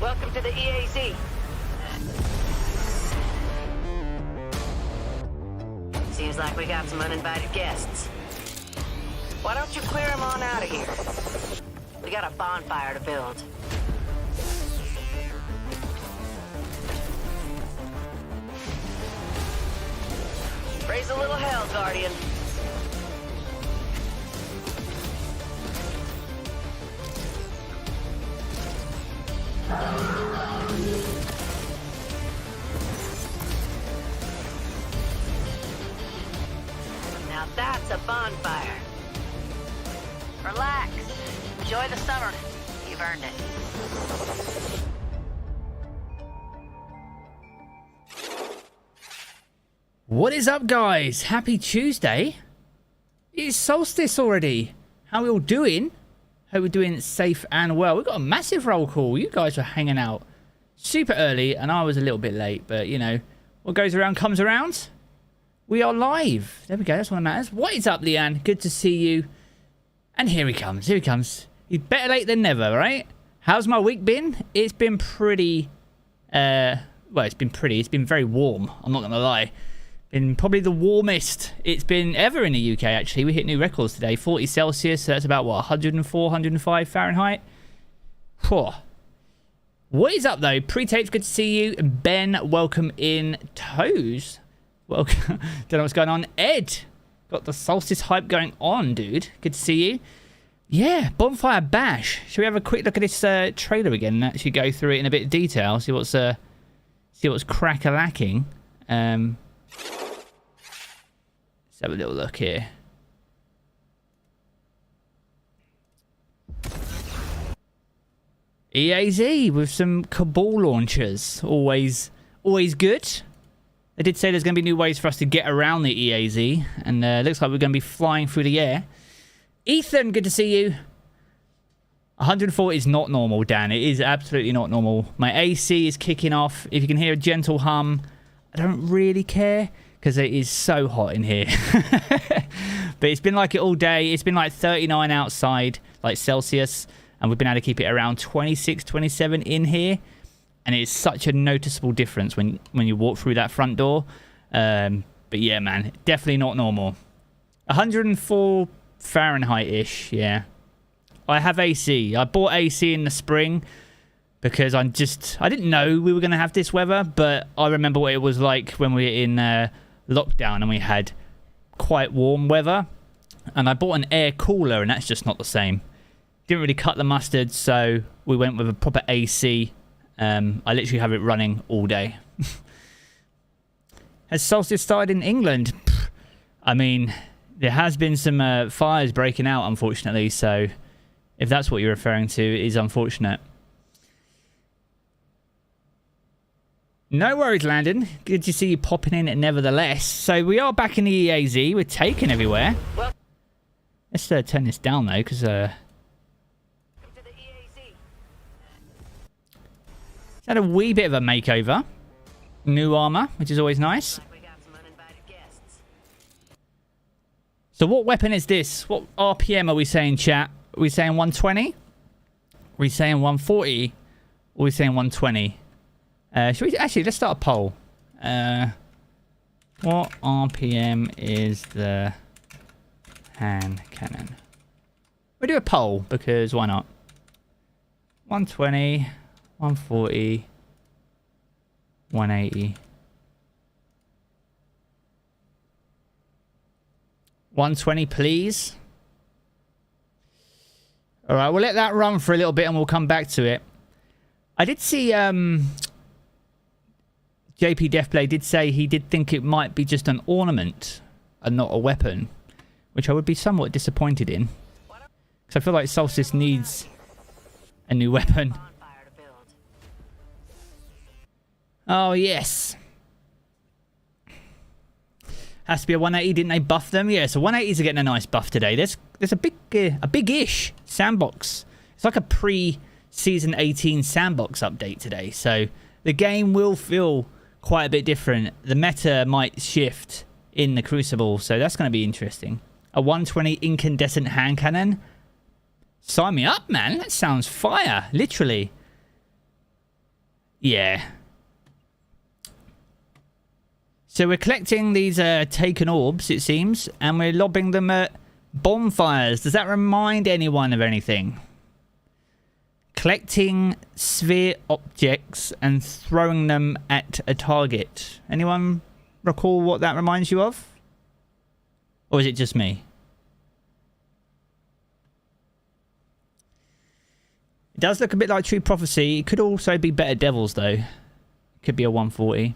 Welcome to the EAZ. Seems like we got some uninvited guests. Why don't you clear them on out of here? We got a bonfire to build. Raise a little hell, Guardian. Now that's a bonfire. Relax. Enjoy the summer. You've earned it. What is up, guys? Happy Tuesday. It's Solstice already. How are we all doing? Hope we're doing safe and well. We've got a massive roll call. You guys were hanging out super early and I was a little bit late, but you know, what goes around comes around. We are live. There we go. That's what matters. What is up, Leanne? Good to see you. And here he comes. Here he comes. He's better late than never, right? How's my week been? It's been pretty... well, it's been pretty. It's been very warm. I'm not going to lie. Been probably the warmest it's been ever in the UK, actually. We hit new records today. 40 Celsius. So that's about, what, 104, 105 Fahrenheit? Whew. What is up, though? Pre-tapes, good to see you. Ben, welcome in. Toes. Welcome. Don't know what's going on. Ed. Got the Solstice hype going on, dude. Good to see you. Yeah, Bonfire Bash. Should we have a quick look at this trailer again and actually go through it in a bit of detail? See what's crack-a-lacking. Let's have a little look here. EAZ with some Cabal launchers. Always good. They did say there's going to be new ways for us to get around the EAZ. And looks like we're going to be flying through the air. Ethan, good to see you. 104 is not normal, Dan. It is absolutely not normal. My AC is kicking off. If you can hear a gentle hum, I don't really care because it is so hot in here. But it's been like it all day. It's been like 39 outside, like Celsius. And we've been able to keep it around 26, 27 in here. And it's such a noticeable difference when you walk through that front door. But yeah, man, definitely not normal. 104 Fahrenheit-ish, yeah. I have AC. I bought AC in the spring because I didn't know we were going to have this weather, but I remember what it was like when we were in lockdown and we had quite warm weather. And I bought an air cooler and that's just not the same. Didn't really cut the mustard, so we went with a proper AC. I literally have it running all day. Has Solstice started in England? I mean, there has been some fires breaking out, unfortunately, so if that's what you're referring to, it is unfortunate. No worries, Landon. Good to see you popping in nevertheless. So we are back in the EAZ. We're taken everywhere. Let's turn this down, though, because... It's had a wee bit of a makeover. New armor, which is always nice. So what weapon is this? What RPM are we saying, chat? Are we saying 120? Are we saying 140? Or are we saying 120? Should we... Actually, let's start a poll. What RPM is the hand cannon? We'll do a poll, because why not? 120... 140, 180, 120, please. All right, we'll let that run for a little bit and we'll come back to it. I did see JP Deathblade did say he did think it might be just an ornament and not a weapon, which I would be somewhat disappointed in. Because I feel like Solstice needs a new weapon. Oh, yes. Has to be a 180. Didn't they buff them? Yeah, so 180s are getting a nice buff today. There's a big-ish sandbox. It's like a pre-season 18 sandbox update today. So the game will feel quite a bit different. The meta might shift in the Crucible. So that's going to be interesting. A 120 incandescent hand cannon. Sign me up, man. That sounds fire. Literally. Yeah. So we're collecting these taken orbs, it seems, and we're lobbing them at bonfires. Does that remind anyone of anything? Collecting sphere objects and throwing them at a target. Anyone recall what that reminds you of? Or is it just me? It does look a bit like True Prophecy. It could also be Better Devils, though. Could be a 140.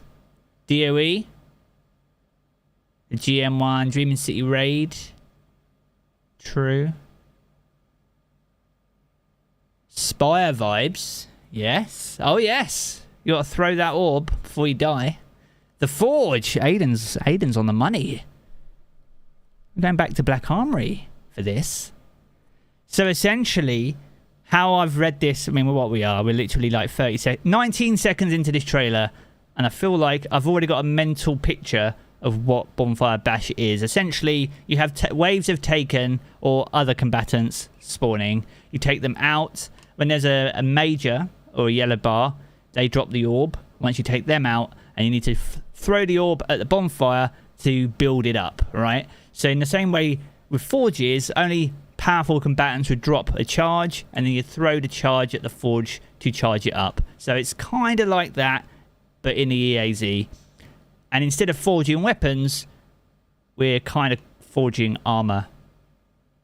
DOE. The GM1 Dreaming City Raid. True. Spire vibes. Yes. Oh, yes. You got to throw that orb before you die. The Forge. Aiden's on the money. I'm going back to Black Armory for this. So essentially, how I've read this, I mean, what we are, we're literally like 19 seconds into this trailer, and I feel like I've already got a mental picture of what Bonfire Bash is. Essentially, you have waves of Taken or other combatants spawning. You take them out. When there's a major or a yellow bar, they drop the orb. Once you take them out, and you need to throw the orb at the bonfire to build it up, right? So in the same way with Forges, only powerful combatants would drop a charge, and then you throw the charge at the Forge to charge it up. So it's kind of like that, but in the EAZ. And instead of forging weapons, we're kind of forging armor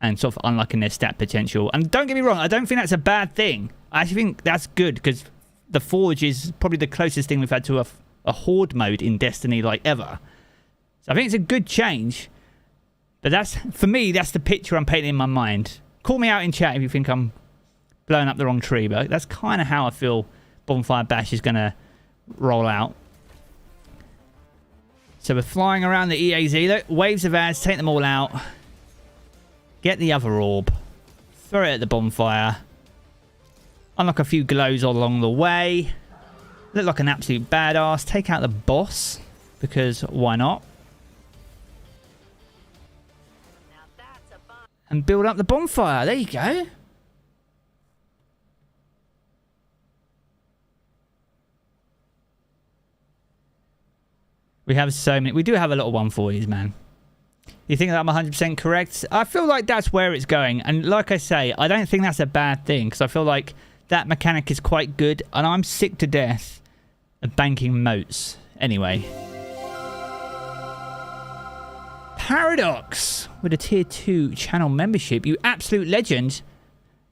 and sort of unlocking their stat potential. And don't get me wrong, I don't think that's a bad thing. I actually think that's good, because the Forge is probably the closest thing we've had to a Horde mode in Destiny like ever. So I think it's a good change. But that's, for me, that's the picture I'm painting in my mind. Call me out in chat if you think I'm blowing up the wrong tree, but that's kind of how I feel Bonfire Bash is going to roll out. So we're flying around the EAZ. Look, waves of ads, take them all out. Get the other orb. Throw it at the bonfire. Unlock a few glows along the way. Look like an absolute badass. Take out the boss, because why not? And build up the bonfire. There you go. We have so many. We do have a lot of 140s, man. You think that I'm 100% correct? I feel like that's where it's going. And like I say, I don't think that's a bad thing, because I feel like that mechanic is quite good. And I'm sick to death of banking moats. Anyway. Paradox with a tier 2 channel membership. You absolute legend.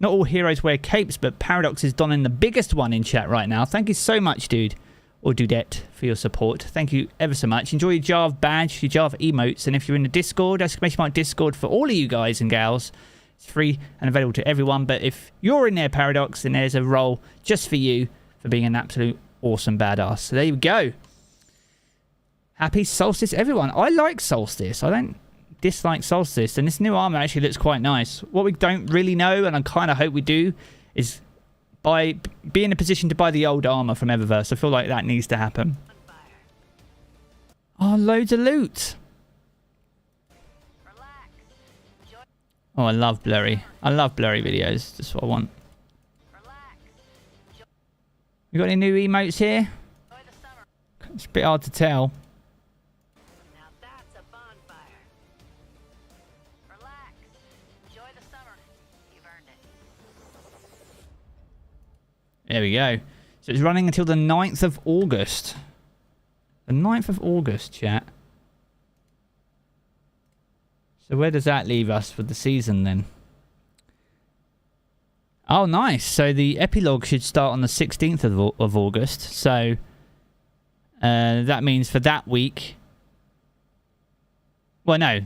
Not all heroes wear capes, but Paradox is donning the biggest one in chat right now. Thank you so much, dude. Or dudette, for your support. Thank you ever so much. Enjoy your Jarv badge, your Jarv emotes, and if you're in the Discord, exclamation mark Discord for all of you guys and gals. It's free and available to everyone, but if you're in there, Paradox, then there's a role just for you for being an absolute awesome badass. So there you go. Happy Solstice, everyone. I like Solstice. I don't dislike Solstice, and this new armor actually looks quite nice. What we don't really know, and I kind of hope we do, is be in a position to buy the old armor from Eververse. I feel like that needs to happen. Oh, loads of loot. Oh, I love blurry. I love blurry videos. That's what I want. You got any new emotes here? It's a bit hard to tell. There we go. So it's running until the 9th of August. The 9th of August, chat. So where does that leave us for the season then? Oh, nice. So the epilogue should start on the 16th of August. So that means for that week... Well, no.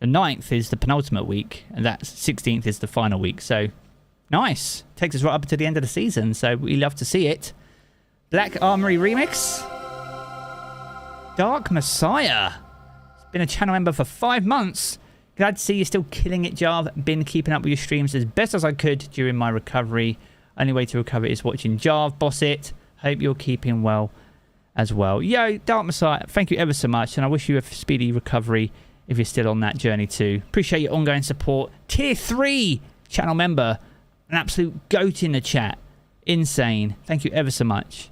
The 9th is the penultimate week. And that 16th is the final week. So... Nice. Takes us right up to the end of the season, so we love to see it. Black Armory Remix. Dark Messiah. It's been a channel member for 5 months. Glad to see you still killing it, Jarv. Been keeping up with your streams as best as I could during my recovery. Only way to recover is watching Jarv boss it. Hope you're keeping well as well. Yo, Dark Messiah, thank you ever so much, and I wish you a speedy recovery if you're still on that journey too. Appreciate your ongoing support. Tier 3 channel member. An absolute goat in the chat. Insane. Thank you ever so much.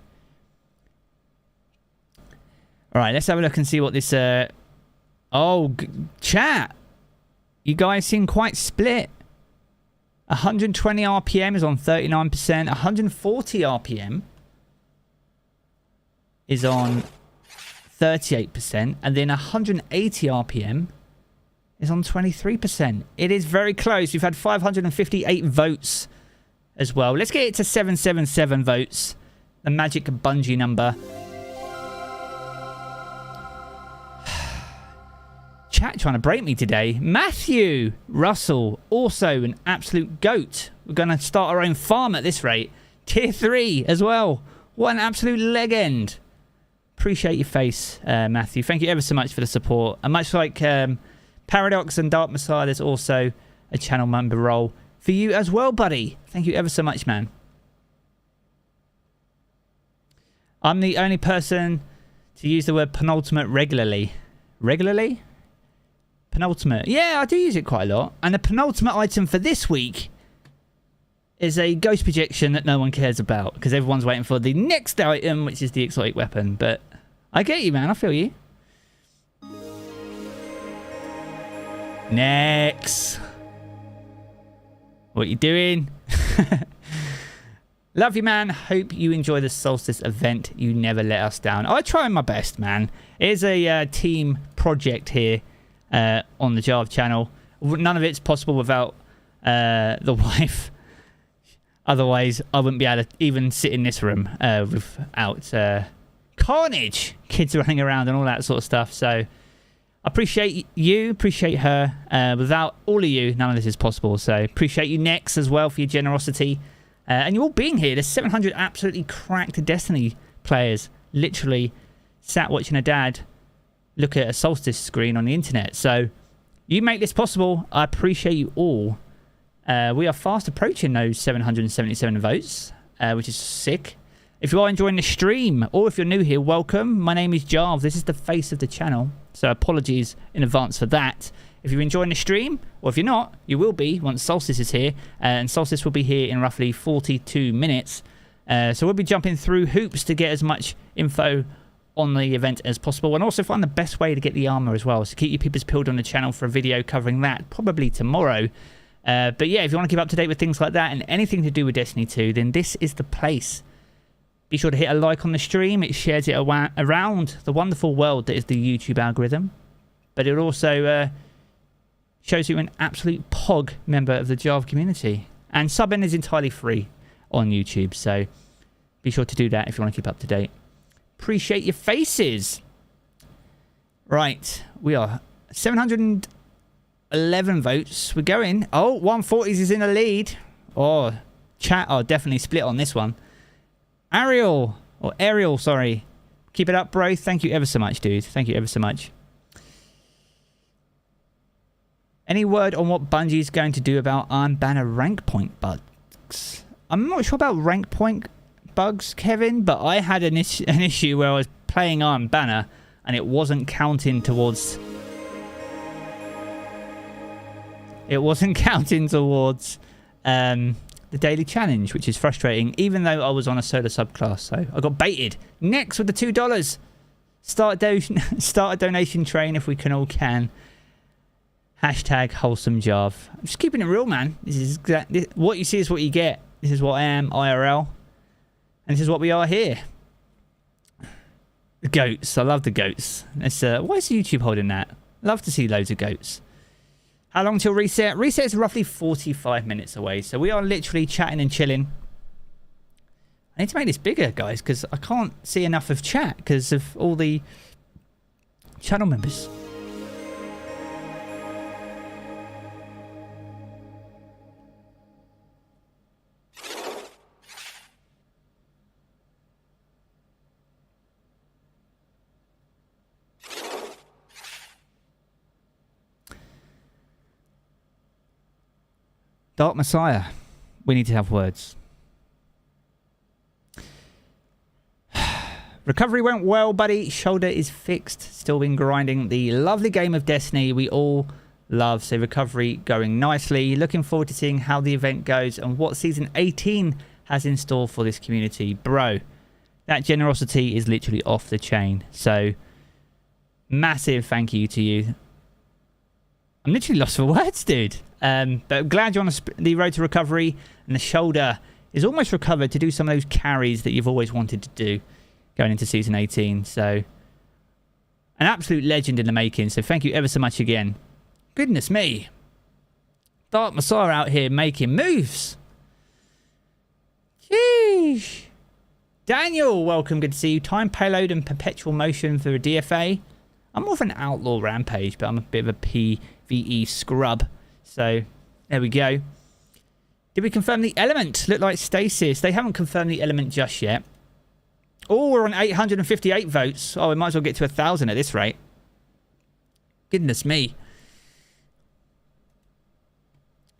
All right, let's have a look and see what this... chat. You guys seem quite split. 120 RPM is on 39%. 140 RPM is on 38%. And then 180 RPM is on 23%. It is very close. We've had 558 votes as well. Let's get it to 777 votes. The magic Bungie number. Chat trying to break me today. Matthew Russell, also an absolute goat. We're going to start our own farm at this rate. Tier 3 as well. What an absolute legend. Appreciate your face, Matthew. Thank you ever so much for the support. And much like Paradox and Dark Messiah, there's also a channel member role for you as well, buddy. Thank you ever so much, man. I'm the only person to use the word penultimate regularly. Regularly? Penultimate. Yeah, I do use it quite a lot. And the penultimate item for this week is a ghost projection that no one cares about because everyone's waiting for the next item, which is the exotic weapon. But I get you, man. I feel you. Next. What you doing? Love you, man. Hope you enjoy the Solstice event. You never let us down. I try my best, man. It is a team project here on the Jarv channel. None of it's possible without the wife. Otherwise, I wouldn't be able to even sit in this room without carnage. Kids running around and all that sort of stuff. So I appreciate you, appreciate her. Without all of you, none of this is possible. So appreciate you, Nex, as well, for your generosity. And you all being here. There's 700 absolutely cracked Destiny players literally sat watching a dad look at a Solstice screen on the internet. So you make this possible. I appreciate you all. We are fast approaching those 777 votes, which is sick. If you are enjoying the stream, or if you're new here, welcome. My name is Jarv. This is the face of the channel. So apologies in advance for that. If you're enjoying the stream, or if you're not, you will be once Solstice is here. And Solstice will be here in roughly 42 minutes. So we'll be jumping through hoops to get as much info on the event as possible, and also find the best way to get the armor as well. So keep your peepers peeled on the channel for a video covering that, probably tomorrow. But yeah, if you want to keep up to date with things like that and anything to do with Destiny 2, then this is the place. Be sure to hit a like on the stream. It shares it around the wonderful world that is the YouTube algorithm. But it also shows you an absolute POG member of the Jarv community. And subbing is entirely free on YouTube, so be sure to do that if you want to keep up to date. Appreciate your faces. Right, we are 711 votes. We're going. Oh, 140s is in the lead. Oh, chat are definitely split on this one. Ariel, sorry. Keep it up, bro. Thank you ever so much, dude. Thank you ever so much. Any word on what Bungie is going to do about Iron Banner rank point bugs? I'm not sure about rank point bugs, Kevin, but I had an issue where I was playing Iron Banner and it wasn't counting towards... the daily challenge, which is frustrating, even though I was on a solo subclass. So I got baited. Next with the $2. Start a donation train if we can. Hashtag wholesome Jarv. I'm just keeping it real, man. This is what you see is what you get. This is what I am, IRL. And this is what we are here. The goats. I love the goats. It's, why is YouTube holding that? Love to see loads of goats. How long till reset? Reset is roughly 45 minutes away. So we are literally chatting and chilling. I need to make this bigger, guys, because I can't see enough of chat because of all the channel members. Dark Messiah, we need to have words. Recovery went well, buddy. Shoulder is fixed. Still been grinding the lovely game of Destiny we all love. So recovery going nicely. Looking forward to seeing how the event goes and what Season 18 has in store for this community. Bro, that generosity is literally off the chain. So Massive thank you to you. I'm literally lost for words, dude. But I'm glad you're on the road to recovery, and the shoulder is almost recovered to do some of those carries that you've always wanted to do going into Season 18. So, an absolute legend in the making. So thank you ever so much again. Goodness me. Dark Messiah out here making moves. Sheesh. Daniel, welcome. Good to see you. Time payload and perpetual motion for a DFA. I'm more of an outlaw rampage, but I'm a bit of a PvE scrub. So, there we go. Did we confirm the element? Look like stasis. They haven't confirmed the element just yet. Oh, we're on 858 votes. Oh, we might as well get to 1,000 at this rate. Goodness me.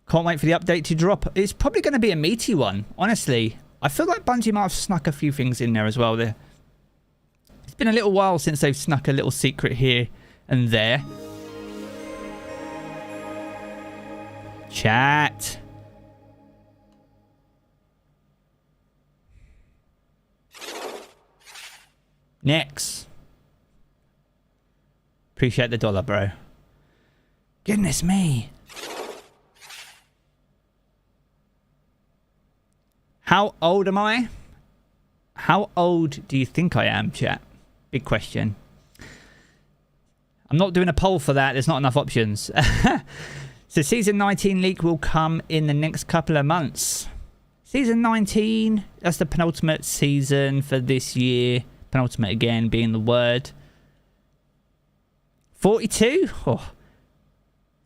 Can't wait for the update to drop. It's probably going to be a meaty one, honestly. I feel like Bungie might have snuck a few things in there as well. It's been a little while since they've snuck a little secret here and there. Chat. Next. Appreciate the dollar, bro. Goodness me. How old am I? How old do you think I am, chat? Big question. I'm not doing a poll for that. There's not enough options. So Season 19 leak will come in the next couple of months. Season 19, that's the penultimate season for this year. Penultimate again being the word. 42? Oh.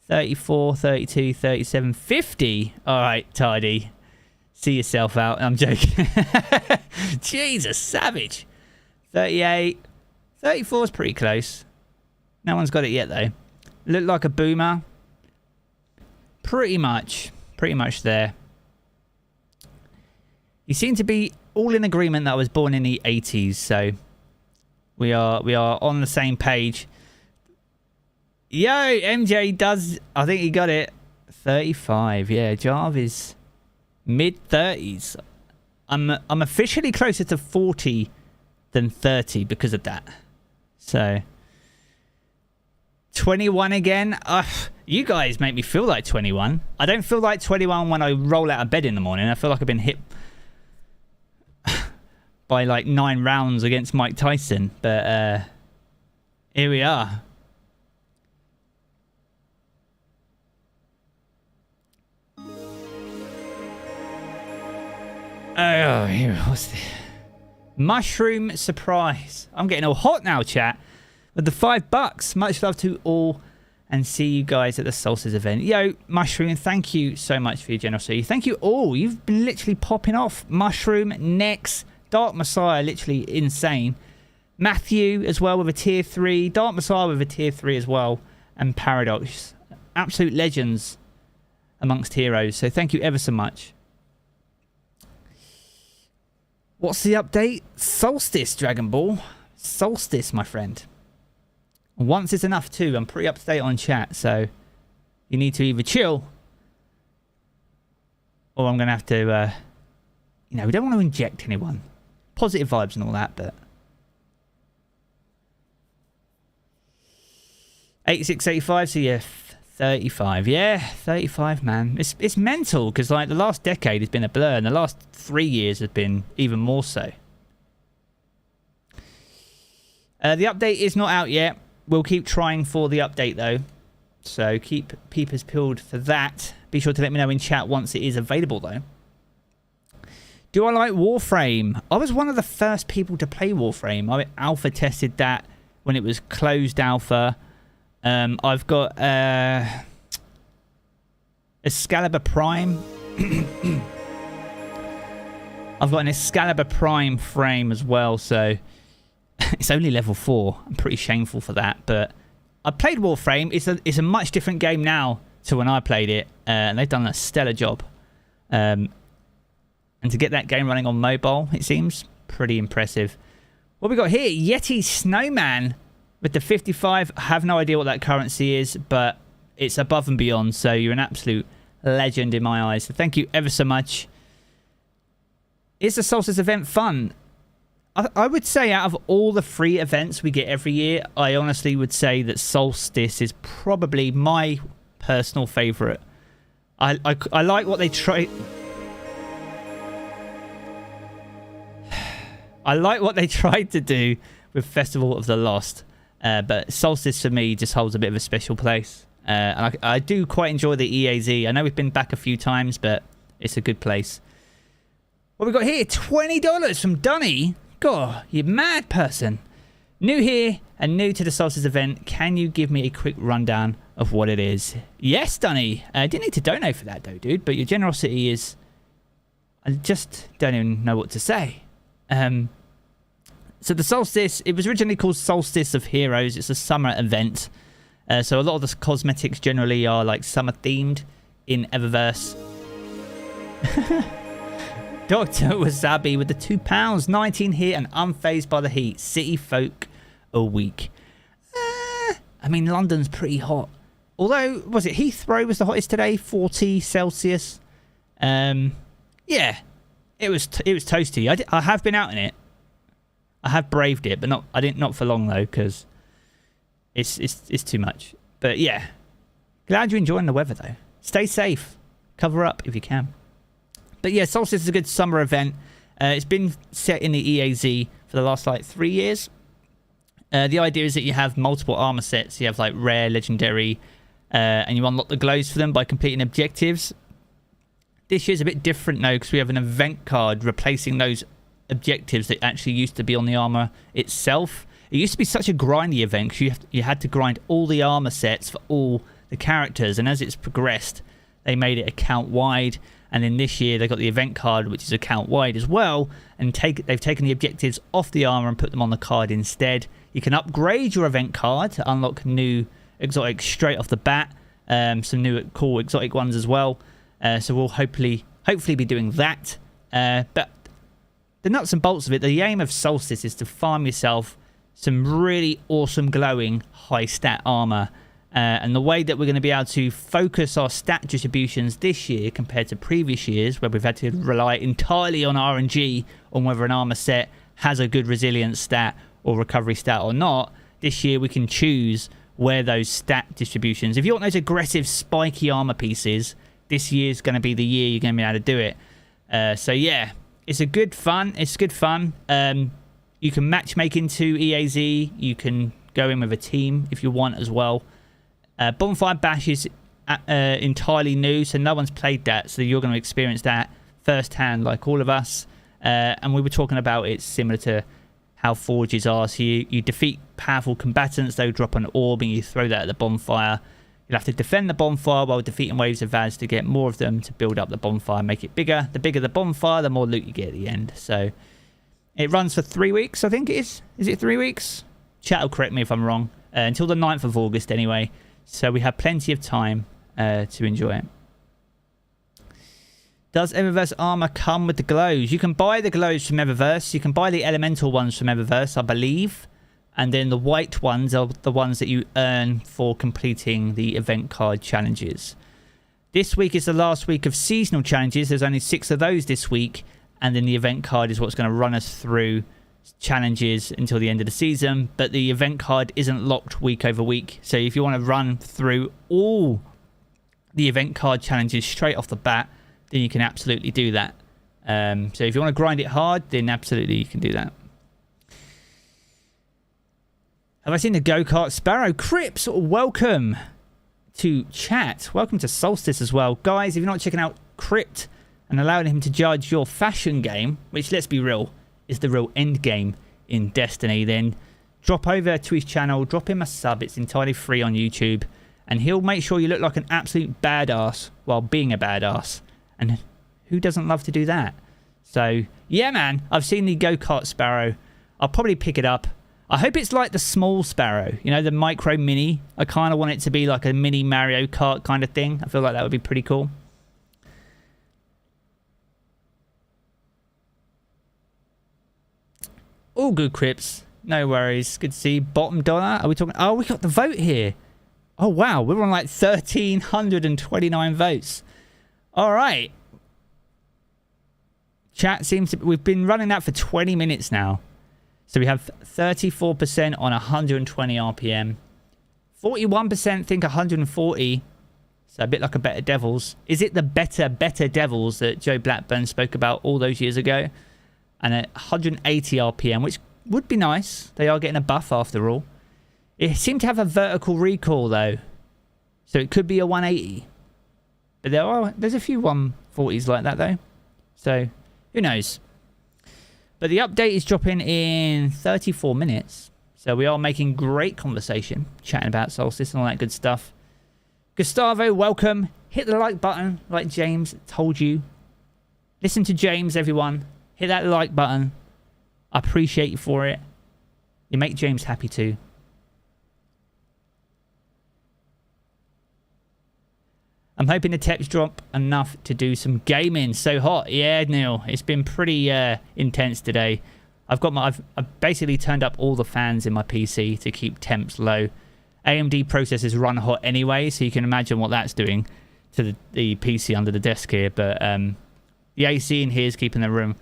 34, 32, 37, 50. All right, Tidy. See yourself out. I'm joking. Jesus, savage. 38. 34 is pretty close. No one's got it yet, though. Look like a boomer. Pretty much there. You seem to be all in agreement that I was born in the 80s, so we are on the same page. Yo, MJ does. I think he got it. 35. Yeah, Jarv is mid-30s. I'm officially closer to 40 than 30 because of that. So 21 again. You guys make me feel like 21. I don't feel like 21 when I roll out of bed in the morning. I feel like I've been hit by like 9 rounds against Mike Tyson. But here we are. Oh, here, what's the mushroom surprise? I'm getting all hot now, chat. With the $5. Much love to all, and see you guys at the Solstice event. Yo, Mushroom, thank you so much for your generosity. Thank you all. You've been literally popping off. Mushroom, Nex, Dark Messiah, literally insane. Matthew as well with a tier 3. Dark Messiah with a tier 3 as well. And Paradox. Absolute legends amongst heroes. So thank you ever so much. What's the update? Solstice, Dragon Ball. Solstice, my friend. Once is enough too. I'm pretty up to date on chat, so you need to either chill or I'm going to have to, you know, we don't want to inject anyone. Positive vibes and all that, but 8685, so yeah, 35. Yeah, 35, man. It's mental because like the last decade has been a blur and the last 3 years have been even more so. The update is not out yet. We'll keep trying for the update though. So keep peepers peeled for that. Be sure to let me know in chat once it is available though. Do I like Warframe? I was one of the first people to play Warframe. I alpha tested that when it was closed alpha. I've got Excalibur Prime. I've got an Excalibur Prime frame as well, so it's only level 4. I'm pretty shameful for that, but I played Warframe. It's a much different game now to when I played it, and they've done a stellar job. And to get that game running on mobile, it seems pretty impressive. What we got here? Yeti Snowman with the 55. I have no idea what that currency is, but it's above and beyond, so you're an absolute legend in my eyes. So thank you ever so much. Is the Solstice event fun? I would say out of all the free events we get every year, I honestly would say that Solstice is probably my personal favourite. I like what they try. I like what they tried to do with Festival of the Lost, but Solstice for me just holds a bit of a special place. And I do quite enjoy the EAZ. I know we've been back a few times, but it's a good place. What we got here? $20 from Dunny. God, you mad person. New here and new to the Solstice event. Can you give me a quick rundown of what it is? Yes, Dunny. I didn't need to donate for that though, dude. But your generosity is... I just don't even know what to say. So the Solstice, it was originally called Solstice of Heroes. It's a summer event. So a lot of the cosmetics generally are like summer themed in Eververse. Dr. Wasabi with the £2, 19 here and unfazed by the heat. City folk a week. I mean, London's pretty hot. Although, was it Heathrow was the hottest today? 40 Celsius. Yeah, it was toasty. I have been out in it. I have braved it, but not for long though, because it's too much. But yeah, glad you're enjoying the weather though. Stay safe. Cover up if you can. But yeah, Solstice is a good summer event. It's been set in the EAZ for the last like 3 years. The idea is that you have multiple armor sets. You have like rare, legendary, and you unlock the glows for them by completing objectives. This year's a bit different though, because we have an event card replacing those objectives that actually used to be on the armor itself. It used to be such a grindy event because you had to grind all the armor sets for all the characters, and as it's progressed, they made it account wide. And then this year they got the event card, which is account wide as well, and they've taken the objectives off the armor and put them on the card instead. You can upgrade your event card to unlock new exotics straight off the bat. Some new cool exotic ones as well. So we'll hopefully be doing that. But the nuts and bolts of it, the aim of Solstice is to farm yourself some really awesome glowing high stat armor. And the way that we're going to be able to focus our stat distributions this year compared to previous years, where we've had to rely entirely on RNG on whether an armor set has a good resilience stat or recovery stat or not, this year we can choose where those stat distributions. If you want those aggressive spiky armor pieces, this year's going to be the year you're going to be able to do it. So yeah, it's good fun. You can matchmake into EAZ. You can go in with a team if you want as well. Bonfire Bash is entirely new, so no one's played that, so you're going to experience that firsthand like all of us. And we were talking about it similar to how Forges are. So you defeat powerful combatants, they'll drop an orb and you throw that at the bonfire. You'll have to defend the bonfire while defeating waves of Vaz to get more of them to build up the bonfire, make it bigger. The bigger the bonfire, the more loot you get at the end. So it runs for 3 weeks, I think it is. Is it 3 weeks? Chat will correct me if I'm wrong. Until the 9th of August anyway. So we have plenty of time to enjoy it. Does Eververse armor come with the glows? You can buy the glows from Eververse. You can buy the elemental ones from Eververse, I believe. And then the white ones are the ones that you earn for completing the event card challenges. This week is the last week of seasonal challenges. There's only 6 of those this week. And then the event card is what's going to run us through challenges until the end of the season. But the event card isn't locked week over week. So if you want to run through all the event card challenges straight off the bat, then you can absolutely do that. So if you want to grind it hard, then absolutely you can do that. Have I seen the go-kart Sparrow? Crips, welcome to chat. Welcome to Solstice as well. Guys, if you're not checking out Crypt and allowing him to judge your fashion game, which, let's be real, is the real end game in Destiny, then drop over to his channel, drop him a sub. It's entirely free on YouTube, and he'll make sure you look like an absolute badass while being a badass. And who doesn't love to do that? So, yeah, man, I've seen the go-kart Sparrow. I'll probably pick it up. I hope it's like the small Sparrow, you know, the micro mini. I kind of want it to be like a mini Mario Kart kind of thing. I feel like that would be pretty cool. All good, Crips. No worries. Good to see. Bottom dollar. Are we talking? Oh, we got the vote here. Oh, wow. We're on like 1,329 votes. All right. Chat seems to... We've been running that for 20 minutes now. So we have 34% on 120 RPM. 41% think 140. So a bit like a Better Devils. Is it the better Devils that Joe Blackburn spoke about all those years ago? And at 180 RPM, which would be nice. They are getting a buff after all. It seemed to have a vertical recoil though. So it could be a 180. But there's a few 140s like that though. So who knows? But the update is dropping in 34 minutes. So we are making great conversation, chatting about Solstice and all that good stuff. Gustavo, welcome. Hit the like button like James told you. Listen to James, everyone. Hit that like button. I appreciate you for it. You make James happy too. I'm hoping the temps drop enough to do some gaming. So hot. Yeah, Neil. It's been pretty intense today. I've basically turned up all the fans in my PC to keep temps low. AMD processors run hot anyway, so you can imagine what that's doing to the PC under the desk here. But the AC in here is keeping the room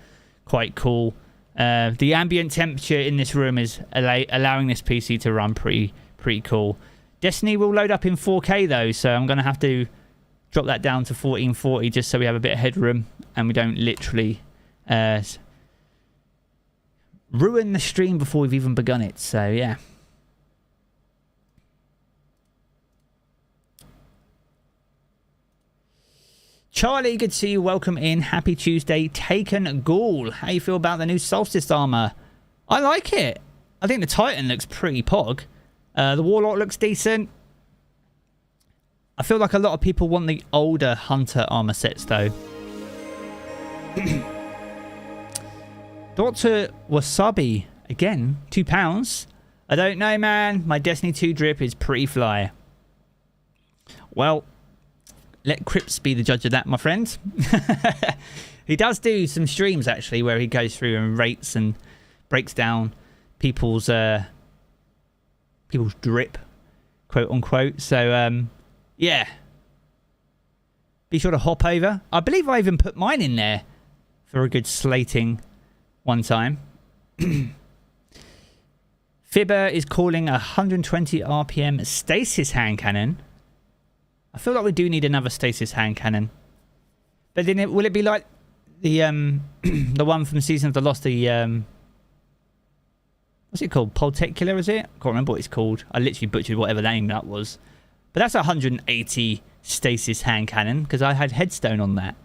quite cool. The ambient temperature in this room is allowing this PC to run pretty cool. Destiny will load up in 4K though, so I'm going to have to drop that down to 1440 just so we have a bit of headroom and we don't literally ruin the stream before we've even begun it. So yeah. Charlie, good to see you. Welcome in. Happy Tuesday. Taken Ghoul. How you feel about the new Solstice armor? I like it. I think the Titan looks pretty pog. The Warlock looks decent. I feel like a lot of people want the older Hunter armor sets though. Dr. Wasabi. Again, £2. I don't know, man. My Destiny 2 drip is pretty fly. Well, let Crips be the judge of that, my friend. He does do some streams, actually, where he goes through and rates and breaks down people's drip, quote unquote. So, yeah. Be sure to hop over. I believe I even put mine in there for a good slating one time. Fibber is calling 120 RPM stasis hand cannon. I feel like we do need another stasis hand cannon. But then will it be like the the one from Season of the Lost, the what's it called? Poltecular, is it? I can't remember what it's called. I literally butchered whatever name that was. But that's 180 stasis hand cannon because I had headstone on that.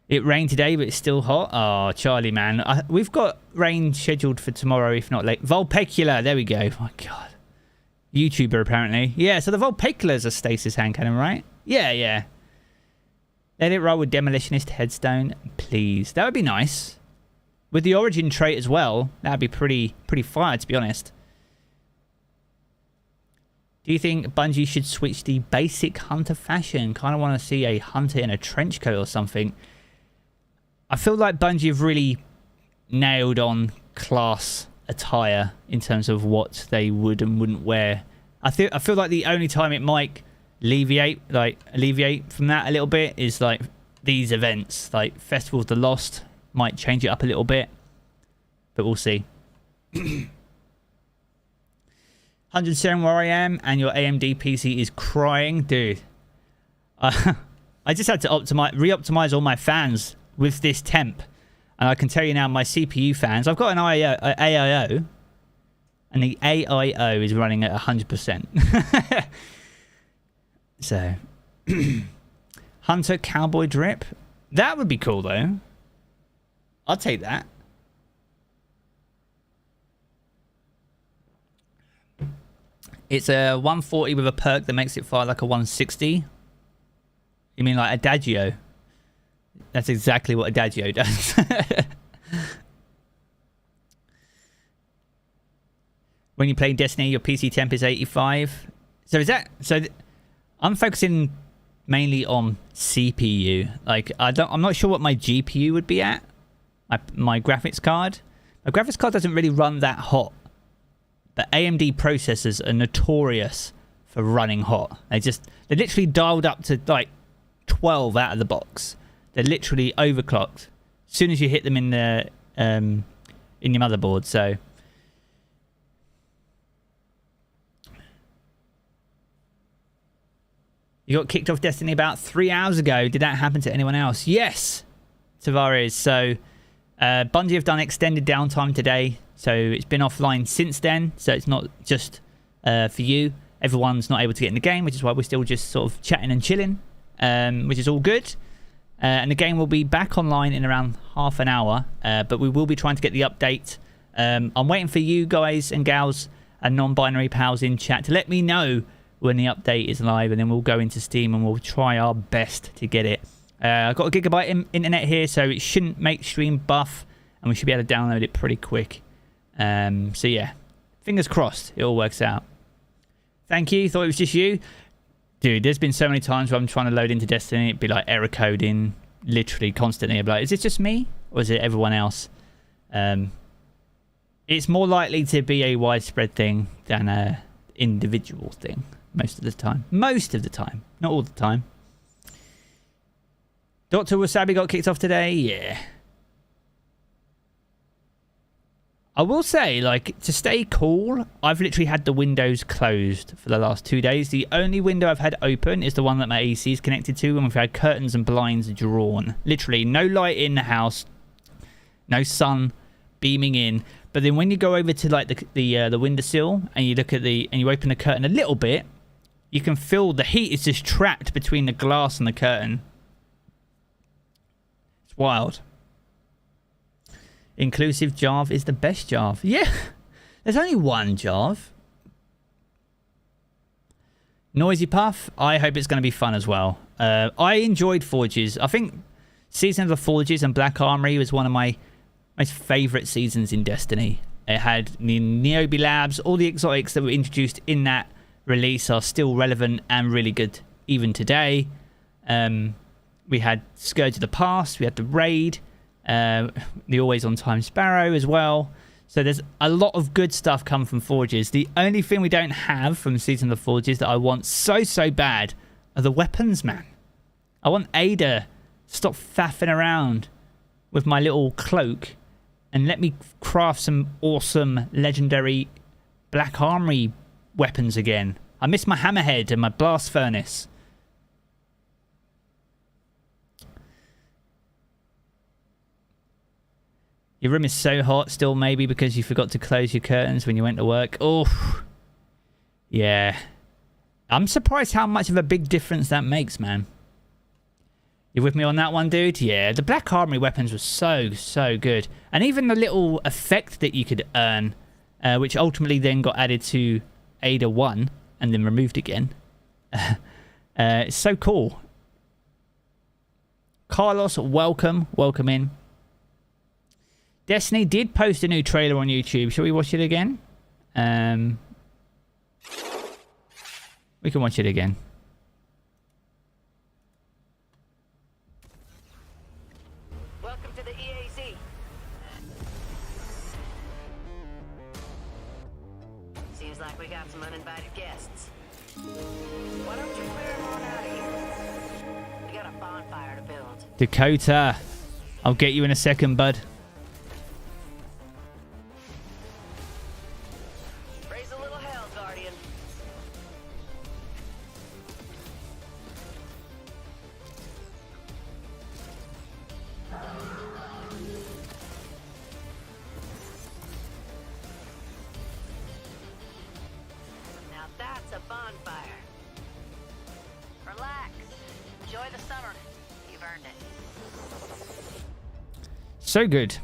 It rained today, but it's still hot. Oh, Charlie, man. We've got rain scheduled for tomorrow, if not late. Vulpecula. There we go. Oh, my God. YouTuber, apparently. Yeah, so the Vulpecula is a stasis hand cannon, right? Yeah, yeah. Let it roll with Demolitionist headstone, please. That would be nice. With the Origin trait as well, that would be pretty fire, to be honest. Do you think Bungie should switch the basic Hunter fashion? Kind of want to see a Hunter in a trench coat or something. I feel like Bungie have really nailed on class attire in terms of what they would and wouldn't wear. I feel like the only time it might alleviate from that a little bit is like these events, like Festival of the Lost might change it up a little bit, but we'll see. 107 where I am, and your AMD PC is crying, dude. I just had to re-optimize all my fans with this temp, and I can tell you now, my CPU fans, I've got an AIO, and the AIO is running at 100%. So, Hunter Cowboy Drip, that would be cool though. I'll take that. It's a 140 with a perk that makes it fire like a 160. You mean like Adagio? That's exactly what Adagio does. When you play Destiny, your PC temp is 85. So is that... I'm focusing mainly on CPU. Like, I'm not sure what my GPU would be at. My graphics card. My graphics card doesn't really run that hot. But AMD processors are notorious for running hot. They literally dialed up to like 12 out of the box. They're literally overclocked as soon as you hit them in the in your motherboard. So you got kicked off Destiny about 3 hours ago. Did that happen to anyone else? Yes, Tavares. So Bungie have done extended downtime today. So it's been offline since then. So it's not just for you. Everyone's not able to get in the game, which is why we're still just sort of chatting and chilling, which is all good. And the game will be back online in around half an hour. But we will be trying to get the update. I'm waiting for you guys and gals and non-binary pals in chat to let me know when the update is live, and then we'll go into Steam and we'll try our best to get it. I've got a gigabyte internet here, so it shouldn't make stream buff, and we should be able to download it pretty quick. So yeah, fingers crossed it all works out. Thank you. Thought it was just you. Dude, there's been so many times where I'm trying to load into Destiny, it'd be like error coding literally constantly. I'd be like, is this just me or is it everyone else? It's more likely to be a widespread thing than a individual thing most of the time. Most of the time, not all the time. Dr. Wasabi got kicked off today. Yeah. I will say, like, to stay cool, I've literally had the windows closed for the last 2 days. The only window I've had open is the one that my AC is connected to, and we've had curtains and blinds drawn. Literally, no light in the house, no sun beaming in. But then when you go over to like the windowsill and you look at and you open the curtain a little bit, you can feel the heat is just trapped between the glass and the curtain. It's wild. Inclusive Jarv is the best Jarv. Yeah, there's only one Jarv. Noisy Puff, I hope it's going to be fun as well. I enjoyed Forges. I think Season of the Forges and Black Armory was one of my most favourite seasons in Destiny. It had the Niobe Labs. All the exotics that were introduced in that release are still relevant and really good even today. We had Scourge of the Past. We had the Raid. The Always On Time Sparrow as well. So there's a lot of good stuff come from Forges. The only thing we don't have from Season of the Forges that I want so bad are the weapons, man. I want Ada to stop faffing around with my little cloak and let me craft some awesome legendary Black Armory weapons again. I miss my hammerhead and my blast furnace. Your room is so hot still, maybe because you forgot to close your curtains when you went to work. Oh, yeah. I'm surprised how much of a big difference that makes, man. You with me on that one, dude? Yeah, the Black Armory weapons were so good. And even the little effect that you could earn, which ultimately then got added to Ada 1 and then removed again. It's so cool. Carlos, welcome in. Destiny did post a new trailer on YouTube. Shall we watch it again? We can watch it again. Welcome to the EAZ. Seems like we got some uninvited guests. Why don't you clear them on out of here? We got a bonfire to build. Dakota, I'll get you in a second, bud. Raise a little hell, Guardian. Now that's a bonfire. Relax. Enjoy the summer. You've earned it. So good.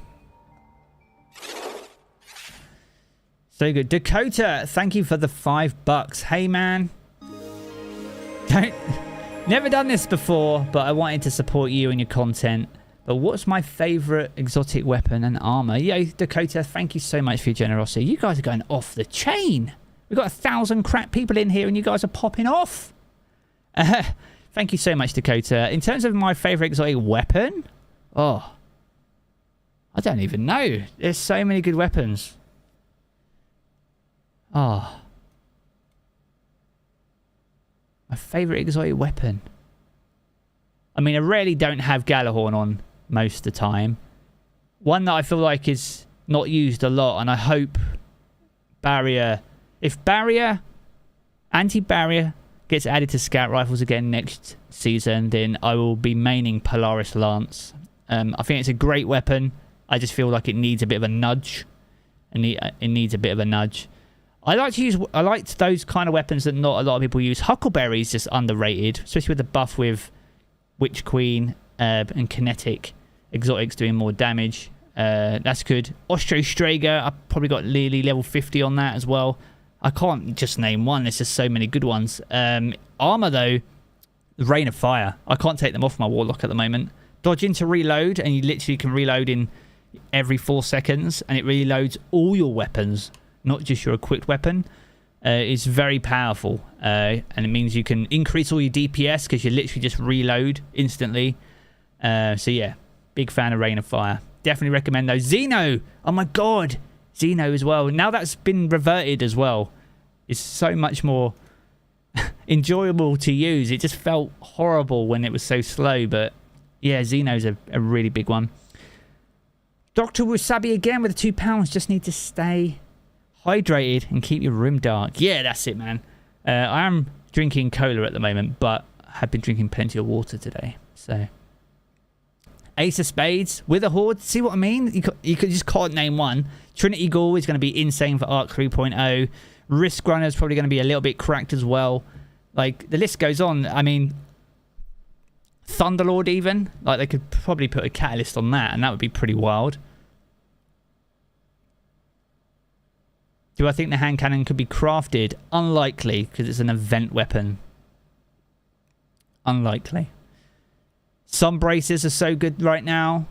So good. Dakota, thank you for the $5. Hey, man. Never done this before, but I wanted to support you and your content. But what's my favorite exotic weapon and armor? Yo, Dakota, thank you so much for your generosity. You guys are going off the chain. We've got 1,000 crap people in here and you guys are popping off. Thank you so much, Dakota. In terms of my favorite exotic weapon, oh, I don't even know. There's so many good weapons. Oh. My favorite exotic weapon. I mean, I rarely don't have Galahorn on most of the time. One that I feel like is not used a lot, and I hope Barrier... If Barrier, Anti-Barrier gets added to Scout Rifles again next season, then I will be maining Polaris Lance. I think it's a great weapon. I just feel like it needs a bit of a nudge. It needs a bit of a nudge. I liked those kind of weapons that not a lot of people use. Huckleberry is just underrated, especially with the buff with Witch Queen and Kinetic Exotics doing more damage. That's good. Ostro Strager, I've probably got nearly level 50 on that as well. I can't just name one. There's just so many good ones. Armor, though, Rain of Fire. I can't take them off my Warlock at the moment. Dodge into reload, and you literally can reload in every 4 seconds, and it reloads all your weapons, not just your equipped weapon. It's very powerful, and it means you can increase all your DPS because you literally just reload instantly. So yeah, big fan of Rain of Fire. Definitely recommend those. Xeno! Oh my god! Xeno as well. Now that's been reverted as well. It's so much more enjoyable to use. It just felt horrible when it was so slow, but yeah, Xeno's a really big one. Dr. Wasabi again with the £2. Just need to stay hydrated and keep your room dark. Yeah, that's it, man. I am drinking cola at the moment, but I have been drinking plenty of water today. So, Ace of Spades with a Horde. See what I mean? You could just can't name one. Trinity Ghoul is going to be insane for Arc 3.0. Risk Runner is probably going to be a little bit cracked as well. Like, the list goes on. I mean, Thunderlord even. Like, they could probably put a Catalyst on that, and that would be pretty wild. Do I think the hand cannon could be crafted? Unlikely, because it's an event weapon. Unlikely. Some braces are so good right now.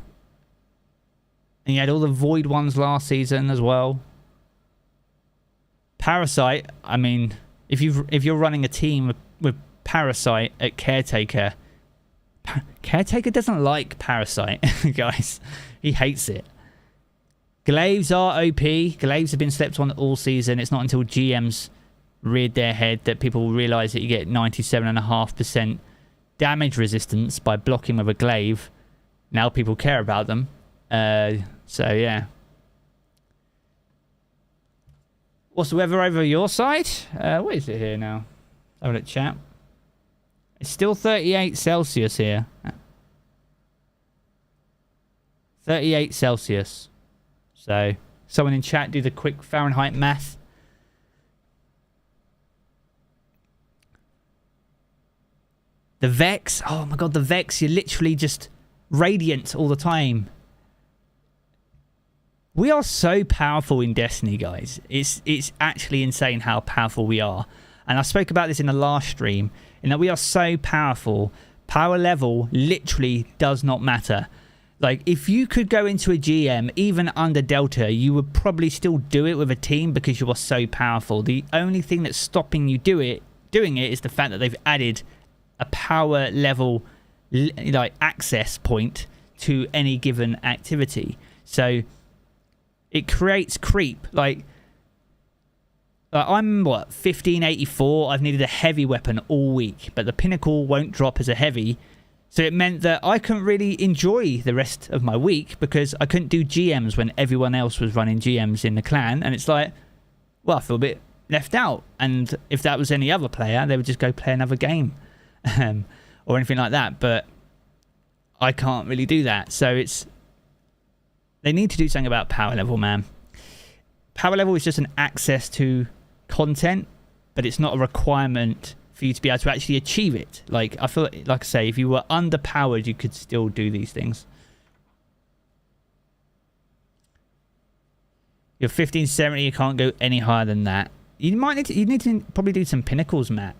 And you had all the Void ones last season as well. Parasite, I mean, if you're running a team with Parasite at Caretaker, Caretaker doesn't like Parasite, guys. He hates it. Glaives are OP. Glaives have been slept on all season. It's not until GMs reared their head that people realise that you get 97.5% damage resistance by blocking with a glaive. Now people care about them. So, yeah. What's the weather over your side? What is it here now? Have a look, chat. It's still 38 Celsius here. 38 Celsius. So, someone in chat do the quick Fahrenheit math. The Vex. Oh my god, the Vex. You're literally just radiant all the time. We are so powerful in Destiny, guys. It's actually insane how powerful we are. And I spoke about this in the last stream, in that we are so powerful. Power level literally does not matter. Like, if you could go into a GM, even under Delta, you would probably still do it with a team because you are so powerful. The only thing that's stopping you doing it is the fact that they've added a power level, like, access point to any given activity. So it creates creep. Like I'm, 1584? I've needed a heavy weapon all week, but the pinnacle won't drop as a heavy. So it meant that I couldn't really enjoy the rest of my week because I couldn't do GMs when everyone else was running GMs in the clan. And it's like, well, I feel a bit left out. And if that was any other player, they would just go play another game or anything like that. But I can't really do that. So they need to do something about power level, man. Power level is just an access to content, but it's not a requirement for you to be able to actually achieve it. Like, I feel like I say, if you were underpowered, you could still do these things. You're 1570, you can't go any higher than that. You need to probably do some pinnacles, Matt.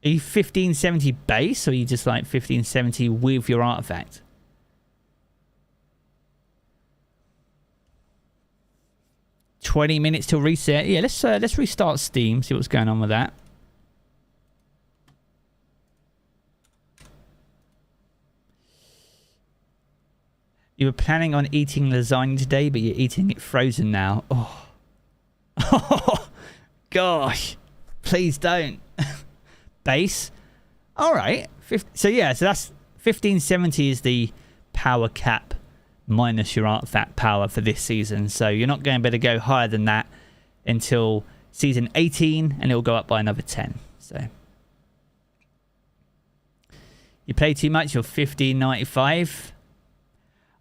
Are you 1570 base, or are you just like 1570 with your artifact? $20 minutes till reset. Yeah, let's restart Steam, see what's going on with that. You were planning on eating lasagna today, but you're eating it frozen now. Oh. Oh, gosh. Please don't. Base. All right. So yeah, so that's 1570 is the power cap minus your artifact power for this season. So you're not going to be able to go higher than that until season 18, and it'll go up by another 10. So you play too much, you're 1595.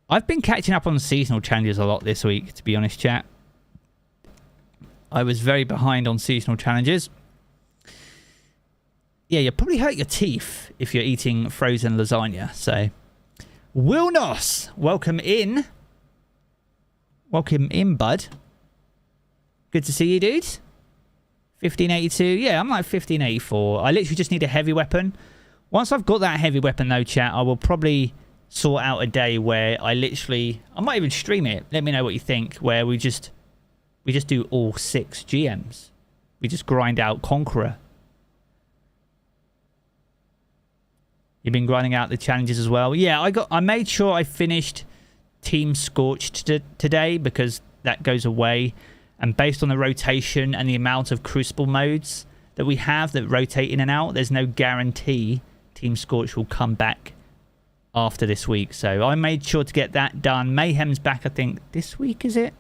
I've been catching up on seasonal challenges a lot this week, to be honest, chat. I was very behind on seasonal challenges. Yeah, you'll probably hurt your teeth if you're eating frozen lasagna. So, Wilnos, welcome in. Welcome in, bud. Good to see you, dude. 1582. Yeah, I'm like 1584. I literally just need a heavy weapon. Once I've got that heavy weapon, though, chat, I will probably sort out a day where I might even stream it. Let me know what you think. Where we just do all 6 GMs. We just grind out Conqueror. You've been grinding out the challenges as well. Yeah, I made sure I finished Team Scorched today because that goes away. And based on the rotation and the amount of Crucible modes that we have that rotate in and out, there's no guarantee Team Scorched will come back after this week. So I made sure to get that done. Mayhem's back, I think, this week, is it?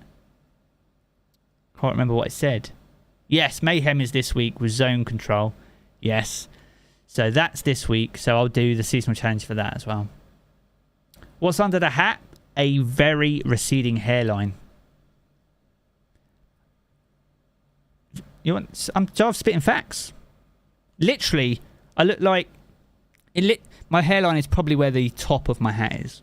Can't remember what it said. Yes, Mayhem is this week with Zone Control. Yes. So that's this week. So I'll do the seasonal challenge for that as well. What's under the hat? A very receding hairline. I'm Jarv spitting facts. Literally, I look like... my hairline is probably where the top of my hat is.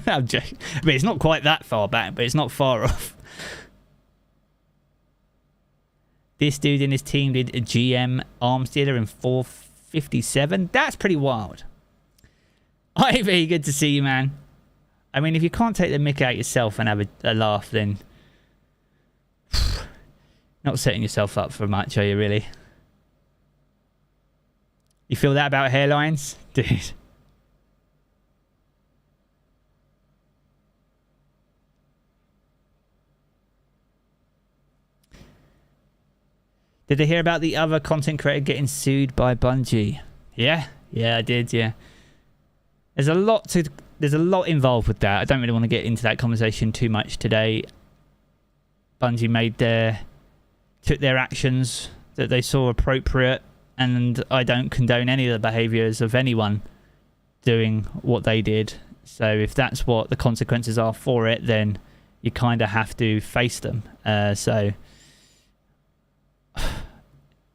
I'm joking. I mean, it's not quite that far back, but it's not far off. This dude in his team did a GM arms dealer in 457. That's pretty wild. Ivy, good to see you, man. I mean, if you can't take the mick out yourself and have a laugh, then... not setting yourself up for much, are you, really? You feel that about hairlines? Dude. Did they hear about the other content creator getting sued by Bungie? Yeah, I did. Yeah, there's a lot involved with that. I don't really want to get into that conversation too much today. Bungie took their actions that they saw appropriate, and I don't condone any of the behaviours of anyone doing what they did. So if that's what the consequences are for it, then you kind of have to face them. So.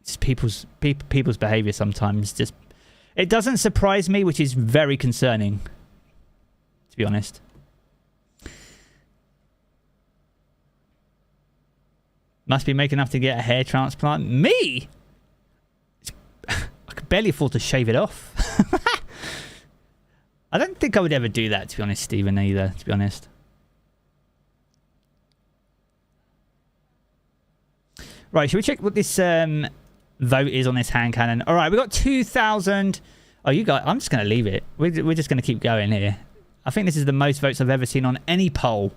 It's people's behavior sometimes just it doesn't surprise me, which is very concerning, to be honest. Must be making enough to get a hair transplant. Me? I could barely afford to shave it off. I don't think I would ever do that, to be honest, Stephen, either, to be honest. Right, should we check what this vote is on this hand cannon? All right, we've got 2,000. Oh, you guys, I'm just going to leave it. We're just going to keep going here. I think this is the most votes I've ever seen on any poll.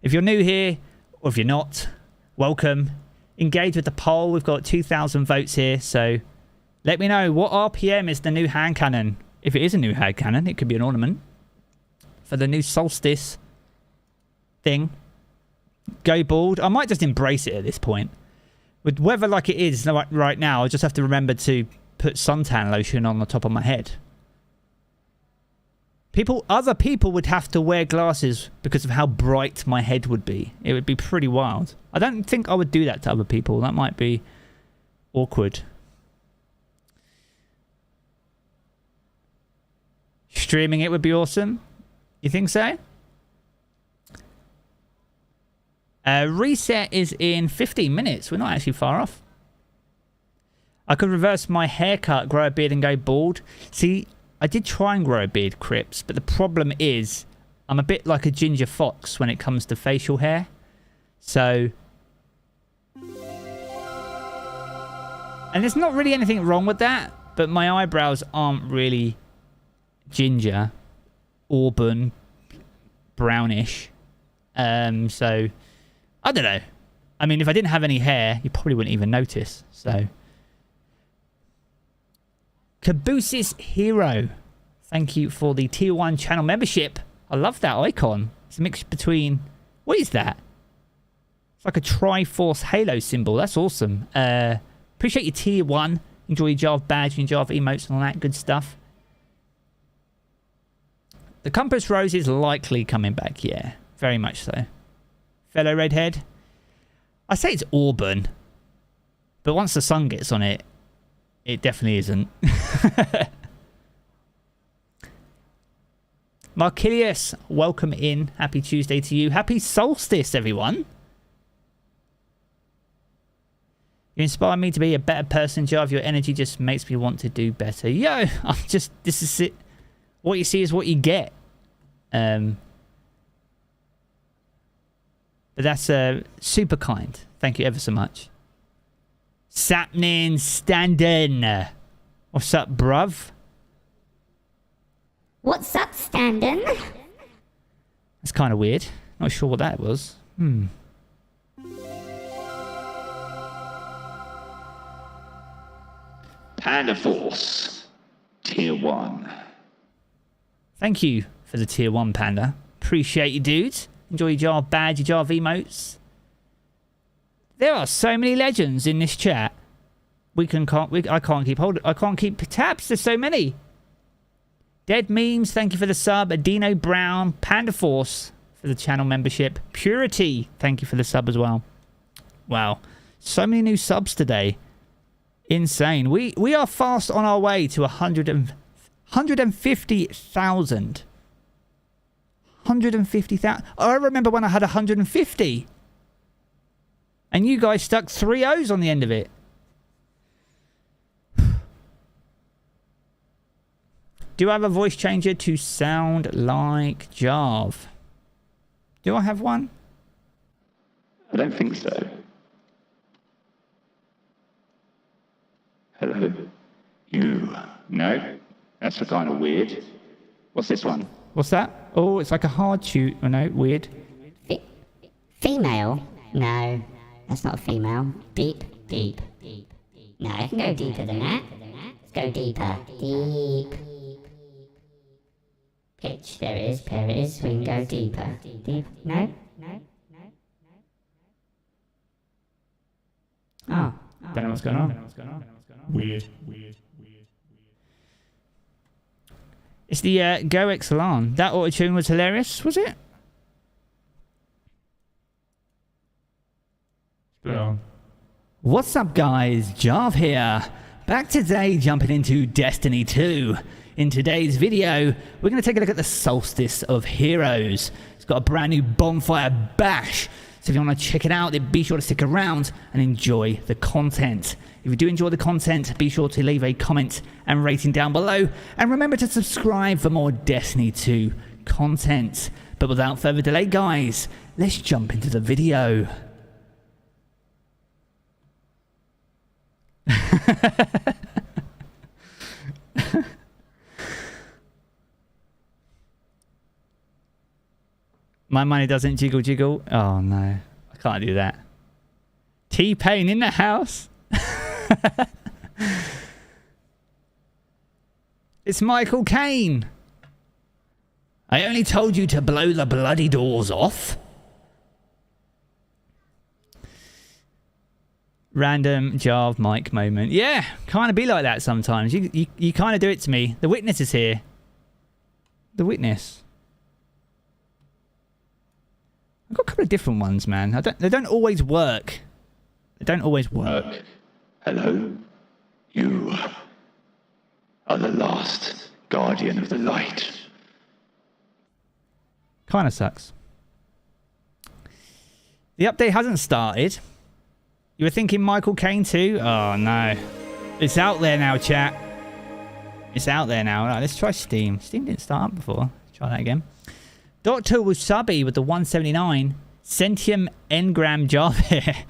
If you're new here, or if you're not, welcome. Engage with the poll. We've got 2,000 votes here, so let me know what RPM is the new hand cannon. If it is a new hand cannon, it could be an ornament for the new Solstice thing. Go bald. I might just embrace it at this point. With weather like it is right now, I just have to remember to put suntan lotion on the top of my head. Other people would have to wear glasses because of how bright my head would be. It would be pretty wild. I don't think I would do that to other people. That might be awkward. Streaming it would be awesome. You think so? Reset is in 15 minutes. We're not actually far off. I could reverse my haircut, grow a beard and go bald. See, I did try and grow a beard, Crips, but the problem is I'm a bit like a ginger fox when it comes to facial hair. So... and there's not really anything wrong with that, but my eyebrows aren't really ginger, auburn, brownish. So... I don't know. I mean, if I didn't have any hair, you probably wouldn't even notice. So, Cabooses Hero. Thank you for the tier 1 channel membership. I love that icon. It's a mix between... What is that? It's like a Triforce Halo symbol. That's awesome. Appreciate your tier 1. Enjoy your Jarv badge and your Jarv emotes and all that good stuff. The Compass Rose is likely coming back, yeah. Very much so. Fellow Redhead. I say it's Auburn. But once the sun gets on it, it definitely isn't. Markilius, welcome in. Happy Tuesday to you. Happy Solstice, everyone. You inspire me to be a better person, Jarv. Your energy just makes me want to do better. Yo, I'm just... This is it. What you see is what you get. But that's super kind. Thank you ever so much. Sapnin Standen. What's up, bruv? What's up, Standen? That's kind of weird. Not sure what that was. Panda Force, Tier 1. Thank you for the Tier 1, Panda. Appreciate you, dudes. Enjoy your Jarv badge, your Jarv emotes. There are so many legends in this chat. I can't keep tabs. There's so many. Dead Memes, thank you for the sub. Adino Brown, Panda Force for the channel membership. Purity, thank you for the sub as well. Wow, so many new subs today. Insane. We are fast on our way to 150,000. 150,000. I remember when I had 150. And you guys stuck 3 O's on the end of it. Do I have a voice changer to sound like Jarv? Do I have one? I don't think so. Hello? You? No? That's kind of weird. What's this one? What's that? Oh, it's like a hard shoot. Oh no, weird. Female? No, that's not a female. Deep. No, I can go deeper than that. Let's go deeper. Deep. Pitch, there it is, we can go deeper. Deep, no? Oh. Don't know what's going on. Weird. It's the Go Exelon. That auto-tune was hilarious, was it? Yeah. What's up, guys? Jarv here. Back today, jumping into Destiny 2. In today's video, we're going to take a look at the Solstice of Heroes. It's got a brand new bonfire bash. So if you want to check it out, then be sure to stick around and enjoy the content. If you do enjoy the content, be sure to leave a comment and rating down below. And remember to subscribe for more Destiny 2 content. But without further delay, guys, let's jump into the video. My money doesn't jiggle. Oh no, I can't do that. T-Pain in the house. It's Michael Caine. I only told you to blow the bloody doors off. Random Jarv mic moment. Yeah, kind of be like that sometimes. You kind of do it to me. The witness is here. The witness. I've got a couple of different ones, man. They don't always work. They don't always work. Hello? You are the last guardian of the light. Kind of sucks. The update hasn't started. You were thinking Michael Caine too? Oh no. It's out there now, chat. It's out there now. Right, let's try Steam. Steam didn't start up before. Let's try that again. Dr. Wasabi with the 179. Centium Engram Jarv here.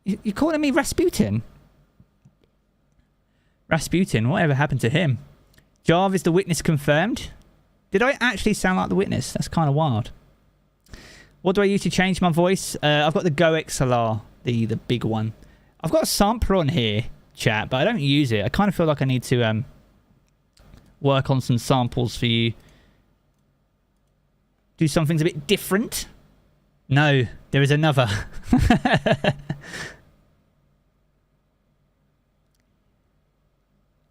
You calling me Rasputin? Rasputin, whatever happened to him? Jarv is the witness confirmed. Did I actually sound like the witness? That's kind of wild. What do I use to change my voice? I've got the Go XLR, the big one. I've got a sampler on here. chat, but I don't use it. I kind of feel like I need to work on some samples for you. Do something a bit different. No, there is another.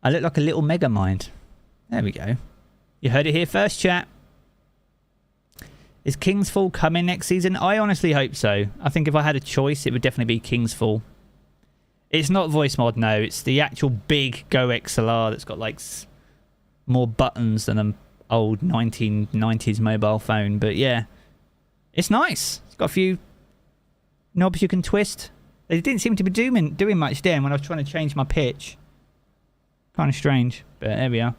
I look like a little mega mind. There we go. You heard it here first, chat. Is King's Fall coming next season? I honestly hope so. I think if I had a choice, it would definitely be King's Fall. It's not voice mod, no. It's the actual big Go XLR that's got like more buttons than an old 1990s mobile phone. But yeah, it's nice. It's got a few knobs you can twist. They didn't seem to be doing much then when I was trying to change my pitch. Kind of strange, but there we are.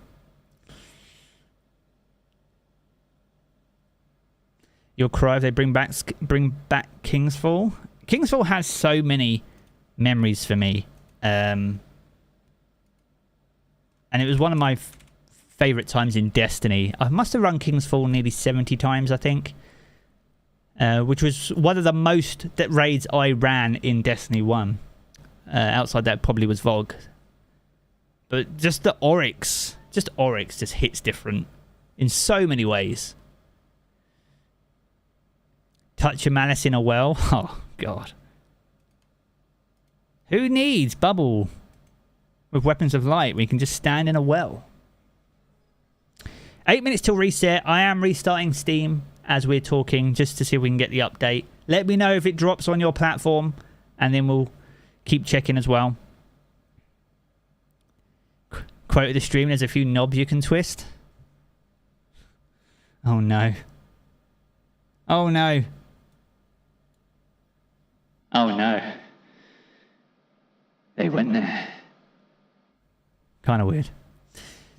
You'll cry if they bring back King's Fall. King's Fall has so many memories for me, and it was one of my favorite times in Destiny. I must have run King's Fall nearly 70 times, I think, which was one of the most raids I ran in Destiny 1. Outside that probably was Vogue. But just the Oryx just hits different in so many ways. Touch of Malice in a well. Oh, God. Who needs Bubble with Weapons of Light? We can just stand in a well. 8 minutes till reset. I am restarting Steam as we're talking, just to see if we can get the update. Let me know if it drops on your platform, and then we'll keep checking as well. Quote of the stream, there's a few knobs you can twist. Oh, no. Oh, no. Oh no. They went there. Kind of weird.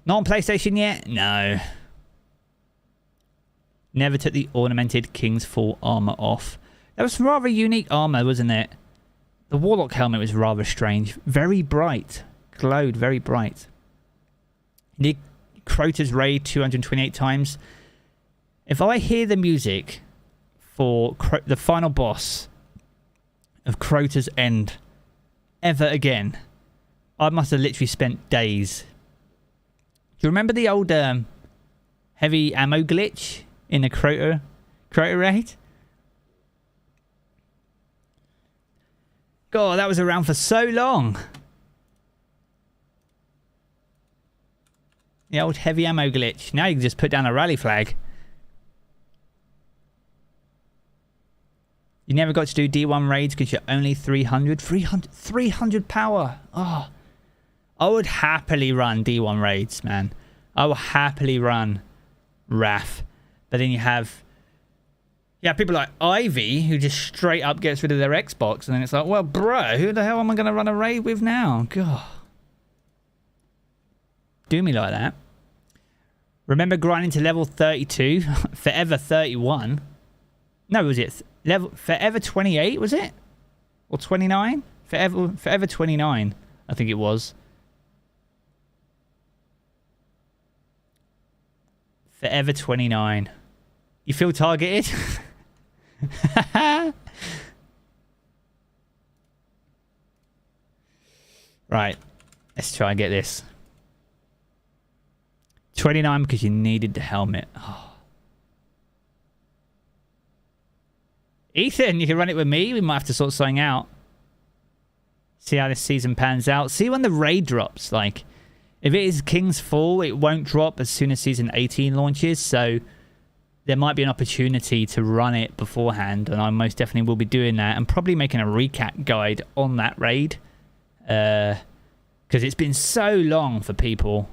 Not on PlayStation yet? No. Never took the ornamented King's Fall armor off. That was rather unique armor, wasn't it? The Warlock helmet was rather strange. Very bright. Glowed very bright. Did Crota's raid 228 times. If I hear the music for the final boss of Crota's End ever again, I must have literally spent days. Do you remember the old heavy ammo glitch in the Crota raid? God, that was around for so long. The old heavy ammo glitch. Now you can just put down a rally flag. You never got to do D1 raids because you're only 300 power. Oh, I would happily run D1 raids, man. I will happily run RAF. But then you have people like Ivy who just straight up gets rid of their Xbox. And then it's like, well, bro, who the hell am I going to run a raid with now? God. Do me like that. Remember grinding to level 32? Forever 31? No, was it level Forever 28, was it? Or 29? Forever 29, I think it was. Forever 29. You feel targeted? Right. Let's try and get this. 29 because you needed the helmet. Oh. Ethan, you can run it with me. We might have to sort something out. See how this season pans out. See when the raid drops. Like, if it is King's Fall, it won't drop as soon as Season 18 launches. So, there might be an opportunity to run it beforehand. And I most definitely will be doing that. And probably making a recap guide on that raid. Because it's been so long for people.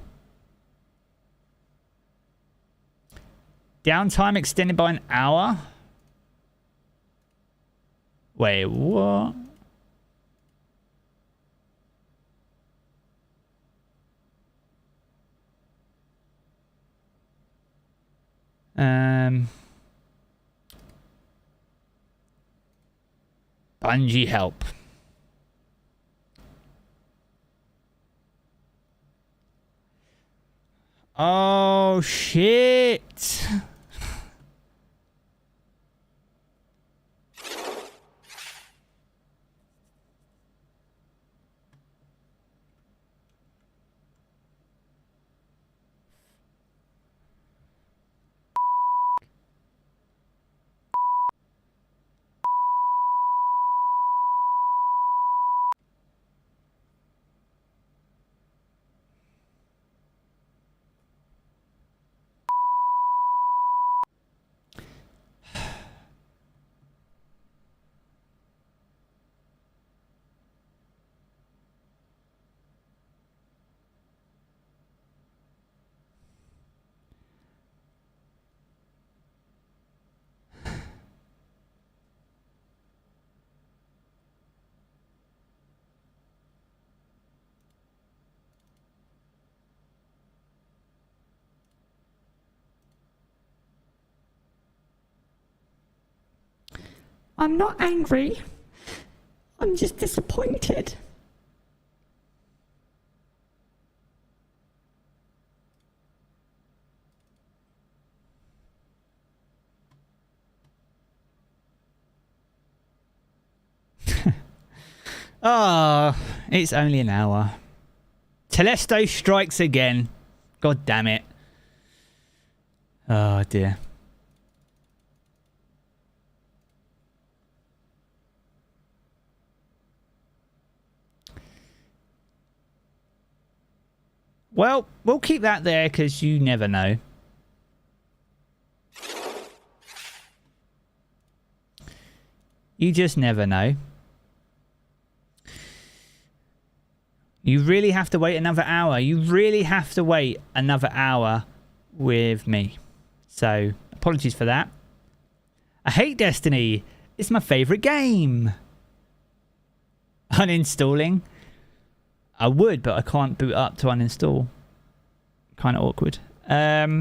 Downtime extended by an hour? Wait, what? Bungie help. Oh, shit. I'm not angry. I'm just disappointed. Oh, it's only an hour. Telesto strikes again. God damn it. Oh dear. Well, we'll keep that there because you never know. You just never know. You really have to wait another hour. You really have to wait another hour with me. So, apologies for that. I hate Destiny. It's my favourite game. Uninstalling. I would, but I can't boot up to uninstall. Kind of awkward. That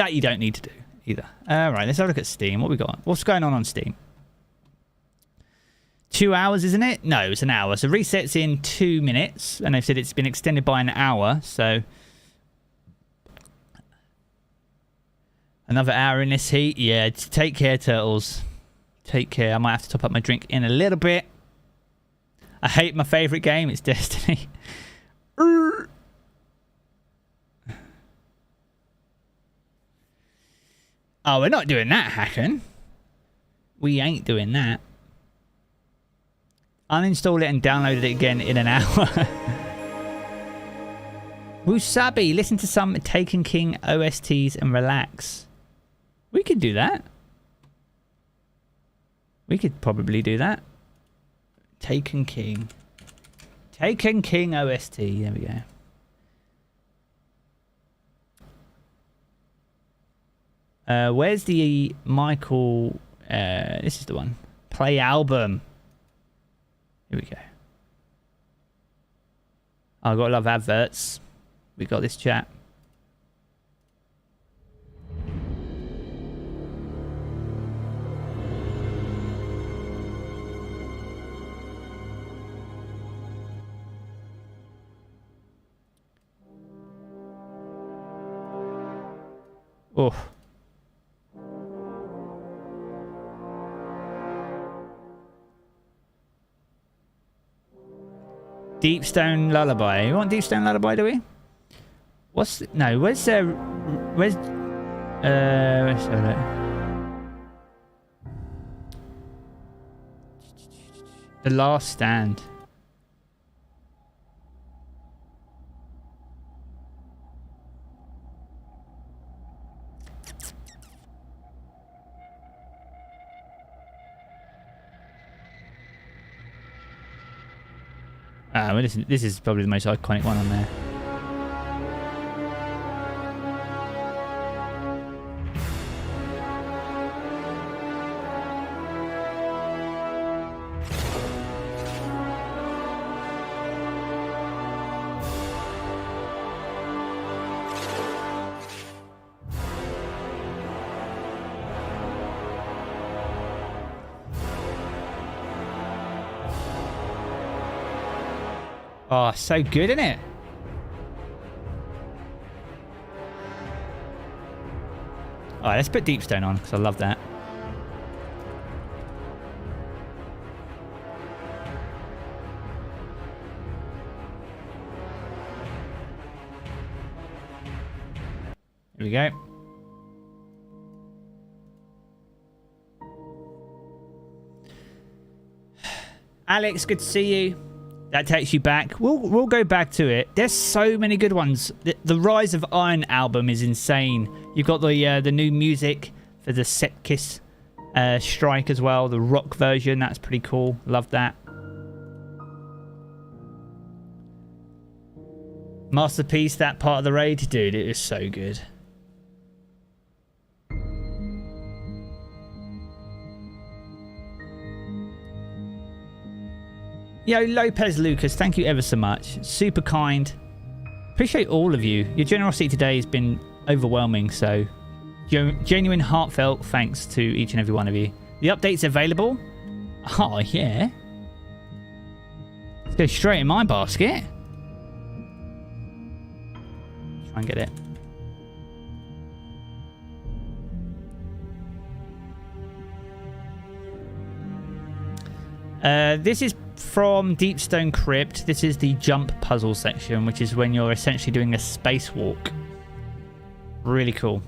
you don't need to do either. Alright, let's have a look at Steam. What we got? What's going on Steam? 2 hours, isn't it? No, it's an hour. So resets in 2 minutes. And they've said it's been extended by an hour. So another hour in this heat. Yeah, take care, turtles. Take care. I might have to top up my drink in a little bit. I hate my favourite game. It's Destiny. Oh, we're not doing that, Hacken. We ain't doing that. Uninstalled it and downloaded it again in an hour. Wasabi, listen to some Taken King OSTs and relax. We could do that. We could probably do that. Taken King. Taken King OST. There we go. Where's the Michael... this is the one. Play album. Here we go. Oh, I've got to love adverts. We got this chat. Oh. Deepstone Lullaby. You want Deepstone Lullaby, do we? What's... No, where's... Where's... The Last Stand. Well, this is probably the most iconic one on there. Oh, so good, isn't it? Alright, let's put Deepstone on, because I love that. Here we go. Alex, good to see you. That takes you back. We'll go back to it. There's so many good ones. The Rise of Iron album is insane. You've got the new music for the Sechrist strike as well. The rock version. That's pretty cool. Love that. Masterpiece, that part of the raid. Dude, it is so good. Yo, Lopez Lucas, thank you ever so much. Super kind. Appreciate all of you. Your generosity today has been overwhelming, so Genuine heartfelt thanks to each and every one of you. The update's available. Oh, yeah. Let's go straight in my basket. Try and get it. This is from Deepstone Crypt. This is the jump puzzle section, which is when you're essentially doing a spacewalk. Really cool.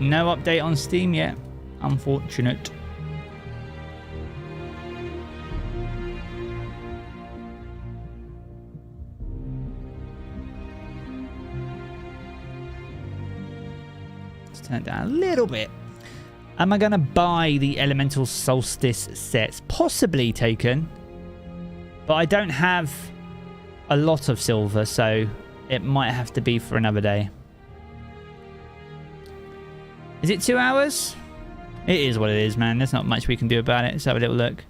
No update on Steam yet. Unfortunate. Let's turn it down a little bit. Am I going to buy the Elemental Solstice sets? Possibly taken. But I don't have a lot of silver, so it might have to be for another day. Is it 2 hours? It is what it is, man. There's not much we can do about it. Let's have a little look.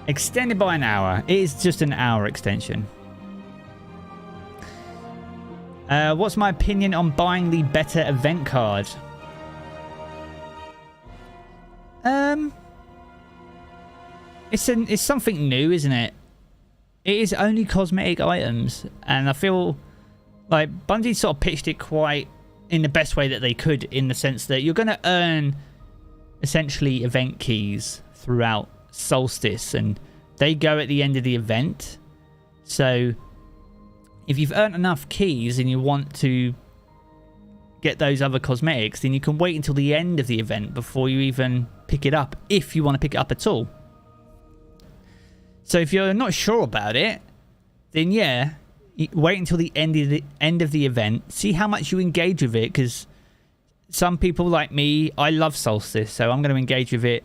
Extended by an hour. It is just an hour extension. What's my opinion on buying the better event card? It's something new, isn't it? It is only cosmetic items, and I feel like Bungie sort of pitched it quite in the best way that they could, in the sense that you're going to earn essentially event keys throughout Solstice, and they go at the end of the event. So if you've earned enough keys and you want to get those other cosmetics, then you can wait until the end of the event before you even pick it up, if you want to pick it up at all. So if you're not sure about it, then yeah, wait until the end of the event, see how much you engage with it, because some people like me, I love Solstice, so I'm going to engage with it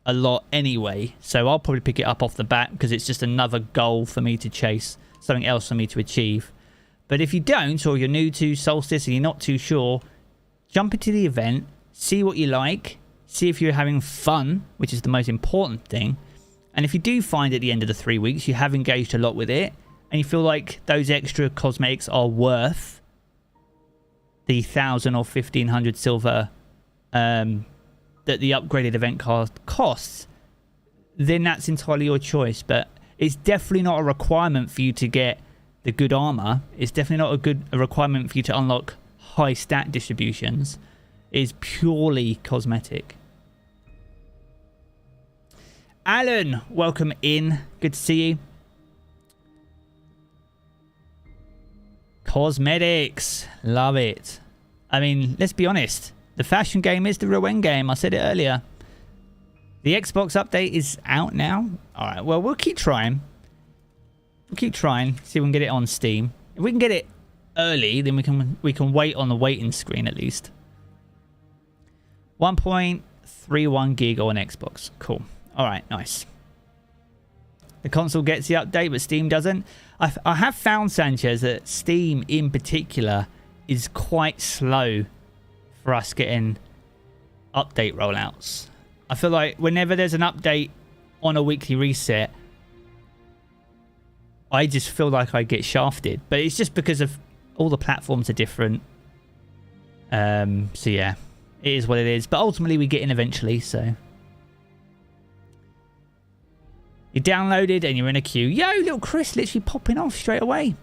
a lot anyway. So I'll probably pick it up off the bat because it's just another goal for me to chase, something else for me to achieve. But if you don't, or you're new to Solstice and you're not too sure, jump into the event, see what you like, see if you're having fun, which is the most important thing. And if you do find at the end of the 3 weeks you have engaged a lot with it, and you feel like those extra cosmetics are worth the 1,000 or 1,500 silver that the upgraded event card costs, then that's entirely your choice. But it's definitely not a requirement for you to get the good armor. It's definitely not a requirement for you to unlock high stat distributions. It is purely cosmetic. Alan, welcome in. Good to see you. Cosmetics. Love it. I mean, let's be honest. The fashion game is the real end game. I said it earlier. The Xbox update is out now. Alright, well, we'll keep trying. We'll keep trying. See if we can get it on Steam. If we can get it early, then we can wait on the waiting screen at least. 1.31 gig on Xbox. Cool. Alright, nice. The console gets the update, but Steam doesn't. I have found, Sanchez, that Steam in particular is quite slow for us getting update rollouts. I feel like whenever there's an update on a weekly reset, I just feel like I get shafted. But it's just because of all the platforms are different. So yeah, it is what it is. But ultimately we get in eventually, so. You downloaded and you're in a queue. Yo, little Chris literally popping off straight away.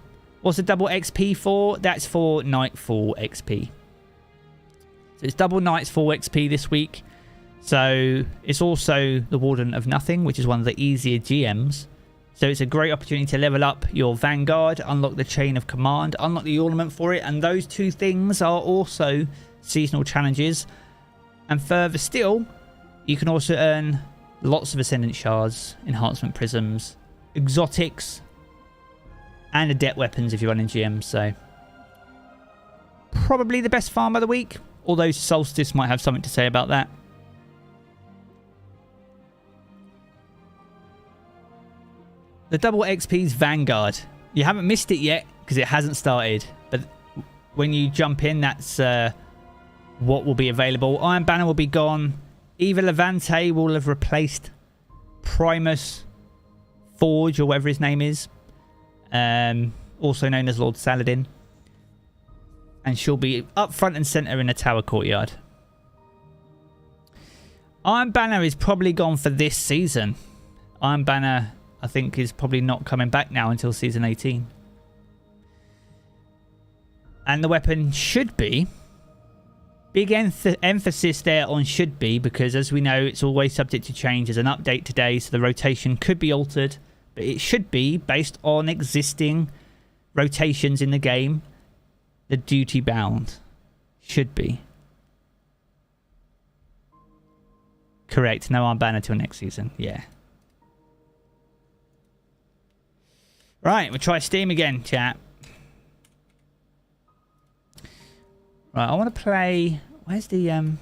What's the double XP for? That's for Nightfall XP. So it's double Nightfall XP this week. So it's also the Warden of Nothing, which is one of the easier GMs. So it's a great opportunity to level up your Vanguard, unlock the Chain of Command, unlock the ornament for it. And those two things are also seasonal challenges. And further still, you can also earn lots of Ascendant Shards, Enhancement Prisms, Exotics, and Adept Weapons if you're running GM. So probably the best farm of the week. Although Solstice might have something to say about that. The double XP's Vanguard. You haven't missed it yet because it hasn't started. But when you jump in, that's what will be available. Iron Banner will be gone. Eva Levante will have replaced Primus Forge or whatever his name is. Also known as Lord Saladin. And she'll be up front and centre in a tower courtyard. Iron Banner is probably gone for this season. Iron Banner, I think, is probably not coming back now until season 18. And the weapon should be. Big emphasis there on should be, because as we know, it's always subject to change. There's an update today, so the rotation could be altered. But it should be based on existing rotations in the game. The duty bound should be. Correct. No Iron Banner till next season. Yeah. Right, we'll try Steam again, chat. Right, I want to play... Where's the...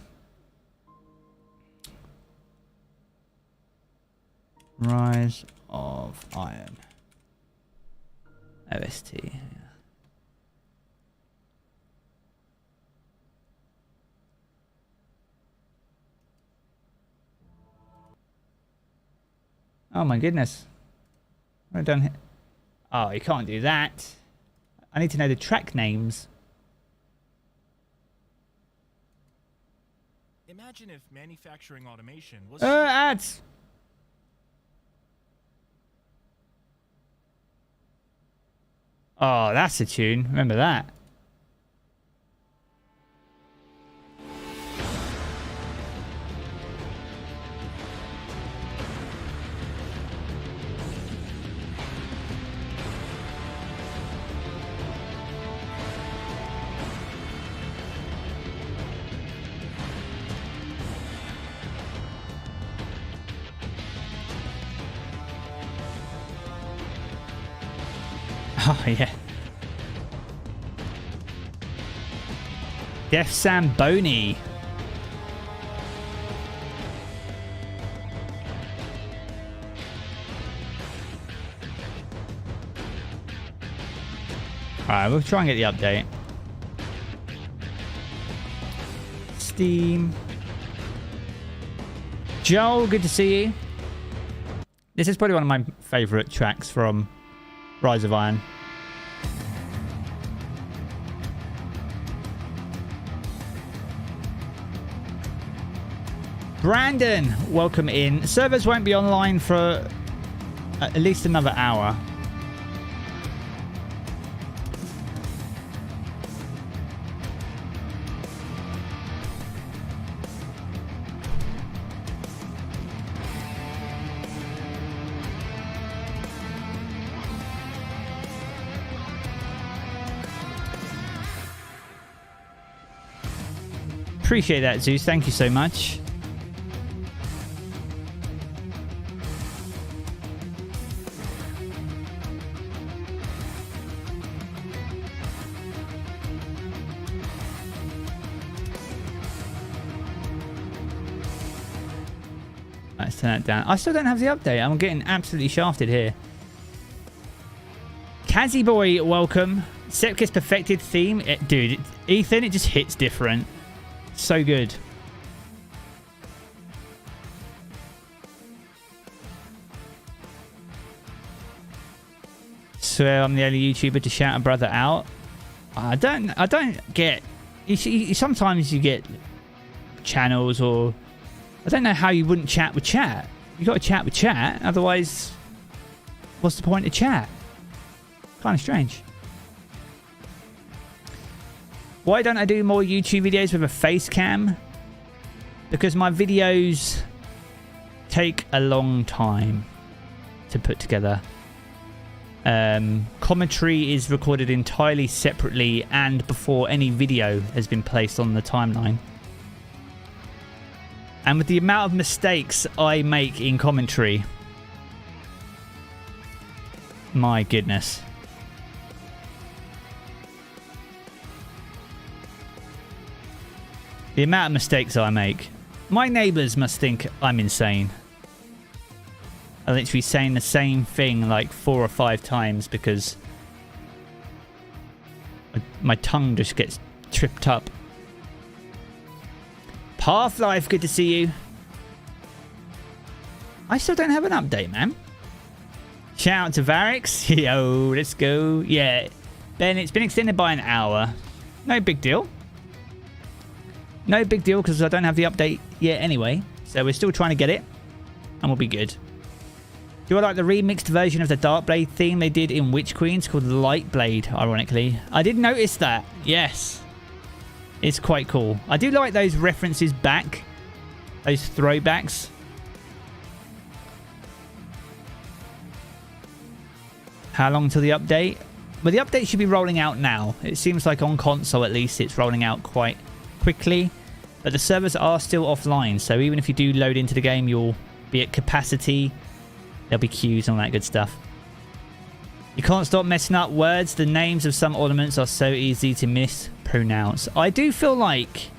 Rise of Iron. OST. Yeah. Oh my goodness. What have I done here? Oh, you can't do that. I need to know the track names. Imagine if manufacturing automation was Ads. Oh, that's a tune. Remember that. Oh, yeah. Def Samboni. Alright, we'll try and get the update. Steam. Joel, good to see you. This is probably one of my favourite tracks from Rise of Iron. Brandon, welcome in. Servers won't be online for at least another hour. Appreciate that, Zeus. Thank you so much. Let's turn that down. I still don't have the update. I'm getting absolutely shafted here. Kazzy Boy, welcome. Sechrist perfected theme. Dude, Ethan, it just hits different. So good. Swear I'm the only YouTuber to shout a brother out. I don't get... sometimes you get channels or... I don't know how you wouldn't chat with chat. You got to chat with chat, otherwise, what's the point of chat? Kind of strange. Why don't I do more YouTube videos with a face cam? Because my videos take a long time to put together. Commentary is recorded entirely separately and before any video has been placed on the timeline. And with the amount of mistakes I make in commentary, my goodness. The amount of mistakes I make. My neighbours must think I'm insane. I'm literally saying the same thing like 4 or 5 times because my tongue just gets tripped up. Half-Life, good to see you. I still don't have an update, man. Shout out to Varix. Yo, let's go. Yeah, Ben, it's been extended by an hour. No big deal. No big deal because I don't have the update yet anyway. So we're still trying to get it. And we'll be good. Do I like the remixed version of the Darkblade theme they did in Witch Queens called Lightblade, ironically? I did notice that. Yes. It's quite cool. I do like those references back. Those throwbacks. How long till the update? Well, the update should be rolling out now. It seems like on console, at least, it's rolling out quite quickly. But the servers are still offline. So even if you do load into the game, you'll be at capacity. There'll be queues and all that good stuff. You can't stop messing up words. The names of some ornaments are so easy to mispronounce. I do feel like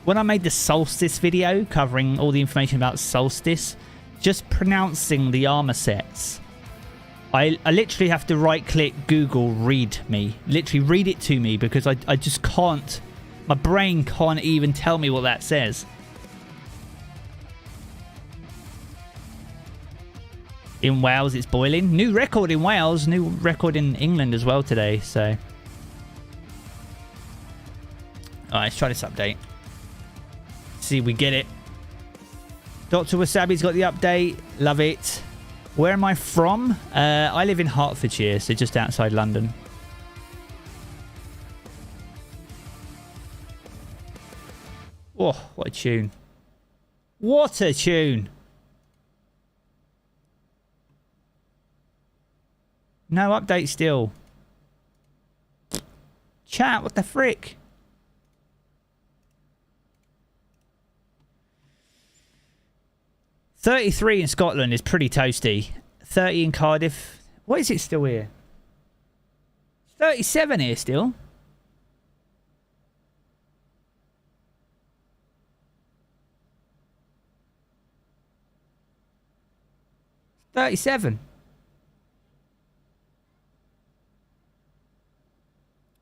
when I made the Solstice video covering all the information about Solstice, just pronouncing the armor sets, I literally have to right click Google read me. Literally read it to me because I just can't. My brain can't even tell me what that says. In Wales, it's boiling. New record in Wales. New record in England as well today. So, alright, let's try this update. See if we get it. Dr. Wasabi's got the update. Love it. Where am I from? I live in Hertfordshire, so just outside London. Oh, what a tune. What a tune. No update still. Chat, what the frick? $33 in Scotland is pretty toasty. 30 in Cardiff. What is it still here? 37 here still. $37.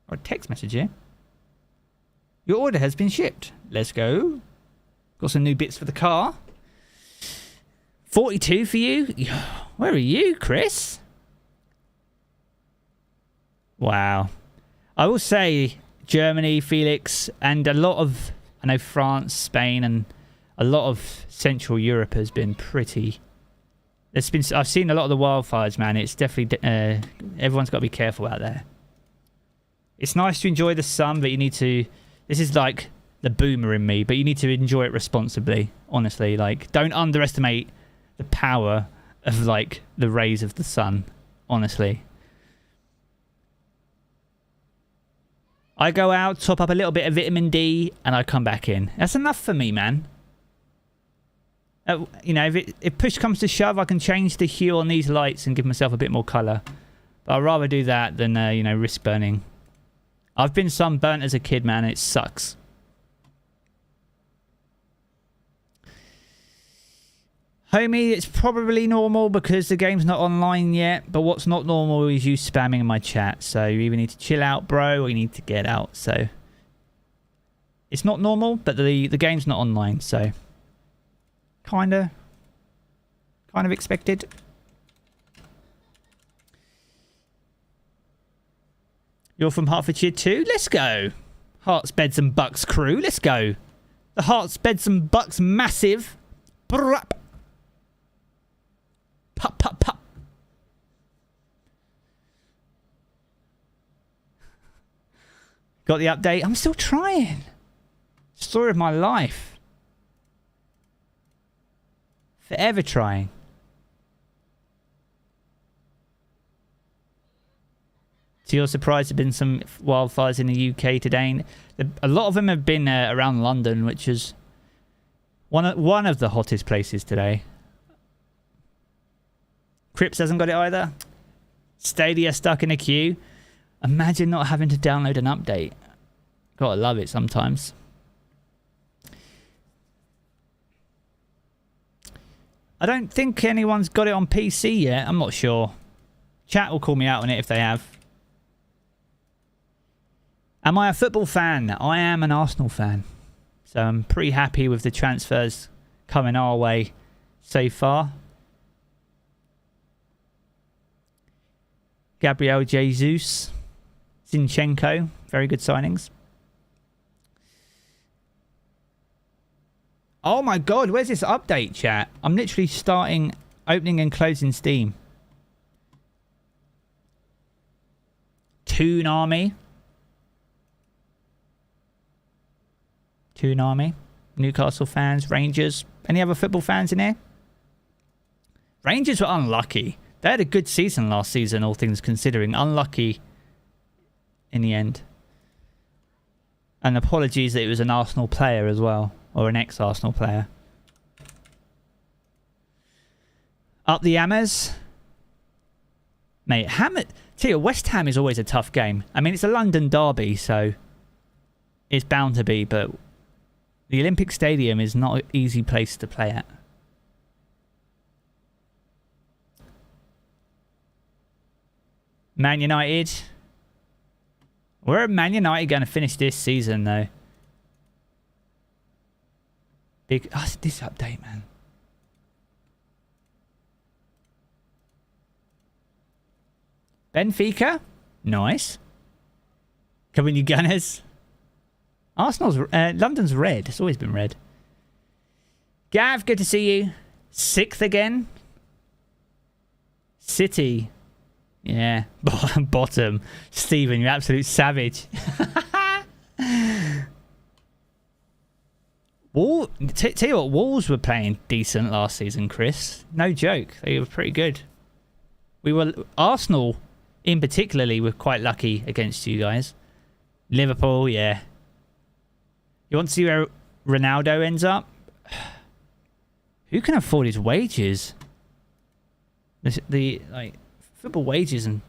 Or a text message here. Your order has been shipped. Let's go. Got some new bits for the car. 42 for you? Where are you, Chris? Wow. I will say Germany, Felix, and a lot of, I know France, Spain, and a lot of Central Europe has been pretty. I've seen a lot of the wildfires, man. It's definitely, everyone's got to be careful out there. It's nice to enjoy the sun, but you need to, this is like the boomer in me, but you need to enjoy it responsibly, honestly. Like, don't underestimate the power of, like, the rays of the sun, honestly. I go out, top up a little bit of vitamin D, and I come back in. That's enough for me, man. You know, if push comes to shove, I can change the hue on these lights and give myself a bit more colour. But I'd rather do that than, you know, risk burning. I've been sunburnt as a kid, man. It sucks. Homie, it's probably normal because the game's not online yet. But what's not normal is you spamming in my chat. So you either need to chill out, bro, or you need to get out. So it's not normal, but the game's not online. So kind of expected. You're from Hertfordshire too? Let's go. Hearts, Beds and Bucks crew. Let's go. The Hearts, Beds and Bucks massive. Brap. Pop, pop, pop. Got the update. I'm still trying. Story of my life. Forever trying. To your surprise, there have been some wildfires in the UK today. A lot of them have been around London, which is one of the hottest places today. Crips hasn't got it either. Stadia stuck in a queue. Imagine not having to download an update. Gotta love it sometimes. I don't think anyone's got it on PC yet. I'm not sure. Chat will call me out on it if they have. Am I a football fan? I am an Arsenal fan. So I'm pretty happy with the transfers coming our way so far. Gabriel Jesus. Zinchenko. Very good signings. Oh my god, where's this update, chat? I'm literally starting, opening and closing Steam. Toon Army. Toon Army. Newcastle fans, Rangers. Any other football fans in here? Rangers were unlucky. They had a good season last season, all things considering. Unlucky in the end. And apologies that it was an Arsenal player as well. Or an ex-Arsenal player. Up the Hammers. Mate, tell you, West Ham is always a tough game. I mean, it's a London derby, so it's bound to be, but the Olympic Stadium is not an easy place to play at. Man United. Where are Man United going to finish this season, though? Big... Oh, it's this update, man. Benfica. Nice. Coming, you Gunners. Arsenal's... London's red. It's always been red. Gav, good to see you. 6th again. City. Yeah. Bottom. Stephen, you absolute savage. Tell you what, Wolves were playing decent last season, Chris. No joke. They were pretty good. Arsenal, in particularly, were quite lucky against you guys. Liverpool, yeah. You want to see where Ronaldo ends up? Who can afford his wages? The football wages, and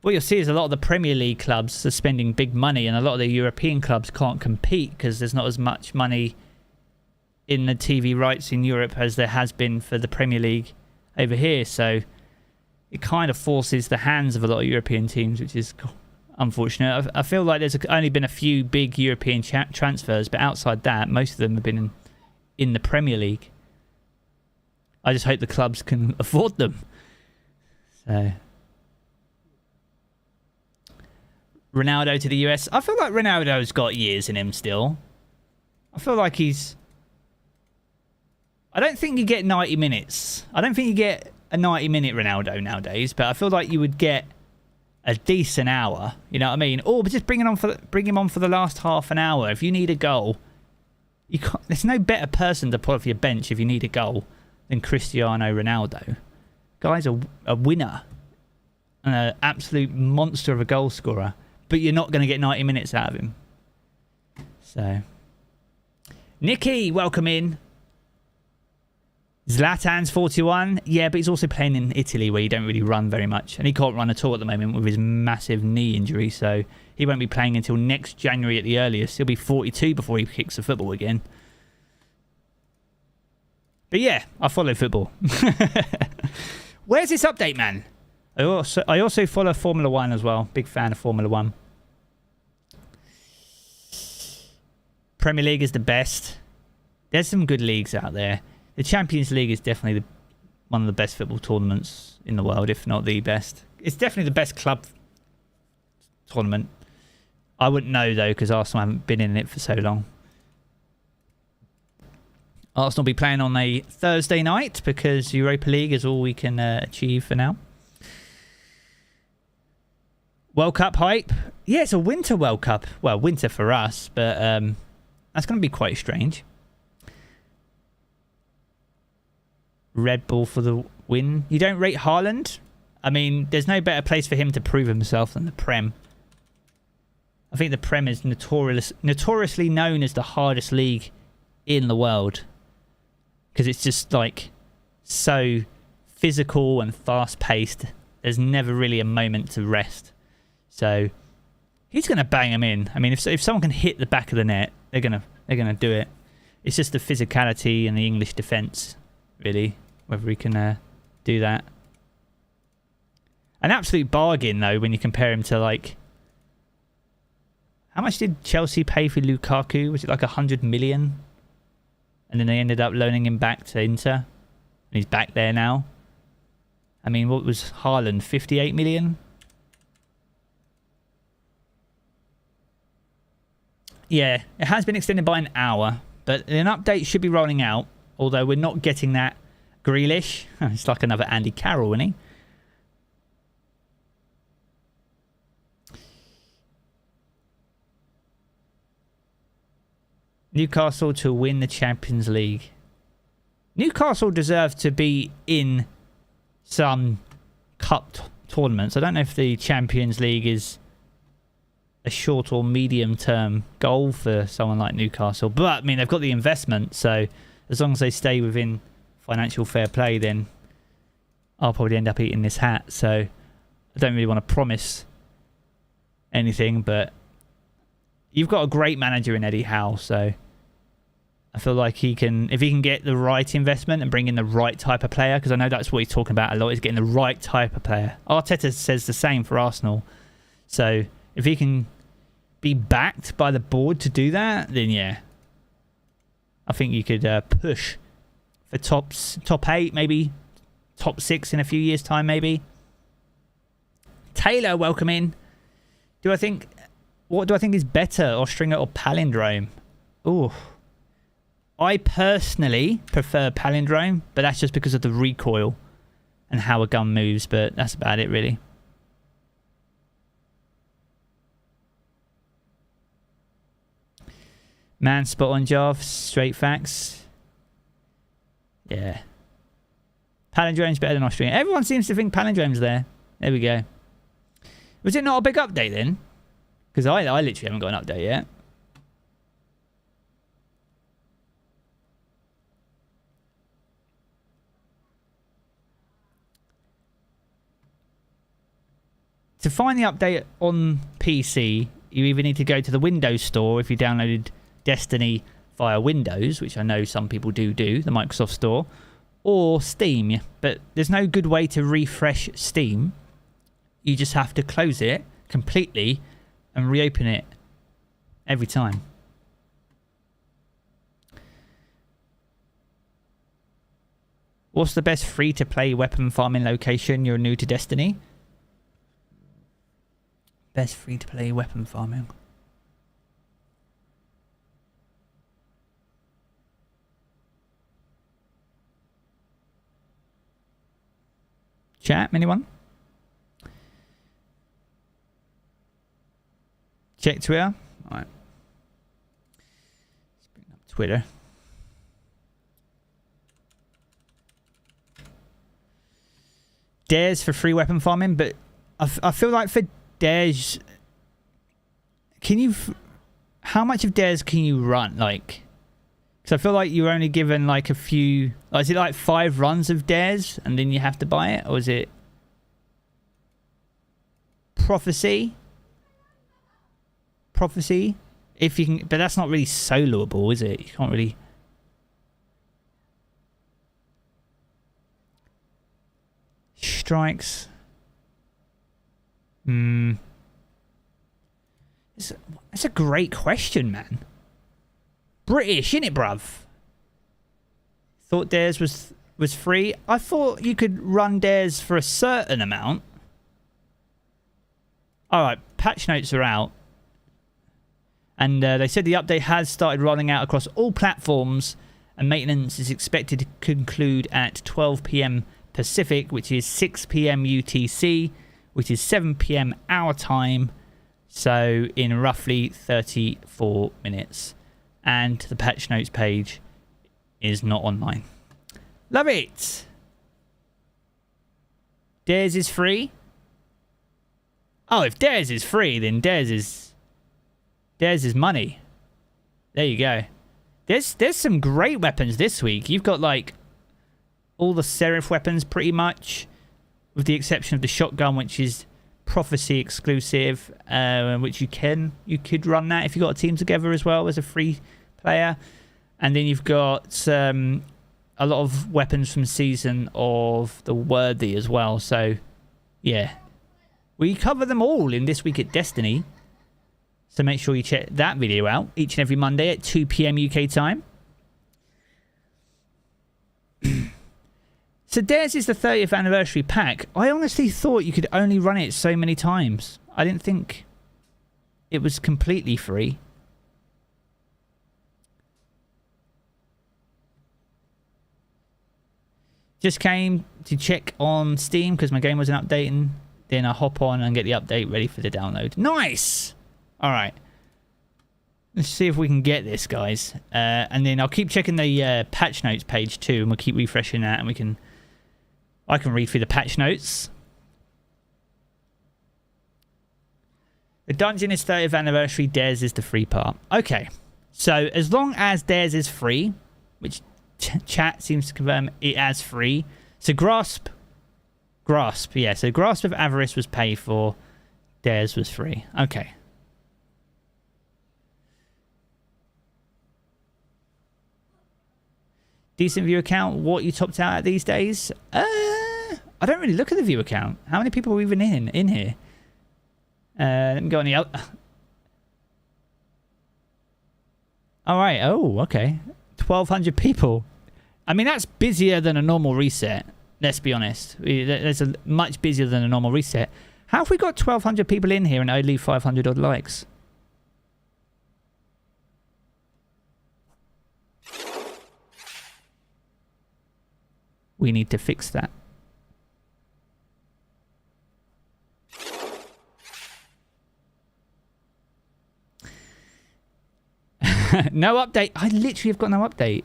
what you'll see is a lot of the Premier League clubs are spending big money, and a lot of the European clubs can't compete because there's not as much money in the TV rights in Europe as there has been for the Premier League over here. So it kind of forces the hands of a lot of European teams, which is unfortunate. I feel like there's only been a few big European transfers, but outside that, most of them have been in the Premier League. I just hope the clubs can afford them. So Ronaldo to the US. I feel like Ronaldo's got years in him still. I feel like I don't think you get 90 minutes. I don't think you get a 90-minute Ronaldo nowadays, but I feel like you would get a decent hour. You know what I mean? Or just bring him on for the last half an hour. If you need a goal, there's no better person to put off your bench if you need a goal than Cristiano Ronaldo. Guy's a winner and an absolute monster of a goal scorer, but you're not going to get 90 minutes out of him. So, Nikki, welcome in. Zlatan's 41. Yeah, but he's also playing in Italy where you don't really run very much. And he can't run at all at the moment with his massive knee injury. So he won't be playing until next January at the earliest. He'll be 42 before he kicks the football again. But yeah, I follow football. Where's this update, man? I also follow Formula 1 as well. Big fan of Formula 1. Premier League is the best. There's some good leagues out there. The Champions League is definitely one of the best football tournaments in the world, if not the best. It's definitely the best club tournament. I wouldn't know, though, because Arsenal haven't been in it for so long. Arsenal will be playing on a Thursday night because Europa League is all we can achieve for now. World Cup hype. Yeah, it's a winter World Cup. Well, winter for us, but that's going to be quite strange. Red Bull for the win. You don't rate Haaland? I mean, there's no better place for him to prove himself than the Prem. I think the Prem is notoriously known as the hardest league in the world. Because it's just like so physical and fast-paced. There's never really a moment to rest. So He's going to bang him in. I mean, if someone can hit the back of the net, they're gonna do it. It's just the physicality and the English defense, really, whether he can do that. An absolute bargain, though, when you compare him to, like... How much did Chelsea pay for Lukaku? Was it like 100 million? And then they ended up loaning him back to Inter. And he's back there now. I mean, what was Haaland? 58 million? Yeah, it has been extended by an hour. But an update should be rolling out. Although we're not getting that Grealish. It's like another Andy Carroll, isn't he? Newcastle to win the Champions League. Newcastle deserve to be in some cup tournaments. I don't know if the Champions League is a short or medium term goal for someone like Newcastle. But, I mean, they've got the investment. So, as long as they stay within financial fair play, then I'll probably end up eating this hat. So, I don't really want to promise anything. But you've got a great manager in Eddie Howe. So, I feel like he can, if he can get the right investment and bring in the right type of player, because I know that's what he's talking about a lot, is getting the right type of player. Arteta says the same for Arsenal. So if he can be backed by the board to do that, then yeah, I think you could push for top 8, maybe top 6 in a few years' time, maybe. Taylor, welcome in. What do I think is better, Ostringer or Palindrome? Ooh. I personally prefer Palindrome, but that's just because of the recoil and how a gun moves, but that's about it, really. Man, spot on, Jarv. Straight facts. Yeah. Palindrome's better than Ostringer. Everyone seems to think Palindrome's there. There we go. Was it not a big update then? Because I literally haven't got an update yet. To find the update on PC, you either need to go to the Windows Store if you downloaded Destiny via Windows, which I know some people do, the Microsoft Store, or Steam. But there's no good way to refresh Steam. You just have to close it completely and reopen it every time. What's the best free-to-play weapon farming location? You're new to Destiny. Best free-to-play weapon farming. Chat, anyone? Check Twitter. All right. Let's bring up Twitter. Dares for free weapon farming, but I feel like for Dares, can you... How much of Dares can you run? Like, because I feel like you're only given like a few... Like, is it like 5 runs of Dares and then you have to buy it? Or is it... Prophecy? If you can... But that's not really soloable, is it? You can't really... Strikes... It's a great question, man. British, innit, bruv? Thought Dares was free. I thought you could run Dares for a certain amount. Alright, patch notes are out. And they said the update has started rolling out across all platforms, and maintenance is expected to conclude at 12 PM Pacific, which is 6 PM UTC, which is 7 PM our time, so in roughly 34 minutes. And the patch notes page is not online. Love it! Dares is free? Oh, if Dares is free, then Dares is money. There you go. There's some great weapons this week. You've got like all the Seraph weapons pretty much, with the exception of the shotgun, which is Prophecy exclusive, which you could run that if you got a team together as well as a free player. And then you've got a lot of weapons from Season of the Worthy as well. So, yeah. We cover them all in This Week at Destiny. So make sure you check that video out each and every Monday at 2 PM UK time. So Dares is the 30th anniversary pack. I honestly thought you could only run it so many times. I didn't think it was completely free. Just came to check on Steam because my game wasn't updating. Then I hop on and get the update ready for the download. Nice! Alright. Let's see if we can get this, guys. And then I'll keep checking the patch notes page too. And we'll keep refreshing that. And I can read through the patch notes. The dungeon is 30th anniversary. Dares is the free part. Okay. So as long as Dares is free, which chat seems to confirm it as free. So Grasp, yeah. So Grasp of Avarice was paid for. Dares was free. Okay. Decent view account. What you topped out at these days? I don't really look at the view account. How many people are even in here? Let me go on the out. All right. Oh, okay. 1,200 people. I mean, that's busier than a normal reset. Let's be honest. That's much busier than a normal reset. How have we got 1,200 people in here and only 500 odd likes? We need to fix that. No update. I literally have got no update.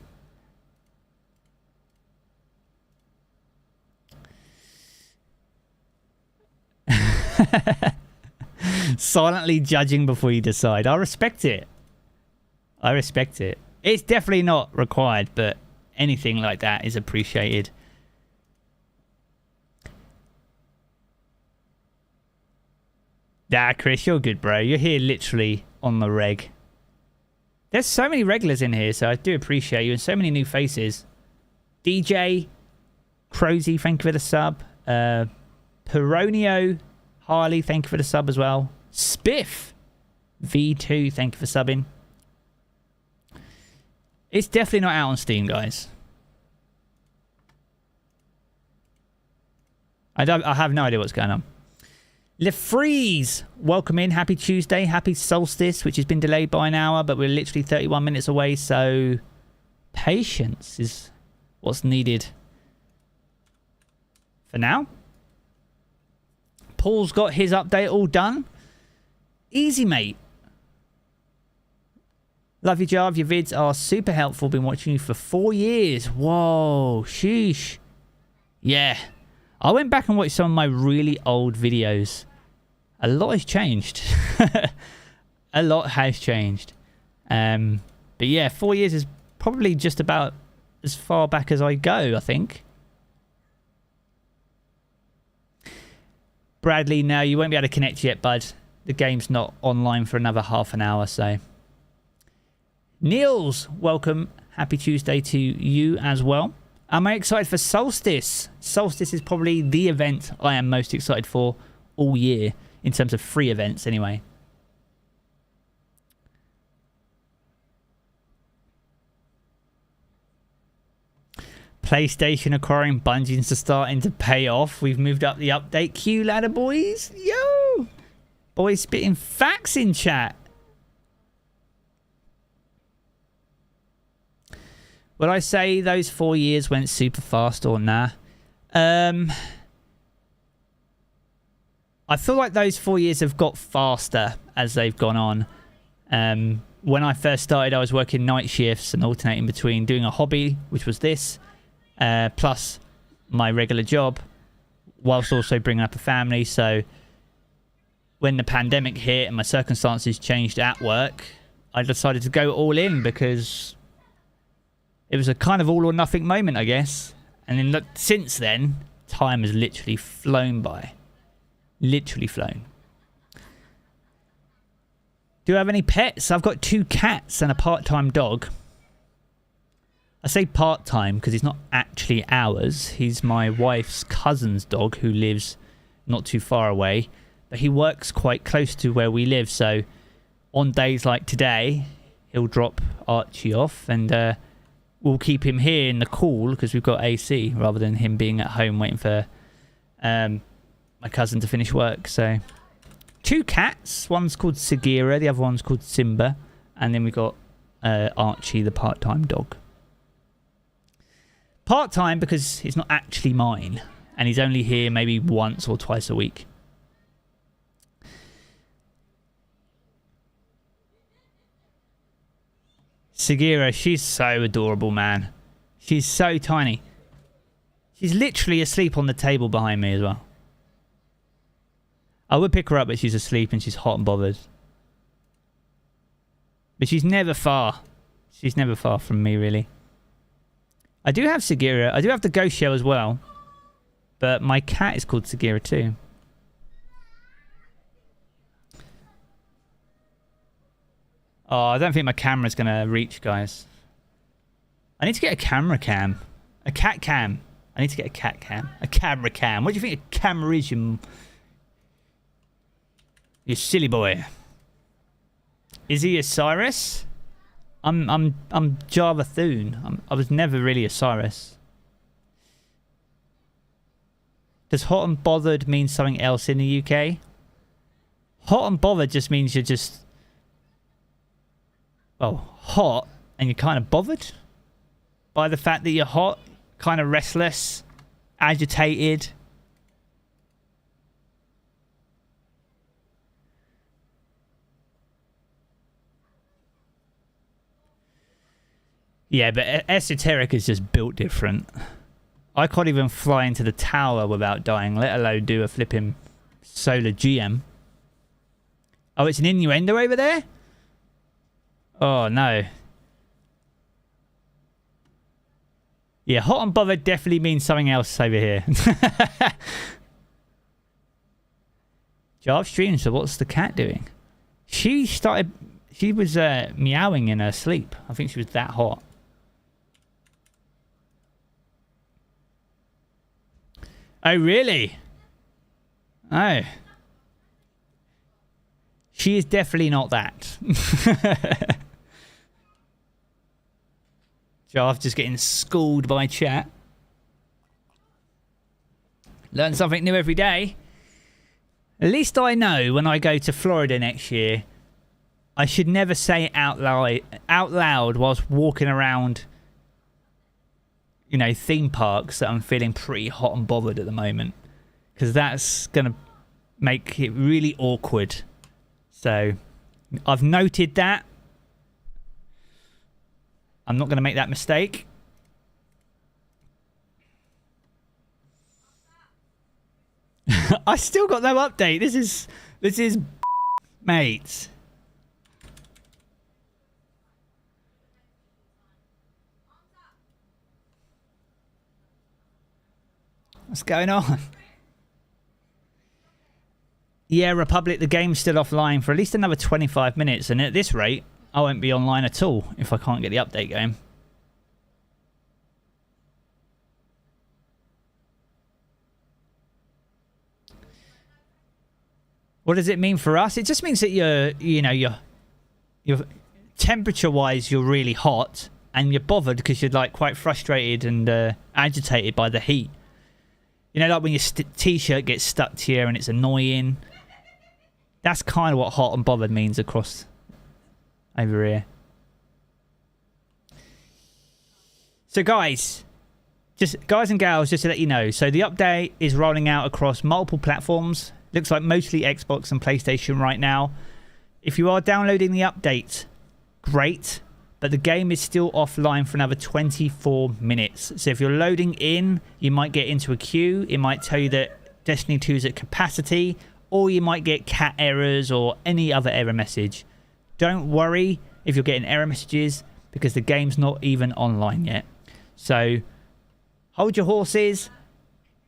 Silently judging before you decide. I respect it. I respect it. It's definitely not required, but anything like that is appreciated. Nah, Chris, you're good, bro. You're here literally on the reg. There's so many regulars in here, so I do appreciate you. And so many new faces. DJ, Crozy, thank you for the sub. Peronio, Harley, thank you for the sub as well. Spiff, V2, thank you for subbing. It's definitely not out on Steam, guys. I have no idea what's going on. LeFreeze, welcome in. Happy Tuesday. Happy Solstice, which has been delayed by an hour, but we're literally 31 minutes away, so patience is what's needed for now. Paul's got his update all done. Easy, mate. Love you, Jarv. Your vids are super helpful. Been watching you for 4 years. Whoa, sheesh. Yeah. I went back and watched some of my really old videos. A lot has changed. A lot has changed. But yeah, 4 years is probably just about as far back as I go, I think. Bradley, no, you won't be able to connect yet, bud. The game's not online for another half an hour, so. Niels, welcome. Happy Tuesday to you as well. Am I excited for Solstice? Solstice is probably the event I am most excited for all year, in terms of free events anyway. PlayStation acquiring Bungie's are starting to pay off. We've moved up the update queue ladder, boys. Yo! Boys spitting facts in chat. Would I say those 4 years went super fast or nah? I feel like those 4 years have got faster as they've gone on. When I first started, I was working night shifts and alternating between doing a hobby, which was this, plus my regular job, whilst also bringing up a family. So when the pandemic hit and my circumstances changed at work, I decided to go all in because it was a kind of all or nothing moment, I guess. And then since then, time has literally flown by. Literally flown. Do I have any pets? I've got 2 cats and a part-time dog. I say part-time because he's not actually ours. He's my wife's cousin's dog who lives not too far away. But he works quite close to where we live. So on days like today, he'll drop Archie off and we'll keep him here in the cool because we've got AC rather than him being at home waiting for my cousin to finish work. So 2 cats. One's called Sagira, the other one's called Simba. And then we've got Archie, the part-time dog. Part-time because he's not actually mine. And he's only here maybe once or twice a week. Sagira, she's so adorable, man. She's so tiny. She's literally asleep on the table behind me as well. I would pick her up, but she's asleep and she's hot and bothered. But she's never far. She's never far from me, really. I do have Sagira. I do have the ghost shell as well. But my cat is called Sagira too. Oh, I don't think my camera's going to reach, guys. I need to get a camera cam. A cat cam. I need to get a cat cam. A camera cam. What do you think a camera is, you silly boy? Is he Osiris? I'm Java Thune. I was never really Osiris. Does hot and bothered mean something else in the UK? Hot and bothered just means you're just... well, hot, and you're kind of bothered by the fact that you're hot, kind of restless, agitated. Yeah, but esoteric is just built different. I can't even fly into the tower without dying, let alone do a flipping solar GM. Oh, it's an innuendo over there? Oh, no. Yeah, hot and bothered definitely means something else over here. Jarv streams, so what's the cat doing? She was meowing in her sleep. I think she was that hot. Oh, really? Oh. She is definitely not that. Jarv just getting schooled by chat. Learn something new every day. At least I know when I go to Florida next year, I should never say it out loud whilst walking around, you know, theme parks that I'm feeling pretty hot and bothered at the moment. Because that's going to make it really awkward. So, I've noted that. I'm not going to make that mistake. I still got no update. This is mate. What's going on? Yeah, Republic, the game's still offline for at least another 25 minutes. And at this rate, I won't be online at all if I can't get the update going. What does it mean for us? It just means that you're temperature-wise, you're really hot. And you're bothered because you're like quite frustrated and agitated by the heat. You know, like when your t-shirt gets stuck to you and it's annoying. That's kind of what hot and bothered means across over here. So guys and gals, just to let you know. So the update is rolling out across multiple platforms. Looks like mostly Xbox and PlayStation right now. If you are downloading the update, great. But the game is still offline for another 24 minutes. So if you're loading in, you might get into a queue. It might tell you that Destiny 2 is at capacity. Or you might get cat errors or any other error message. Don't worry if you're getting error messages because the game's not even online yet. So hold your horses.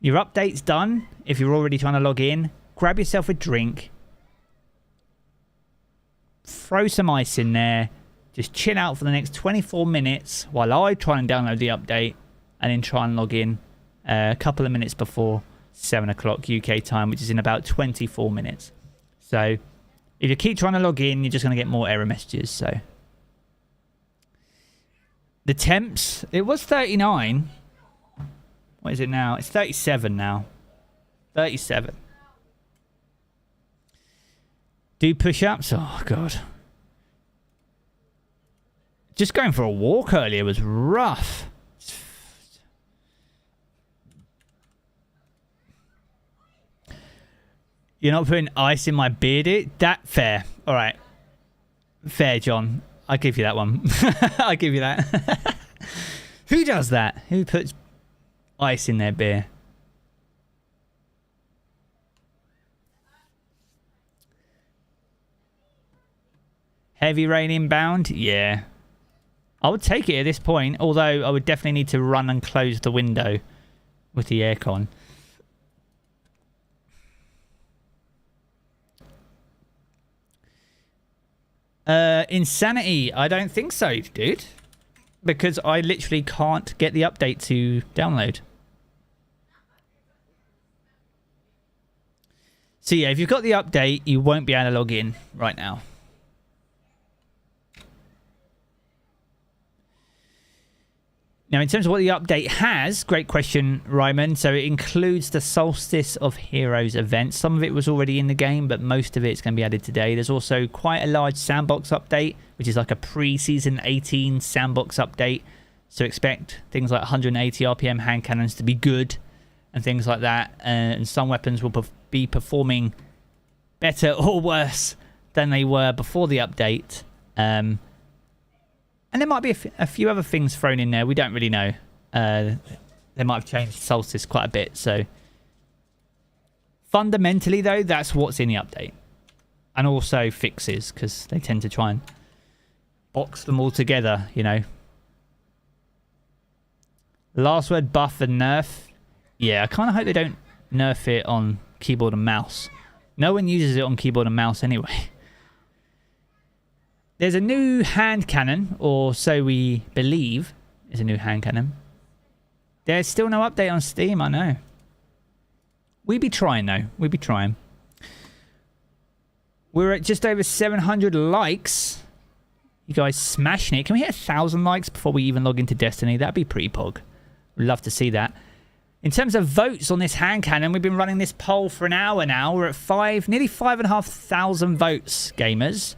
Your update's done if you're already trying to log in. grab yourself a drink, throw some ice in there, just chill out for the next 24 minutes while I try and download the update and then try and log in a couple of minutes before 7 o'clock UK time, which is in about 24 minutes. So if you keep trying to log in, you're just going to get more error messages. So the temps, it was 39. What is it now? It's 37 now. 37. Do push-ups? Oh, God. Just going for a walk earlier was rough. You're not putting ice in my beard? That fair. All right. Fair, John. I'll give you that one. I'll give you that. Who does that? Who puts ice in their beer? Heavy rain inbound? Yeah. I would take it at this point, although I would definitely need to run and close the window with the aircon. Insanity? I don't think so, dude. Because I literally can't get the update to download. So yeah, if you've got the update, you won't be able to log in right now. Now, in terms of what the update has, great question, Ryman. So it includes the Solstice of Heroes event. Some of it was already in the game, but most of it's going to be added today. There's also quite a large sandbox update, which is like a pre-season 18 sandbox update. So expect things like 180 RPM hand cannons to be good and things like that. And some weapons will be performing better or worse than they were before the update. And there might be a few other things thrown in there. We don't really know. They might have changed Solstice quite a bit. So fundamentally, though, that's what's in the update. And also fixes, because they tend to try and box them all together, you know. Last word, buff and nerf. Yeah, I kind of hope they don't nerf it on keyboard and mouse. No one uses it on keyboard and mouse anyway. There's a new hand cannon, or so we believe is a new hand cannon. There's still no update on Steam, I know. We be trying, though. We be trying. We're at just over 700 likes. You guys smashing it. Can we hit 1,000 likes before we even log into Destiny? That'd be pretty pog. We'd love to see that. In terms of votes on this hand cannon, we've been running this poll for an hour now. We're at nearly 5,500 votes, gamers.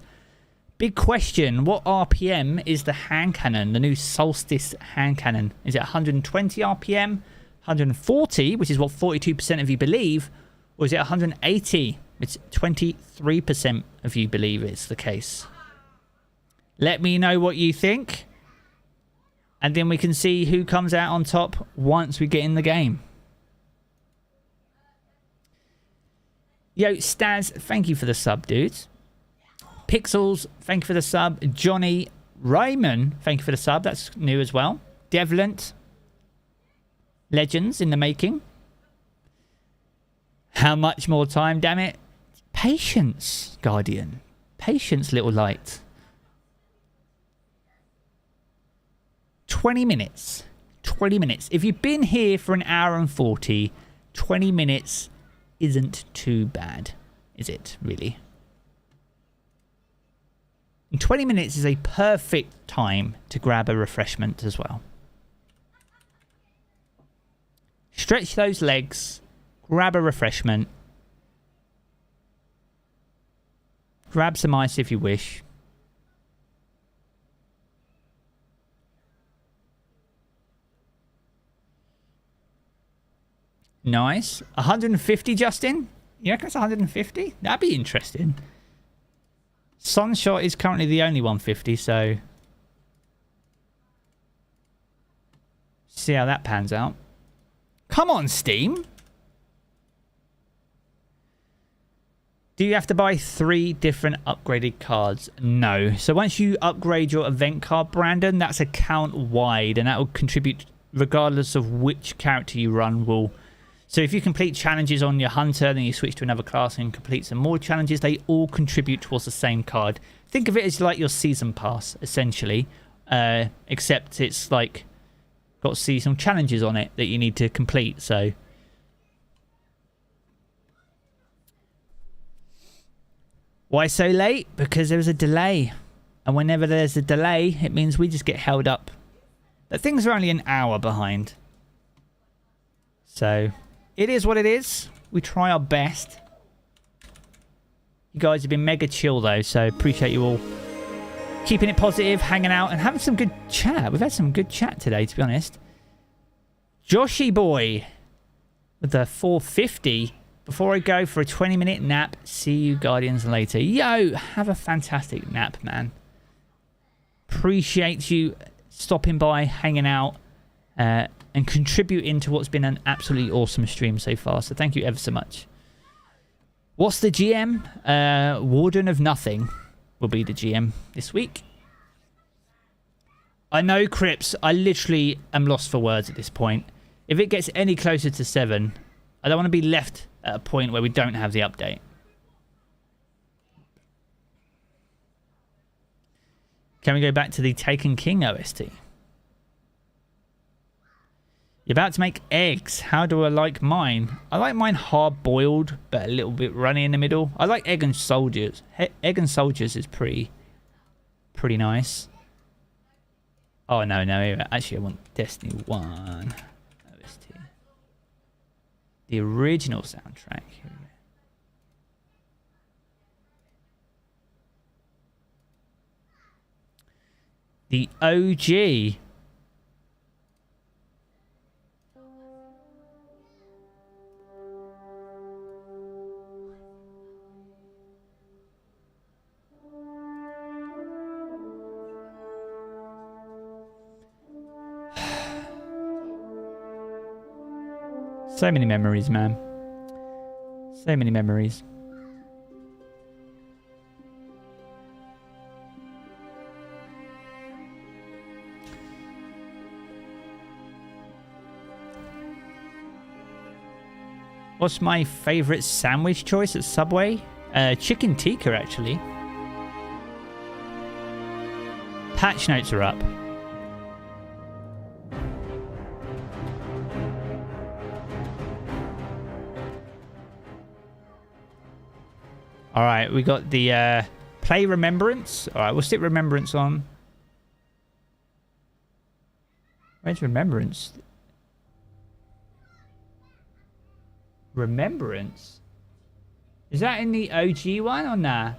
Big question, what RPM is the hand cannon, the new Solstice hand cannon? Is it 120 RPM, 140, which is what 42% of you believe, or is it 180, which 23% of you believe is the case? Let me know what you think, and then we can see who comes out on top once we get in the game. Yo, Staz, thank you for the sub, dudes. Pixels, thank you for the sub. Johnny Ryman, thank you for the sub. That's new as well. Devlant. Legends in the making. How much more time, damn it? Patience, Guardian. Patience, little light. 20 minutes. 20 minutes. If you've been here for an hour and 40, 20 minutes isn't too bad, is it, really? And 20 minutes is a perfect time to grab a refreshment as well. Stretch those legs, grab a refreshment, grab some ice if you wish. Nice. 150, Justin? You reckon it's 150? That'd be interesting. Sunshot is currently the only 150, so see how that pans out. Come on, Steam. Do you have to buy 3 different upgraded cards? No. So once you upgrade your event card, Brandon, that's account wide, and that will contribute regardless of which character you run, will So if you complete challenges on your hunter, then you switch to another class and complete some more challenges, they all contribute towards the same card. Think of it as like your season pass, essentially, except it's like got seasonal challenges on it that you need to complete. So why so late? Because there was a delay. And whenever there's a delay, it means we just get held up. But things are only an hour behind. So it is what it is. We try our best. You guys have been mega chill though, so appreciate you all keeping it positive, hanging out, and having some good chat. We've had some good chat today, to be honest. Joshy boy with the 450. Before I go for a 20-minute nap, see you Guardians later. Yo, have a fantastic nap, man. Appreciate you stopping by, hanging out, and contributing to what's been an absolutely awesome stream so far. So thank you ever so much. What's the GM? Warden of Nothing will be the GM this week. I know, Crips, I literally am lost for words at this point. If it gets any closer to 7, I don't want to be left at a point where we don't have the update. Can we go back to the Taken King OST? You're about to make eggs. How do I like mine? I like mine hard-boiled, but a little bit runny in the middle. I like Egg and Soldiers. Egg and Soldiers is pretty nice. Oh, no. Actually, I want Destiny 1 OST. The original soundtrack. Here we go. The OG. So many memories, man. So many memories. What's my favorite sandwich choice at Subway? Chicken tikka, actually. Patch notes are up. All right, we got the play Remembrance. All right, we'll stick Remembrance on. Where's Remembrance? Remembrance? Is that in the OG one or nah?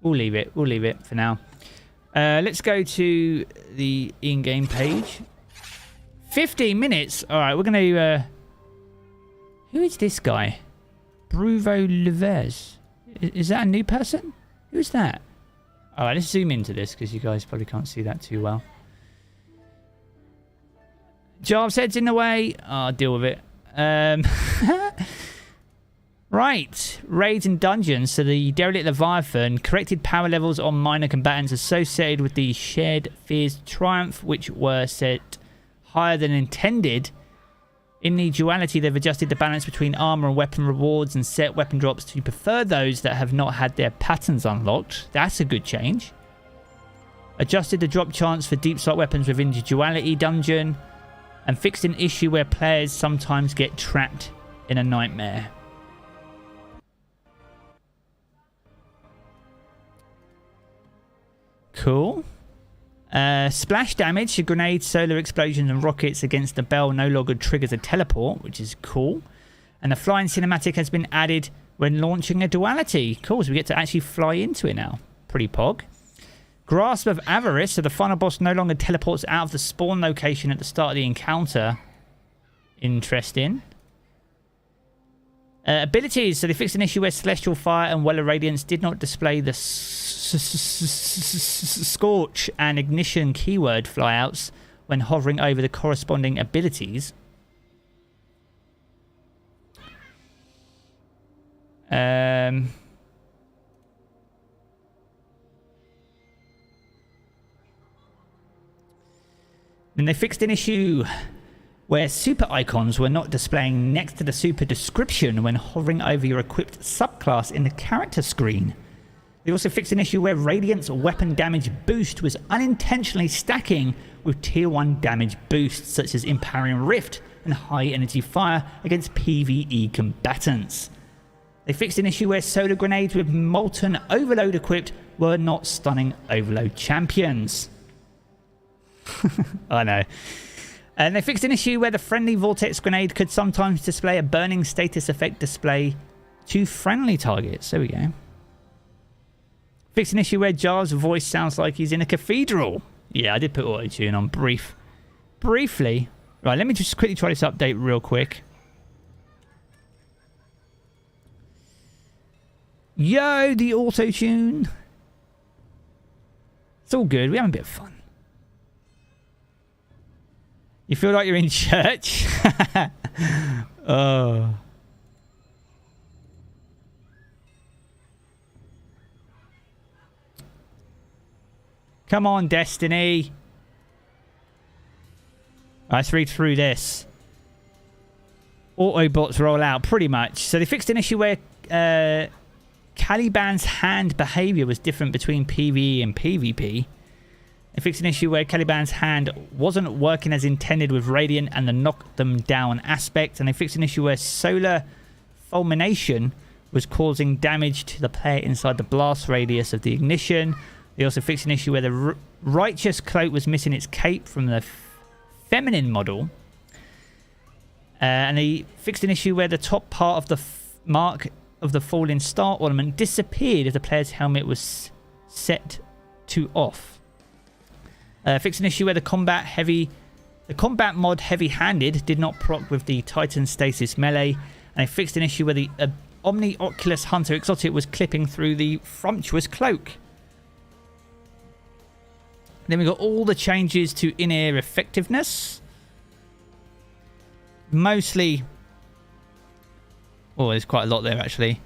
We'll leave it. We'll leave it for now. Let's go to the in-game page. 15 minutes. All right, we're going to... Who is this guy? Bruvo Levez. Is that a new person? Who's that? All right, let's zoom into this because you guys probably can't see that too well. Jarv's head's in the way. I'll deal with it. Right. Raids and dungeons. So the Derelict Leviathan corrected power levels on minor combatants associated with the Shared Fears Triumph, which were set higher than intended. In the duality, they've adjusted the balance between armor and weapon rewards and set weapon drops to prefer those that have not had their patterns unlocked. That's a good change. Adjusted the drop chance for deep slot weapons within the duality dungeon. And fixed an issue where players sometimes get trapped in a nightmare. Cool. Splash damage to grenades, solar explosions and rockets against the bell no longer triggers a teleport, which is cool. And the flying cinematic has been added when launching a duality. Cool, so we get to actually fly into it now. Pretty pog. Grasp of Avarice, so the final boss no longer teleports out of the spawn location at the start of the encounter. Interesting. Abilities, so they fixed an issue where Celestial Fire and Well of Radiance did not display the Scorch and Ignition keyword flyouts when hovering over the corresponding abilities. Then they fixed an issue where super icons were not displaying next to the super description when hovering over your equipped subclass in the character screen. They also fixed an issue where Radiant's weapon damage boost was unintentionally stacking with tier 1 damage boosts such as Empowering Rift and High Energy Fire against PvE combatants. They fixed an issue where solar grenades with Molten Overload equipped were not stunning Overload champions. I know. And they fixed an issue where the friendly Vortex grenade could sometimes display a burning status effect display to friendly targets. There we go. Fixed an issue where Jarv's voice sounds like he's in a cathedral. Yeah, I did put auto-tune on briefly. Right, let me just quickly try this update real quick. Yo, the auto-tune. It's all good. We have a bit of fun. You feel like you're in church? Oh. Come on, Destiny. Let's read through this. Autobots roll out, pretty much. So they fixed an issue where Caliban's hand behavior was different between PvE and PvP. They fixed an issue where Caliban's hand wasn't working as intended with Radiant and the knock them down aspect. And they fixed an issue where solar fulmination was causing damage to the player inside the blast radius of the ignition. They also fixed an issue where the Righteous Cloak was missing its cape from the feminine model. And they fixed an issue where the top part of the mark of the Falling Star ornament disappeared if the player's helmet was set to off. Fixed an issue where the combat mod heavy-handed did not proc with the Titan Stasis melee. And they fixed an issue where the Omni Oculus Hunter Exotic was clipping through the Frumptuous Cloak. Then we got all the changes to in-air effectiveness. Mostly... oh, there's quite a lot there, actually.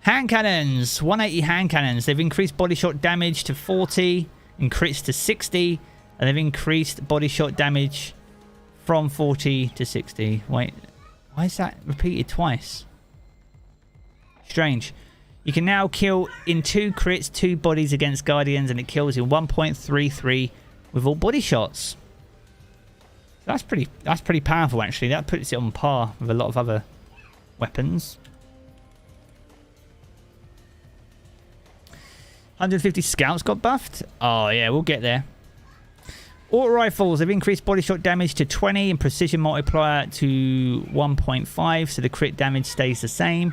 Hand cannons. 180 hand cannons. They've increased body shot damage to 40, and crits to 60. And they've increased body shot damage from 40 to 60. Wait, why is that repeated twice? Strange. You can now kill in 2 crits, 2 bodies against Guardians, and it kills in 1.33 with all body shots. That's pretty powerful, actually. That puts it on par with a lot of other weapons. 150 scouts got buffed. Oh yeah, we'll get there. Auto rifles have increased body shot damage to 20 and precision multiplier to 1.5, so the crit damage stays the same.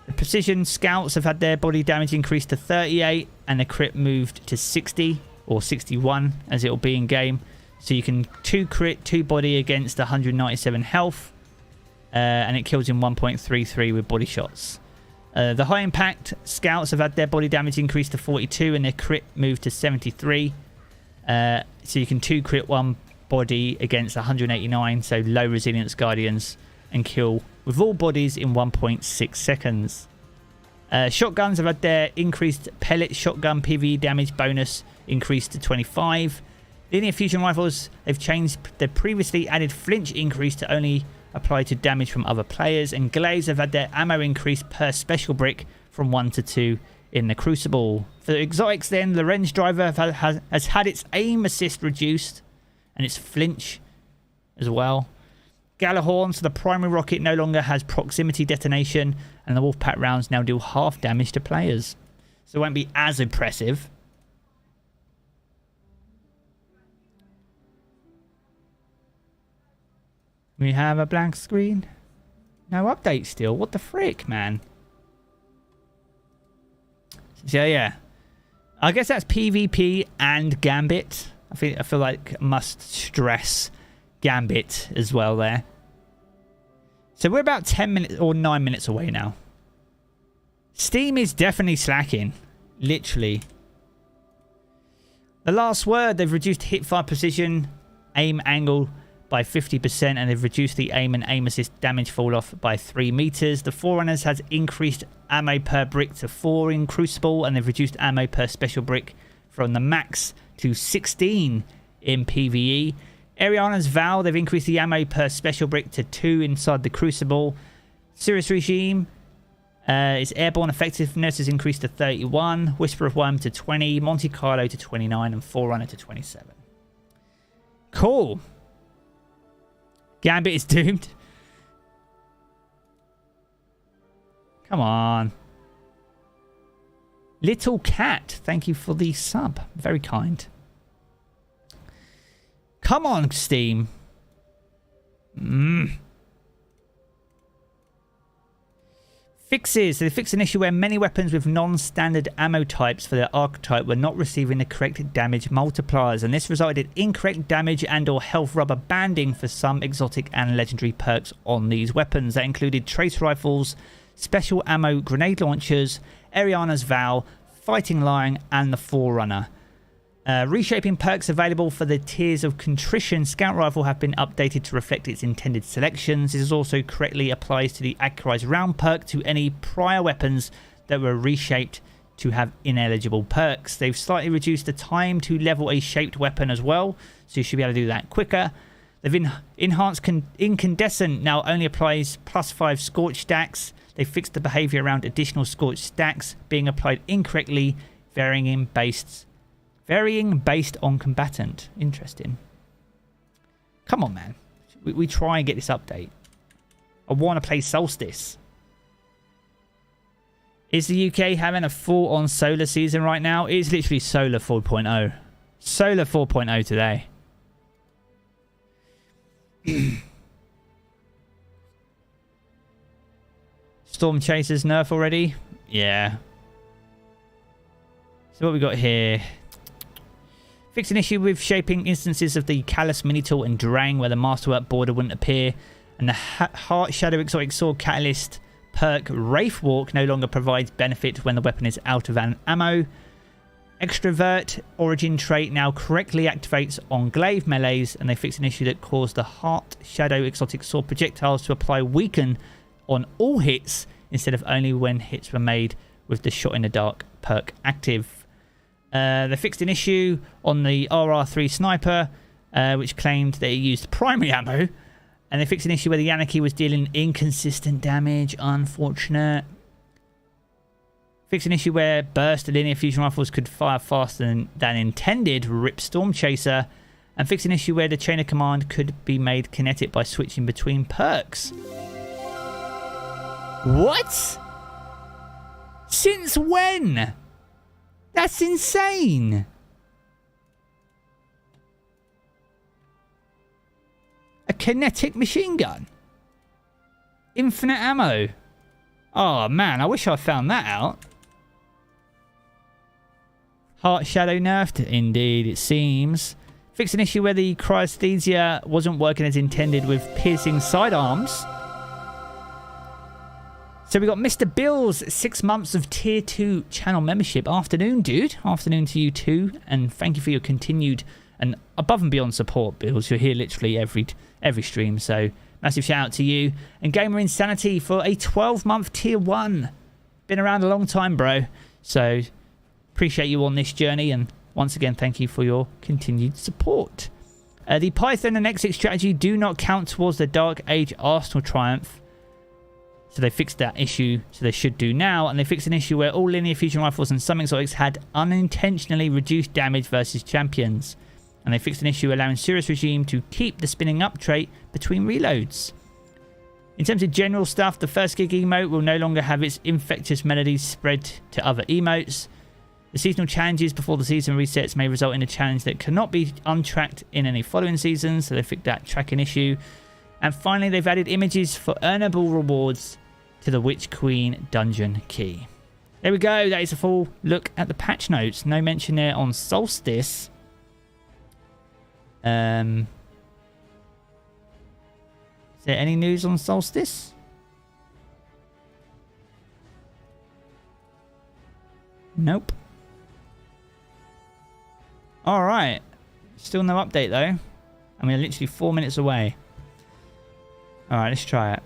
The precision scouts have had their body damage increased to 38 and the crit moved to 60 or 61 as it'll be in game. So you can 2 crit, 2 body against 197 health, and it kills in 1.33 with body shots. The high impact scouts have had their body damage increased to 42 and their crit moved to 73. So you can 2 crit 1 body against 189, so low resilience Guardians, and kill with all bodies in 1.6 seconds. Shotguns have had their increased pellet shotgun PvE damage bonus increased to 25. Linear fusion rifles, they've changed their previously added flinch increase to only apply to damage from other players. And glaives have had their ammo increase per special brick from 1 to 2 in the Crucible. For the exotics then, the Lorenz driver has had its aim assist reduced and its flinch as well. Galahorn, so the primary rocket no longer has proximity detonation, and the Wolfpack rounds now deal half damage to players. So it won't be as impressive. We have a blank screen. No update still. What the frick, man? So yeah. I guess that's PvP and Gambit. I feel like I must stress Gambit as well there. So we're about 10 minutes or 9 minutes away now. Steam is definitely slacking. Literally. The last word, they've reduced hipfire precision, aim angle by 50%, and they've reduced the aim and aim assist damage fall off by 3 meters. The Forerunners has increased ammo per brick to 4 in Crucible, and they've reduced ammo per special brick from the max to 16 in PvE. Ariana's Vow, they've increased the ammo per special brick to 2 inside the Crucible. Cirrus Regime, its airborne effectiveness is increased to 31. Whisper of Worm to 20. Monte Carlo to 29. And Forerunner to 27. Cool. Gambit is doomed. Come on. Little Cat, thank you for the sub. Very kind. Come on, Steam. Fixes. So they fixed an issue where many weapons with non-standard ammo types for their archetype were not receiving the correct damage multipliers, and this resulted in incorrect damage and or health rubber banding for some exotic and legendary perks on these weapons. That included trace rifles, special ammo grenade launchers, Ariana's Vow, Fighting Lion, and the Forerunner. Reshaping perks available for the Tears of Contrition Scout Rifle have been updated to reflect its intended selections. This also correctly applies to the Accurized Round perk to any prior weapons that were reshaped to have ineligible perks. They've slightly reduced the time to level a shaped weapon as well, so you should be able to do that quicker. They've enhanced Incandescent, now only applies +5 Scorch stacks. They fixed the behavior around additional Scorch stacks being applied incorrectly, varying based on combatant. Interesting. Come on, man. We try and get this update. I want to play Solstice. Is the UK having a full-on solar season right now? It's literally Solar 4.0. Solar 4.0 today. Storm Chasers nerf already? Yeah. So what we got here? Fix an issue with shaping instances of the Callus Mini-Tool and Drang where the Masterwork border wouldn't appear. And the Heart Shadow Exotic Sword Catalyst perk Wraith Walk no longer provides benefit when the weapon is out of ammo. Extrovert Origin trait now correctly activates on glaive melees, and they fix an issue that caused the Heart Shadow Exotic Sword projectiles to apply Weaken on all hits instead of only when hits were made with the Shot in the Dark perk active. They fixed an issue on the RR3 sniper, which claimed that it used primary ammo. And they fixed an issue where the Yanaki was dealing inconsistent damage. Unfortunate. Fixed an issue where burst linear fusion rifles could fire faster than intended. Rip Storm Chaser. And fixed an issue where the chain of command could be made kinetic by switching between perks. What? Since when? That's insane. A kinetic machine gun. Infinite ammo. Oh man, I wish I found that out. Heart Shadow nerfed. Indeed, it seems. Fixed an issue where the Cryesthesia wasn't working as intended with piercing sidearms. So we got Mr. Bill's 6 months of Tier 2 channel membership. Afternoon, dude. Afternoon to you too. And thank you for your continued and above and beyond support, Bills. You're here literally every stream. So massive shout out to you. And Gamer Insanity for a 12-month Tier 1. Been around a long time, bro. So appreciate you on this journey. And once again, thank you for your continued support. The Python and Exit strategy do not count towards the Dark Age Arsenal Triumph. So they fixed that issue, so they should do now. And they fixed an issue where all linear fusion rifles and some exotics had unintentionally reduced damage versus champions. And they fixed an issue allowing Cirrus Regime to keep the spinning up trait between reloads. In terms of general stuff, the first gig emote will no longer have its infectious melodies spread to other emotes. The seasonal challenges before the season resets may result in a challenge that cannot be untracked in any following seasons, so they fixed that tracking issue. And finally, they've added images for earnable rewards to the Witch Queen dungeon key. There we go. That is a full look at the patch notes. No mention there on Solstice. Is there any news on Solstice? Nope. All right. Still no update though. I mean, literally 4 minutes away. All right, let's try it.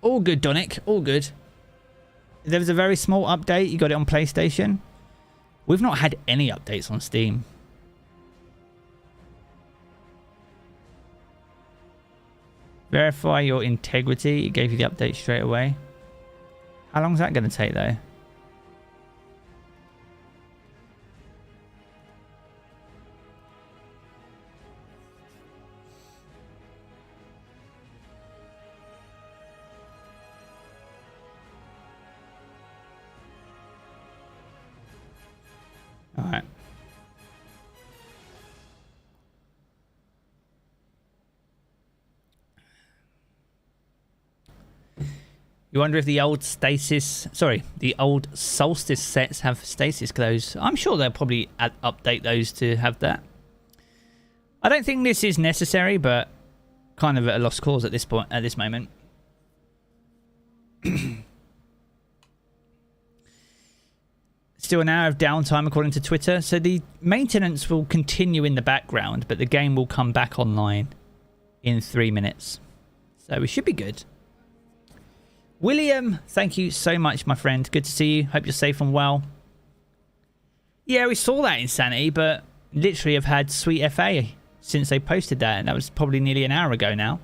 All good, Donick. All good. There was a very small update. You got it on PlayStation. We've not had any updates on Steam. Verify your integrity. It gave you the update straight away. How long is that going to take though? All right. You wonder if the old the old Solstice sets have stasis clothes. I'm sure they'll probably update those to have that. I don't think this is necessary, but kind of at a lost cause at this point, at this moment. Still an hour of downtime according to Twitter. So the maintenance will continue in the background, but the game will come back online in 3 minutes. So we should be good. William, thank you so much, my friend. Good to see you. Hope you're safe and well. Yeah, we saw that Insanity, but literally have had Sweet FA since they posted that, and that was probably nearly an hour ago now.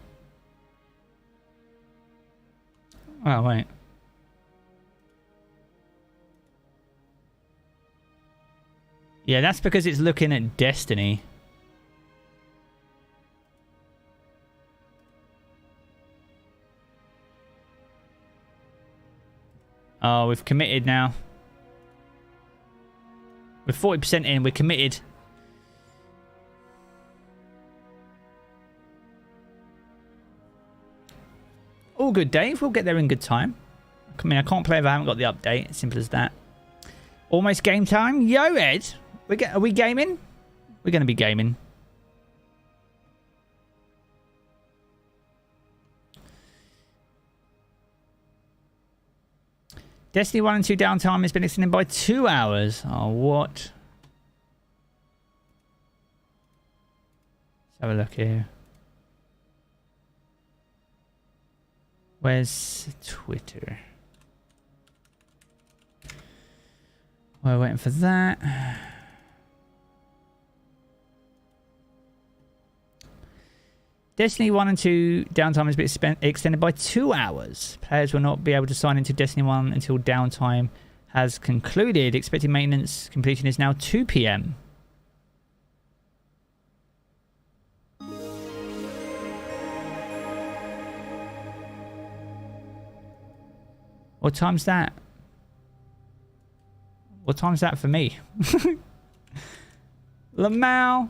Oh, wait. Yeah, that's because it's looking at Destiny. Oh, we've committed now. We're 40% in. We're committed. All good, Dave. We'll get there in good time. I mean, I can't play if I haven't got the update. Simple as that. Almost game time. Yo, Ed. Are we gaming? We're going to be gaming. Destiny 1 and 2 downtime has been extended by 2 hours. Oh, what? Let's have a look here. Where's Twitter? We're waiting for that. Destiny 1 and 2 downtime has been extended by 2 hours. Players will not be able to sign into Destiny 1 until downtime has concluded. Expected maintenance completion is now 2 PM. What time's that? What time's that for me? Lamau.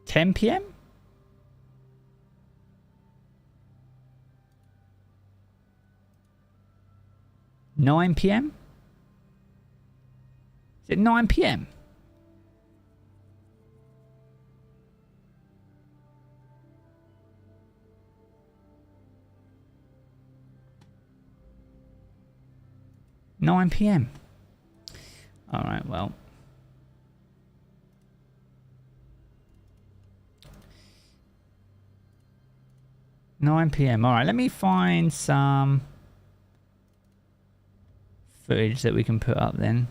10 PM? $9 PM? Is it 9 PM? $9 PM. All right, well. $9 PM. All right, let me find some footage that we can put up then.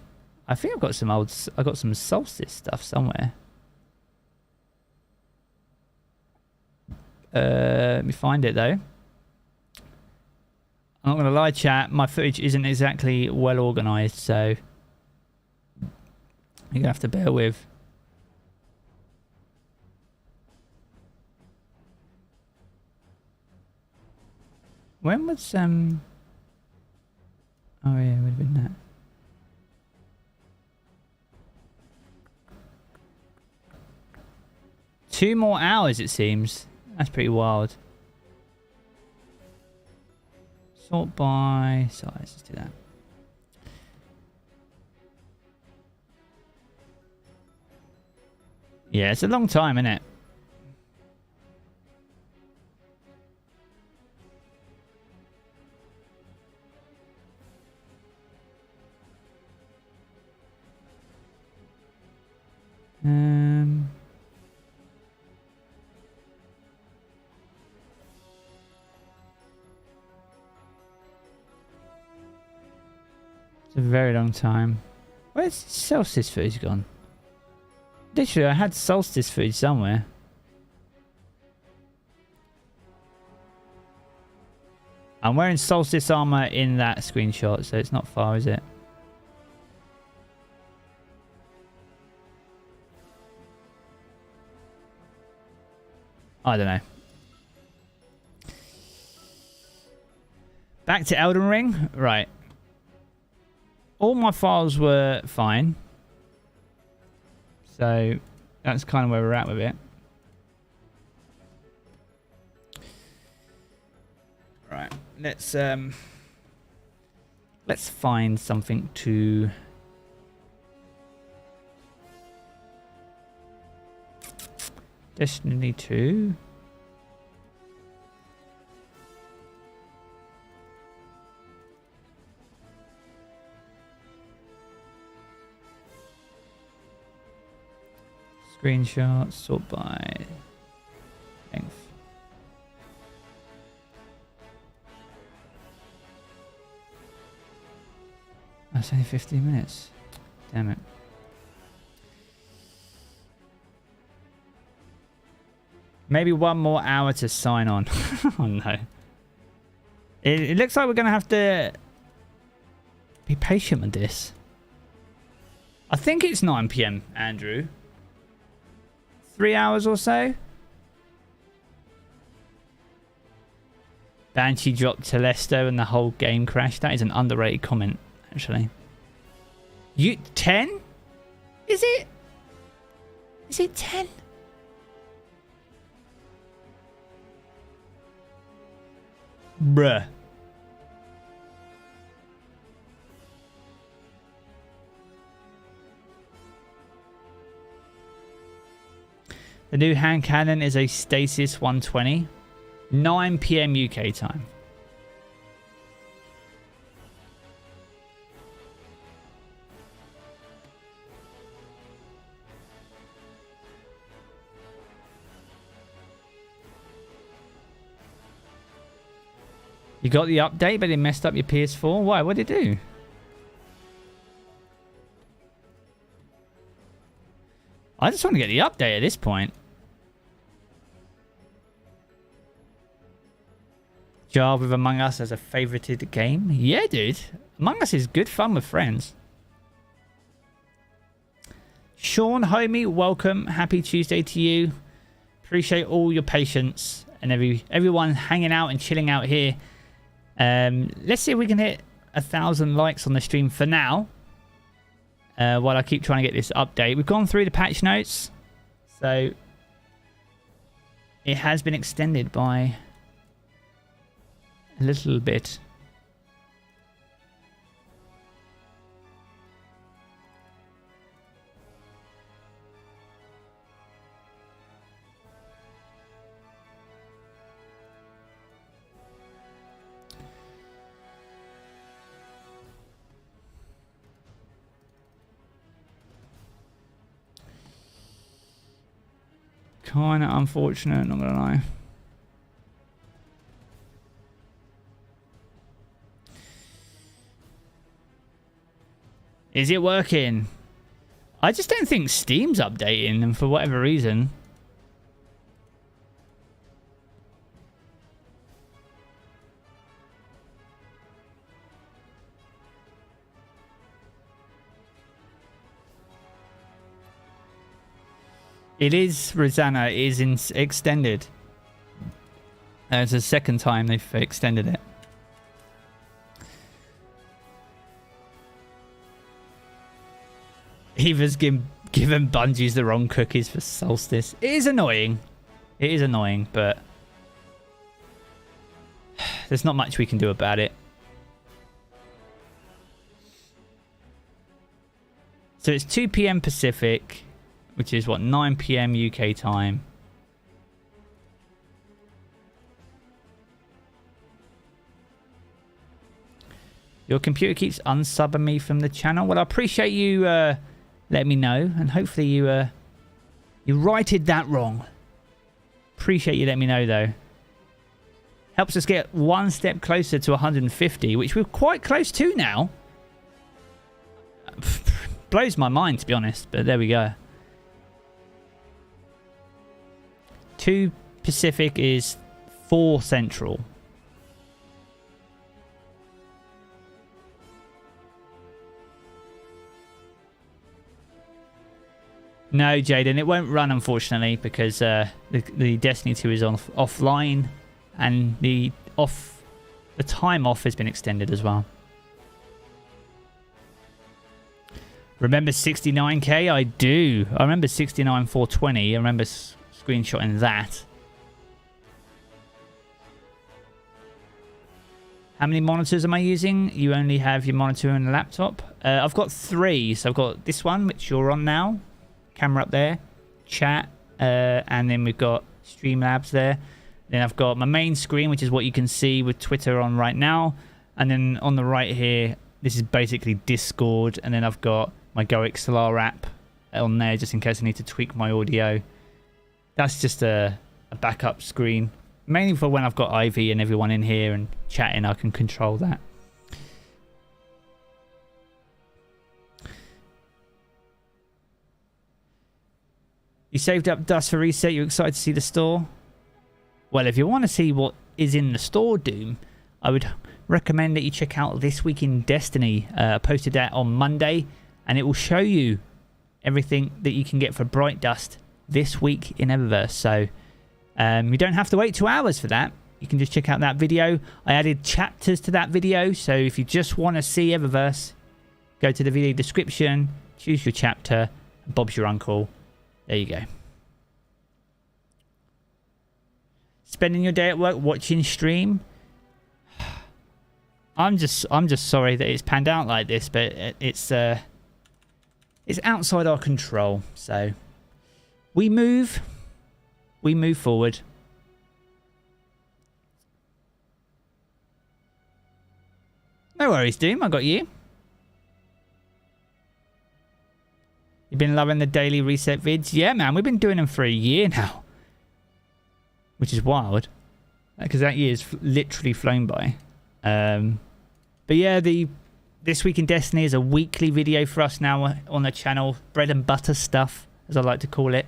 I think I've got some Solstice stuff somewhere. Let me find it though. I'm not going to lie, chat. My footage isn't exactly well organized, so you're going to have to bear with. When was, oh yeah, it would have been that. Two more hours, it seems. That's pretty wild. Sort by size. Let's do that. Yeah, it's a long time, isn't it? It's a very long time. Where's Solstice footage gone? Literally, I had Solstice footage somewhere. I'm wearing Solstice armor in that screenshot, so it's not far, is it? I don't know. Back to Elden Ring? Right. All my files were fine. So, that's kind of where we're at with it. Right. Let's find something to... Destiny 2. Screenshot, sort by length. That's only 15 minutes. Damn it. Maybe one more hour to sign on. Oh no. It looks like we're going to have to be patient with this. I think it's 9 PM, Andrew. 3 hours or so. Banshee dropped Telesto and the whole game crashed. That is an underrated comment, actually. 10? Is it? Is it 10? Bruh. The new hand cannon is a Stasis 120. 9 PM UK time. You got the update, but it messed up your PS4? Why? What did it do? I just want to get the update at this point. Jarv with Among Us as a favorited game? Yeah, dude. Among Us is good fun with friends. Sean, homie, welcome. Happy Tuesday to you. Appreciate all your patience and everyone hanging out and chilling out here. Let's see if we can hit 1,000 likes on the stream for now. While I keep trying to get this update. We've gone through the patch notes. So it has been extended by a little bit. Kinda unfortunate, not gonna lie. Is it working? I just don't think Steam's updating, and for whatever reason. It is, Rosanna, it is extended. It's the second time they've extended it. Eva's given Bungie's the wrong cookies for Solstice. It is annoying. It is annoying, but there's not much we can do about it. So it's 2 PM Pacific, which is what, 9 PM UK time. Your computer keeps unsubbing me from the channel. Well, I appreciate you letting me know, and hopefully you righted that wrong. Appreciate you letting me know, though. Helps us get one step closer to 150, which we're quite close to now. blows my mind, to be honest, but there we go. 2 Pacific is 4 Central. No, Jaden, it won't run, unfortunately, because the Destiny 2 is offline, and the time off has been extended as well. Remember 69k? I do. I remember 69,420. I remember screenshotting that. How many monitors am I using? You only have your monitor and the laptop. I've got 3. So I've got this one, which you're on now. Camera up there. Chat. And then we've got Streamlabs there. Then I've got my main screen, which is what you can see with Twitter on right now. And then on the right here, this is basically Discord. And then I've got my GoXLR app on there, just in case I need to tweak my audio. That's just a backup screen. Mainly for when I've got Ivy and everyone in here and chatting, I can control that. You saved up dust for reset. You're excited to see the store? Well, if you want to see what is in the store, Doom, I would recommend that you check out This Week in Destiny. I posted that on Monday, and it will show you everything that you can get for Bright Dust this week in Eververse. So you don't have to wait 2 hours for that. You can just check out that video. I added chapters to that video, so if you just want to see Eververse, go to the video description, choose your chapter, and Bob's your uncle. There you go. Spending your day at work watching stream. I'm just sorry that it's panned out like this, but it's outside our control. So we move forward. No worries, Doom. I got you. You've been loving the daily reset vids? Yeah, man. We've been doing them for a year now. Which is wild. Because that year's literally flown by. But yeah, This Week in Destiny is a weekly video for us now on the channel. Bread and butter stuff, as I like to call it.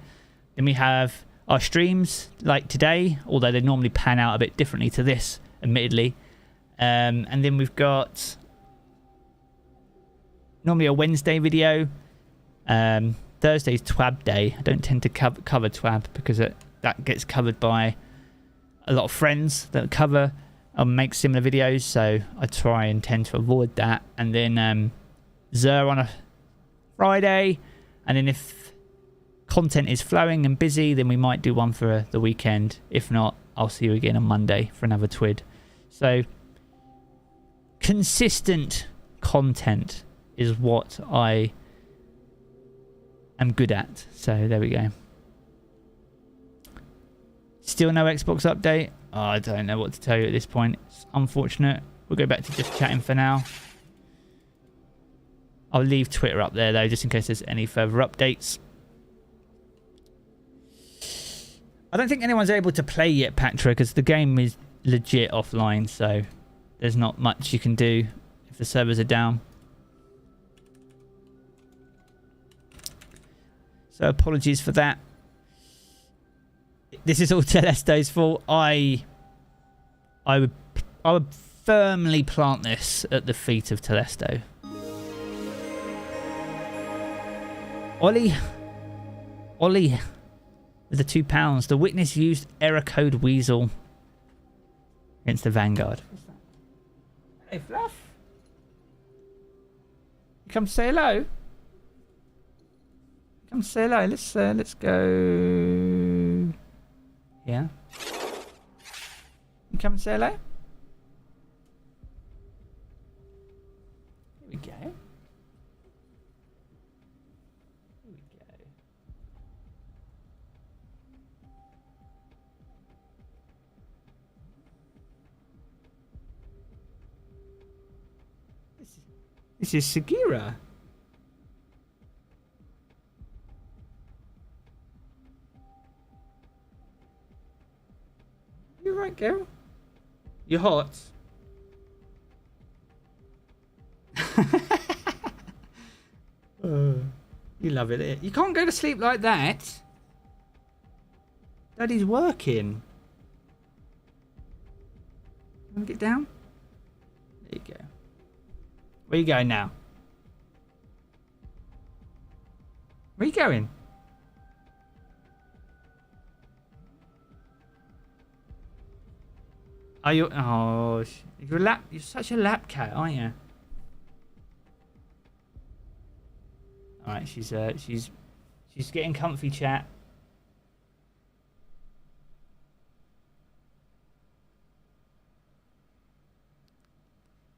Then we have our streams, like today. Although they normally pan out a bit differently to this, admittedly. And then we've got normally a Wednesday video. Thursday's Twab Day. I don't tend to cover Twab because that gets covered by a lot of friends that cover and make similar videos, so I try and tend to avoid that. And then Zer on a Friday, and then if content is flowing and busy, then we might do one for the weekend. If not, I'll see you again on Monday for another Twid. So consistent content is what I am good at. So there we go. Still no Xbox update? Oh, I don't know what to tell you at this point. It's unfortunate. We'll go back to just chatting for now. I'll leave Twitter up there though, just in case there's any further updates. I don't think anyone's able to play yet, Patra, because the game is legit offline, so there's not much you can do if the servers are down. So apologies for that. This is all Telesto's fault. I would firmly plant this at the feet of Telesto. Ollie with the £2. The witness used error code Weasel against the Vanguard. What's that? Hey, Fluff. You come to say hello? Come to say hello. Let's go. Yeah. You come and say hello? Here we go. Here we go. This is Sagira. You right, girl? You're hot. You love it. You can't go to sleep like that. Daddy's working. Want to get down? There you go. Where you going now? Where you going? Are you? Oh, you're such a lap cat, aren't you? All right, she's getting comfy, chat.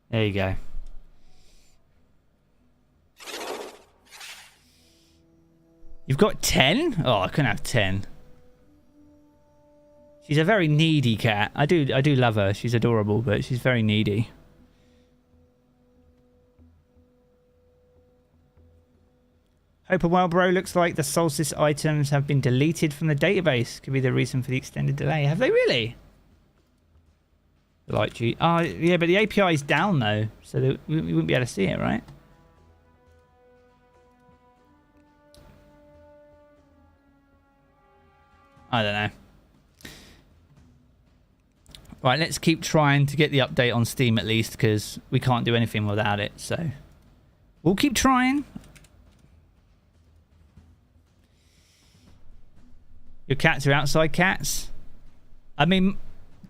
There you go. You've got 10? Oh, I couldn't have 10. She's a very needy cat. I do love her. She's adorable, but she's very needy. Hope and well, bro. Looks like the Solstice items have been deleted from the database. Could be the reason for the extended delay. Have they really? Like G. Oh, yeah, but the API is down though, so we wouldn't be able to see it, right? I don't know. Right, let's keep trying to get the update on Steam at least, because we can't do anything without it, so we'll keep trying. Your cats are outside cats? I mean,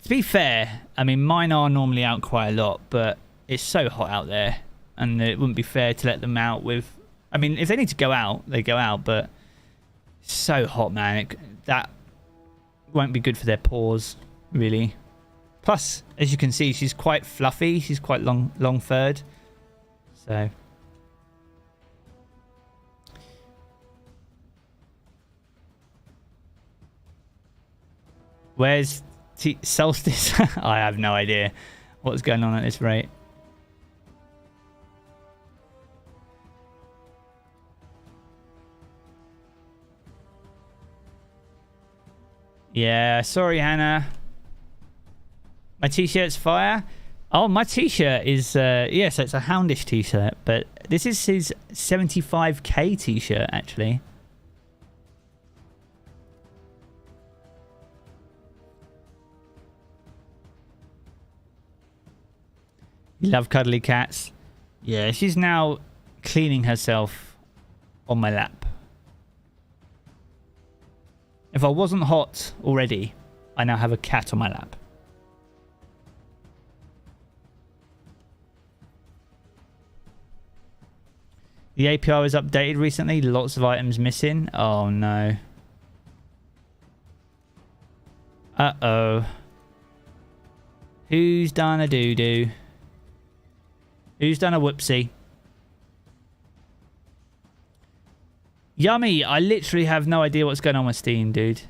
to be fair, I mean, mine are normally out quite a lot, but it's so hot out there, and it wouldn't be fair to let them out with... I mean, if they need to go out, they go out, but it's so hot, man. That won't be good for their paws, really. Plus, as you can see, she's quite fluffy. She's quite long-furred. So... Where's Solstice? I have no idea what's going on at this rate. Yeah, sorry, Hannah. My t-shirt's fire. Oh, my t-shirt is... yeah, so it's a Houndish t-shirt, but this is his 75k t-shirt, actually. You love cuddly cats. Yeah, she's now cleaning herself on my lap. If I wasn't hot already, I now have a cat on my lap. The API was updated recently. Lots of items missing. Oh no. Uh-oh. Who's done a doo-doo? Who's done a whoopsie? Yummy! I literally have no idea what's going on with Steam, dude.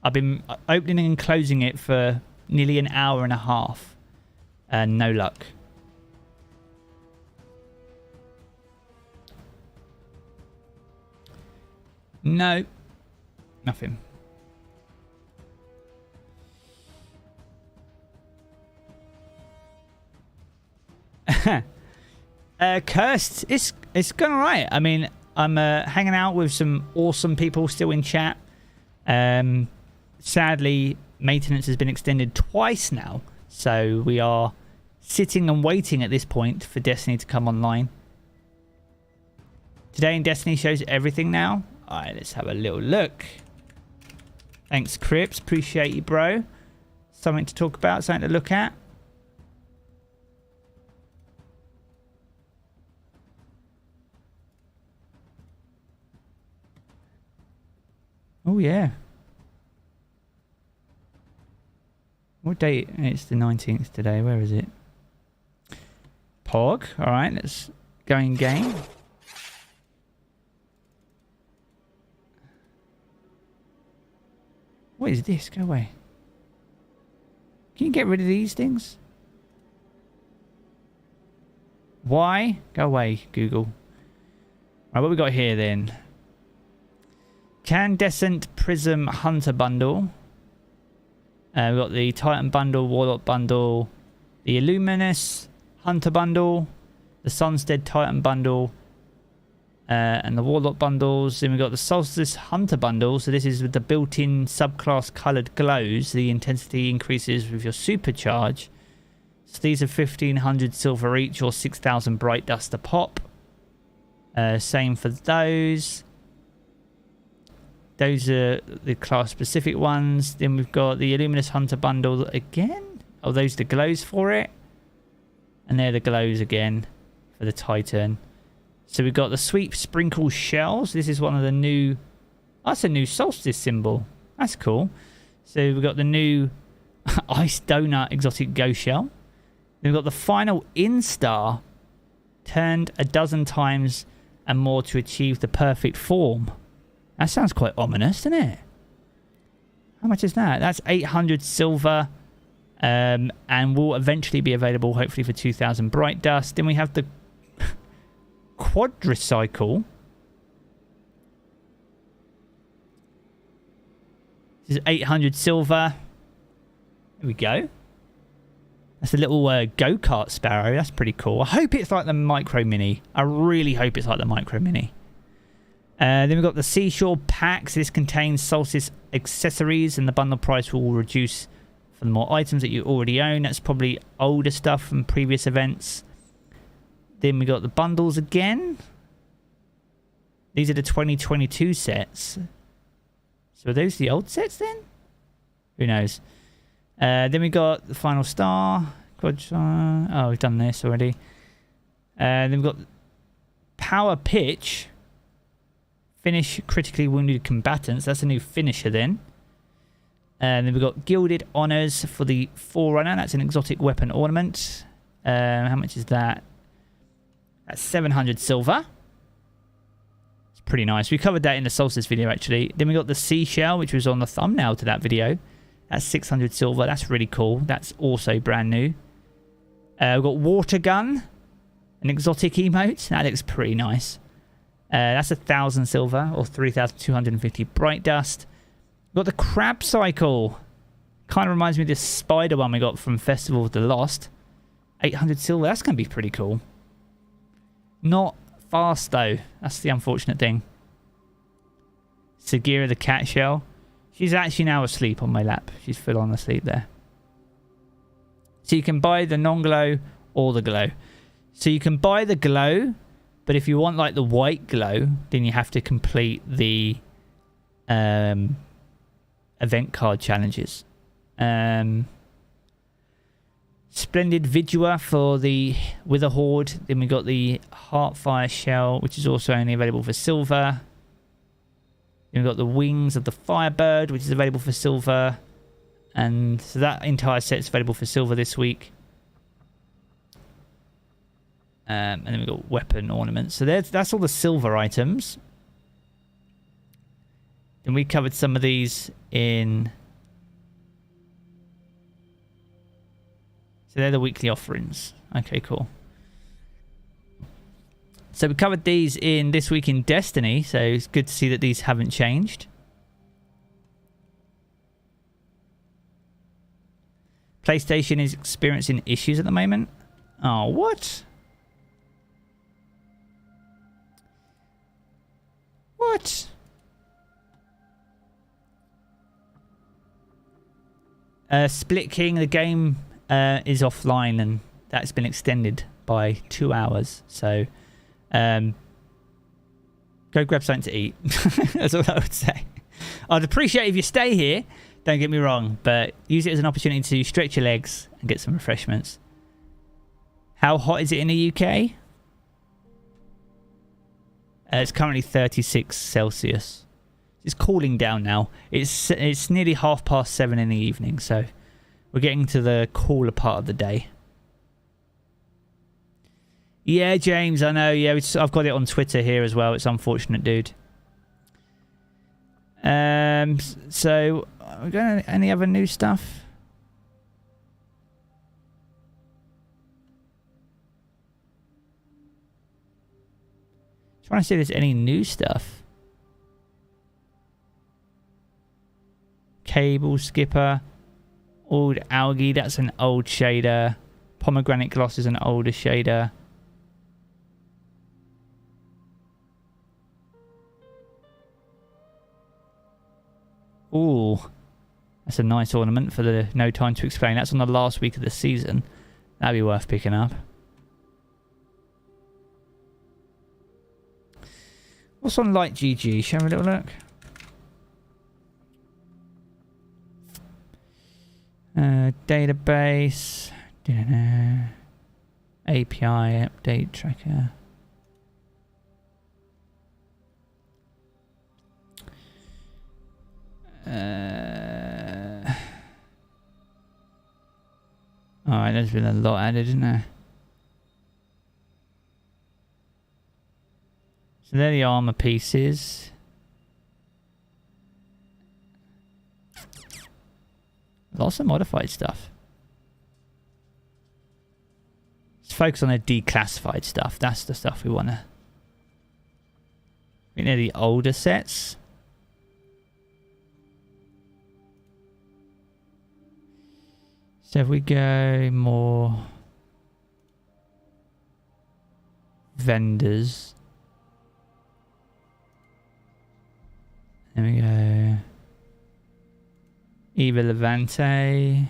I've been opening and closing it for nearly an hour and a half. And no luck. No. Nothing. Cursed, it's going alright. I mean, I'm hanging out with some awesome people still in chat. Sadly, maintenance has been extended twice now, so we are sitting and waiting at this point for Destiny to come online. Today in Destiny shows everything now. Alright, let's have a little look. Thanks, Crips. Appreciate you, bro. Something to talk about, something to look at. Oh, yeah. What date? It's the 19th today. Where is it? Pog. All right, let's go in game. What is this? Go away. Can you get rid of these things? Why? Go away, Google. All right, what we got here then? Candescent Prism Hunter Bundle. We've got the Titan Bundle, Warlock Bundle, the Illuminous Hunter Bundle, the Sunstead Titan Bundle, and the Warlock bundles. Then we've got the Solstice Hunter bundle. So this is with the built-in subclass coloured glows. The intensity increases with your supercharge. So these are 1,500 silver each or 6,000 bright dust a pop. Same for those. Those are the class-specific ones. Then we've got the Illuminous Hunter bundle again. Oh, those are the glows for it. And they're the glows again for the Titan. So we've got the Sweep Sprinkle Shells. This is one of the new... Oh, that's a new Solstice symbol. That's cool. So we've got the new Ice Donut Exotic Ghost Shell. Then we've got the final Instar. Turned a dozen times and more to achieve the perfect form. That sounds quite ominous, doesn't it? How much is that? That's 800 silver. And will eventually be available, hopefully, for 2,000 bright dust. Then we have the Quadricycle. This is 800 silver. There we go. That's a little go-kart sparrow. That's pretty cool. I hope it's like the Micro Mini. I really hope it's like the Micro Mini. Then we've got the Seashore Packs. This contains Solstice accessories, and the bundle price will reduce for the more items that you already own. That's probably older stuff from previous events. Then we got the bundles again. These are the 2022 sets. So are those the old sets then? Who knows? Then we got the Final Star. Oh, we've done this already. Then we've got Power Pitch. Finish critically wounded combatants. That's a new finisher then. And then we've got Gilded Honors for the Forerunner. That's an exotic weapon ornament. How much is that? That's 700 silver. It's pretty nice. We covered that in the Solstice video, actually. Then we got the Seashell, which was on the thumbnail to that video. That's 600 silver. That's really cool. That's also brand new. We've got Water Gun. An exotic emote. That looks pretty nice. That's 1,000 silver or 3,250 bright dust. We've got the Crab Cycle. Kind of reminds me of this spider one we got from Festival of the Lost. 800 silver. That's going to be pretty cool. Not fast though. That's the unfortunate thing. Sagira the cat shell. She's actually now asleep on my lap. She's full on asleep there. So you can buy the non-glow or the glow. So you can buy the glow, but if you want like the white glow, then you have to complete the event card challenges. Splendid Vidua for the Wither Horde. Then we got the Heartfire Shell, which is also only available for silver. Then we've got the Wings of the Firebird, which is available for silver. And so that entire set is available for silver this week. And then we've got weapon ornaments. So that's all the silver items. Then we covered some of these in... So they're the weekly offerings. Okay, cool. So we covered these in This Week in Destiny. So it's good to see that these haven't changed. PlayStation is experiencing issues at the moment. Oh, what? What? Split King, the game is offline and that's been extended by 2 hours. So go grab something to eat. That's all I would say. I'd appreciate if you stay here, don't get me wrong, but use it as an opportunity to stretch your legs and get some refreshments. How hot is it in the UK? It's currently 36 Celsius. It's cooling down now. It's nearly 7:30 in the evening, so we're getting to the cooler part of the day. Yeah, James, I know. Yeah, I've got it on Twitter here as well. It's unfortunate, dude. So, we got any other new stuff? Trying to see if there's any new stuff. Cable Skipper. Old Algae, that's an old shader. Pomegranate Gloss is an older shader. Ooh. That's a nice ornament for the No Time to Explain. That's on the last week of the season. That'd be worth picking up. What's on Light GG? Shall we have a little look? Database. API update tracker. Alright, there's been a lot added, isn't there? So they're the armor pieces. Lots of modified stuff. Let's focus on the declassified stuff. That's the stuff we want to... I think they're the older sets. So if we go more... vendors... There we go. Eva Levante.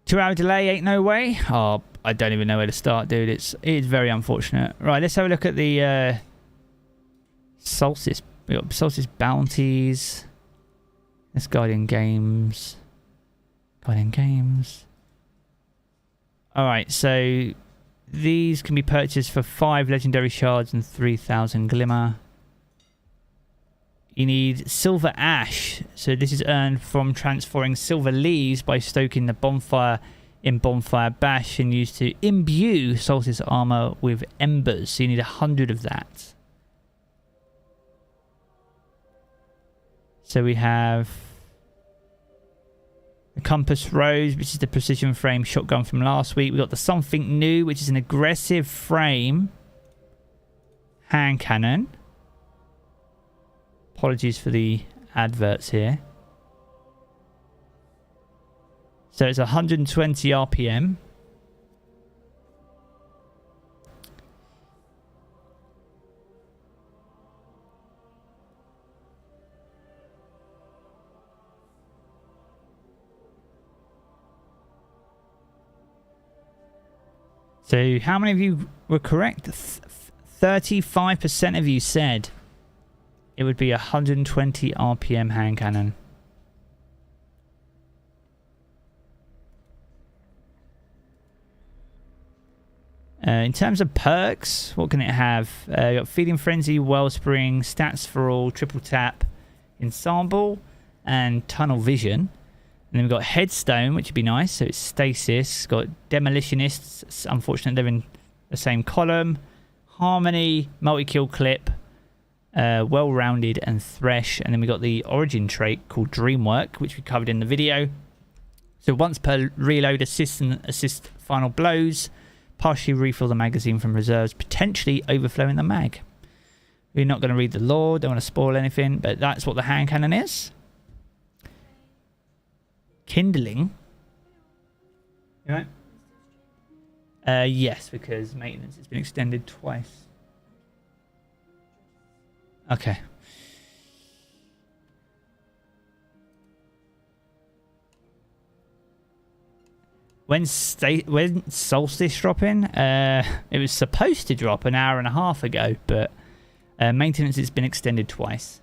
2-hour delay, ain't no way. Oh, I don't even know where to start, dude. It's very unfortunate. Right, let's have a look at the Solstice. We got Solstice bounties. Let's Guardian Games. Guardian Games. Alright, so these can be purchased for 5 legendary shards and 3,000 glimmer. You need silver ash. So this is earned from transferring silver leaves by stoking the bonfire in Bonfire Bash and used to imbue Solstice armor with embers. So you need 100 of that. So we have the Compass Rose, which is the precision frame shotgun from last week. We got the Something New, which is an aggressive frame hand cannon. Apologies for the adverts here. So it's 120 RPM. So how many of you were correct? 35% of you said it would be 120 RPM hand cannon. In terms of perks, what can it have? Got Feeding Frenzy, Wellspring, Stats for All, Triple Tap, Ensemble, and Tunnel Vision. And then we've got Headstone, which would be nice. So it's Stasis. Got Demolitionists. Unfortunately, they're in the same column. Harmony, Multi-Kill Clip, Well-Rounded, and Thresh. And then we got the Origin trait called Dreamwork, which we covered in the video. So once per reload, assist and assist final blows. Partially refill the magazine from reserves, potentially overflowing the mag. We're not going to read the lore, don't want to spoil anything, but that's what the hand cannon is. Kindling. You right? Yes, because maintenance has been extended twice. Okay. When Solstice dropping, it was supposed to drop an hour and a half ago, but maintenance has been extended twice.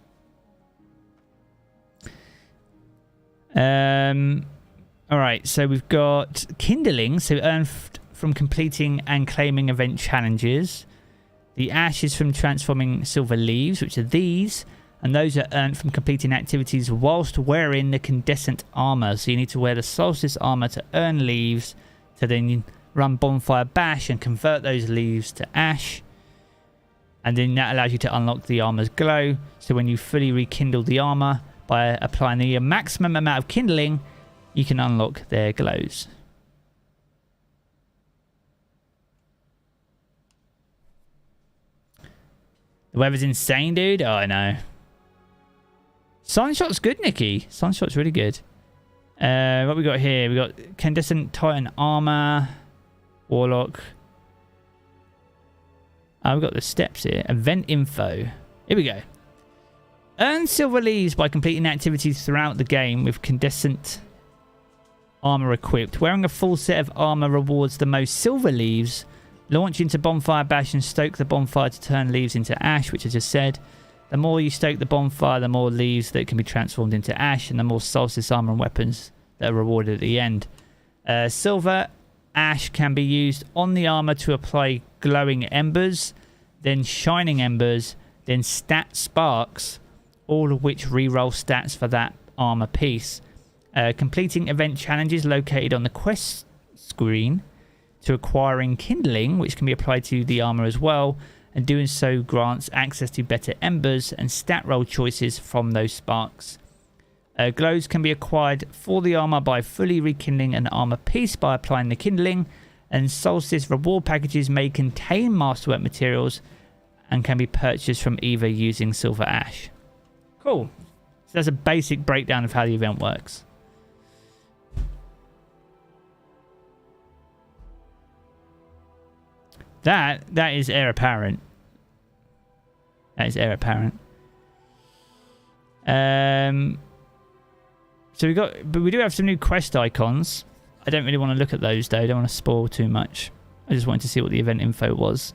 Alright, so we've got Kindling, so earned from completing and claiming event challenges. The Ash is from transforming silver leaves, which are these. And those are earned from completing activities whilst wearing the Condescent armor. So you need to wear the Solstice armor to earn leaves, to then run Bonfire Bash and convert those leaves to ash. And then that allows you to unlock the armor's glow. So when you fully rekindle the armor by applying the maximum amount of kindling, you can unlock their glows. The weather's insane, dude. Oh, I know. Sunshot's good, Nikki. Sunshot's really good. What we got here? We got Condescent Titan Armor. Warlock. We've got the steps here. Event info. Here we go. Earn silver leaves by completing activities throughout the game with condensate armor equipped. Wearing a full set of armor rewards the most silver leaves. Launch into bonfire bash and stoke the bonfire to turn leaves into ash, which I just said. The more you stoke the bonfire, the more leaves that can be transformed into ash, and the more solstice armor and weapons that are rewarded at the end. Silver ash can be used on the armor to apply glowing embers, then shining embers, then stat sparks, all of which reroll stats for that armor piece. Completing event challenges located on the quest screen to acquiring kindling, which can be applied to the armor as well, and doing so grants access to better embers and stat roll choices from those sparks. Glows can be acquired for the armor by fully rekindling an armor piece by applying the kindling, and Solstice reward packages may contain masterwork materials and can be purchased from either using silver ash. Cool. So that's a basic breakdown of how the event works. That is heir apparent. That is heir apparent. So we do have some new quest icons. I don't really want to look at those though. I don't want to spoil too much. I just wanted to see what the event info was.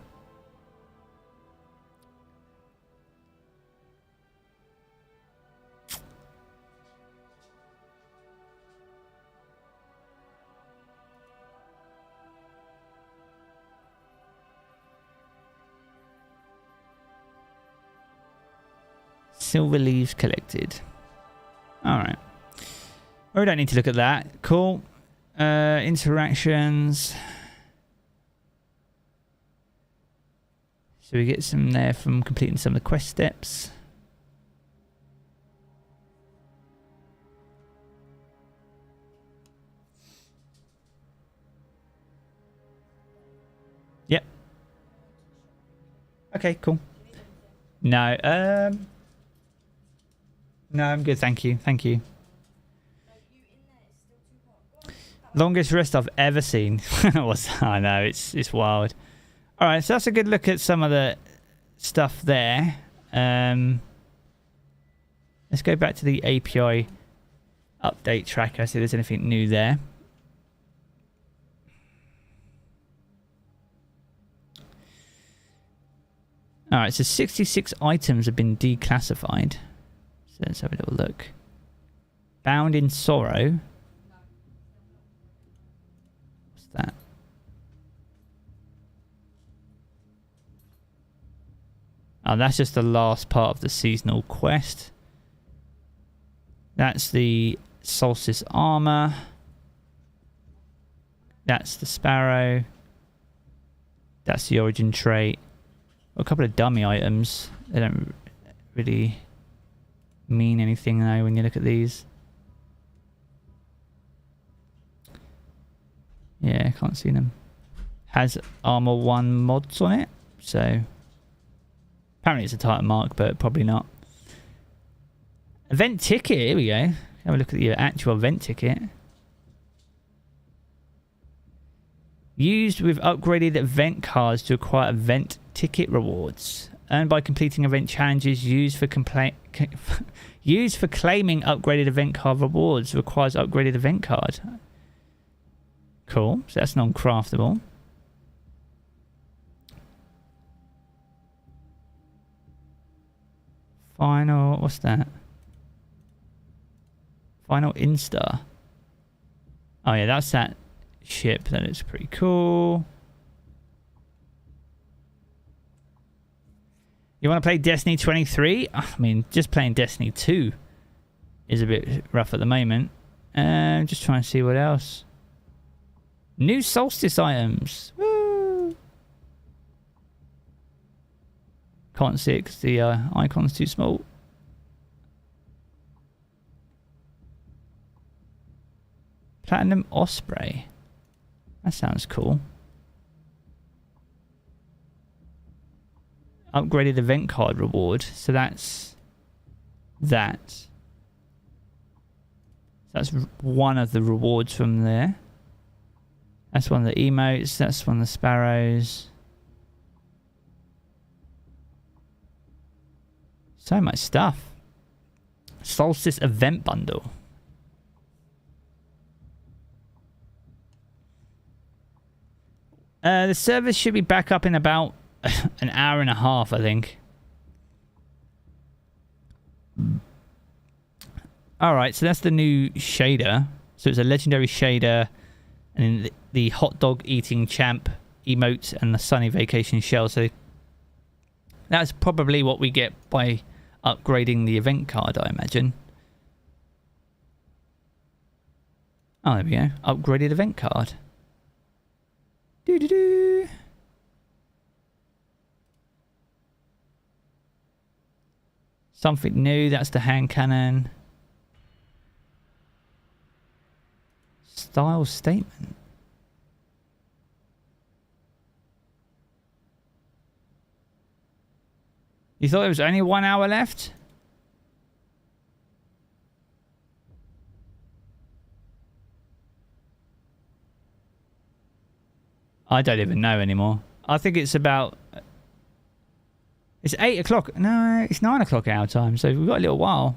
Silver leaves collected. Alright. Well, we don't need to look at that. Cool. Interactions. So we get some there from completing some of the quest steps. Yep. Okay, cool. No, no, I'm good, thank you. Thank you. Longest rest I've ever seen. I know, it's wild. Alright, so that's a good look at some of the stuff there. Let's go back to the API update tracker, see if there's anything new there. Alright, so 66 items have been declassified. So let's have a little look. Bound in Sorrow. What's that? Oh, that's just the last part of the seasonal quest. That's the Solstice armor. That's the Sparrow. That's the origin trait. A couple of dummy items. They don't really mean anything though when you look at these. Yeah, I can't see them. Has armor 1 mods on it, so apparently it's a title mark, but probably not. Event ticket, here we go. Have a look at your actual event ticket. Used with upgraded event cards to acquire event ticket rewards. Earned by completing event challenges used for claiming upgraded event card rewards. Requires upgraded event card. Cool. So that's non-craftable. Final... What's that? Final Insta. Oh yeah, that's that ship. That is pretty cool. You want to play Destiny 23? I mean, just playing Destiny 2 is a bit rough at the moment. Just trying to see what else. New Solstice items. Woo! Can't see it because the icon's too small. Platinum Osprey. That sounds cool. Upgraded event card reward. So that's that. That's one of the rewards from there. That's one of the emotes. That's one of the sparrows. So much stuff. Solstice event bundle. The service should be back up in about an hour and a half, I think. Alright, so that's the new shader. So it's a legendary shader, and then the hot dog eating champ emote and the sunny vacation shell. So that's probably what we get by upgrading the event card, I imagine. Oh, there we go. Upgraded event card. Doo-doo-doo. Something new. That's the hand cannon. Style statement. You thought there was only 1 hour left? I don't even know anymore. I think it's about... It's 8 o'clock. No, it's 9 o'clock our time, so we've got a little while.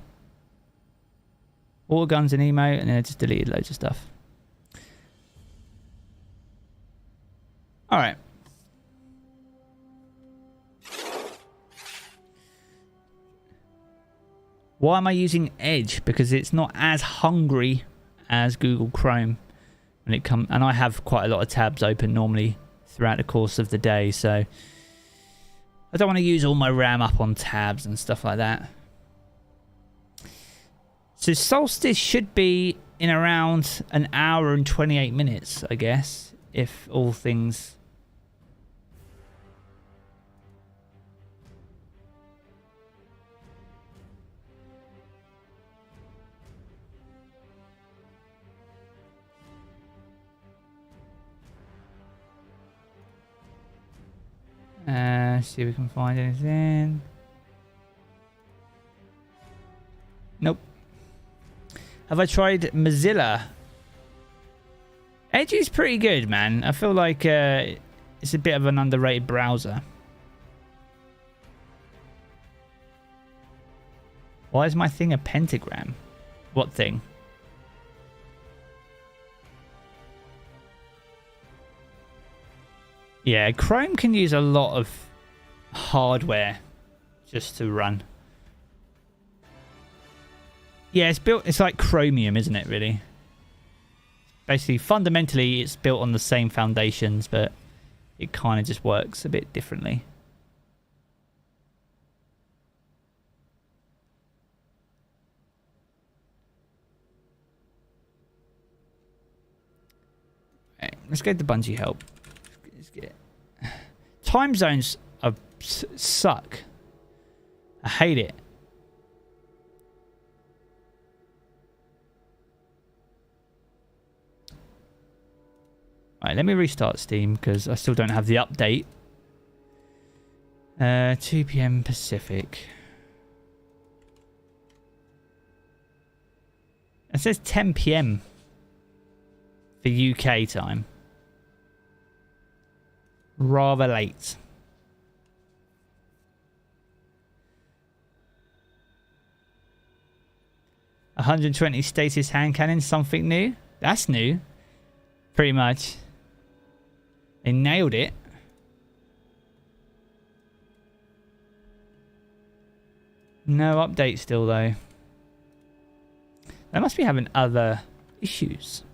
Water guns and emote, and then I just deleted loads of stuff. Alright. Why am I using Edge? Because it's not as hungry as Google Chrome when it comes, and I have quite a lot of tabs open normally throughout the course of the day, so I don't want to use all my RAM up on tabs and stuff like that. So Solstice should be in around an hour and 28 minutes, I guess, if all things... see if we can find anything. Nope. Have I tried Mozilla? Edge is pretty good, man. I feel like it's a bit of an underrated browser. Why is my thing a pentagram? What thing? Yeah, Chrome can use a lot of hardware just to run. Yeah, it's like Chromium, isn't it, really? Basically, fundamentally, it's built on the same foundations, but it kind of just works a bit differently. Right, let's go to Bungie help. Let's get it. Time zones suck. I hate it. Right, let me restart Steam because I still don't have the update. 2 PM Pacific. It says 10 PM for UK time. Rather late. $120 stasis hand cannon, something new? That's new. Pretty much. They nailed it. No update still though. They must be having other issues.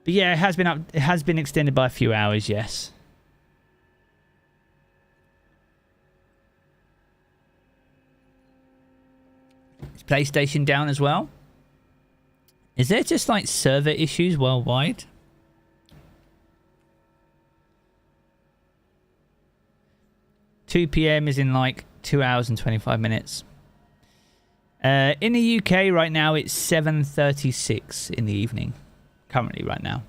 But yeah, it has been extended by a few hours, yes. Is PlayStation down as well? Is there just like server issues worldwide? $2 PM is in like 2 hours and 25 minutes. In the UK right now, it's 7:36 in the evening. Currently, right now.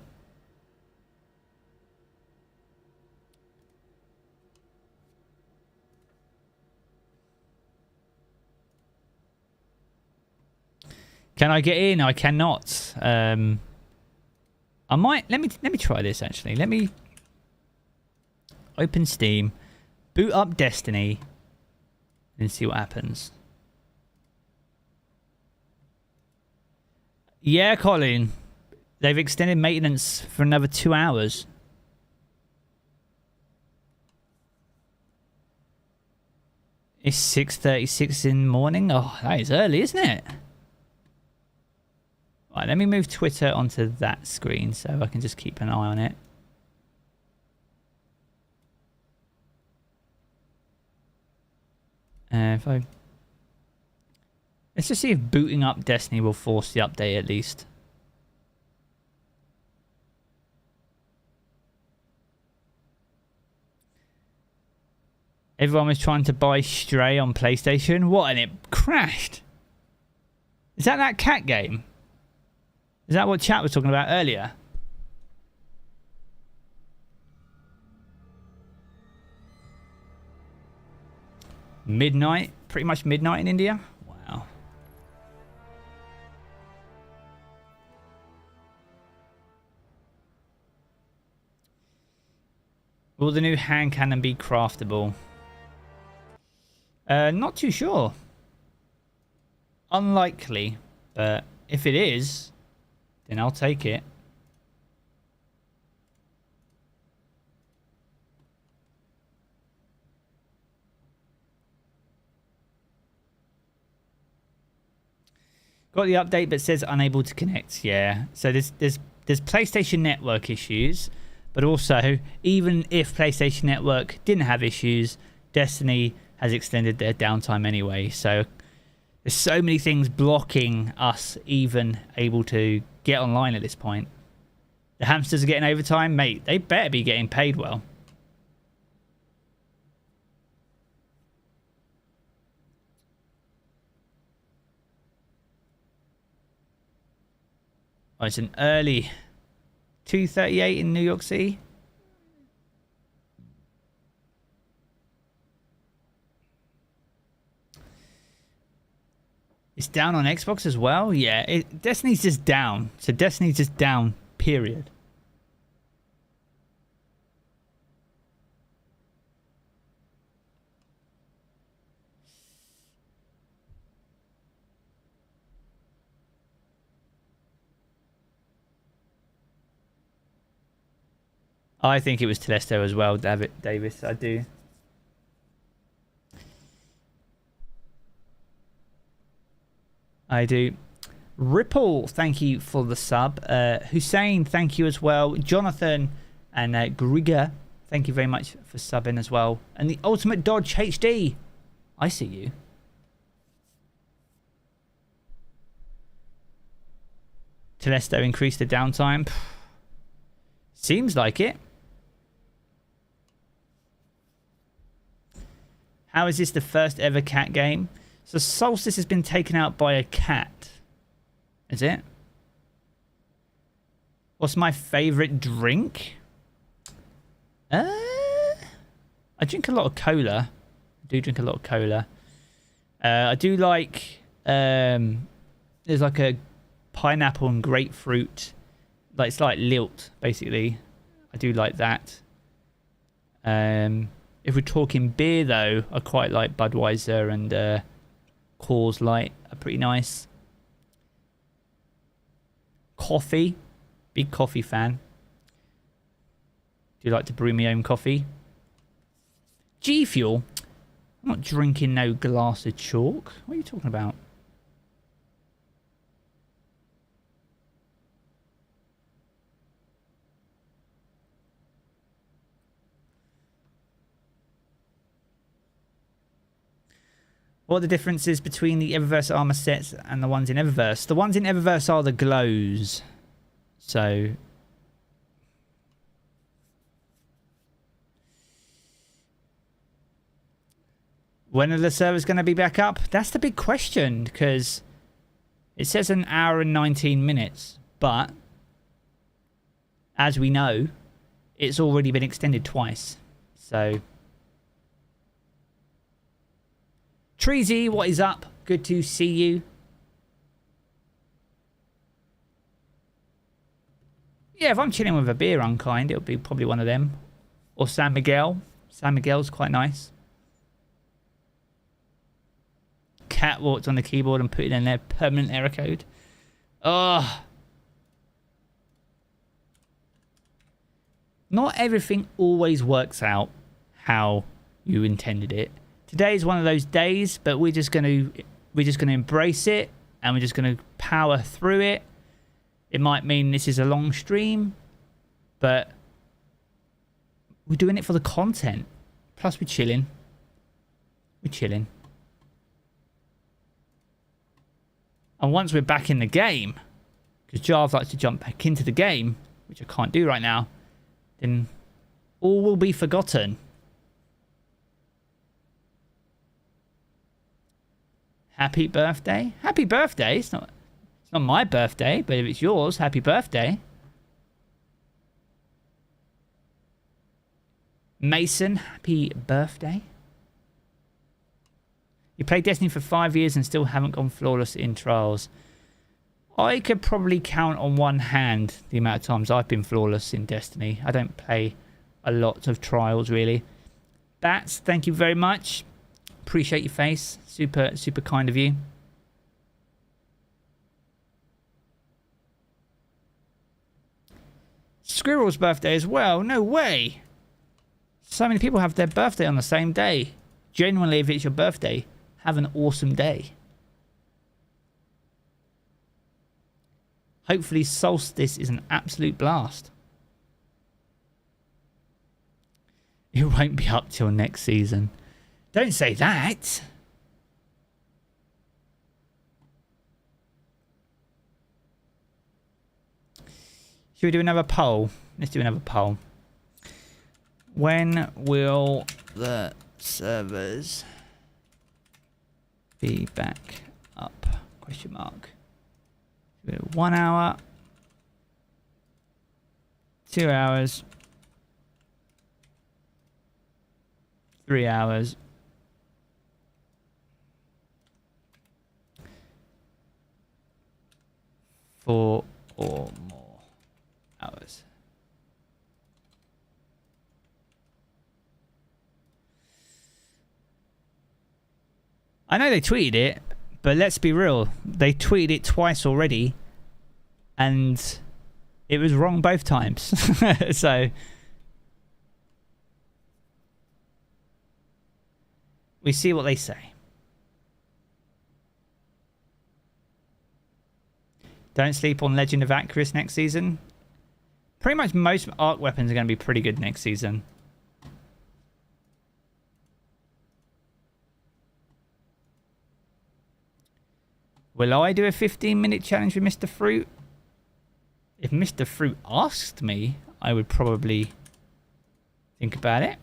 Can I get in? I cannot. I might. Let me try this actually. Let me open Steam, boot up Destiny, and see what happens. Yeah, Colin. They've extended maintenance for another 2 hours. It's 6:36 in the morning. Oh, that is early, isn't it? Right, let me move Twitter onto that screen so I can just keep an eye on it. Let's just see if booting up Destiny will force the update at least. Everyone was trying to buy Stray on PlayStation. What? And it crashed. Is that cat game? Is that what chat was talking about earlier? Midnight? Pretty much midnight in India? Wow. Will the new hand cannon be craftable? Not too sure. Unlikely, but if it is, then I'll take it. Got the update, but says unable to connect. Yeah, so there's PlayStation Network issues, but also even if PlayStation Network didn't have issues, Destiny has extended their downtime anyway. So there's so many things blocking us even able to get online at this point. The hamsters are getting overtime, mate. They better be getting paid well. Oh, it's an early 2:38 in New York City. It's down on Xbox as well? Yeah, Destiny's just down. So Destiny's just down, period. I think it was Telesto as well, Davis. I do. I do. Ripple, thank you for the sub. Hussein, thank you as well. Jonathan and Grigor, thank you very much for subbing as well. And the Ultimate Dodge HD. I see you. Telesto increased the downtime. Seems like it. How is this the first ever cat game? So Solstice has been taken out by a cat. Is it? What's my favorite drink? I drink a lot of cola. I do drink a lot of cola. I do like... there's like a pineapple and grapefruit. Like it's like lilt, basically. I do like that. If we're talking beer, though, I quite like Budweiser and... Coors Light are pretty nice. Coffee. Big coffee fan. Do you like to brew my own coffee? G Fuel. I'm not drinking no glass of chalk. What are you talking about? What are the differences between the Eververse armor sets and the ones in Eververse? The ones in Eververse are the glows. So... when are the servers going to be back up? That's the big question, because it says an hour and 19 minutes. But, as we know, it's already been extended twice. So... Treasy, what is up? Good to see you. Yeah, if I'm chilling with a beer, Unkind, it'll be probably one of them. Or San Miguel. San Miguel's quite nice. Cat walked on the keyboard and put it in their permanent error code. Ugh. Not everything always works out how you intended it. Today is one of those days, but we're just gonna embrace it, and we're just gonna power through it. It might mean this is a long stream, but we're doing it for the content. Plus, we're chilling. We're chilling. And once we're back in the game, because Jarv likes to jump back into the game, which I can't do right now, then all will be forgotten. Happy birthday. Happy birthday. It's not my birthday, but if it's yours, happy birthday. Mason, happy birthday. You played Destiny for 5 years and still haven't gone flawless in trials. I could probably count on one hand the amount of times I've been flawless in Destiny. I don't play a lot of trials, really. Bats, thank you very much. Appreciate your face. Super, super kind of you. Squirrel's birthday as well. No way. So many people have their birthday on the same day. Genuinely, if it's your birthday, have an awesome day. Hopefully, Solstice is an absolute blast. It won't be up till next season. Don't say that. Should we do another poll? Let's do another poll. When will the servers be back up? Question mark. 1 hour. 2 hours. 3 hours. 4 or more hours. I know they tweeted it, but let's be real. They tweeted it twice already, and it was wrong both times. So we see what they say. Don't sleep on Legend of Acris next season. Pretty much most arc weapons are going to be pretty good next season. Will I do a 15-minute challenge with Mr. Fruit? If Mr. Fruit asked me, I would probably think about it.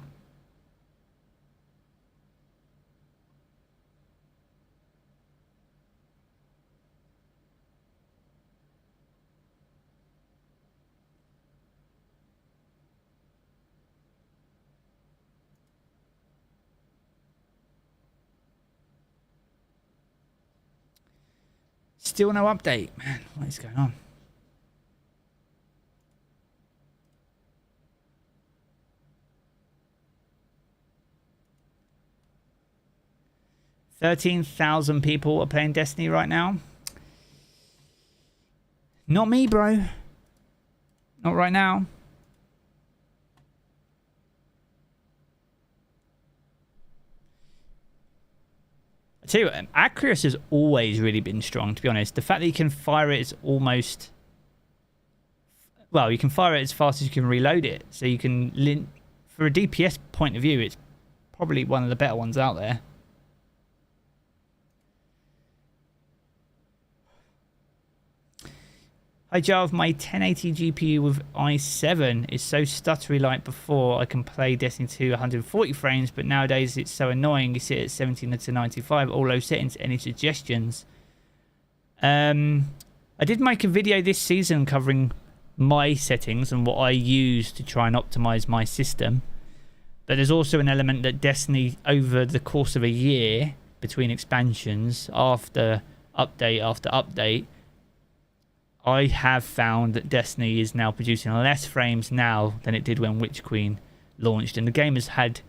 Still no update. Man, what is going on? $13,000 people are playing Destiny right now. Not me, bro. Not right now. I tell you what, Acris has always really been strong, to be honest. The fact that you can fire it is almost... Well, you can fire it as fast as you can reload it. So you can... For a DPS point of view, it's probably one of the better ones out there. Hi Jarv, my 1080 GPU with i7 is so stuttery like before. I can play Destiny 2 140 frames, but nowadays it's so annoying. You sit at 70 to 95, all low settings. Any suggestions? I did make a video this season covering my settings and what I use to try and optimize my system. But there's also an element that Destiny, over the course of a year, between expansions, after update, I have found that Destiny is now producing less frames now than it did when Witch Queen launched. And the game has had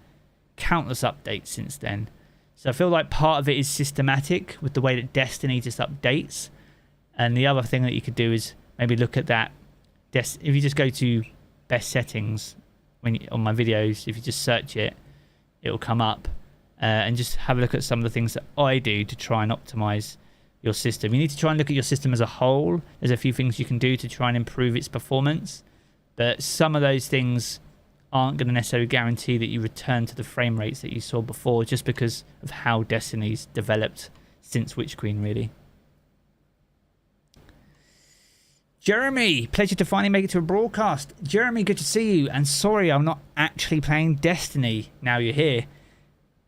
countless updates since then. So I feel like part of it is systematic with the way that Destiny just updates. And the other thing that you could do is maybe look at that. If you just go to best settings on my videos, if you just search it, it will come up. And just have a look at some of the things that I do to try and optimize your system. You need to try and look at your system as a whole. There's a few things you can do to try and improve its performance. But some of those things aren't going to necessarily guarantee that you return to the frame rates that you saw before, just because of how Destiny's developed since Witch Queen, really. Jeremy, pleasure to finally make it to a broadcast. Jeremy, good to see you. And sorry, I'm not actually playing Destiny now you're here.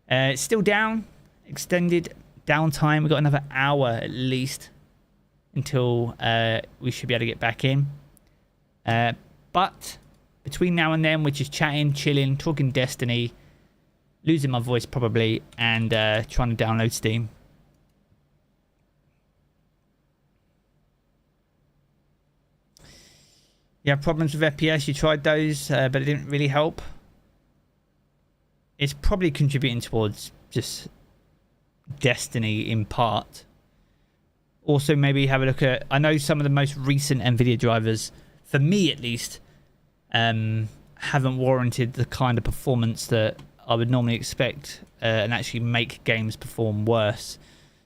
It's still down. Extended downtime. We've got another hour at least until we should be able to get back in. But between now and then, we're just chatting, chilling, talking Destiny, losing my voice probably, and trying to download Steam. You have problems with FPS, you tried those, but it didn't really help. It's probably contributing towards just Destiny in part. Also, maybe have a look at... I know some of the most recent NVIDIA drivers, for me at least, haven't warranted the kind of performance that I would normally expect and actually make games perform worse.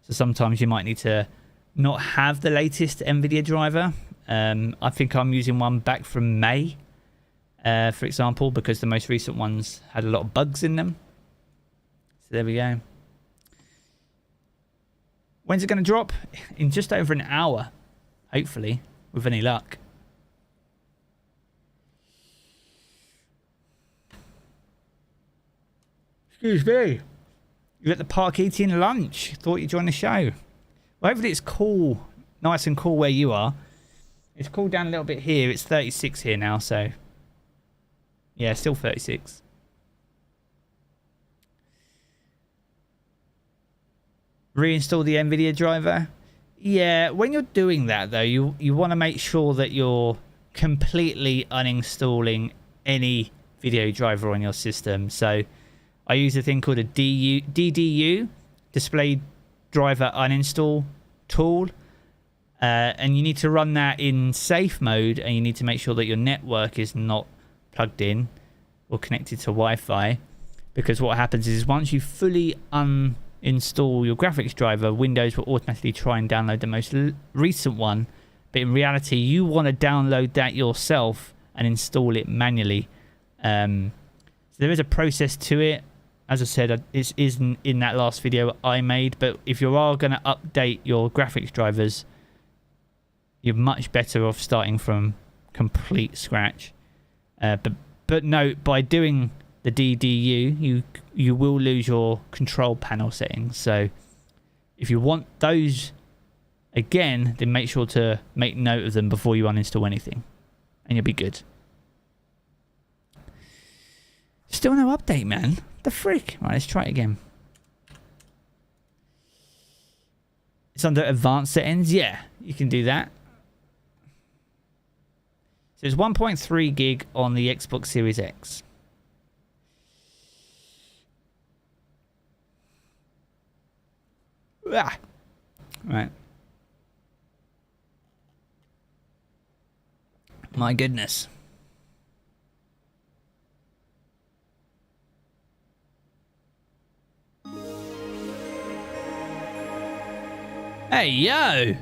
So sometimes you might need to not have the latest NVIDIA driver. I think I'm using one back from May, for example, because the most recent ones had a lot of bugs in them. So there we go. When's it going to drop? In just over an hour, hopefully, with any luck. Excuse me. You're at the park eating lunch. Thought you'd join the show. Well, hopefully it's cool, nice and cool where you are. It's cooled down a little bit here. It's 36 here now, so... yeah, still 36. Reinstall the NVIDIA driver. Yeah, when you're doing that, though, you want to make sure that you're completely uninstalling any video driver on your system. So I use a thing called a DDU, Display Driver Uninstall tool. And you need to run that in safe mode, and you need to make sure that your network is not plugged in or connected to Wi-Fi, because what happens is once you fully uninstall your graphics driver, Windows will automatically try and download the most recent one, but in reality you want to download that yourself and install it manually. So there is a process to it. As I said, it isn't in that last video I made, but if you are going to update your graphics drivers, you're much better off starting from complete scratch. But note, by doing the DDU, you will lose your control panel settings. So if you want those again, then make sure to make note of them before you uninstall anything, and you'll be good. Still no update, man. The frick? Right, let's try it again. It's under advanced settings. Yeah, you can do that. So it's 1.3 gig on the Xbox Series X. Ah. Right. My goodness. Hey, yo!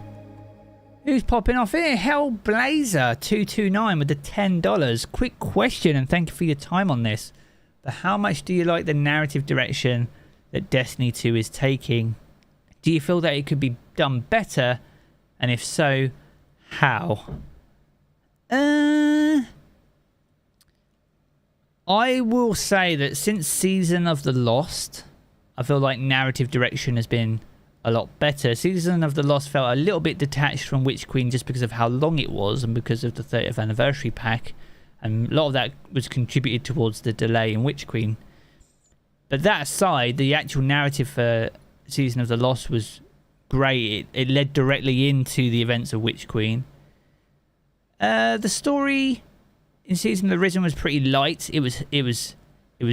Who's popping off here? Hellblazer229 with the $10. Quick question, and thank you for your time on this. But how much do you like the narrative direction that Destiny 2 is taking? Do you feel that it could be done better? And if so, how? I will say that since Season of the Lost, I feel like narrative direction has been a lot better. Season of the Lost felt a little bit detached from Witch Queen just because of how long it was and because of the 30th anniversary pack, and a lot of that was contributed towards the delay in Witch Queen. But that aside, the actual narrative for Season of the Lost was great. It led directly into the events of Witch Queen. The story in Season of the Risen was pretty light. It was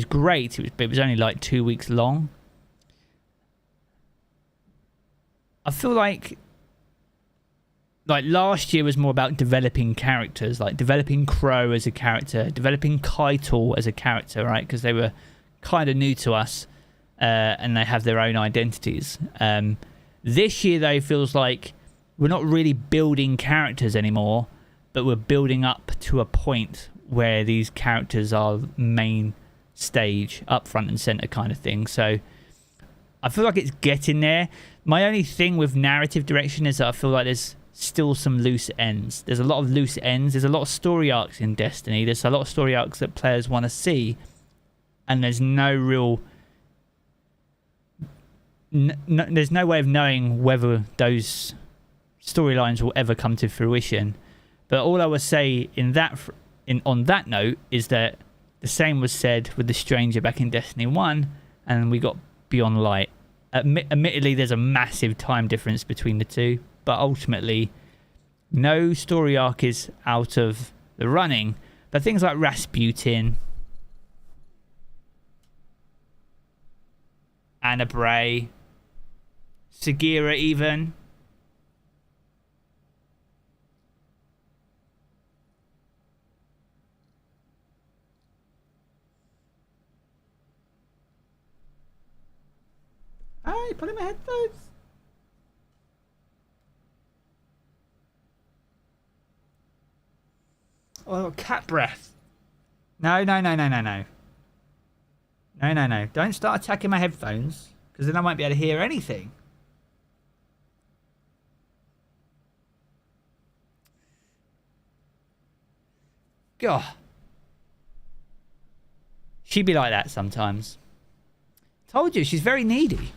great. But it was only like 2 weeks long. I feel like like last year was more about developing characters, like developing Crow as a character, developing Keitel as a character, right? Because they were kind of new to us, and they have their own identities. This year, though, feels like we're not really building characters anymore, but we're building up to a point where these characters are main stage, up front and center kind of thing. So I feel like it's getting there. My only thing with narrative direction is that I feel like there's still some loose ends. There's a lot of loose ends. There's a lot of story arcs in Destiny. There's a lot of story arcs that players want to see, and there's no real... there's no way of knowing whether those storylines will ever come to fruition. But all I would say on that note is that the same was said with the Stranger back in Destiny 1, and we got Beyond Light. Admittedly, there's a massive time difference between the two, but ultimately, no story arc is out of the running. But things like Rasputin, Anna Bray, Sagira even. Hey, put in my headphones. Oh, cat breath. No. No. Don't start attacking my headphones, because then I won't be able to hear anything. God. She'd be like that sometimes. Told you, she's very needy.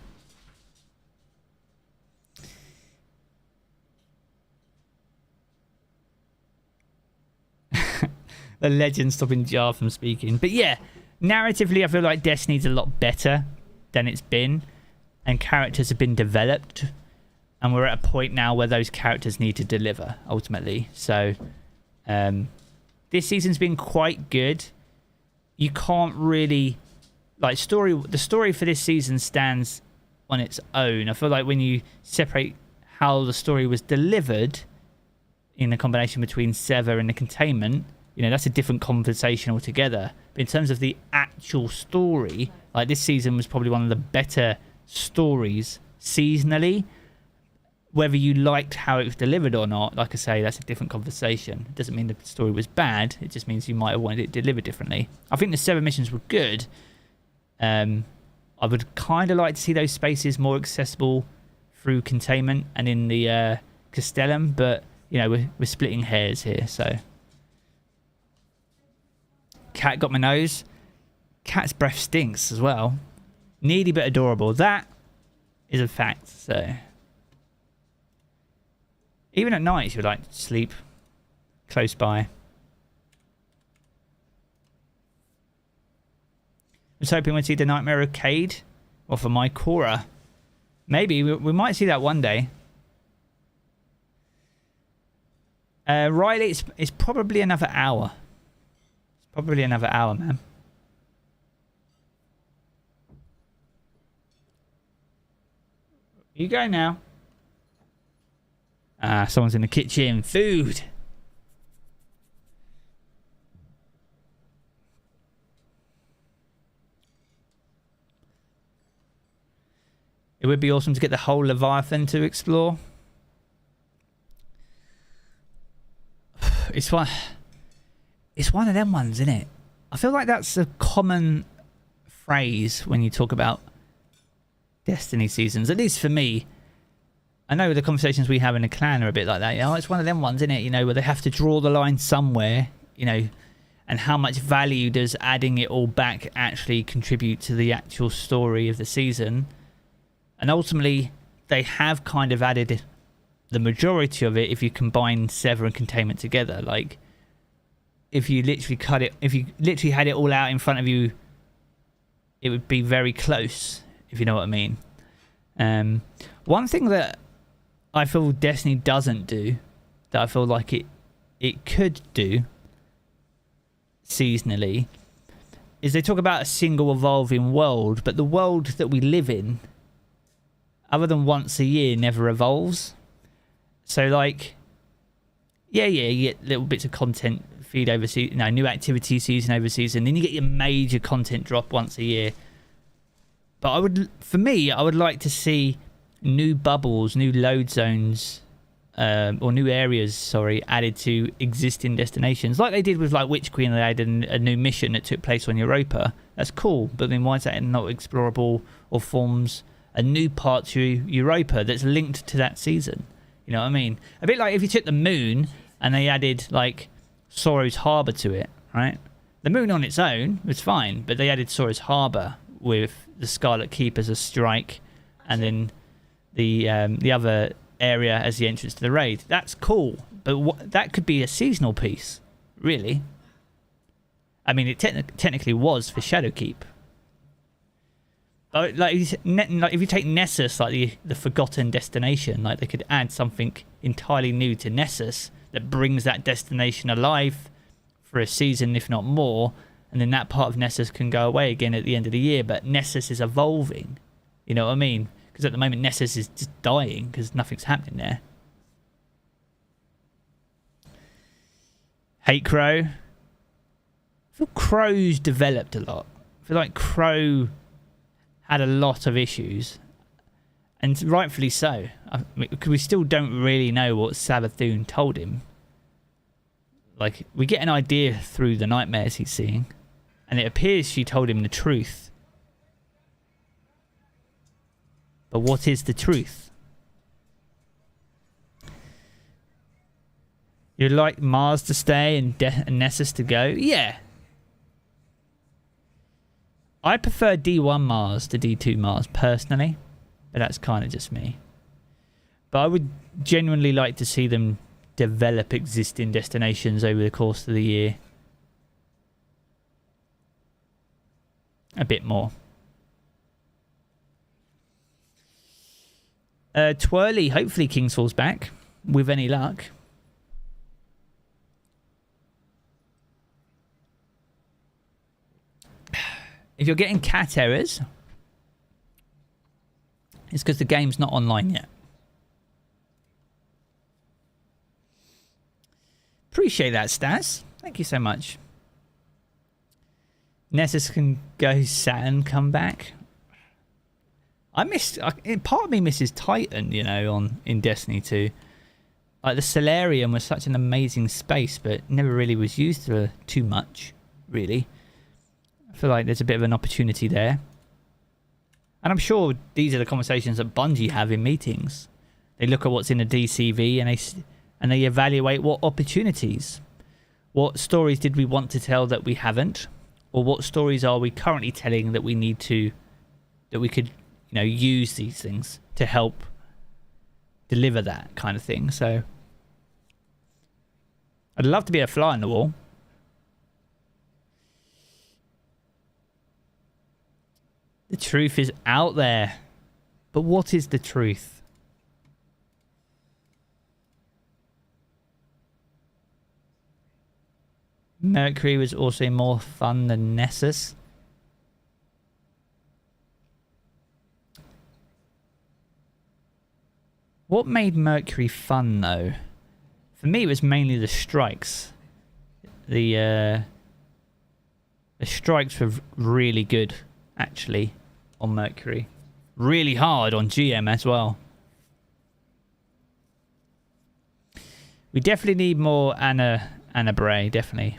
The legend stopping Jarv from speaking. But yeah, narratively, I feel like Destiny's a lot better than it's been. And characters have been developed. And we're at a point now where those characters need to deliver, ultimately. So, this season's been quite good. You can't really... like, the story for this season stands on its own. I feel like when you separate how the story was delivered in the combination between Sever and the containment, you know, that's a different conversation altogether. But in terms of the actual story, like, this season was probably one of the better stories seasonally. Whether you liked how it was delivered or not, like I say, that's a different conversation. It doesn't mean the story was bad. It just means you might have wanted it delivered differently. I think the 7 missions were good. I would kind of like to see those spaces more accessible through containment and in the Castellum, but, you know, we're splitting hairs here, so... Cat got my nose. Cat's breath stinks as well. Needy but adorable. That is a fact, so... even at night, she would like to sleep close by. I was hoping we'd see the Nightmare Arcade. Or for my Cora. Maybe. We might see that one day. Riley, it's probably another hour. It's probably another hour, man. You go now. Someone's in the kitchen. Food. It would be awesome to get the whole Leviathan to explore. It's one of them ones, isn't it? I feel like that's a common phrase when you talk about Destiny seasons, at least for me. I know the conversations we have in the clan are a bit like that. You know, it's one of them ones, isn't it? You know, where they have to draw the line somewhere, you know, and how much value does adding it all back actually contribute to the actual story of the season? And ultimately, they have kind of added the majority of it if you combine Sever and Containment together. Like, if you literally had it all out in front of you, it would be very close, if you know what I mean. One thing that I feel Destiny doesn't do, that I feel like it could do seasonally, is they talk about a single evolving world, but the world that we live in, other than once a year, never evolves. So, like, Yeah, you get little bits of content feed over season, new activity season over season. Then you get your major content drop once a year. But I would like to see new bubbles, new load zones, or new areas, added to existing destinations, like they did with like Witch Queen. They added a new mission that took place on Europa. That's cool, but then why is that not explorable or forms a new part to Europa that's linked to that season? You know what I mean? A bit like if you took the moon and they added like Sorrow's Harbour to it, right? The moon on its own was fine, but they added Sorrow's Harbour with the Scarlet Keep as a strike, and then the other area as the entrance to the raid. That's cool, but that could be a seasonal piece, really. I mean, it technically was for Shadowkeep. Like if you take Nessus, like the forgotten destination, like they could add something entirely new to Nessus that brings that destination alive for a season, if not more, and then that part of Nessus can go away again at the end of the year. But Nessus is evolving, you know what I mean? Because at the moment Nessus is just dying because nothing's happening there. Hate Crow. I feel Crow's developed a lot. I feel like Crow had a lot of issues, and rightfully so. We still don't really know what Savathun told him. Like, we get an idea through the nightmares he's seeing, and it appears she told him the truth. But what is the truth? You'd like Mars to stay and Nessus to go? Yeah. I prefer D1 Mars to D2 Mars personally, but that's kind of just me. But I would genuinely like to see them develop existing destinations over the course of the year a bit more. Twirly, hopefully Kingsfall's back with any luck. If you're getting cat errors, it's because the game's not online yet. Appreciate that, Stas. Thank you so much. Nessus can go, Saturn come back. Part of me misses Titan, you know, in Destiny 2. Like, the Solarium was such an amazing space, but never really was used for too much, really. I feel like there's a bit of an opportunity there. And I'm sure these are the conversations that Bungie have in meetings. They look at what's in the DCV and they evaluate what opportunities. What stories did we want to tell that we haven't? Or what stories are we currently telling that we need to... that we could, you know, use these things to help deliver that kind of thing. So I'd love to be a fly on the wall. The truth is out there. But what is the truth? Mercury was also more fun than Nessus. What made Mercury fun, though? For me, it was mainly the strikes. The strikes were really good, actually, on Mercury. Really hard on GM as well. We definitely need more Anna Bray, definitely.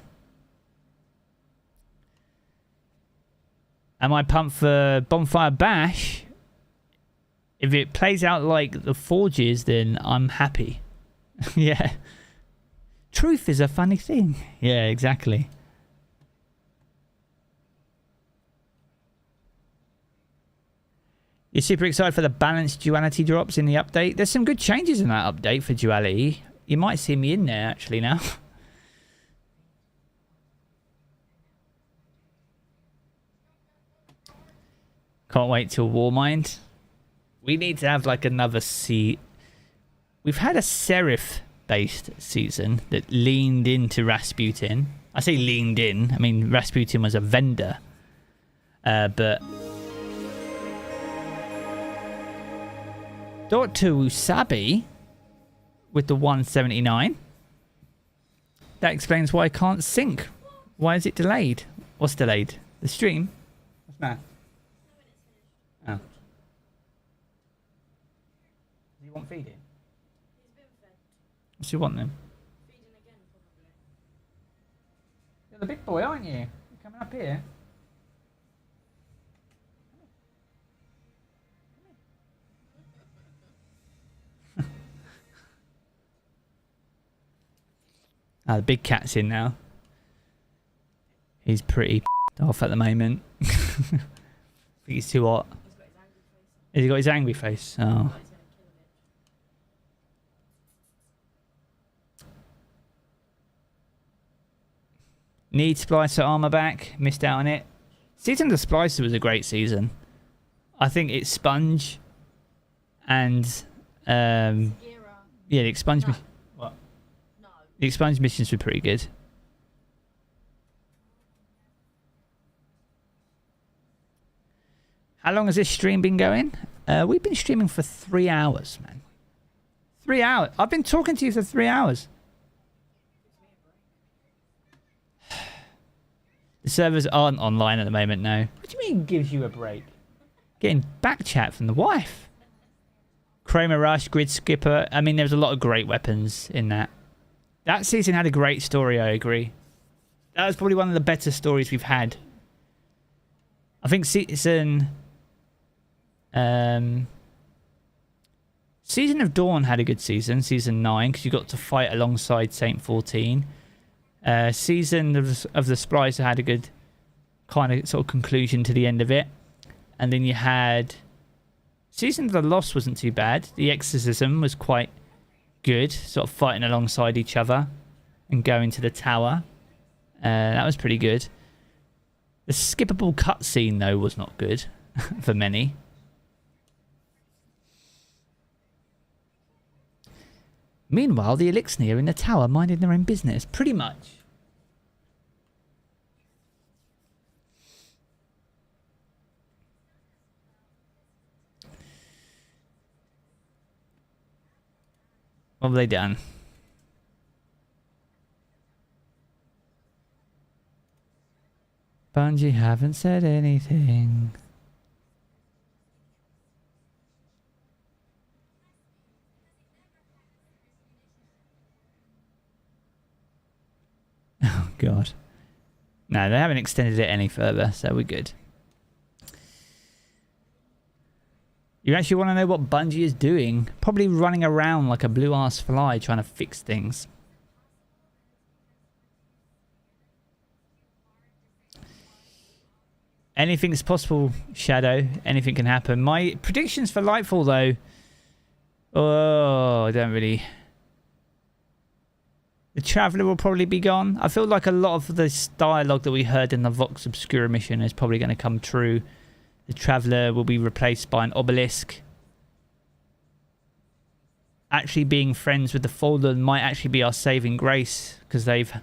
Am I pumped for Bonfire Bash? If it plays out like the Forges, then I'm happy. Yeah. Truth is a funny thing. Yeah, exactly. You're super excited for the balanced duality drops in the update? There's some good changes in that update for duality. You might see me in there, actually, now. Can't wait till Warmind. We need to have like another We've had a Seraph-based season that leaned into Rasputin. I say leaned in. I mean, Rasputin was a vendor. But... Dr. Usabi with the 179. that explains why I can't sync. Why is it delayed? What's delayed? The stream? What's that? Oh. Do you want feeding? What's you want then? You're the big boy, aren't you? You're coming up here. Ah, the big cat's in now. He's pretty off at the moment. I think he's too hot. Has he got his angry face? Oh. Need Splicer armor back. Missed out on it. Season of the Splicer was a great season. I think it's Sponge and yeah, the Expunge mission. What? No. The Expunge missions were pretty good. How long has this stream been going? We've been streaming for 3 hours, man. 3 hours. I've been talking to you for 3 hours. The servers aren't online at the moment, no. What do you mean gives you a break? Getting back chat from the wife. Chroma Rush, Grid Skipper. I mean, there was a lot of great weapons in that. That season had a great story, I agree. That was probably one of the better stories we've had. I think season of Dawn had a good season, season 9, because you got to fight alongside Saint 14. Season of the Splicer had a good kind of sort of conclusion to the end of it. And then you had Season of the Lost wasn't too bad. The Exorcism was quite good, sort of fighting alongside each other and going to the tower. That was pretty good. The skippable cutscene, though, was not good for many. Meanwhile, the Elixir are in the tower minding their own business, pretty much. What have they done? Bungie haven't said anything. Oh, God. No, they haven't extended it any further, so we're good. You actually want to know what Bungie is doing? Probably running around like a blue-ass fly trying to fix things. Anything's possible, Shadow. Anything can happen. My predictions for Lightfall, though... Oh, I don't really... The Traveller will probably be gone. I feel like a lot of this dialogue that we heard in the Vox Obscura mission is probably going to come true. The Traveller will be replaced by an Obelisk. Actually being friends with the Fallen might actually be our saving grace, because they've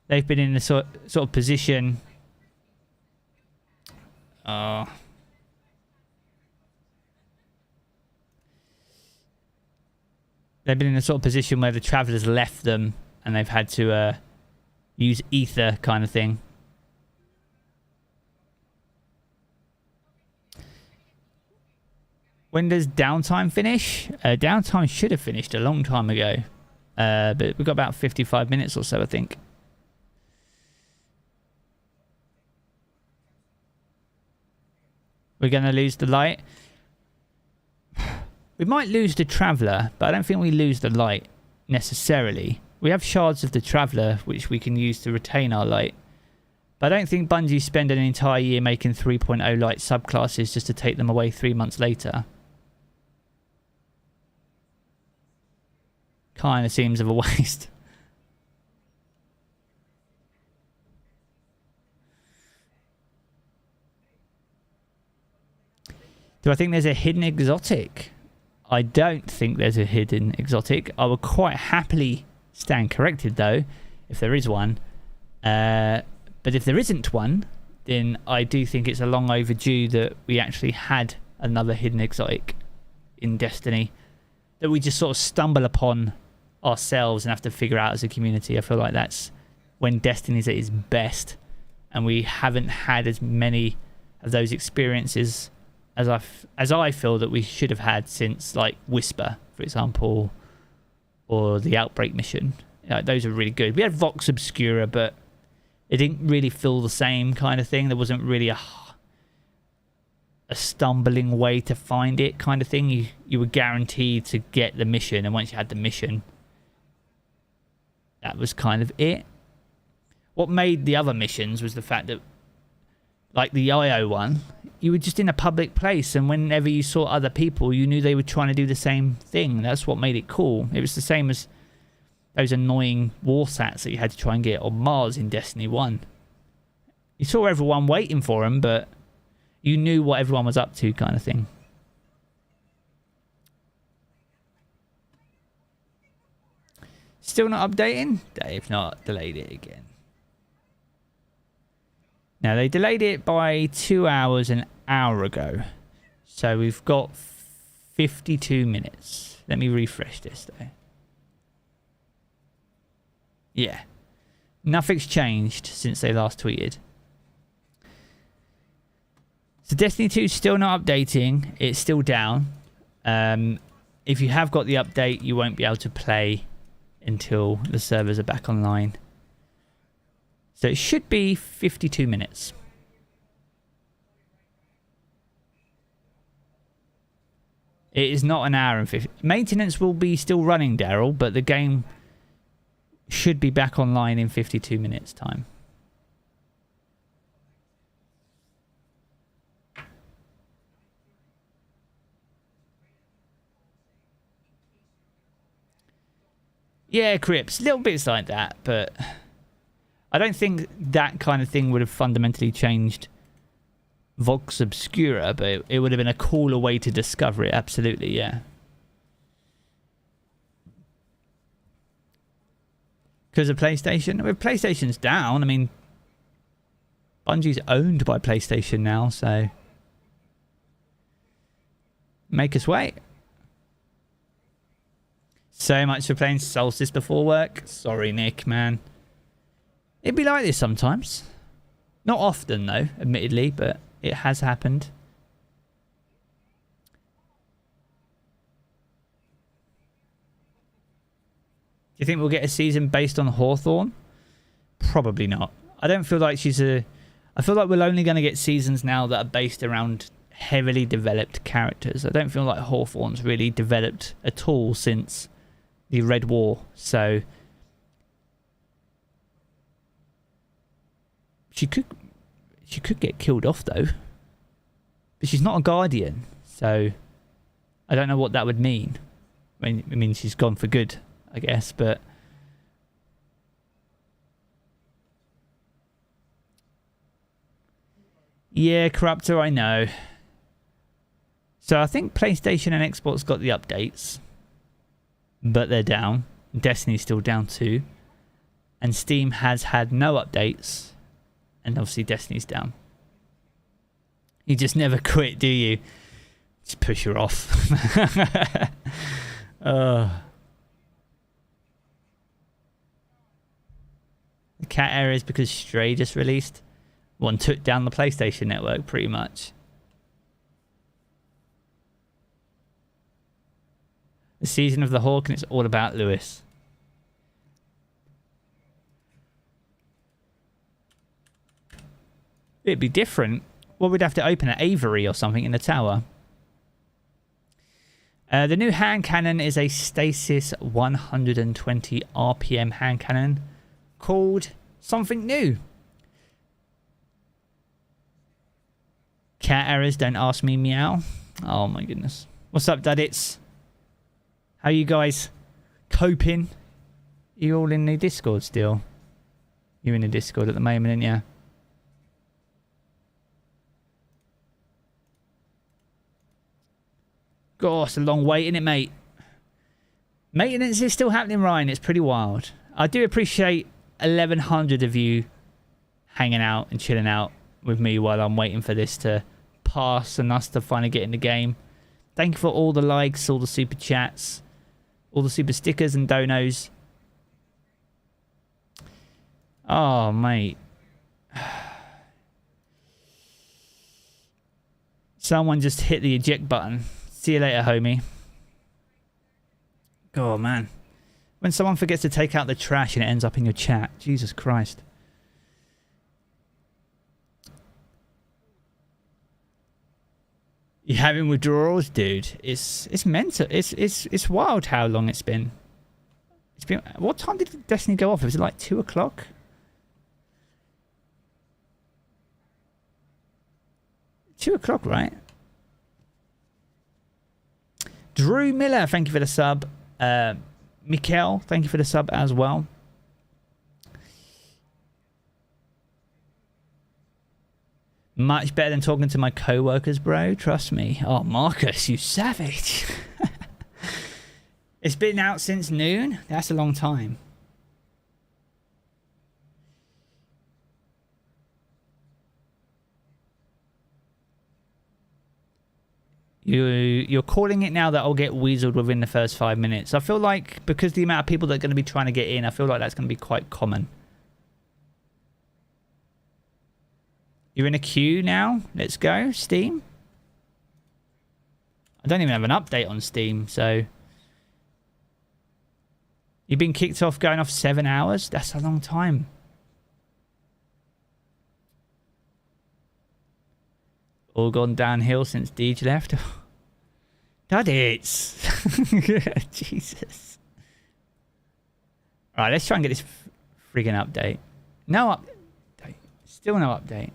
been in a sort of position... They've been in a sort of position where the Traveller's left them and they've had to use ether kind of thing. When does downtime finish? Downtime should have finished a long time ago. But we've got about 55 minutes or so, I think. We're going to lose the light. We might lose the Traveller, but I don't think we lose the light necessarily. We have shards of the Traveller, which we can use to retain our light. But I don't think Bungie spend an entire year making 3.0 light subclasses just to take them away 3 months later. Kind of seems of a waste. Do I think there's a hidden exotic? I don't think there's a hidden exotic. I would quite happily stand corrected, though, if there is one. But if there isn't one, then I do think it's a long overdue that we actually had another hidden exotic in Destiny that we just sort of stumble upon ourselves and have to figure out as a community. I feel like that's when Destiny's at its best, and we haven't had as many of those experiences as I feel that we should have had since, like, Whisper, for example, or the Outbreak mission. Those are really good. We had Vox Obscura, but it didn't really feel the same kind of thing. There wasn't really a stumbling way to find it kind of thing. You were guaranteed to get the mission, and once you had the mission, that was kind of it. What made the other missions was the fact that, like the IO one, you were just in a public place, and whenever you saw other people, you knew they were trying to do the same thing. That's what made it cool. It was the same as those annoying war sats that you had to try and get on Mars in Destiny 1. You saw everyone waiting for them, but you knew what everyone was up to, kind of thing. Still not updating? They've not delayed it again. Now, they delayed it by 2 hours an hour ago. So we've got 52 minutes. Let me refresh this, though. Yeah. Nothing's changed since they last tweeted. So Destiny 2 is still not updating. It's still down. If you have got the update, you won't be able to play until the servers are back online. So it should be 52 minutes. It is not an hour and 50. Maintenance will be still running, Daryl, but the game should be back online in 52 minutes time. Yeah, Crips, little bits like that, but I don't think that kind of thing would have fundamentally changed Vox Obscura, but it would have been a cooler way to discover it, absolutely, yeah. Because of PlayStation? Well, PlayStation's down. I mean, Bungie's owned by PlayStation now, so make us wait. So much for playing Solstice before work. Sorry, Nick, man. It'd be like this sometimes. Not often, though, admittedly, but it has happened. Do you think we'll get a season based on Hawthorne? Probably not. I don't feel like she's a... I feel like we're only going to get seasons now that are based around heavily developed characters. I don't feel like Hawthorne's really developed at all since the Red War, so she could get killed off though, but she's not a Guardian, so I don't know what that would mean. I mean she's gone for good, I guess, but yeah, Corruptor, I know. So I think PlayStation and Xbox got the updates, but they're down. Destiny's still down too. And Steam has had no updates. And obviously Destiny's down. You just never quit, do you? Just push her off. The cat error is because Stray just released. One took down the PlayStation Network, pretty much. The season of the Hawk, and it's all about Lewis. It'd be different. Well, we'd have to open an Avery or something in the tower. The new hand cannon is a stasis 120 RPM hand cannon called something new. Cat errors, don't ask me, meow. Oh my goodness. What's up, Duddits? How you guys coping? You all in the Discord still? You're in the Discord at the moment, aren't you? Gosh, it's a long wait, isn't it, mate? Maintenance is still happening, Ryan. It's pretty wild. I do appreciate 1,100 of you hanging out and chilling out with me while I'm waiting for this to pass and us to finally get in the game. Thank you for all the likes, all the super chats. All the super stickers and donos. Oh, mate. Someone just hit the eject button. See you later, homie. Oh, man. When someone forgets to take out the trash and it ends up in your chat. Jesus Christ. You having withdrawals, dude? It's mental. It's wild how long it's been. It's been. What time did Destiny go off? Was it like 2 o'clock? $2, right? Drew Miller, thank you for the sub. Mikkel, thank you for the sub as well. Much better than talking to my co-workers, bro. Trust me. Oh, Marcus, you savage. It's been out since noon. That's a long time. You're calling it now that I'll get weaseled within the first 5 minutes. I feel like because the amount of people that are going to be trying to get in, I feel like that's going to be quite common. You're in a queue now. Let's go, Steam. I don't even have an update on Steam, so... You've been kicked off going off 7 hours? That's a long time. All gone downhill since Deej left. That is. Jesus. Alright, let's try and get this friggin' update. No update. Still no update.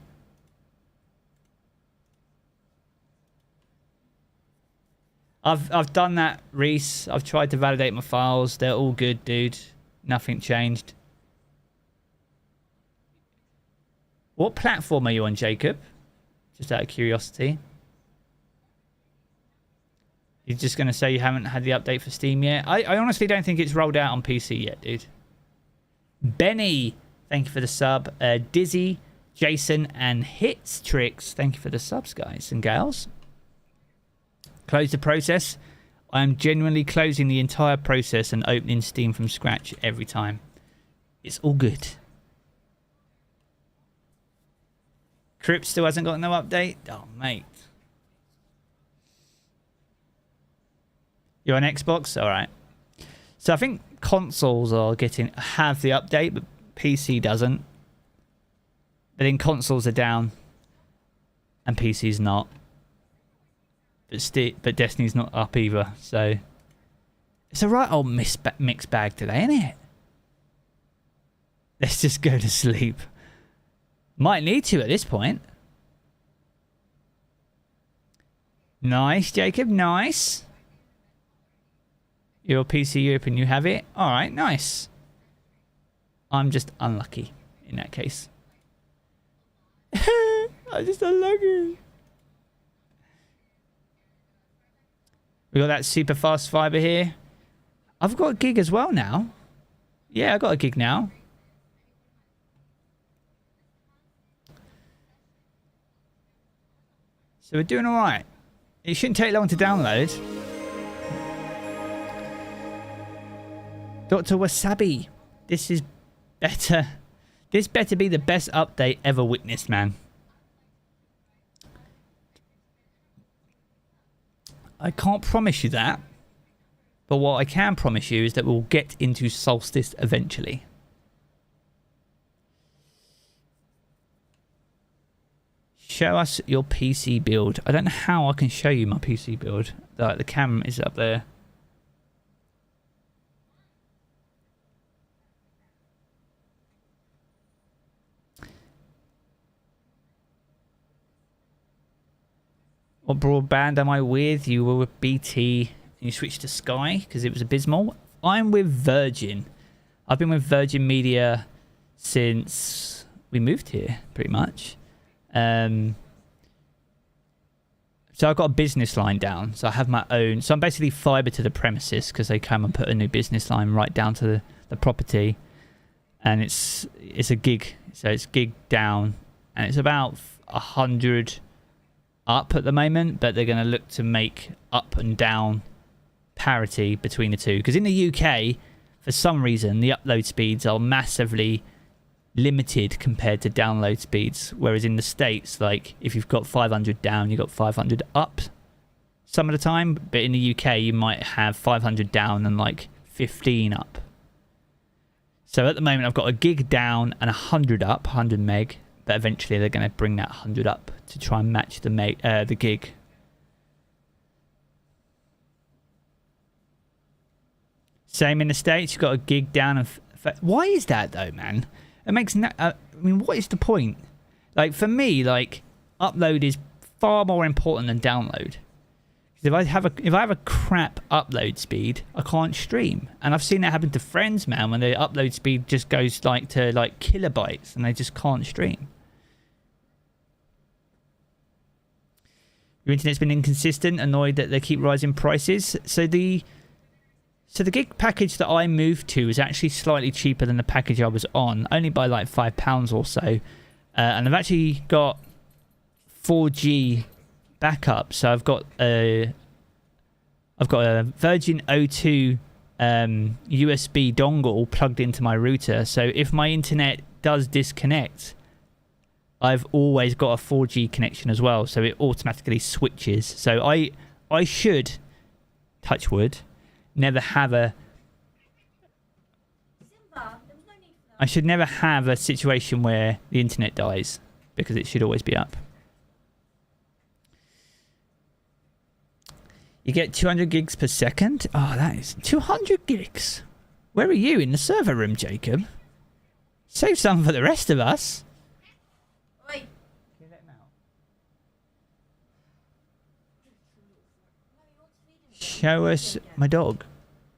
I've done that, Reese. I've tried to validate my files. They're all good, dude. Nothing changed. What platform are you on, Jacob? Just out of curiosity. You're just going to say you haven't had the update for Steam yet? I honestly don't think it's rolled out on PC yet, dude. Benny, thank you for the sub. Dizzy, Jason, and Hits Tricks, thank you for the subs, guys and gals. Close the process. I am genuinely closing the entire process and opening Steam from scratch every time. It's all good. Crypt still hasn't got no update? Oh, mate. You're on Xbox? Alright. So I think consoles have the update, but PC doesn't. But then consoles are down. And PC's not. But Destiny's not up either, so... It's a right old mixed bag today, isn't it? Let's just go to sleep. Might need to at this point. Nice, Jacob. Nice. You're PC Europe and you have it. Alright, nice. I'm just unlucky in that case. I'm just unlucky. We got that super fast fiber here. I've got a gig as well now. Yeah, I got a gig now. So we're doing all right. It shouldn't take long to download. Dr. Wasabi, this is better. This better be the best update ever witnessed, man. I can't promise you that. But what I can promise you is that we'll get into Solstice eventually. Show us your PC build. I don't know how I can show you my PC build. The camera is up there. What broadband am I with? You were with BT and you switched to Skye because it was abysmal. I'm with Virgin. I've been with Virgin Media since we moved here, pretty much. So I've got a business line down. So I have my own. So I'm basically fiber to the premises because they come and put a new business line right down to the property. And it's a gig. So it's gig down. And it's about 100 up at the moment. But they're going to look to make up and down parity between the two. Because in the UK, for some reason, the upload speeds are massively limited compared to download speeds. Whereas in the States, like, if you've got 500 down, you've got 500 up some of the time. But in the UK, you might have 500 down and like 15 up. So at the moment, I've got a gig down and 100 up, 100 meg. But eventually, they're going to bring that 100 up to try and match the gig. Same in the States, you've got a gig down. And why is that though, man? It makes no... I mean, what is the point? Like, for me, like, upload is far more important than download. If I have a crap upload speed, I can't stream. And I've seen that happen to friends, man, when the upload speed just goes like to like kilobytes and they just can't stream. Your internet's been inconsistent, annoyed that they keep rising prices. So the gig package that I moved to is actually slightly cheaper than the package I was on, only by like £5 or so. And I've actually got 4G backup. So I've got a Virgin O2 USB dongle plugged into my router. So if my internet does disconnect, I've always got a 4G connection as well. So it automatically switches. So I should, touch wood, never have a... I should never have a situation where the internet dies, because it should always be up. You get 200 gigs per second? Oh, that is 200 gigs. Where are you? In the server room, Jacob? Save some for the rest of us. Oi. Show us my dog.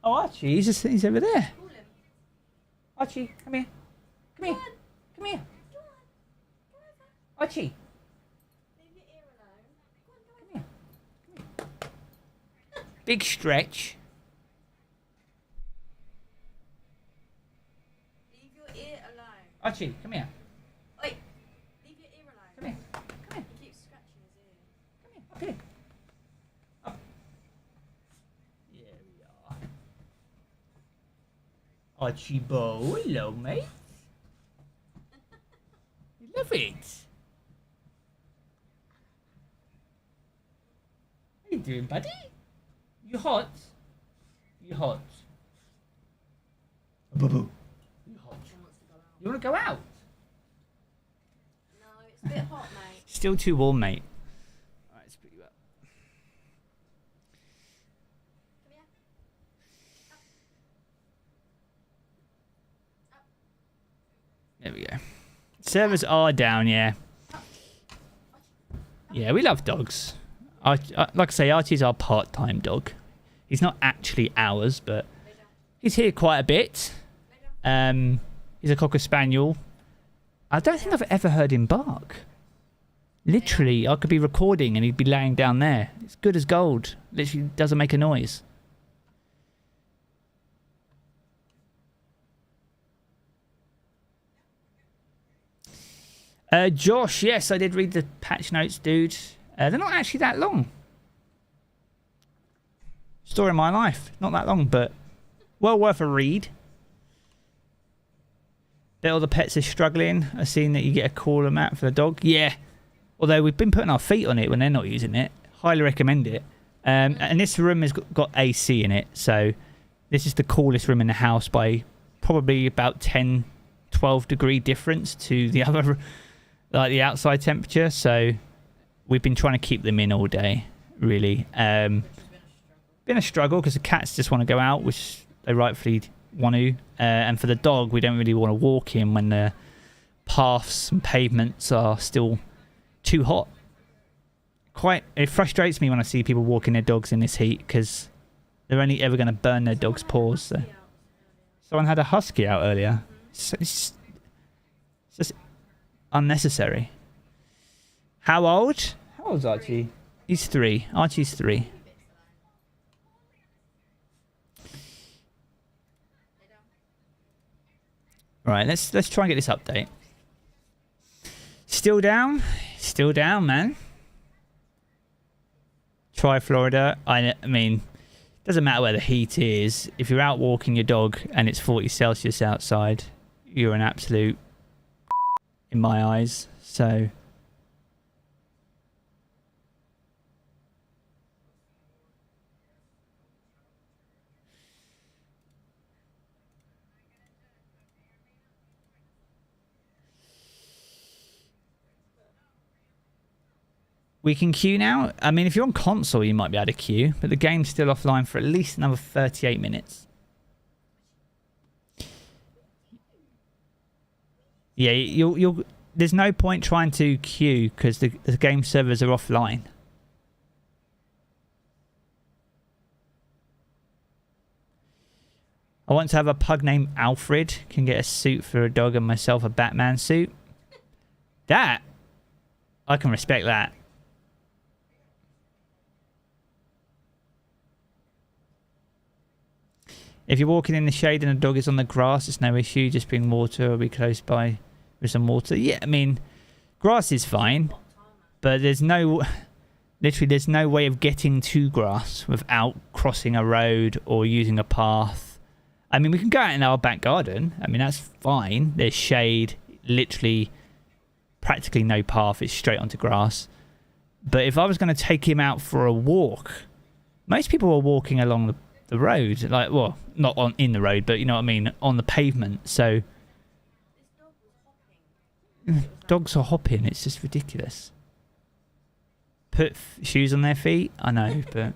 Oh, Archie, he's over there. Archie, come here. Come here. Come here. Archie. Come here. Big stretch. Leave your ear alone. Archie, come here. Oi. Leave your ear alone. Come here. Come here. He keeps scratching his ear. Come here. Up here. Up. There we are. Archie Bo, hello, mate. You love it. How you doing, buddy? You hot? You hot? Boo-boo. You hot? You want to go out? No, it's a bit hot, mate. Still too warm, mate. Alright, let's put you up. Come here. There we go. Servers are down, yeah. Yeah, we love dogs. Like I say, Archie's our part-time dog. He's not actually ours, but he's here quite a bit. He's a Cocker Spaniel. I don't think I've ever heard him bark. Literally, I could be recording and he'd be laying down there. It's good as gold. Literally doesn't make a noise. Josh, yes, I did read the patch notes, dude. They're not actually that long. Story of my life. Not that long, but well worth a read. Bet all the pets are struggling. I've seen that you get a cooler mat for the dog. Yeah. Although we've been putting our feet on it when they're not using it. Highly recommend it. And this room has got AC in it. So this is the coolest room in the house by probably about 10, 12 degree difference to the other, like the outside temperature. So we've been trying to keep them in all day, really. Been a struggle because the cats just want to go out, which they rightfully want to. And for the dog, we don't really want to walk him when the paths and pavements are still too hot. It frustrates me when I see people walking their dogs in this heat because they're only ever going to burn their dog's paws. So. Someone had a husky out earlier. It's just unnecessary. How old? How old's Archie? He's 3. Archie's 3. Right, let's try and get this update. Still down? Still down, man. Try Florida. I mean, Doesn't matter where the heat is. If you're out walking your dog and it's 40 Celsius outside, you're an absolute in my eyes. So we can queue now. I mean, if you're on console, you might be able to queue, but the game's still offline for at least another 38 minutes. Yeah, you'll. There's no point trying to queue because the game servers are offline. I want to have a pug named Alfred. Can get a suit for a dog and myself a Batman suit. That I can respect that. If you're walking in the shade and a dog is on the grass, it's no issue. Just bring water or be close by with some water. Yeah, I mean, grass is fine, but there's no... Literally, there's no way of getting to grass without crossing a road or using a path. I mean, we can go out in our back garden. I mean, that's fine. There's shade, literally practically no path. It's straight onto grass. But if I was going to take him out for a walk, most people are walking along the road. Like, well, not on in the road, but you know what I mean, on the pavement. So dogs are hopping. It's just ridiculous. Put shoes on their feet. I know, but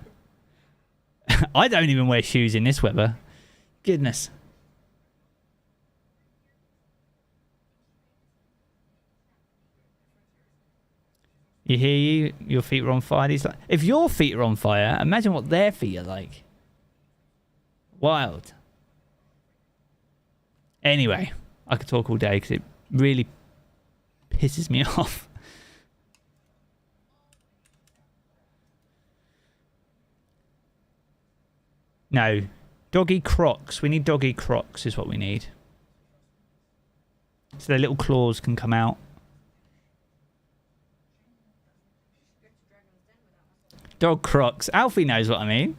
I don't even wear shoes in this weather. Goodness. You hear you? Your feet are on fire. He's like, if your feet are on fire, imagine what their feet are like. Wild. Anyway, I could talk all day because it really pisses me off. No. Doggy Crocs. We need doggy Crocs is what we need. So their little claws can come out. Dog Crocs. Alfie knows what I mean.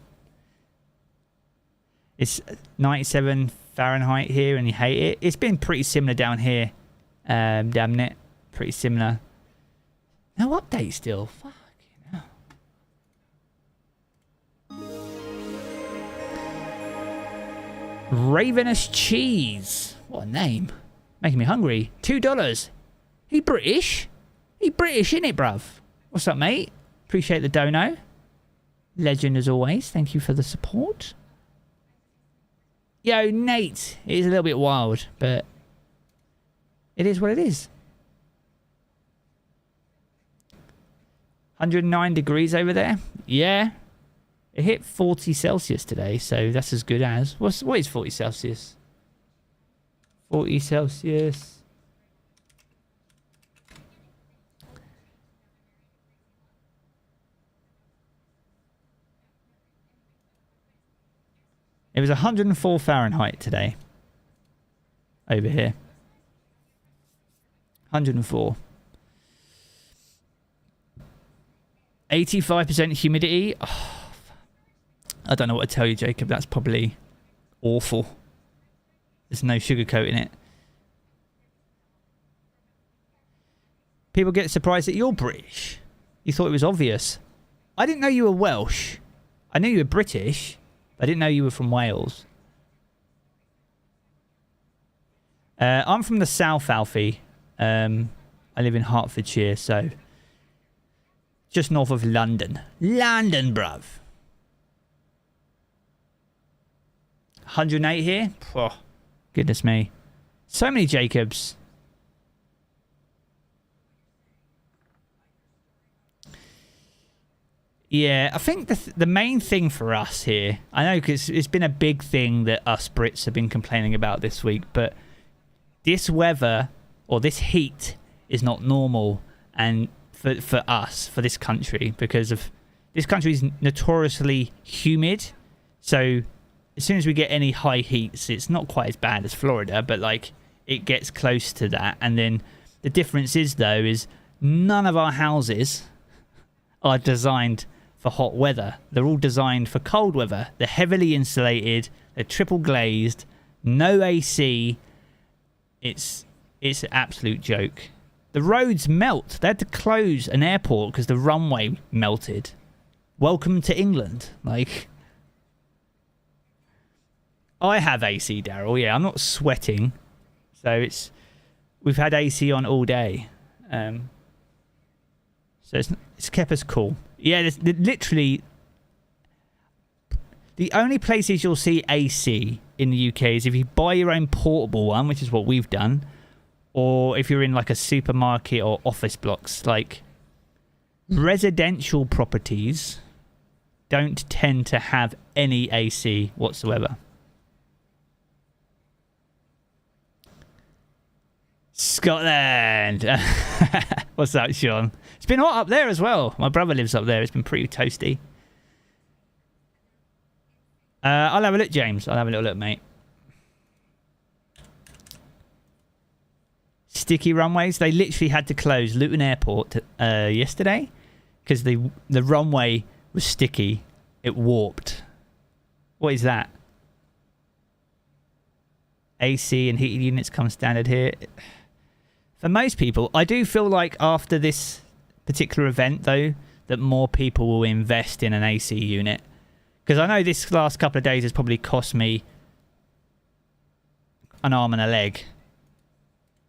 It's 97 Fahrenheit here and you hate it. It's been pretty similar down here. Damn it. Pretty similar. No update still. Fuck. Ravenous Cheese. What a name. Making me hungry. $2. He British? He British, innit, bruv? What's up, mate? Appreciate the dono. Legend as always. Thank you for the support. Yo, Nate. It is a little bit wild, but it is what it is. 109 degrees over there. Yeah. It hit 40 Celsius today, so that's as good as... What is 40 Celsius? 40 Celsius. It was 104 Fahrenheit today. Over here. 104. 85% humidity. Oh, I don't know what to tell you, Jacob. That's probably awful. There's no sugarcoat in it. People get surprised that you're British. You thought it was obvious. I didn't know you were Welsh. I knew you were British. I didn't know you were from Wales. I'm from the south, Alfie. I live in Hertfordshire, so just north of London. London, bruv. 108 here? Oh, goodness me. So many Jacobs. Yeah, I think the main thing for us here, I know because it's been a big thing that us Brits have been complaining about this week, but this weather or this heat is not normal, and for us, for this country, because of this country is notoriously humid. So as soon as we get any high heats, it's not quite as bad as Florida, but like it gets close to that. And then the difference is though is none of our houses are designed for hot weather. They're all designed for cold weather. They're heavily insulated. They're triple glazed. No AC. It's an absolute joke. The roads melt. They had to close an airport because the runway melted. Welcome to England. Like, I have AC, Daryl. Yeah, I'm not sweating. So we've had AC on all day. So it's kept us cool. Yeah, there's literally the only places you'll see AC in the UK is if you buy your own portable one, which is what we've done, or if you're in like a supermarket or office blocks. Like, residential properties don't tend to have any AC whatsoever. Scotland. What's up, Sean? It's been hot up there as well. My brother lives up there. It's been pretty toasty. I'll have a look, James. I'll have a little look, mate. Sticky runways. They literally had to close Luton Airport yesterday because the runway was sticky. It warped. What is that? AC and heated units come standard here. For most people, I do feel like after this particular event, though, that more people will invest in an AC unit. Because I know this last couple of days has probably cost me an arm and a leg.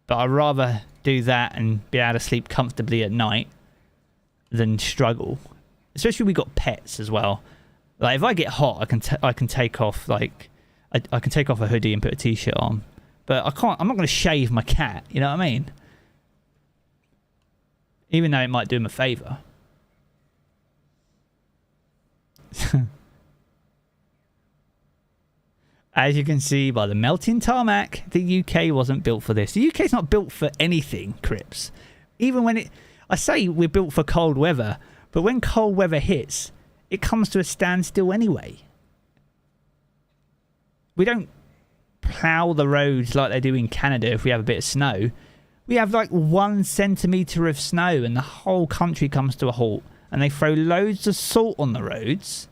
But I'd rather do that and be able to sleep comfortably at night than struggle. Especially if we got pets as well. Like, if I get hot, I can take off, like, I can take off a hoodie and put a t-shirt on. But I'm not going to shave my cat, you know what I mean? Even though it might do him a favour. As you can see by the melting tarmac, the UK wasn't built for this. The UK's not built for anything, Crips. Even when I say we're built for cold weather, but when cold weather hits, it comes to a standstill anyway. We don't plough the roads like they do in Canada if we have a bit of snow. We have like 1 centimetre of snow and the whole country comes to a halt. And they throw loads of salt on the roads.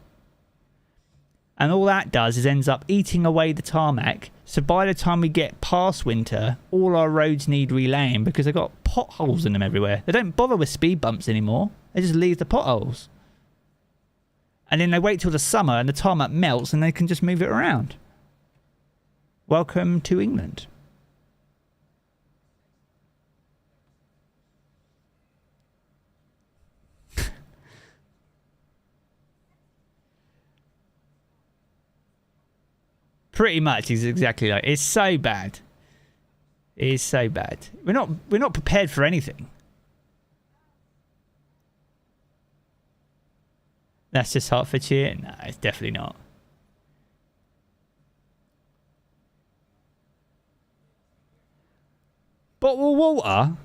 And all that does is ends up eating away the tarmac. So by the time we get past winter, all our roads need relaying because they've got potholes in them everywhere. They don't bother with speed bumps anymore. They just leave the potholes. And then they wait till the summer and the tarmac melts and they can just move it around. Welcome to England. Pretty much is exactly like it's so bad. It is so bad. We're not prepared for anything. That's just Hertfordshire? No, it's definitely not. Bottle of water?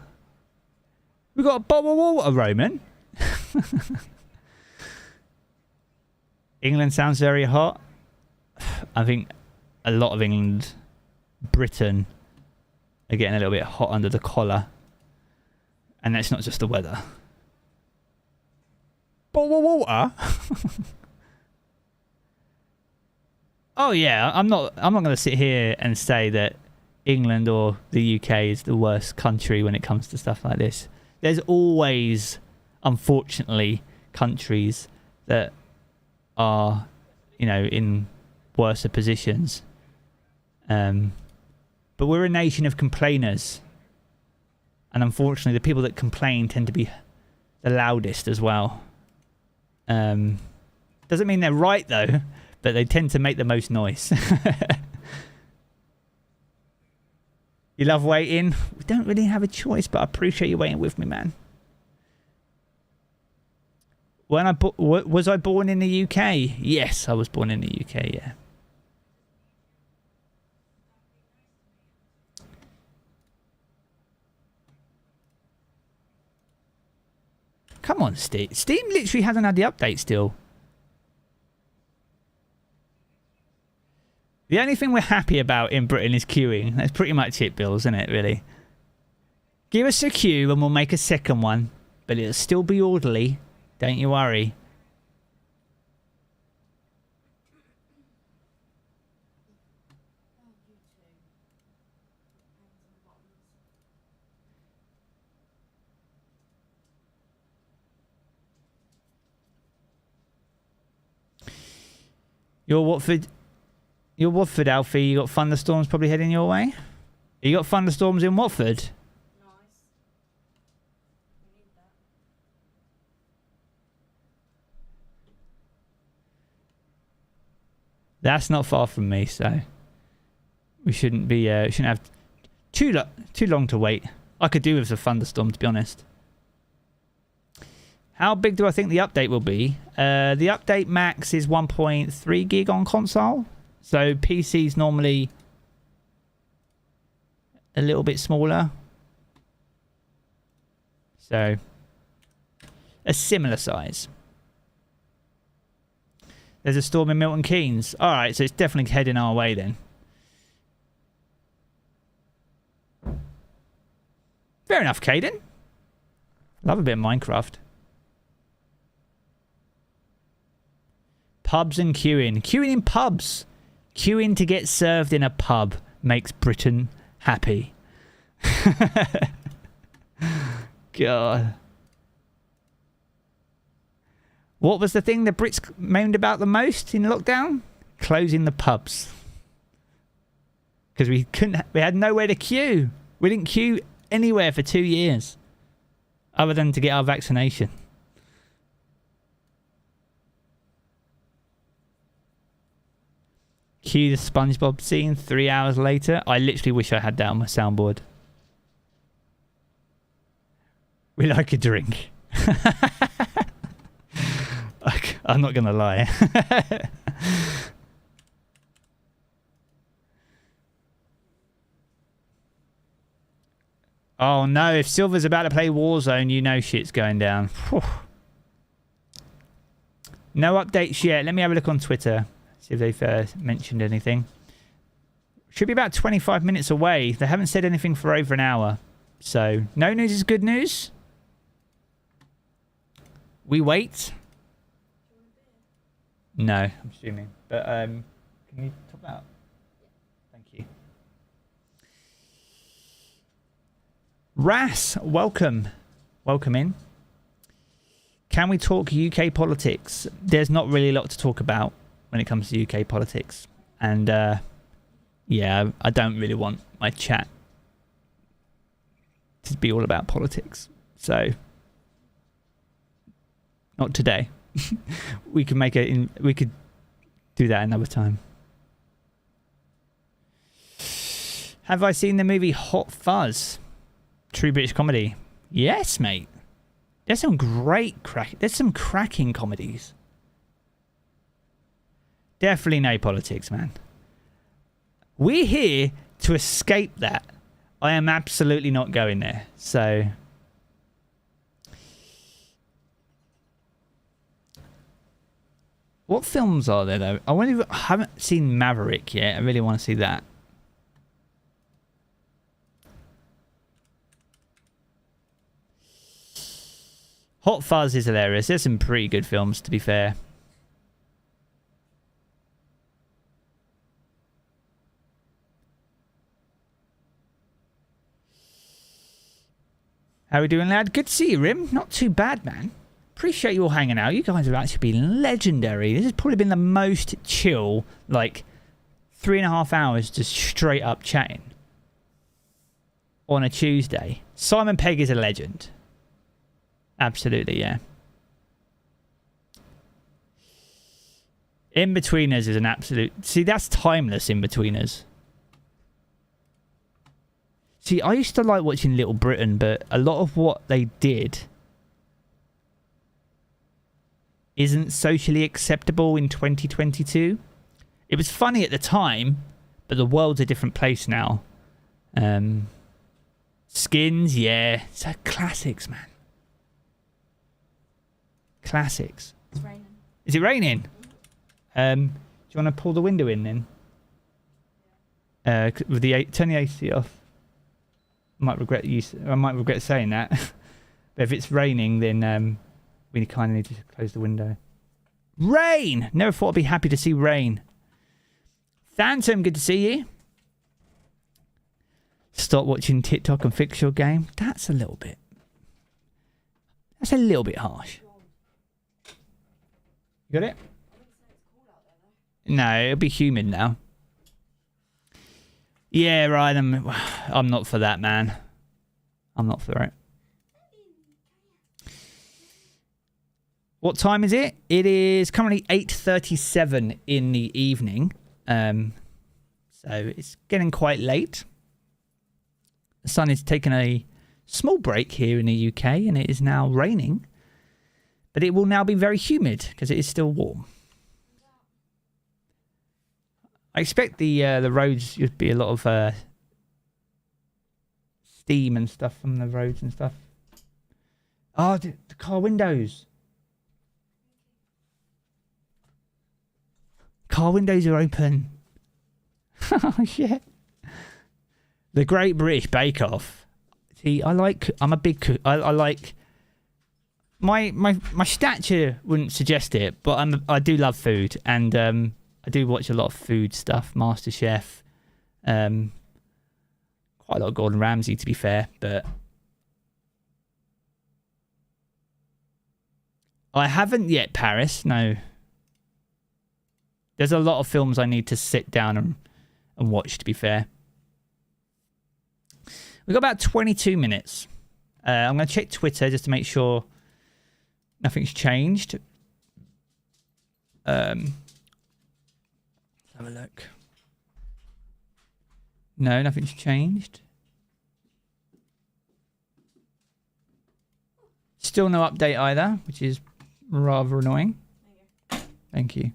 We got a bottle of water, Roman. England sounds very hot. I think a lot of England, Britain, are getting a little bit hot under the collar. And that's not just the weather. Bottle of water? Oh yeah, I'm not going to sit here and say that England or the UK is the worst country when it comes to stuff like this. There's always, unfortunately, countries that are, you know, in worse positions. But we're a nation of complainers. And unfortunately, the people that complain tend to be the loudest as well. Doesn't mean they're right, though, but they tend to make the most noise. You love waiting? We don't really have a choice, but I appreciate you waiting with me, man. When was I born in the UK? Yes, I was born in the UK, yeah. Come on, Steam. Steam literally hasn't had the update still. The only thing we're happy about in Britain is queuing. That's pretty much it, Bills, isn't it, really? Give us a queue and we'll make a second one. But it'll still be orderly. Don't you worry. You're Watford. You're Watford, Alfie. You got thunderstorms probably heading your way. You got thunderstorms in Watford. Nice. We need that. That's not far from me, so we shouldn't be. Shouldn't have too long to wait. I could do with a thunderstorm, to be honest. How big do I think the update will be? The update max is 1.3 gig on console. So PC's normally a little bit smaller. So a similar size. There's a storm in Milton Keynes. Alright, so it's definitely heading our way then. Fair enough, Caden. Love a bit of Minecraft. Pubs and queuing. Queuing in pubs. Queuing to get served in a pub makes Britain happy. God. What was the thing the Brits moaned about the most in lockdown? Closing the pubs. Because we had nowhere to queue. We didn't queue anywhere for 2 years. Other than to get our vaccination. Cue the SpongeBob scene 3 hours later. I literally wish I had that on my soundboard. We like a drink. I'm not going to lie. Oh no, if Silver's about to play Warzone, you know shit's going down. Whew. No updates yet. Let me have a look on Twitter. See if they've mentioned anything. Should be about 25 minutes away. They haven't said anything for over an hour. So, no news is good news. We wait. No, I'm assuming. But, can you top that up? Thank you. Ras, welcome. Welcome in. Can we talk UK politics? There's not really a lot to talk about when it comes to UK politics. And, yeah, I don't really want my chat to be all about politics. So, not today. We can we could do that another time. Have I seen the movie Hot Fuzz? True British comedy. Yes, mate. There's some there's some cracking comedies. Definitely no politics, man. We're here to escape that. I am absolutely not going there. So, what films are there though? I haven't seen Maverick yet. I really want to see that. Hot Fuzz is hilarious. There's some pretty good films, to be fair. How we doing, lad? Good to see you, Rim. Not too bad, man. Appreciate you all hanging out. You guys have actually been legendary. This has probably been the most chill, like, 3.5 hours just straight up chatting on a Tuesday. Simon Pegg is a legend. Absolutely, yeah. In-Betweeners is an absolute... See, that's timeless, In-Betweeners. See, I used to like watching Little Britain, but a lot of what they did isn't socially acceptable in 2022. It was funny at the time, but the world's a different place now. Skins, yeah. So classics, man. Classics. It's raining. Is it raining? Do you want to pull the window in then? With turn the AC off. I might regret saying that. But if it's raining, then we kind of need to close the window. Rain! Never thought I'd be happy to see rain. Phantom, good to see you. Stop watching TikTok and fix your game. That's a little bit harsh. You got it? No, it'll be humid now. Yeah, right. I'm not for that, man. I'm not for it. What time is it? It is currently 8:37 in the evening. So it's getting quite late. The sun is taking a small break here in the UK, and it is now raining. But it will now be very humid because it is still warm. I expect the roads would be a lot of steam and stuff from the roads and stuff. Oh, the car windows. Car windows are open. Oh, shit. The Great British Bake Off. See, I'm a big cook. I like... My stature wouldn't suggest it, but I do love food. And I do watch a lot of food stuff. MasterChef. Quite a lot of Gordon Ramsay, to be fair. But I haven't yet, Paris. No. There's a lot of films I need to sit down and watch, to be fair. We've got about 22 minutes. I'm going to check Twitter just to make sure nothing's changed. Let's have a look. No, nothing's changed. Still no update either, which is rather annoying. Thank you.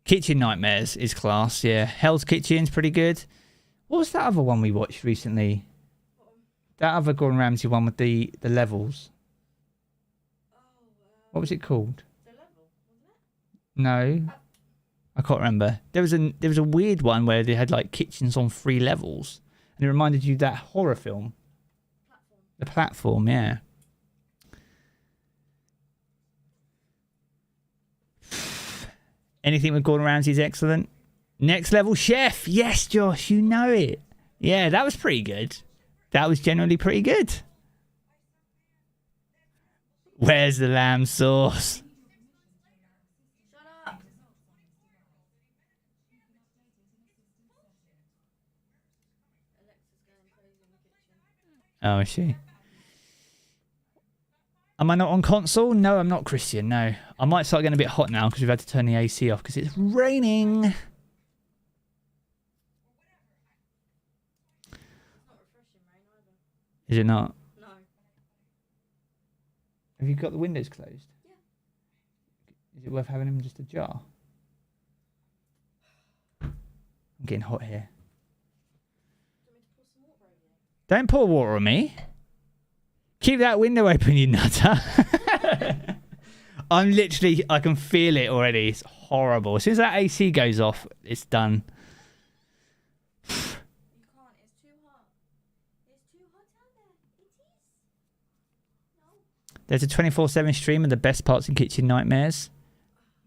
Kitchen Nightmares is class, yeah. Hell's Kitchen's pretty good. What was that other one we watched recently? That other Gordon Ramsay one with the levels. What was it called? The Level, wasn't it? No. I can't remember. There was a weird one where they had like kitchens on 3 levels. And it reminded you of that horror film. The Platform, yeah. Anything with Gordon Ramsay is excellent. Next Level Chef. Yes, Josh, you know it. Yeah, that was pretty good. That was generally pretty good. Where's the lamb sauce? Shut up. Alexa's going crazy in the kitchen. Oh, is she? Am I not on console? No, I'm not, Christian. No. I might start getting a bit hot now because we've had to turn the AC off because it's raining. It's not refreshing rain either. Is it not? No. Have you got the windows closed? Yeah. Is it worth having them just ajar? I'm getting hot here. Do you want me to pour some water over you? Don't pour water on me. Keep that window open, you nutter. I can feel it already. It's horrible. As soon as that AC goes off, it's done. You can't. It's too hot. It's too hot out there. It is. No. There's a 24/7 stream of the best parts in Kitchen Nightmares.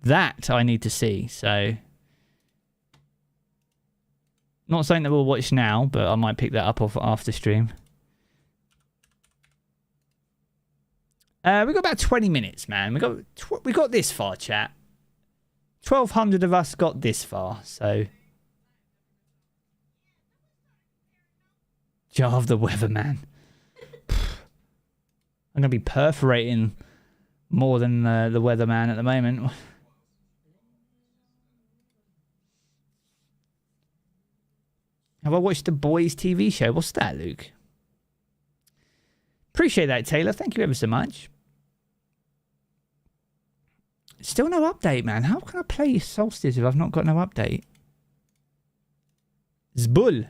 That I need to see, so... Not something that we'll watch now, but I might pick that up off after stream. We got about 20 minutes, man. We got this far, chat. 1,200 of us got this far, so... Jarv the Weatherman. I'm going to be perforating more than the Weatherman at the moment. Have I watched the Boys TV show? What's that, Luke? Appreciate that, Taylor. Thank you ever so much. Still no update, man. How can I play Solstice if I've not got no update? Zbull.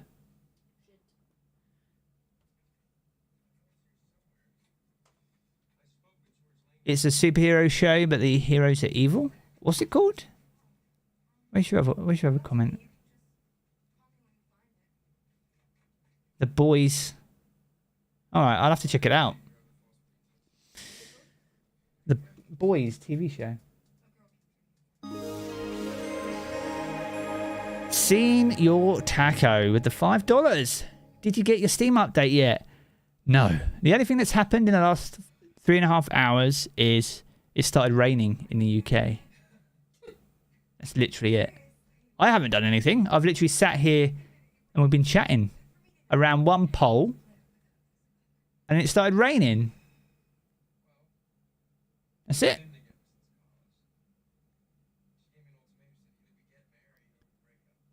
It's a superhero show, but the heroes are evil. What's it called? Where's your other comment? The Boys. Alright, I'll have to check it out. The Boys TV show. Seen your taco with the $5. Did you get your Steam update yet? No. The only thing that's happened in the last 3.5 hours is it started raining in the UK. That's literally it. I haven't done anything. I've literally sat here and we've been chatting around one pole and it started raining. That's it.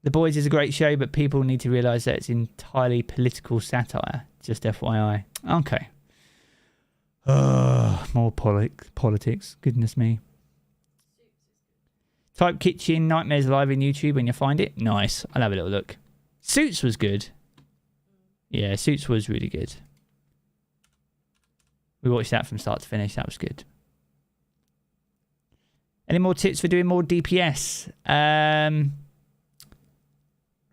The Boys is a great show, but people need to realise that it's entirely political satire. Just FYI. Okay. More politics. Goodness me. Type Kitchen Nightmares Live in YouTube when you find it. Nice. I'll have a little look. Suits was good. Yeah, Suits was really good. We watched that from start to finish. That was good. Any more tips for doing more DPS?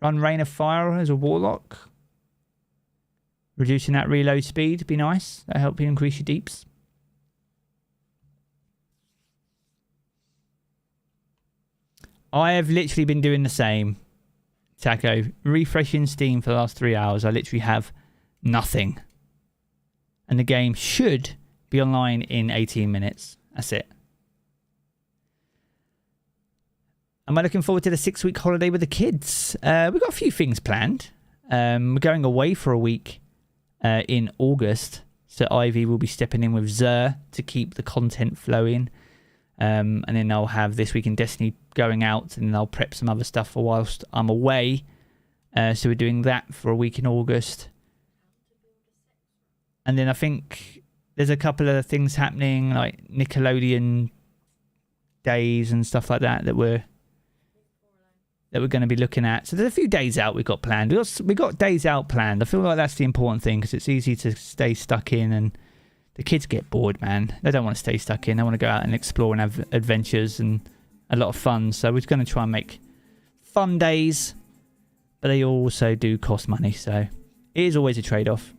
Run Rain of Fire as a Warlock. Reducing that reload speed would be nice. That'll help you increase your deeps. I have literally been doing the same. Taco. Refreshing Steam for the last 3 hours. I literally have nothing. And the game should be online in 18 minutes. That's it. Am I looking forward to the 6-week holiday with the kids? We've got a few things planned. We're going away for a week in August. So Ivy will be stepping in with Zer to keep the content flowing. And then I'll have This Week in Destiny going out. And then I'll prep some other stuff for whilst I'm away. So we're doing that for a week in August. And then I think there's a couple of things happening, like Nickelodeon days and stuff like that that we're going to be looking at. So there's a few days out we've got planned. We got days out planned. I feel like that's the important thing because it's easy to stay stuck in and the kids get bored, man. They don't want to stay stuck in. They want to go out and explore and have adventures and a lot of fun. So we're going to try and make fun days, but they also do cost money. So it is always a trade-off.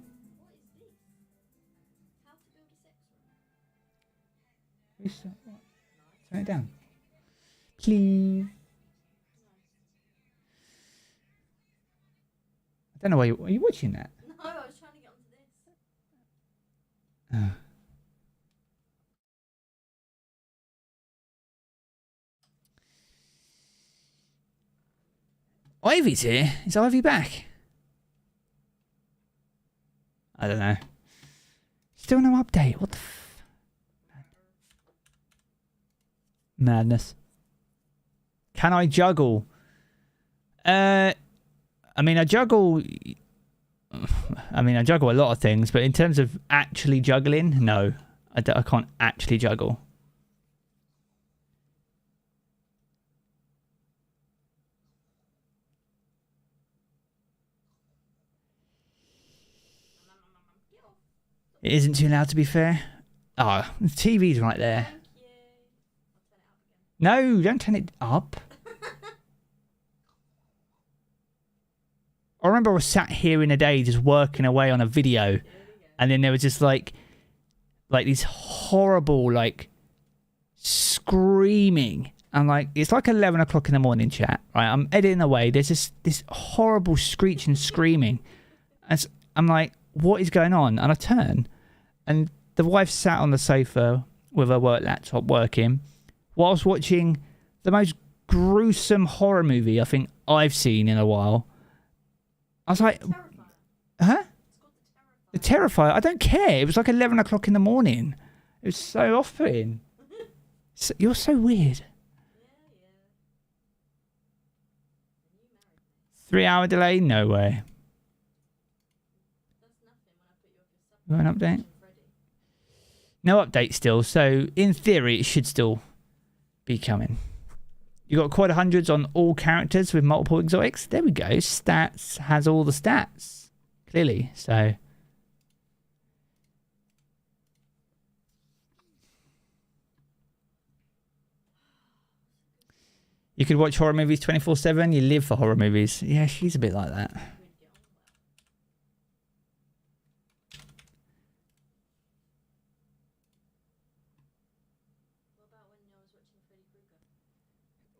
Turn it down. Please. I don't know why are you watching that? No, I was trying to get onto this. Ivy's here. Is Ivy back? I don't know. Still no update. What the madness. Can I juggle? I mean, I juggle a lot of things, but in terms of actually juggling, no. I can't actually juggle. It isn't too loud, to be fair. Oh, the TV's right there. No, don't turn it up. I remember I was sat here in a day just working away on a video, and then there was just like these horrible screaming. I'm like, it's like 11 o'clock in the morning, chat. Right, I'm editing away. There's this horrible screeching, screaming, and I'm like, what is going on? And I turn, and the wife sat on the sofa with her work laptop working, whilst watching the most gruesome horror movie I think I've seen in a while. I was like, huh? The Terrifier. I don't care. It was like 11 o'clock in the morning. It was so off-putting. You're so weird. 3-hour delay? No way. You want an update? No update still. So in theory, it should still be coming. You got quite hundreds on all characters with multiple exotics. There we go. Stats has all the stats. Clearly. So. You could watch horror movies 24/7. You live for horror movies. Yeah, she's a bit like that.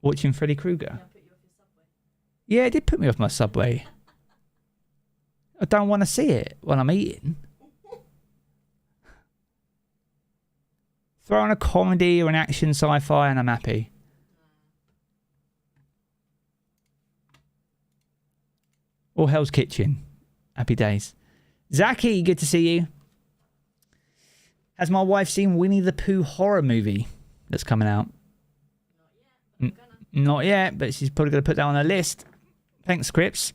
Watching Freddy Krueger. Yeah, it did put me off my Subway. I don't want to see it when I'm eating. Throw on a comedy or an action sci-fi and I'm happy. Or Hell's Kitchen. Happy days. Zaki, good to see you. Has my wife seen Winnie the Pooh horror movie that's coming out? Not yet, but she's probably going to put that on her list. Thanks, Crips.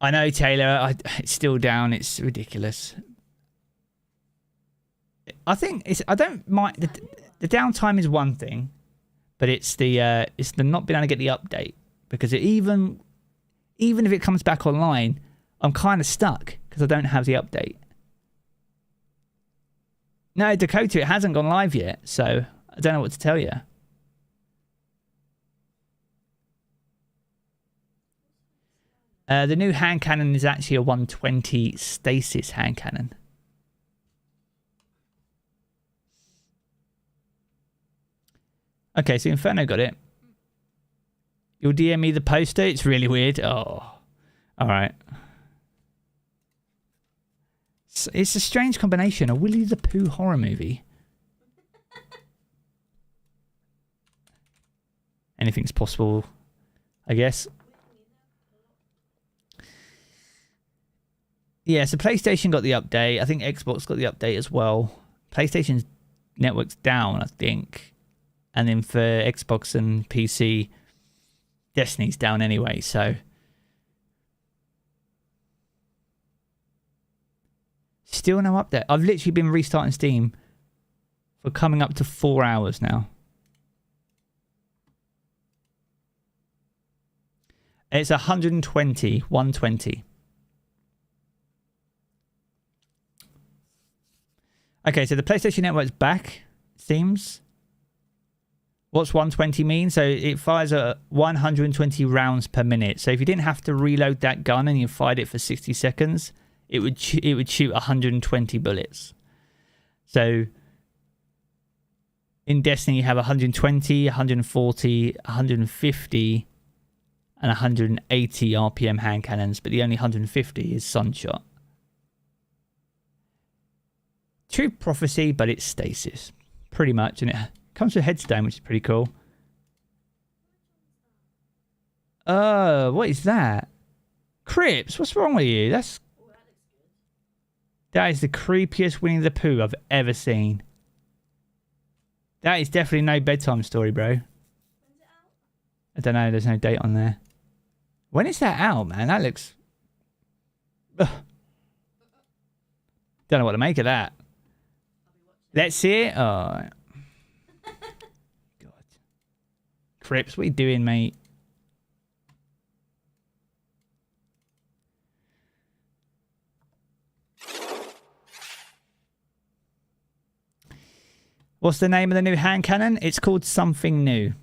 I know, Taylor. It's still down. It's ridiculous. I think it's. I don't mind the downtime is one thing, but it's the not being able to get the update, because even if it comes back online, I'm kind of stuck because I don't have the update. No, Dakota, it hasn't gone live yet, so I don't know what to tell you. The new hand cannon is actually a 120 stasis hand cannon. Okay, so Inferno got it. You'll DM me the poster? It's really weird. Oh, all right. It's a strange combination. A Willy the Pooh horror movie. Anything's possible, I guess. Yeah, so PlayStation got the update. I think Xbox got the update as well. PlayStation's network's down, I think. And then for Xbox and PC, Destiny's down anyway, so... Still no update. I've literally been restarting Steam for coming up to 4 hours now. It's 120. Okay, so the PlayStation Network's back, seems. What's 120 mean? So it fires at 120 rounds per minute. So if you didn't have to reload that gun and you fired it for 60 seconds, it would shoot 120 bullets. So in Destiny you have 120, 140, 150, and 180 RPM hand cannons, but the only 150 is Sunshot. True prophecy, but it's stasis, pretty much, and it comes with headstone, which is pretty cool. What is that? Crips, what's wrong with you? That is the creepiest Winnie the Pooh I've ever seen. That is definitely no bedtime story, bro. I don't know, there's no date on there. When is that out, man? That looks... Ugh. Don't know what to make of that. Let's see it. Oh. God. Crips, what are you doing, mate? What's the name of the new hand cannon? It's called something new.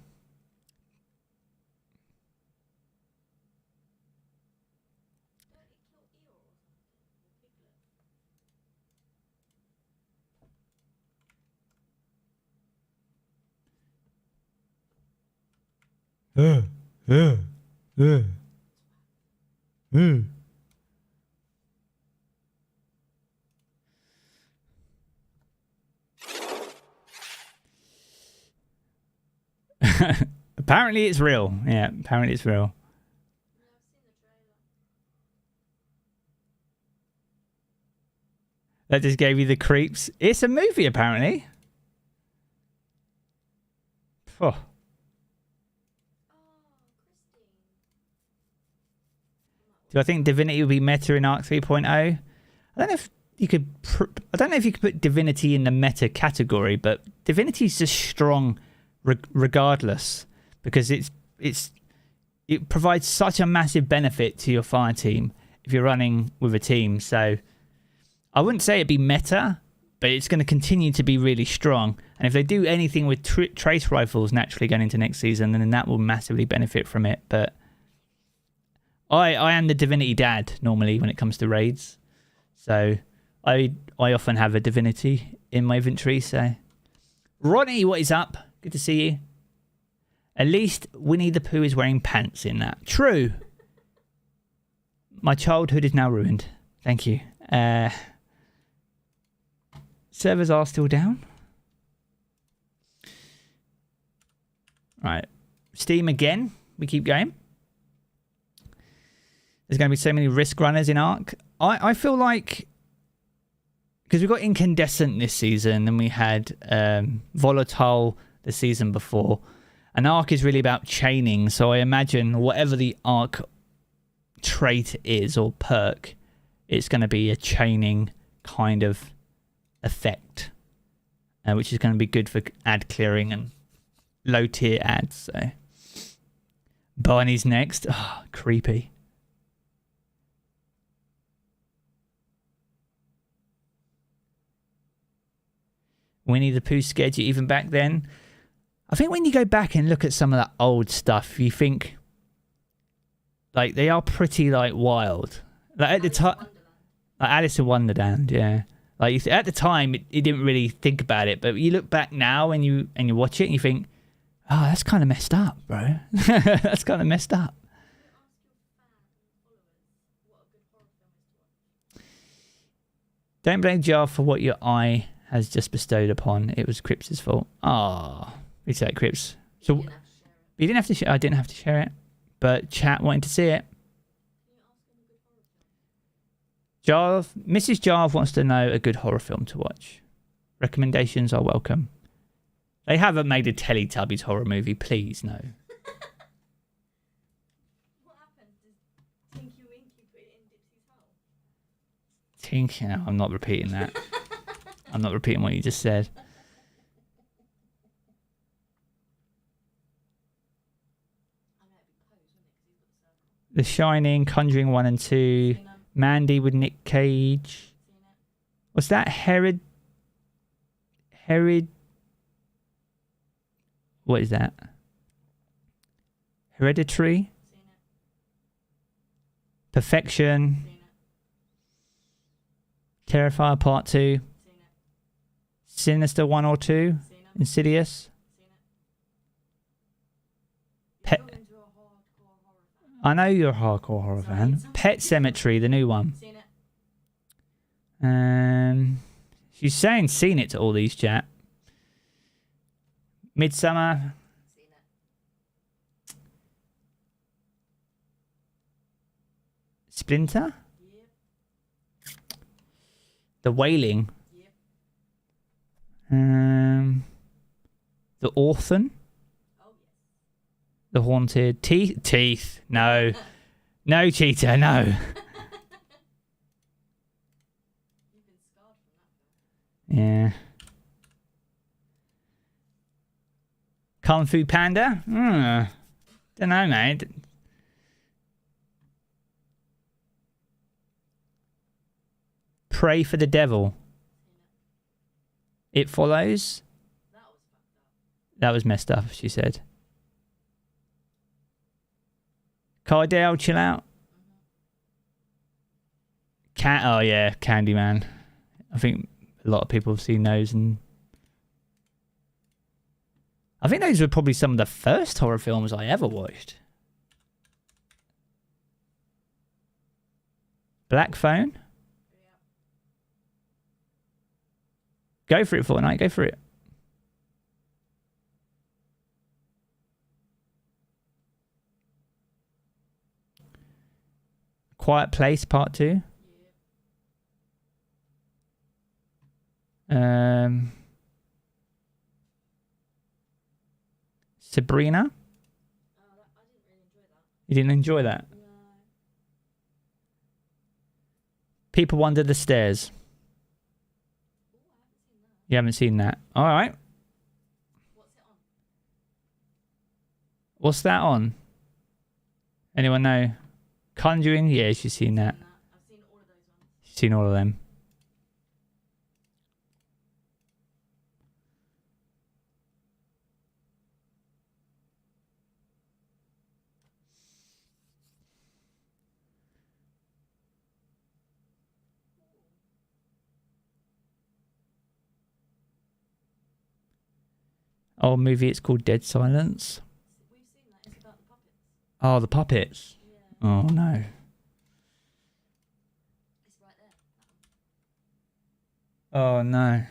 Apparently it's real. Yeah, apparently it's real. That just gave you the creeps. It's a movie, apparently. Oh. Do I think Divinity will be meta in Arc 3.0? I don't know if you could. I don't know if you could put Divinity in the meta category, but Divinity is just strong, regardless, because it provides such a massive benefit to your fire team if you're running with a team. So I wouldn't say it'd be meta, but it's going to continue to be really strong. And if they do anything with trace rifles naturally going into next season, then that will massively benefit from it. But I am the Divinity dad normally when it comes to raids, so I often have a Divinity in my inventory. So Ronnie, what is up? Good to see you. At least Winnie the Pooh is wearing pants in that. True. My childhood is now ruined. Thank you. Servers are still down. Right. Steam again. we keep going. There's going to be so many risk runners in Arc. I feel like, because we got Incandescent this season and we had Volatile the season before, and Arc is really about chaining, so I imagine whatever the Arc trait is or perk, it's going to be a chaining kind of effect, which is going to be good for ad clearing and low tier ads. So Barney's next. Oh, creepy. Winnie the Pooh scared you even back then? I think when you go back and look at some of that old stuff, you think like they are pretty like wild. Like at the time, like Alice in Wonderland, yeah. Like at the time, you didn't really think about it, but you look back now and you watch it and you think, oh, that's kind of messed up, bro. That's kind of messed up. Don't blame Jarv for what your eye has just bestowed upon. It was Cripps' fault. Ah, we say Cripps. So you didn't have to share. I didn't have to share it, but chat wanted to see it. Jarv, Mrs. Jarv wants to know a good horror film to watch. Recommendations are welcome. They haven't made a Teletubbies horror movie, please, no. What happened? Did Tinky Winky put it in Dipsy's hole? Tinky, no, I'm not repeating that. I'm not repeating what you just said. The Shining, Conjuring 1 and 2, Mandy with Nick Cage. What's that? Herod? What is that? Hereditary? Perfection? Terrifier Part 2? Sinister 1 or 2? Insidious? Pet. I know you're a hardcore horror fan. Pet Cemetery, the new one. She's saying seen it to all these, chat. Midsummer. Splinter? The Wailing. The Orphan. The Haunted. Teeth. No. No, Cheetah, no. Yeah. Kung Fu Panda? Don't know, mate. Pray for the Devil. It Follows? That was messed up, she said. Cardale, chill out. Oh yeah, Candyman. I think a lot of people have seen those, and I think those were probably some of the first horror films I ever watched. Black Phone? Go for it, Fortnite, go for it. Quiet Place Part 2. Sabrina. You didn't enjoy that? No. People Under the Stairs. You haven't seen that. All right. What's that on? Anyone know? Conjuring? Yeah, she's seen that. I've seen all of those ones. She's seen all of them. Old movie, it's called Dead Silence. We've seen that. It's about the puppets. Oh, the puppets. Yeah. Oh no. It's right there. Oh no.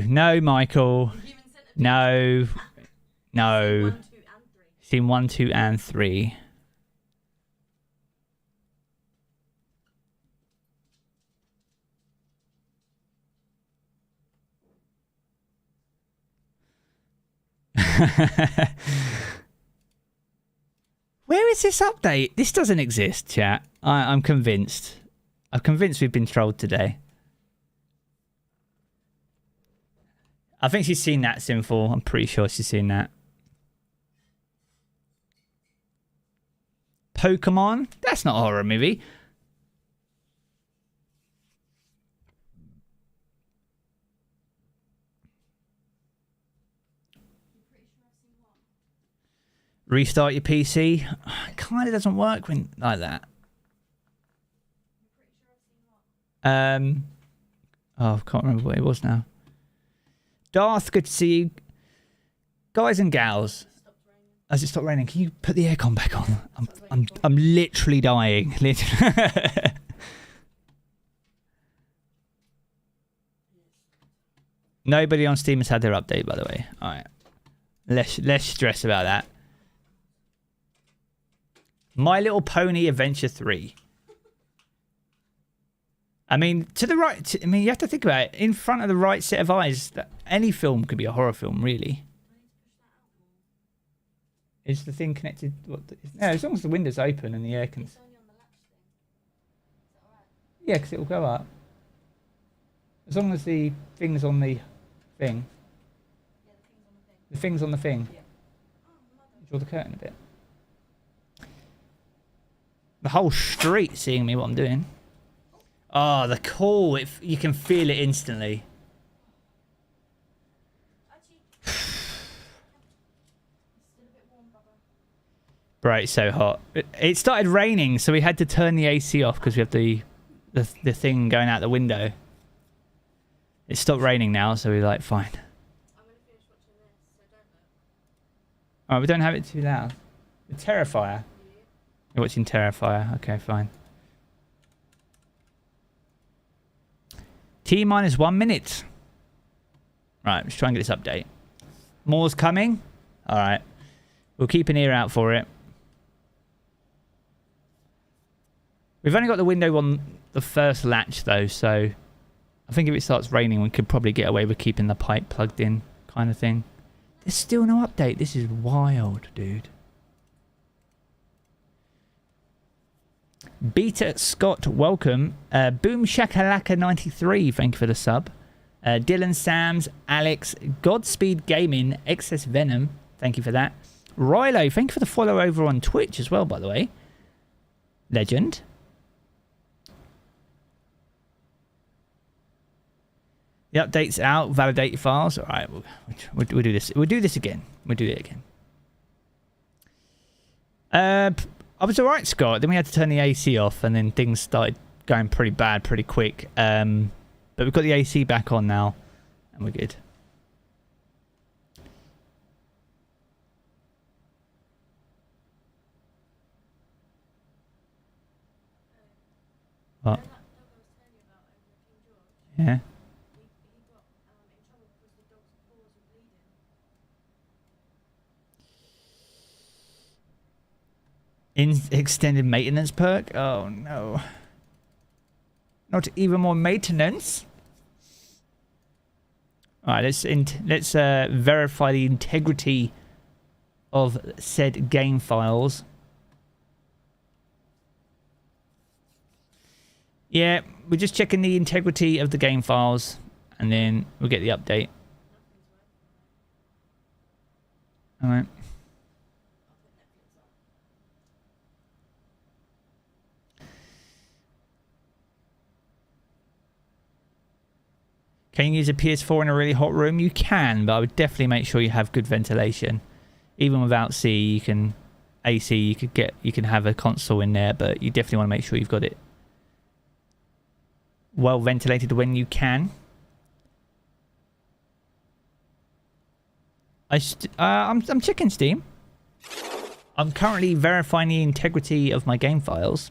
No, Michael. No. No. 1, 2, and 3. Seen 1, 2, and 3. Where is this update? This doesn't exist, chat. I'm convinced. I'm convinced we've been trolled today. I think she's seen that, Sinful. I'm pretty sure she's seen that. Pokemon? That's not a horror movie. Restart your PC. It kind of doesn't work when like that. Oh, I can't remember what it was now. Darth, good to see you. Guys and gals. As it stopped raining, can you put the aircon back on? I'm literally dying. Literally. Nobody on Steam has had their update, by the way. All right. Less stress about that. My Little Pony Adventure 3. I mean, to the right... I mean, you have to think about it. In front of the right set of eyes, any film could be a horror film, really. Is the thing connected... No, as long as the window's open and the air can... Yeah, because it will go up. As long as the thing's on the thing. The thing's on the thing. Draw the curtain a bit. The whole street seeing me what I'm doing. Oh, the call. You can feel it instantly. Right, it's so hot. It started raining, so we had to turn the AC off because we have the thing going out the window. It stopped raining now, so we're like, fine. Alright, we don't have it too loud. The Terrifier. You're watching Terrifier. Okay, fine. T-minus 1 minute. Right, let's try and get this update. More's coming. Alright. We'll keep an ear out for it. We've only got the window on the first latch, though, so... I think if it starts raining, we could probably get away with keeping the pipe plugged in, kind of thing. There's still no update. This is wild, dude. Beta Scott, welcome. Boom Shakalaka 93, thank you for the sub. Dylan Sams, Alex, Godspeed Gaming, Excess Venom, thank you for that. Rilo, thank you for the follow over on Twitch as well, by the way. Legend. The update's out. Validate your files. All right, we'll do this. We'll do this again. We'll do it again. I was all right, Scott. Then we had to turn the AC off, and then things started going pretty bad pretty quick. But we've got the AC back on now, and we're good. What? Yeah. In extended maintenance perk? Oh no. Not even more maintenance. Alright, let's verify the integrity of said game files. Yeah, we're just checking the integrity of the game files and then we'll get the update. Alright. Can you use a PS4 in a really hot room? You can, but I would definitely make sure you have good ventilation. Even without AC, you can have a console in there, but you definitely want to make sure you've got it well ventilated when you can. I'm checking Steam. I'm currently verifying the integrity of my game files.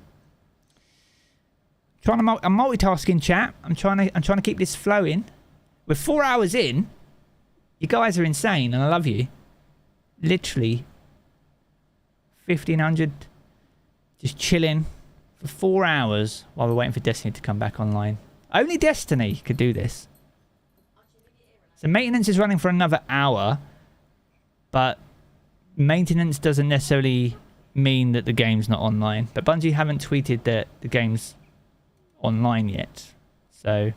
I'm multitasking, chat. I'm trying to keep this flowing. We're 4 hours in. You guys are insane, and I love you. literally 1500 just chilling for 4 hours while we're waiting for Destiny to come back online. Only Destiny could do this. So maintenance is running for another hour, but maintenance doesn't necessarily mean that the game's not online. But Bungie haven't tweeted that the game's online yet. So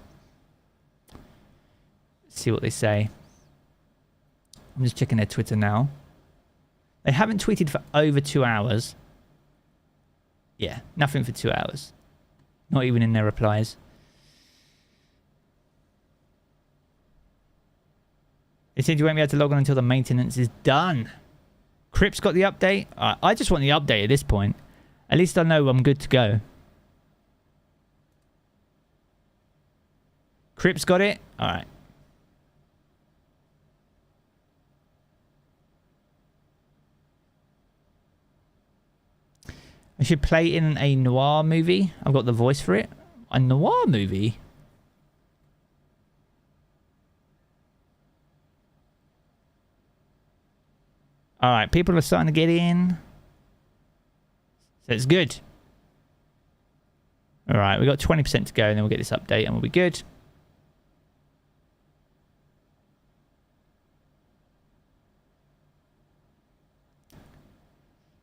let's see what they say. I'm just checking their Twitter now. They haven't tweeted for over 2 hours. Yeah, nothing for 2 hours. Not even in their replies. They said you won't be able to log on until the maintenance is done. Crip's got the update. I just want the update at this point. At least I know I'm good to go. Crip's got it? Alright. I should play in a noir movie. I've got the voice for it. A noir movie? Alright, people are starting to get in. So it's good. Alright, we've got 20% to go and then we'll get this update and we'll be good.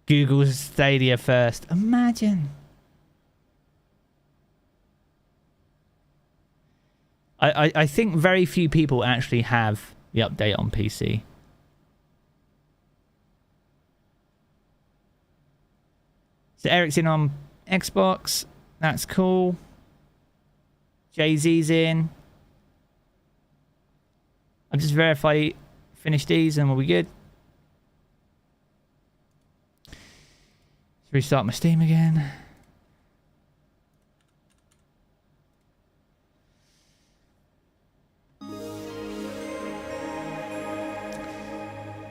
Google Stadia first. Imagine. I think very few people actually have the update on PC. So Eric's in on Xbox. That's cool. Jay-Z's in. I'll just verify, finish these and we'll be good. Let's restart my Steam again.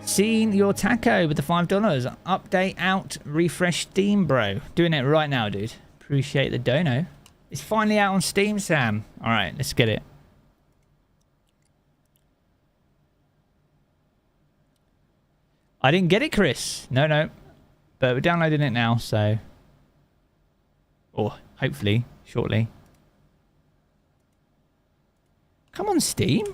Seen your taco with the $5. Update out, refresh Steam, bro. Doing it right now, dude. Appreciate the dono. It's finally out on Steam, Sam. All right, let's get it. I didn't get it, Chris. No. But we're downloading it now, so... Or hopefully, shortly. Come on, Steam.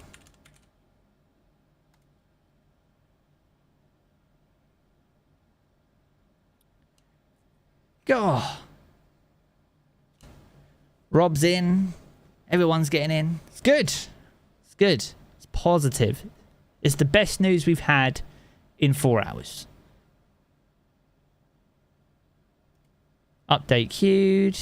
God. Rob's in. Everyone's getting in. It's good. It's good. It's positive. It's the best news we've had in 4 hours. Update queued.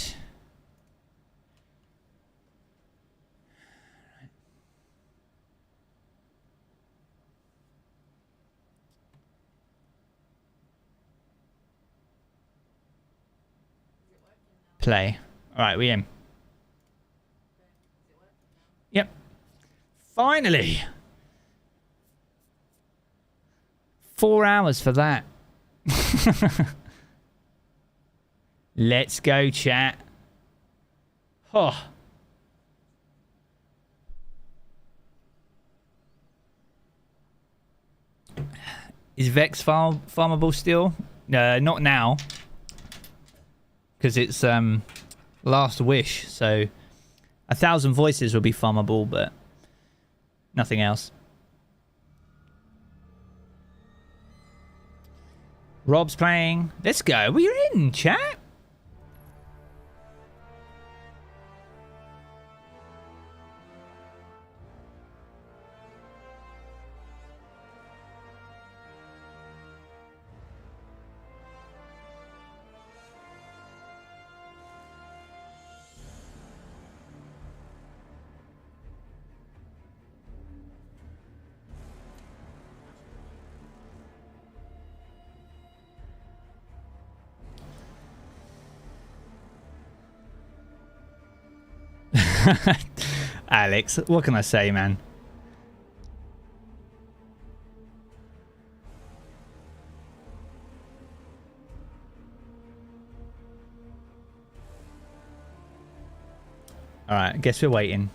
Play. Alright, we in. Yep. Finally! 4 hours for that. Let's go, chat. Oh. Is Vex farmable still? Not now. Because it's Last Wish, so 1,000 voices will be farmable, but nothing else. Rob's playing. Let's go. We're in, chat. Alex, what can I say, man? Alright, I guess we're waiting.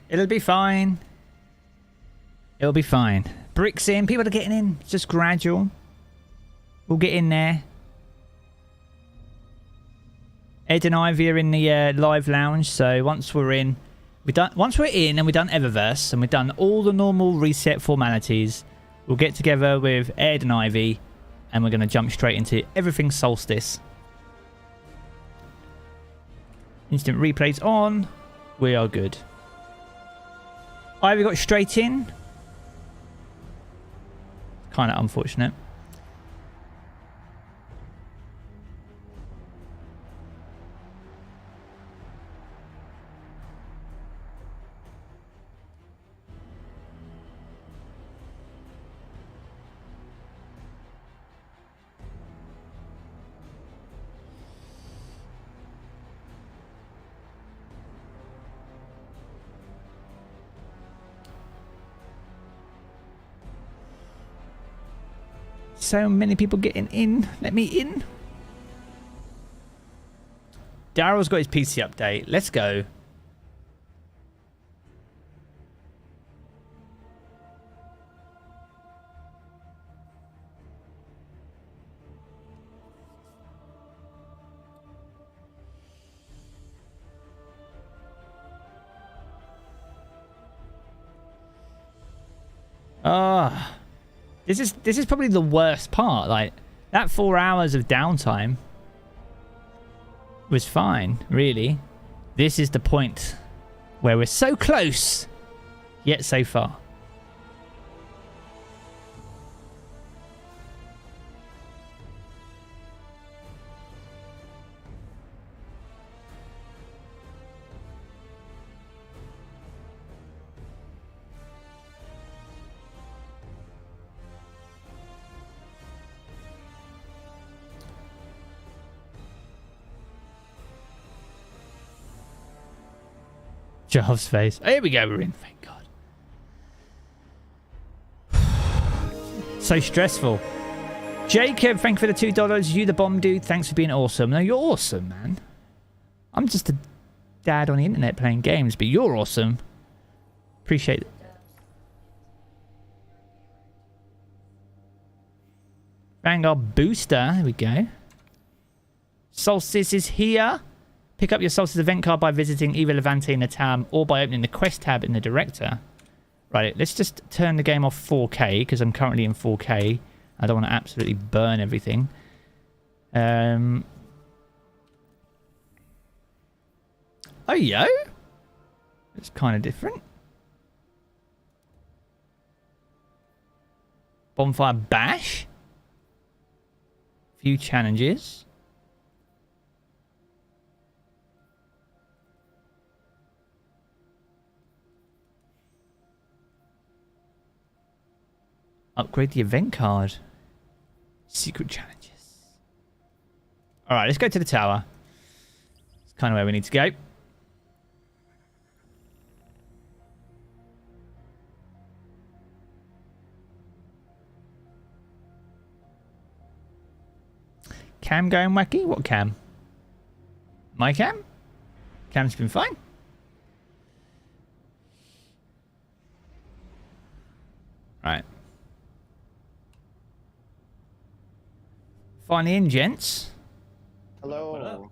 It'll be fine. It'll be fine. Bricks in. People are getting in. It's just gradual. We'll get in there. Ed and Ivy are in the live lounge. So once we're in, once we're in and we've done Eververse and we've done all the normal reset formalities, we'll get together with Ed and Ivy, and we're going to jump straight into everything Solstice. Instant replays on. We are good. Ivy got straight in. Kind of unfortunate. So many people getting in. Let me in. Daryl's got his PC update. Let's go. Ah. This is probably the worst part. Like, that 4 hours of downtime was fine, really. This is the point where we're so close, yet so far. Jarv's face. Here we go, we're in. Thank God. So stressful. Jacob, thank you for the $2. You the bomb dude. Thanks for being awesome. No, you're awesome, man. I'm just a dad on the internet playing games, but you're awesome. Appreciate it. Vanguard booster. There we go. Solstice is here. Pick up your Solstice event card by visiting either Levante in the tab or by opening the quest tab in the director. Right, let's just turn the game off 4K because I'm currently in 4K. I don't want to absolutely burn everything. Oh, yo. It's kind of different. Bonfire Bash. Few challenges. Upgrade the event card. Secret challenges. Alright, let's go to the tower. It's kind of where we need to go. Cam going wacky? What cam? My cam? Cam's been fine. Right. Finally in, gents. Hello.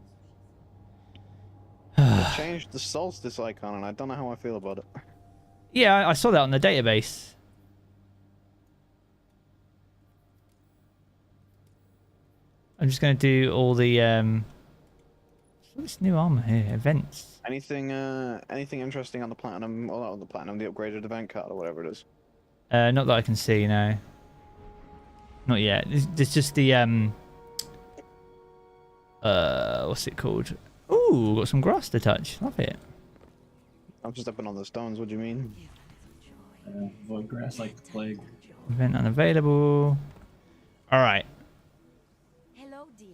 They changed the Solstice icon and I don't know how I feel about it. Yeah, I saw that on the database. I'm just going to do all the what's this new armor here? Events. Anything interesting on the platinum, or not on the platinum, the upgraded event card or whatever it is? Not that I can see, no. Not yet. It's just the what's it called? Ooh, got some grass to touch. Love it. I'm just stepping on the stones. What do you mean? Void grass like the plague. Event unavailable. All right. Hello, dear.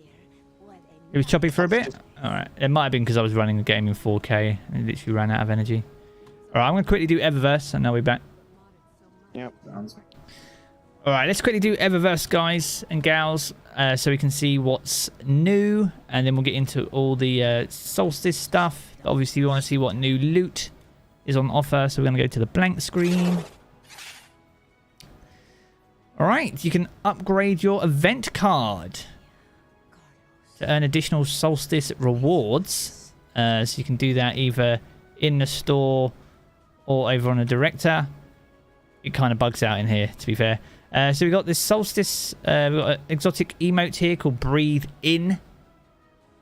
It was choppy for a bit. All right. It might have been because I was running the game in 4K and it literally ran out of energy. All right. I'm gonna quickly do Eververse and now we're back. Yep. All right, let's quickly do Eververse, guys and gals, so we can see what's new, and then we'll get into all the Solstice stuff. Obviously, we want to see what new loot is on offer, so we're going to go to the blank screen. Alright, you can upgrade your event card to earn additional Solstice rewards. So you can do that either in the store or over on a director. It kind of bugs out in here, to be fair. So we got this Solstice, we've got an exotic emote here called Breathe In.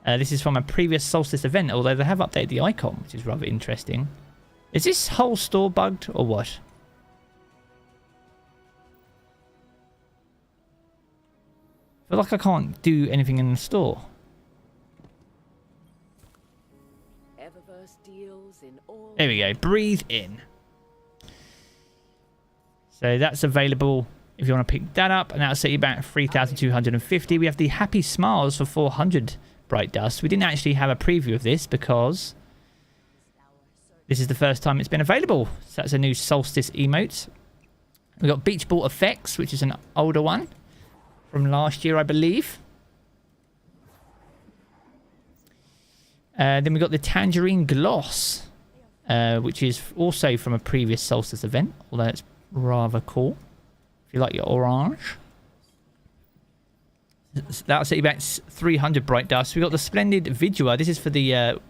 This is from a previous Solstice event, although they have updated the icon, which is rather interesting. Is this whole store bugged or what? I feel like I can't do anything in the store. Eververse deals in all... There we go. Breathe In. So that's available if you want to pick that up, and that'll set you back 3,250. We have the Happy Smiles for 400 Bright Dust. We didn't actually have a preview of this because this is the first time it's been available. So that's a new Solstice emote. We've got Beach Ball Effects, which is an older one from last year, I believe. Then we've got the Tangerine Gloss, which is also from a previous Solstice event, although it's rather cool if you like your orange. That'll set you back 300 Bright Dust. We've got the Splendid Vidua. This is for the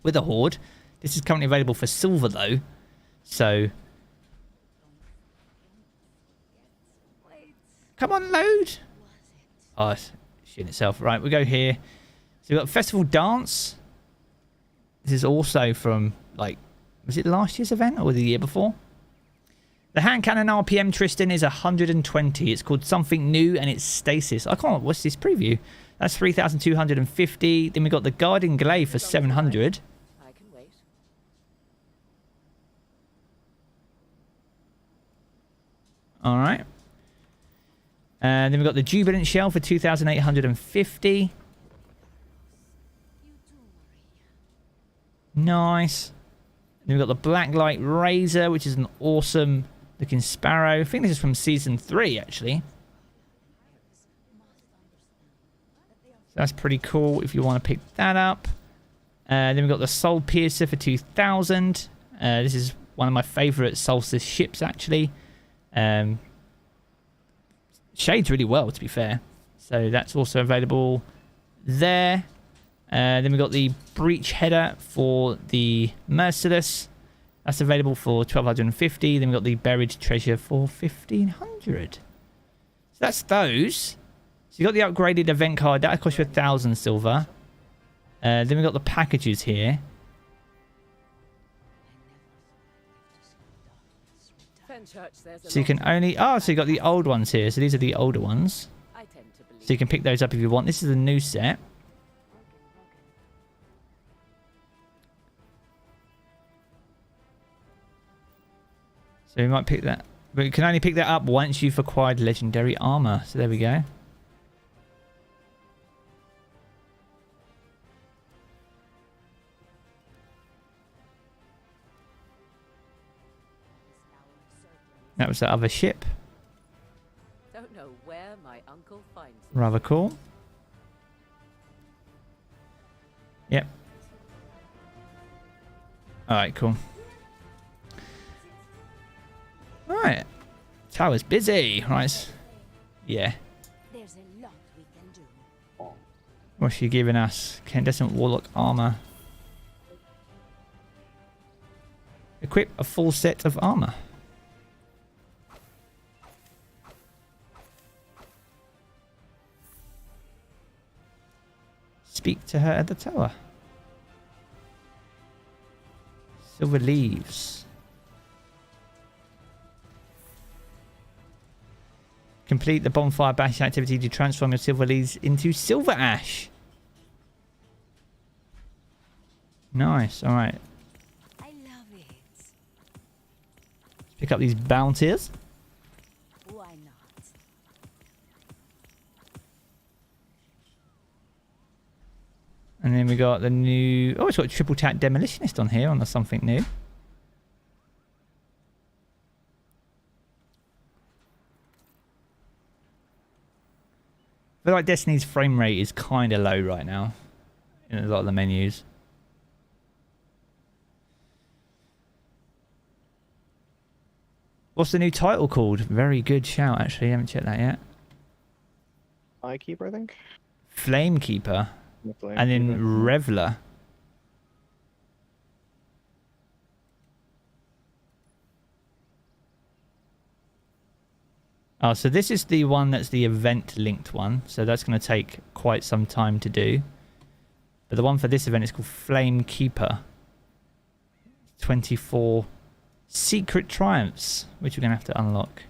with a Horde. This is currently available for silver though, so come on, load. Oh, it's shit itself. Right, we go here. So we've got Festival Dance. This is also from, like, was it last year's event or the year before? The hand cannon RPM Tristan is 120. It's called Something New and it's Stasis. I can't, what's this preview? That's 3,250. Then we got the Guardian Glaive for 700. I can wait. Alright. And then we've got the Jubilant Shell for 2,850. Nice. Then we've got the Blacklight Razor, which is an awesome looking sparrow. I think this is from Season 3, actually. So that's pretty cool if you want to pick that up. Then we've got the Soul Piercer for 2,000. This is one of my favourite Solstice ships, actually. Shades really well, to be fair. So that's also available there. Then we've got the Breach Header for the Merciless. That's available for 1,250. Then we've got the Buried Treasure for 1,500. So that's those. So you got the upgraded event card. That'll cost you 1,000 silver. Then we've got the packages here. So you can only... Oh, so you got the old ones here. So these are the older ones. So you can pick those up if you want. This is a new set. So we might pick that. But you can only pick that up once you've acquired legendary armor. So there we go. That was the other ship. Don't know where my uncle finds it. Rather cool. Yep. Alright, cool. Alright. Tower's busy. Right. Yeah. There's a lot we can do. What's she giving us? Incandescent Warlock armor. Equip a full set of armor. Speak to her at the tower. Silver leaves. Complete the bonfire bash activity to transform your silver leaves into silver ash. Nice. All right. I love it. Pick up these bounties. Why not? And then we got the new... Oh, it's got triple tap demolitionist on here on the something new. I feel like Destiny's frame rate is kind of low right now in a lot of the menus. What's the new title called? Very good shout, actually. I haven't checked that yet. Eye Keeper, I think. Flamekeeper. The Flame And then Keeper. Reveler. Oh, so this is the one that's the event-linked one. So that's going to take quite some time to do. But the one for this event is called Flamekeeper. 24 secret triumphs, which we're going to have to unlock.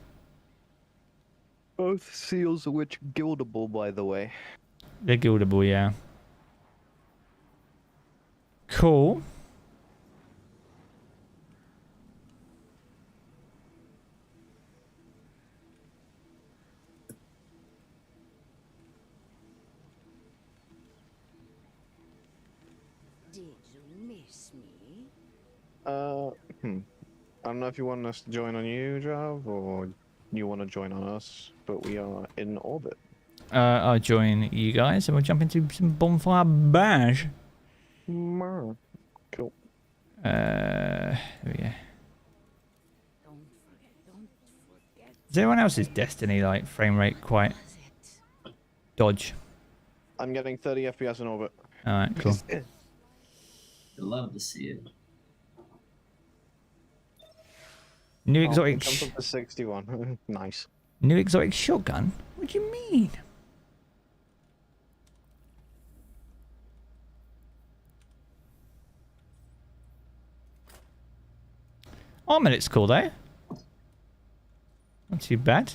Both seals of which guildable, by the way. They're guildable, yeah. Cool. Did you miss me? I don't know if you want us to join on you, Jarv, or you want to join on us, but we are in orbit. I'll join you guys and we'll jump into some bonfire bash. Cool. There we go. Is anyone else's Destiny like frame rate quite dodge? I'm getting 30 FPS in orbit. Alright, cool. I'd love to see it. New exotic Jump up to 61. Nice. new exotic shotgun? What do you mean? Armor looks cool though. Not too bad.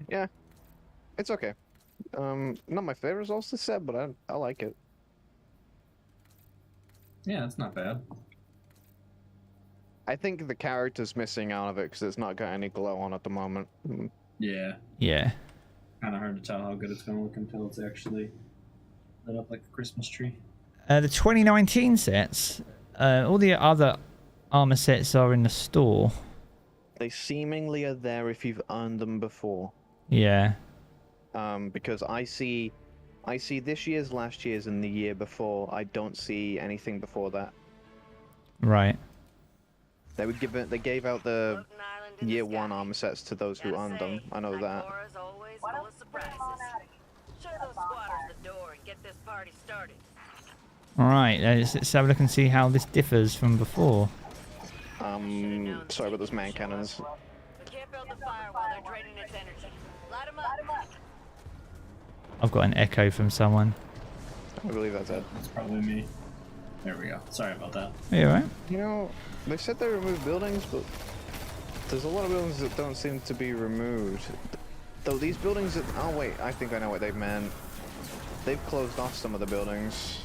Yeah, it's okay. Not my favorite Solstice set, but I like it. Yeah, it's not bad. I think the character's missing out of it because it's not got any glow on at the moment. Yeah. Yeah. Kind of hard to tell how good it's going to look until it's actually lit up like a Christmas tree. The 2019 sets, all the other armor sets are in the store. They seemingly are there if you've earned them before. Yeah. Because I see this year's, last year's, and the year before. I don't see anything before that. Right. They would give it. They gave out the year one armor sets to those who earned them. I know that. Show those squatters the door and get this party started. Alright, let's have a look and see how this differs from before. Sorry about those man cannons. We can't build the fire while they're draining its energy. Light 'em up. I've got an echo from someone. I believe that's it. That's probably me. There we go. Sorry about that. Are you alright? You know, they said they removed buildings, but there's a lot of buildings that don't seem to be removed. Though these buildings that... Oh wait, I think I know what they meant. They've closed off some of the buildings.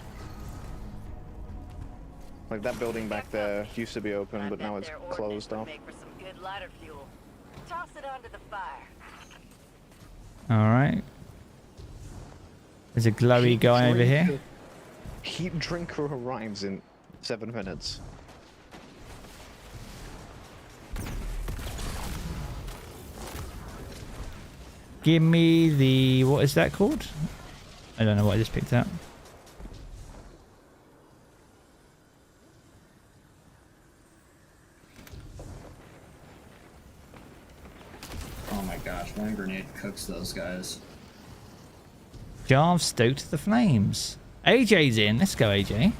Like that building back there used to be open, but now it's closed off. Make for some good lighter fuel. Toss it onto the fire. Alright. There's a glowy guy over here. Heat drinker arrives in 7 minutes. Give me the... What is that called? I don't know what I just picked up. Oh my gosh, one grenade cooks those guys. Jarv stoked the flames. AJ's in. Let's go, AJ.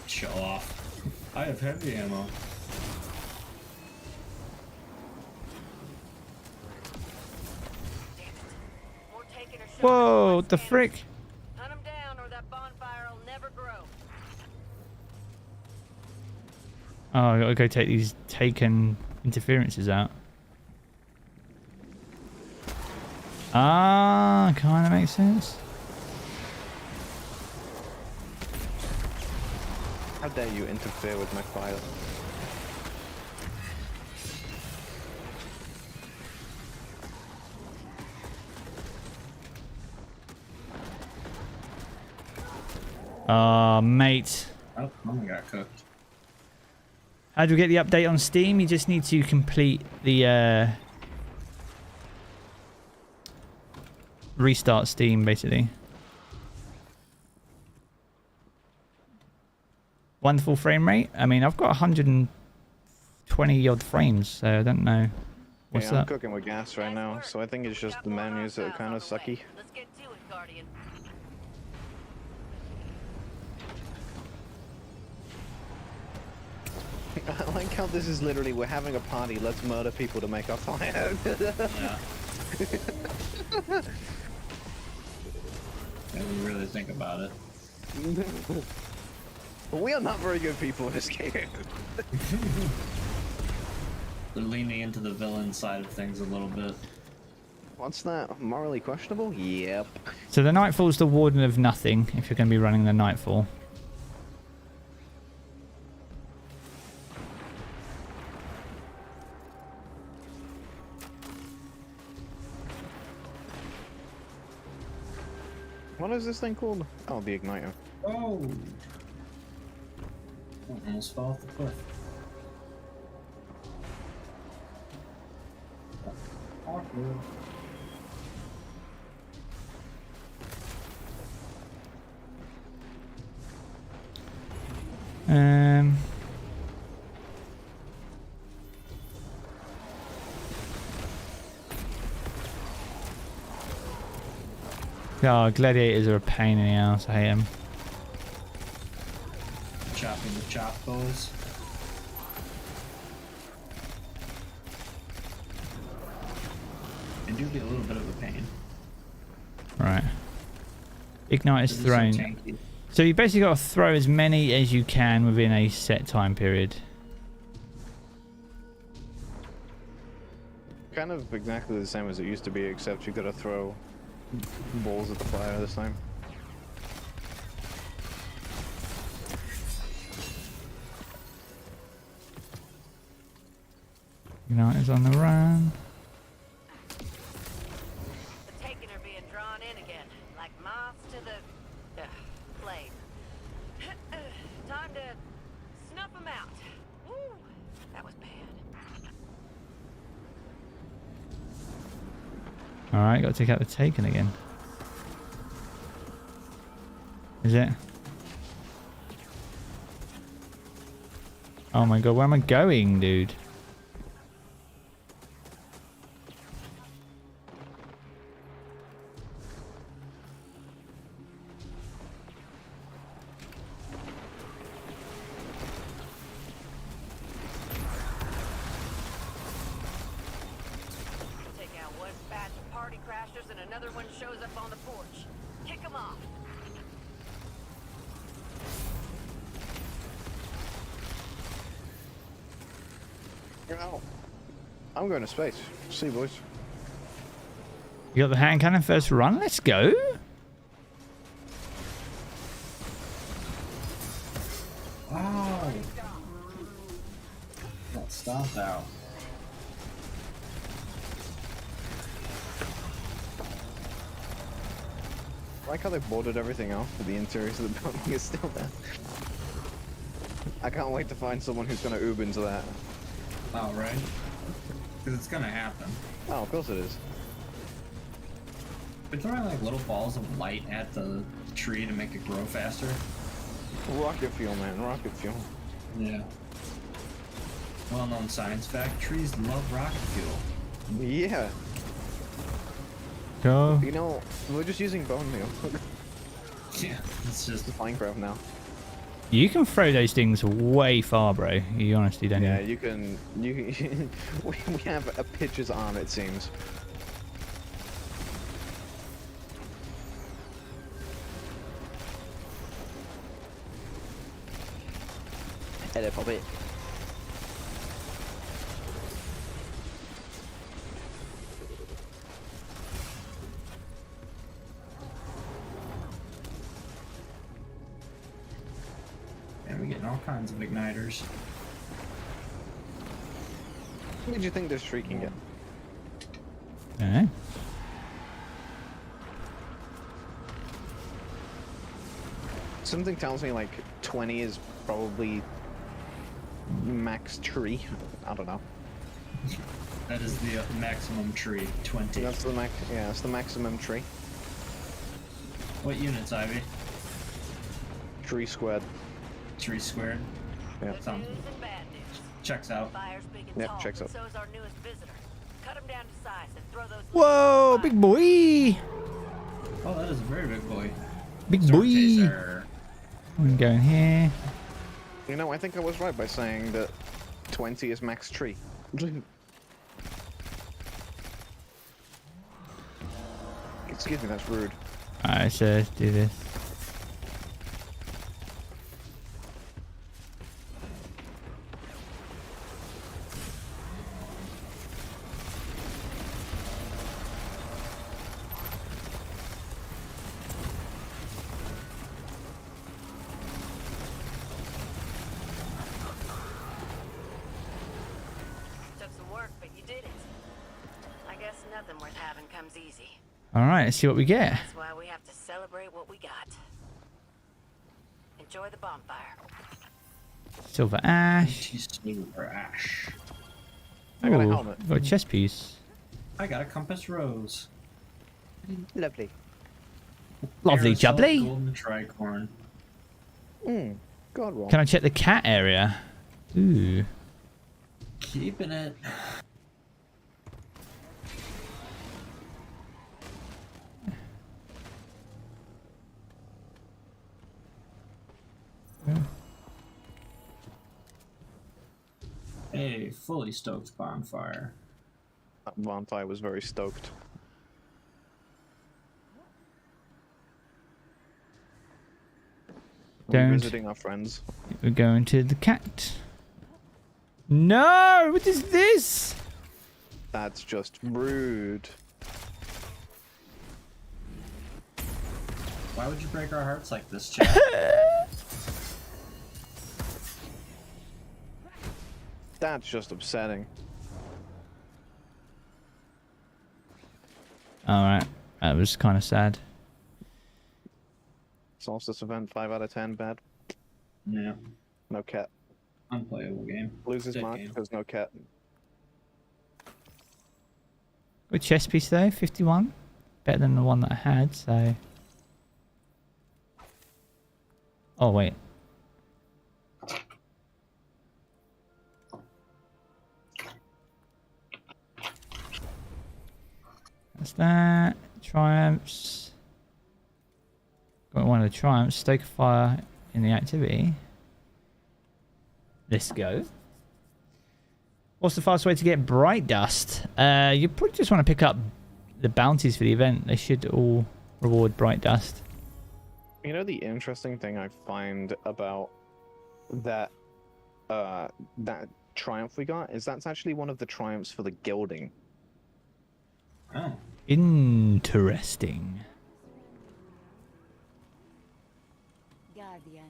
Show off. I have heavy ammo. Whoa, what the frick? Hunt 'em down or that bonfire'll never grow. Oh, I gotta go take these taken interferences out. Ah, kinda makes sense. How dare you interfere with my fire? Mate. Oh, mama got cooked. How do we get the update on Steam? You just need to complete the restart Steam, basically. Wonderful frame rate. I mean, I've got 120 odd frames, so I don't know. What's yeah, that? I'm cooking with gas right now, so I think it's just the menus that are kind of sucky. Let's get to it, Guardian. I like how this is literally, we're having a party, let's murder people to make our fire. Yeah. When you really think about it. We are not very good people in this game. They're leaning into the villain side of things a little bit. What's that? Morally questionable? Yep. So the Nightfall's the Warden of Nothing, if you're going to be running the Nightfall. What is this thing called? Oh, the igniter. Oh! Almost fell off the cliff. Awkward. Oh, gladiators are a pain in the ass. I hate them. Chopping the chop bows. They do get a little bit of a pain. Right. Ignite is They're so thrown. tanky. So you basically got to throw as many as you can within a set time period. Kind of exactly the same as it used to be, except you gotta throw balls at the fire this time. Ignite is on the run. The Taken are being drawn in again, like moths to the flame. Time to snuff them out. Woo, that was bad. Alright, got to take out the Taken again. Is it? Oh my god, where am I going, dude? Take out one batch of party crashers and another one shows up on the porch. Kick them off. Ow. I'm going to space. See you, boys. You got the hand cannon first run? Let's go! Oh! Got stomped out. I like how they boarded everything off, but the interiors of the building is still there. I can't wait to find someone who's going to oob into that. Oh, right? Because it's gonna happen. Oh, of course it is. We're throwing like little balls of light at the tree to make it grow faster. Rocket fuel, man. Rocket fuel. Yeah. Well-known science fact, trees love rocket fuel. Yeah. Go. You know, we're just using bone meal. Yeah, it's just... Minecraft now. You can throw those things way far, bro. You honestly don't. Yeah, Even... you can. We have a pitcher's arm, it seems. Hello, Poppy. And we're getting all kinds of igniters. What did you think this tree can get? Okay. Something tells me like 20 is probably max tree. I don't know. That is the maximum tree, 20. That's the max. Yeah, that's the maximum tree. What units, Ivy? Tree squared. Tree squared? Yeah. Good Sounds news and bad news. checks out. Fire's big and Yep, tall, checks but out. so is our newest visitor. Cut him down to size and throw those. Whoa, big boy. Oh, that is a very big boy. Big Storm boy. chaser. I'm going here. You know, I think I was right by saying that 20 is max tree. Excuse me, that's rude. Alright, so let's do this. Took some work, but you did it. I guess nothing worth having comes easy. Alright, let's see what we get. That's why we have to celebrate what we got. Enjoy the bonfire. Silver ash. She's silver ash. I got a Ooh, helmet. got a chest piece. I got a compass rose. Lovely. Lovely Aerosol jubbly. Golden tricorn. God roll. Can I check the cat area? Ooh. Keeping it. A fully stoked bonfire. That bonfire was very stoked. We're Don't. visiting our friends. We're going to the cat. No! What is this? That's just rude. Why would you break our hearts like this, Chad? That's just upsetting. Alright. That was kind of sad. Solstice event 5 out of 10 bad. Yeah. No cat. Unplayable game. Loses Dead mark game. because no cat. Good chest piece though, 51. Better than the one that I had, so. Oh, wait. That's that. Triumphs. Got one of the triumphs. Stoke a fire in the activity. Let's go. What's the fastest way to get bright dust? You probably just want to pick up the bounties for the event. They should all reward bright dust. You know the interesting thing I find about that that triumph we got is that's actually one of the triumphs for the gilding. Oh. Interesting. Guardian,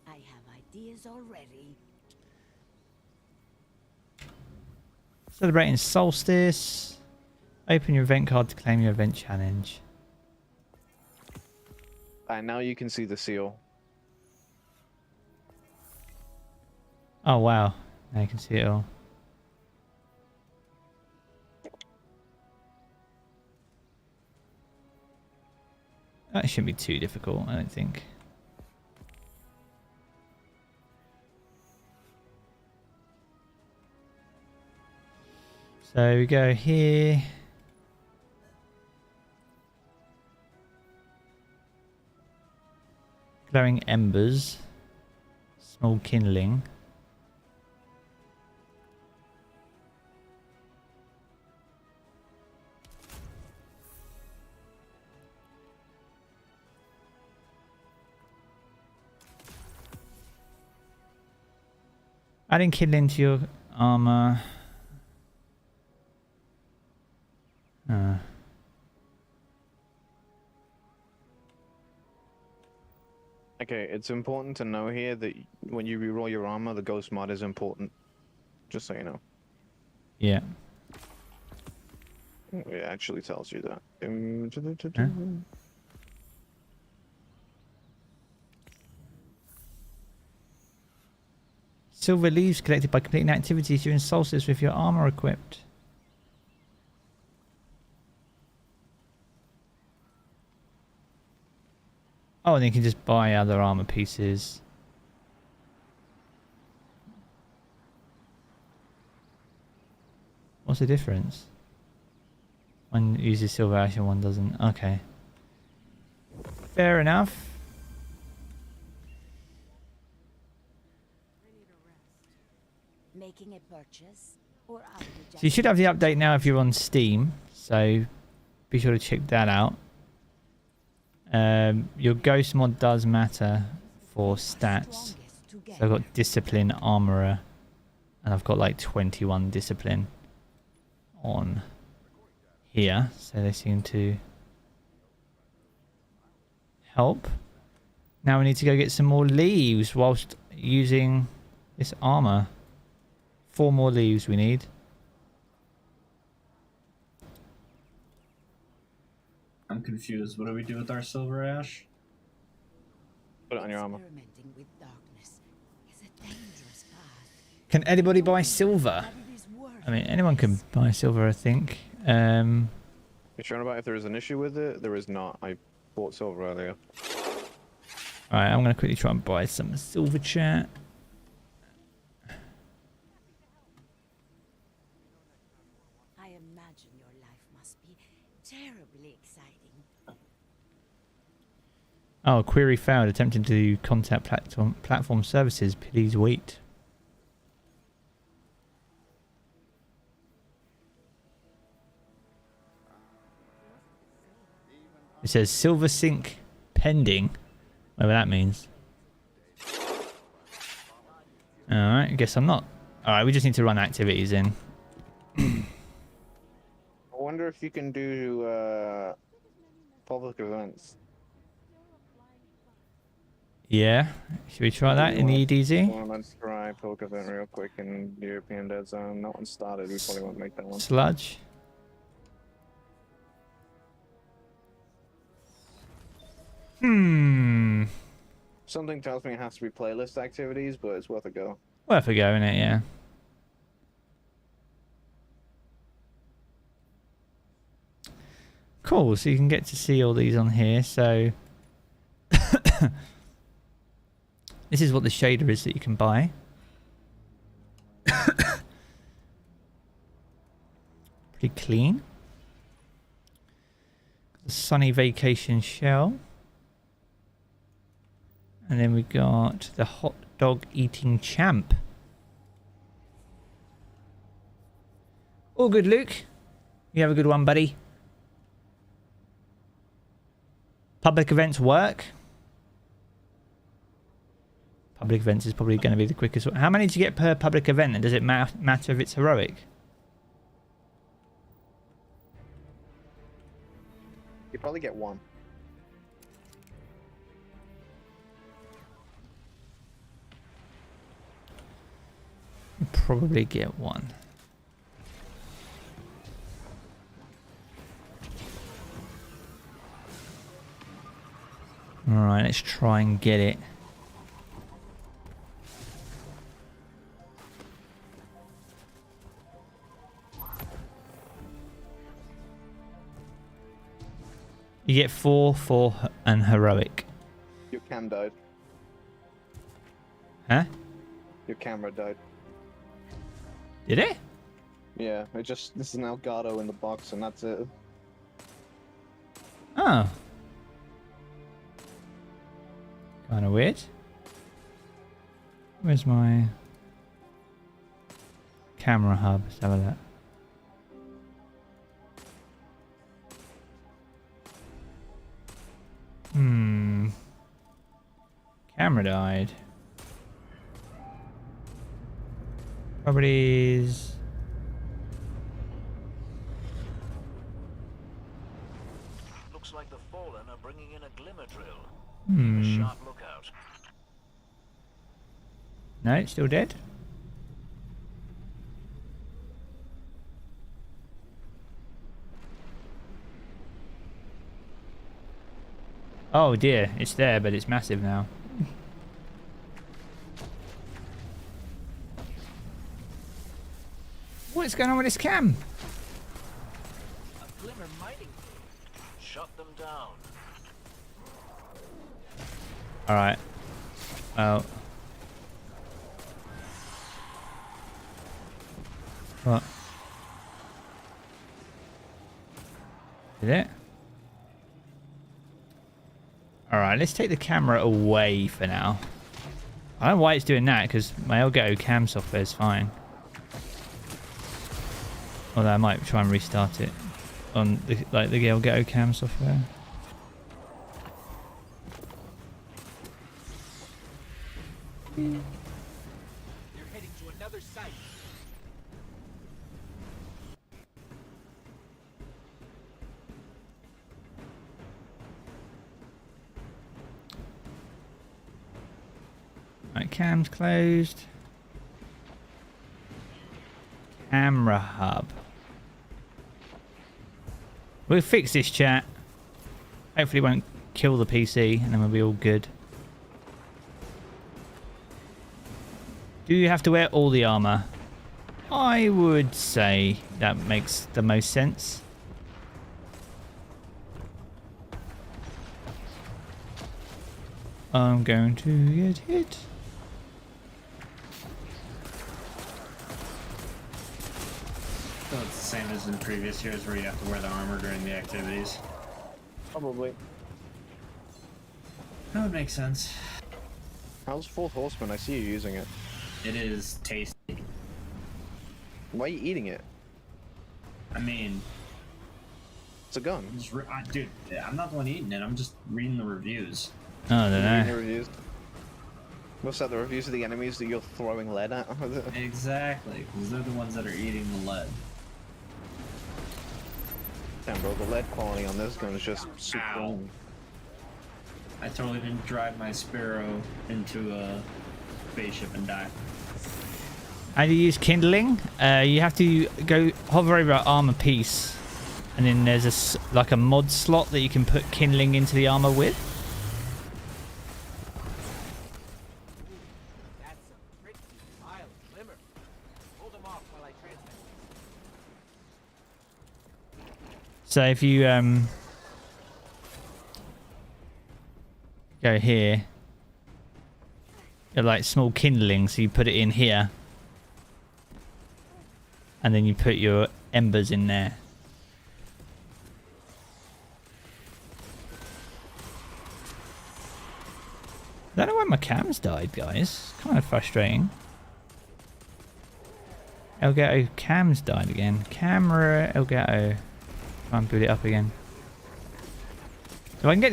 I have ideas already. Celebrating Solstice. Open your event card to claim your event challenge. And now you can see the seal. Oh wow. Now you can see it all. That shouldn't be too difficult, I don't think. So we go here. Glowing embers. Small kindling. Adding kindling to your armor. Okay, it's important to know here that when you reroll your armor, the ghost mod is important. Just so you know. Yeah. It actually tells you that. Huh? Silver leaves collected by completing activities during Solstice with your armor equipped. Oh, and you can just buy other armor pieces. What's the difference? One uses silver ash and one doesn't. Okay. Fair enough. Making a purchase, or are you So you should have the update now if you're on Steam. So be sure to check that out. Your ghost mod does matter for stats. So I've got discipline armorer, and I've got like 21 discipline on here, so they seem to help. Now we need to go get some more leaves whilst using this armor. 4 more leaves we need. I'm confused. What do we do with our silver ash? Put it on your armor. Experimenting with darkness is a dangerous path. Can anybody buy silver? I mean, anyone can buy silver, I think. You sure about if there is an issue with it? There is not. I bought silver earlier. Alright, I'm going to quickly try and buy some silver, chat. I imagine your life must be terribly exciting. Oh, query failed. Attempting to contact platform services. Please wait. It says silver sync pending. Whatever that means. Alright, I guess I'm not. Alright, we just need to run activities in. I wonder if you can do public events. Yeah. Should we try that in the EDZ? Well, let's try public event real quick in the European Dead Zone. That one started. We probably won't make that one. Sludge. Something tells me it has to be playlist activities, but it's worth a go. Worth a go, innit? Yeah. Cool, so you can get to see all these on here. So this is what the shader is that you can buy. Pretty clean. The Sunny Vacation Shell. And then we got the Hot Dog Eating Champ. All good, Luke. You have a good one, buddy. Public events work. Public events is probably going to be the quickest one. How many do you get per public event? And does it matter if it's heroic? You probably get 1. You probably get 1. Alright, let's try and get it. You get 4 for an heroic. Your cam died. Huh? Your camera died. Did it? Yeah, this is an Elgato in the box, and that's it. Oh. Kind of weird. Where's my camera hub? Let's have a look. Camera died. Properties. Looks like the Fallen are bringing in a glimmer drill. A sharp lookout. No, it's still dead. Oh dear, it's there, but it's massive now. What's going on with this cam? A glimmer mining. Shut them down. Alright. Well. What? Did it? Alright, let's take the camera away for now. I don't know why it's doing that, because my Elgato cam software is fine. Although I might try and restart it on the Elgato cam software. You're heading to another site. Right, cam's closed. Camera hub. We'll fix this, chat. Hopefully it won't kill the PC and then we'll be all good. Do you have to wear all the armor? I would say that makes the most sense. I'm going to get hit. So it's the same as in previous years where you have to wear the armor during the activities. Probably. That would make sense. How's Fourth Horseman? I see you using it. It is tasty. Why are you eating it? I mean, it's a gun. Dude, I'm not the one eating it. I'm just reading the reviews. Oh, I don't Reading know. the reviews. What's that? The reviews of the enemies that you're throwing lead at? Exactly, because they're the ones that are eating the lead. Damn, bro, the lead quality on this gun is just super. Ow. I totally didn't drive my Sparrow into a spaceship and die. How do you use kindling? You have to go hover over an armor piece, and then there's like a mod slot that you can put kindling into the armor with. That's a pretty pile of glimmer. Hold them off while I transfer. So if you go here, you're like small kindling, so you put it in here, and then you put your embers in there. I don't know why my cam's died, guys. Kind of frustrating. Elgato cam's died again. Camera Elgato. Try and boot it up again. If I can get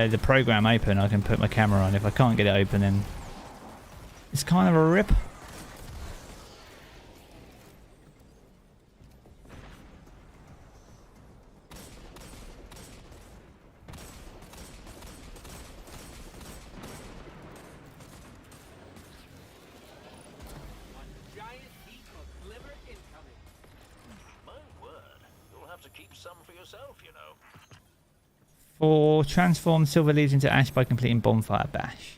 the program open, I can put my camera on. If I can't get it open, then it's kind of a rip. Giant heap of glimmer incoming. My word, you'll have to keep some for yourself, you know. For transform silver leaves into ash by completing bonfire bash.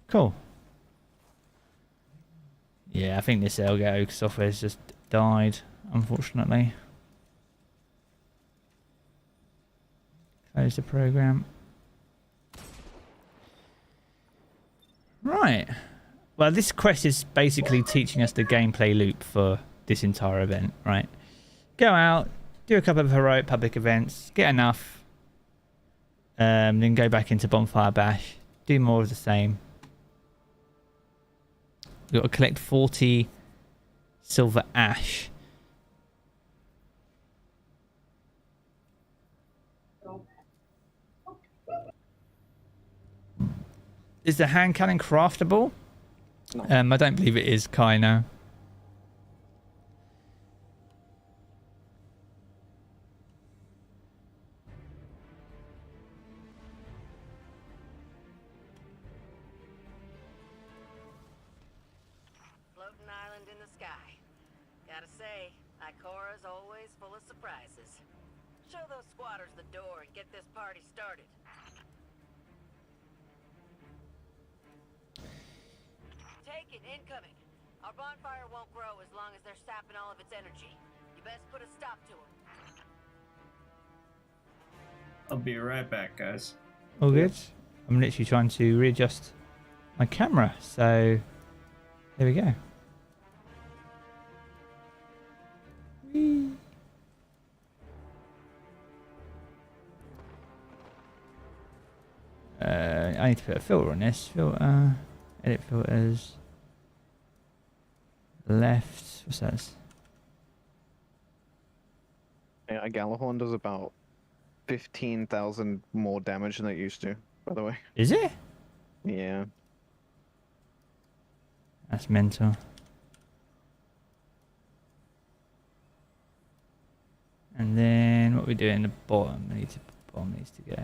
Cool. Yeah, I think this Elgato software has just died, unfortunately. Close the program. Right. Well, this quest is basically teaching us the gameplay loop for this entire event, right? Go out, do a couple of heroic public events, get enough, then go back into Bonfire Bash, do more of the same. We've got to collect 40 silver ash. Is the hand cannon craftable? No. I don't believe it is, Skye, no. Floating island in the sky. Gotta say, Ikora's always full of surprises. Show those squatters the door and get this party started. Take it, incoming. Our bonfire won't grow as long as they're sapping all of its energy. You best put a stop to them. I'll be right back, guys. All good. I'm literally trying to readjust my camera, so there we go. Whee. I need to put a filter on this. Filter, edit filters. Left. What's that? Yeah, a Gallahorn does about 15,000 more damage than it used to, by the way. Is it? Yeah. That's mental. And then what we do in the bottom? Bottom needs to go.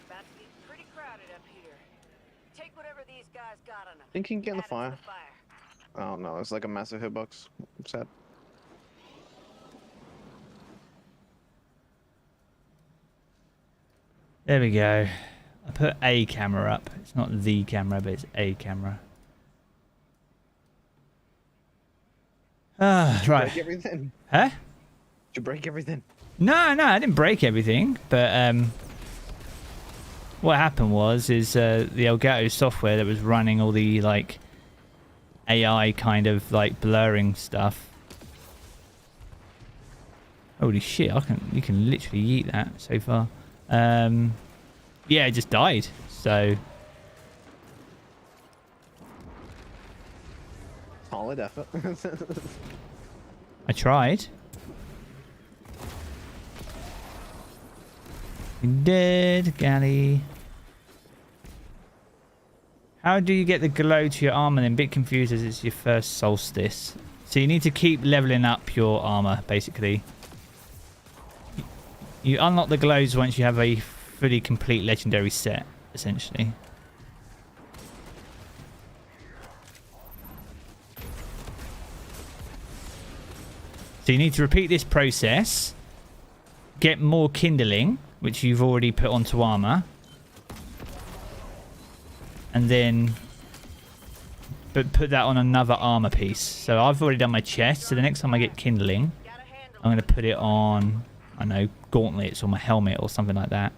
About to get pretty crowded up here. Take whatever these guys got on them. Think you can get in the Add it to fire? Oh no, it's like a massive hitbox. I'm sad. There we go. I put a camera up. It's not the camera, but it's a camera. Ah, right. Break everything? Huh? Did you break everything? No, I didn't break everything. But what happened was the Elgato software that was running all the like AI kind of like blurring stuff. Holy shit! You can literally eat that so far. Yeah, it just died. So Solid effort. I tried. Dead, Galley. How do you get the glow to your armor? Then, bit confused as it's your first Solstice. So you need to keep leveling up your armor, basically. You unlock the glows once you have a fully complete legendary set, essentially. So you need to repeat this process, get more kindling, which you've already put onto armor, and then put that on another armor piece. So I've already done my chest, so the next time I get kindling, I'm going to put it on, I don't know, gauntlets or my helmet or something like that.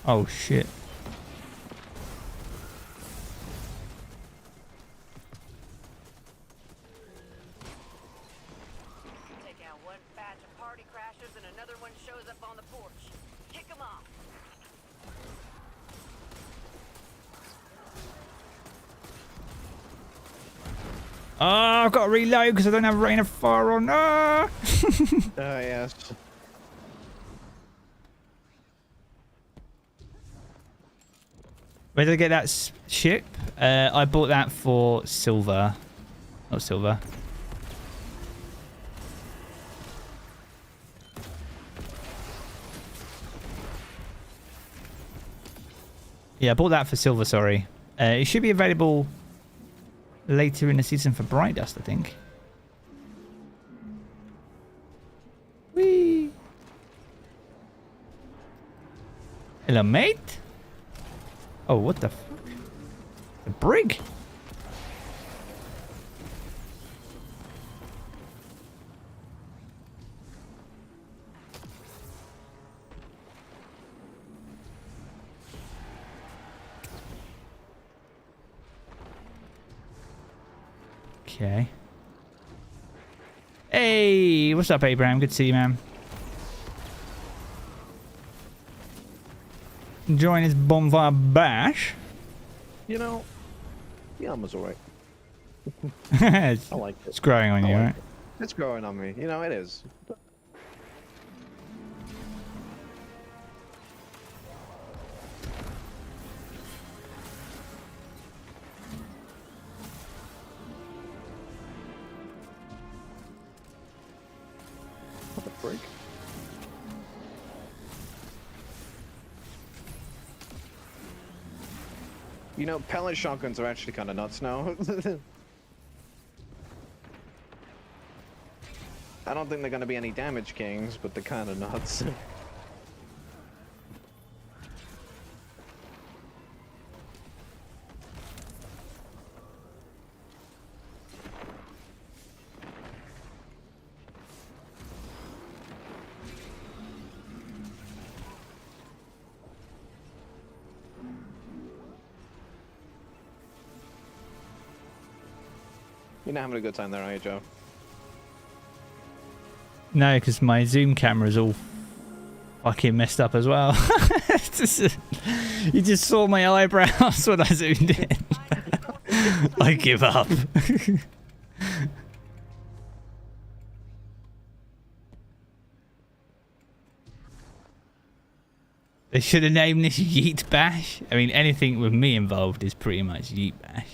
Oh shit. Take out one batch of party crashers and another one shows up on the porch. Kick them off. Oh, I've got to reload because I don't have Rain of Fire on. Ah! Yes. Where did I get that ship? I bought that for silver. Not silver. Yeah, I bought that for silver, sorry. It should be available later in the season for Bright Dust, I think. Whee! Hello, mate? Oh, what the fuck? A brig? Okay. Hey, what's up, Abraham? Good to see you, man. Enjoying his bonfire bash. You know, the armor's alright. I like it. It's growing on you, right? It's growing on me. You know, it is. What the freak? You know, pellet shotguns are actually kind of nuts now. I don't think they're going to be any damage kings, but they're kind of nuts. You're not having a good time there, are you, Joe? No, because my zoom camera's all fucking messed up as well. You just saw my eyebrows when I zoomed in. I give up. They should have named this Yeet Bash. I mean, anything with me involved is pretty much Yeet Bash.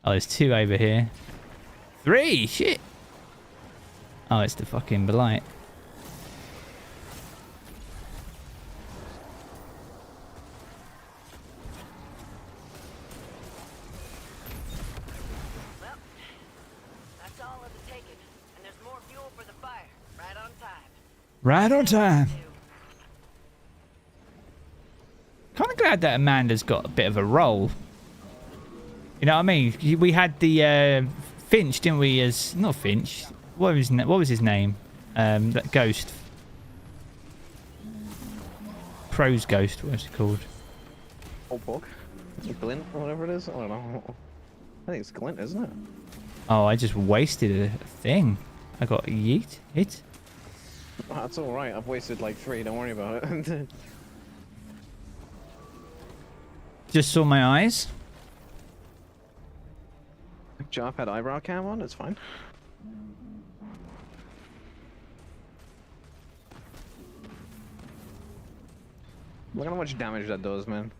Oh, there's 2 over here. 3! Shit! Oh, it's the fucking Blight. Well, that's all of the taken, and there's more fuel for the fire. Right on time. Right on time. Kind of glad that Amanda's got a bit of a role. You know what I mean? We had the Finch, didn't we? As not Finch. What was his name? That ghost. Pro's ghost. What's it called? Old book? Glint or whatever it is? I don't know. I think it's Glint, isn't it? Oh, I just wasted a thing. I got yeet. Hit. Oh, that's alright. I've wasted like 3. Don't worry about it. Just saw my eyes. Jarv had eyebrow cam on. It's fine. Look at how much damage that does, man.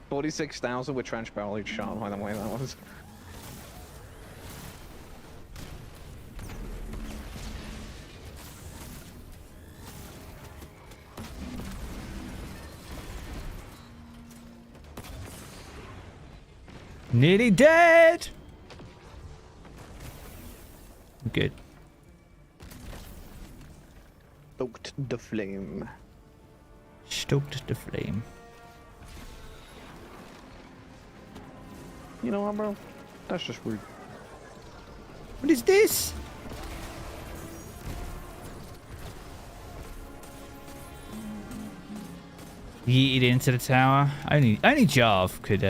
46,000 with trench barrel each shot, by the way, that was. Nearly dead! Good. Stoked the flame. Stoked the flame. You know what, bro? That's just rude. What is this? Yeeted into the tower. Only Jarv could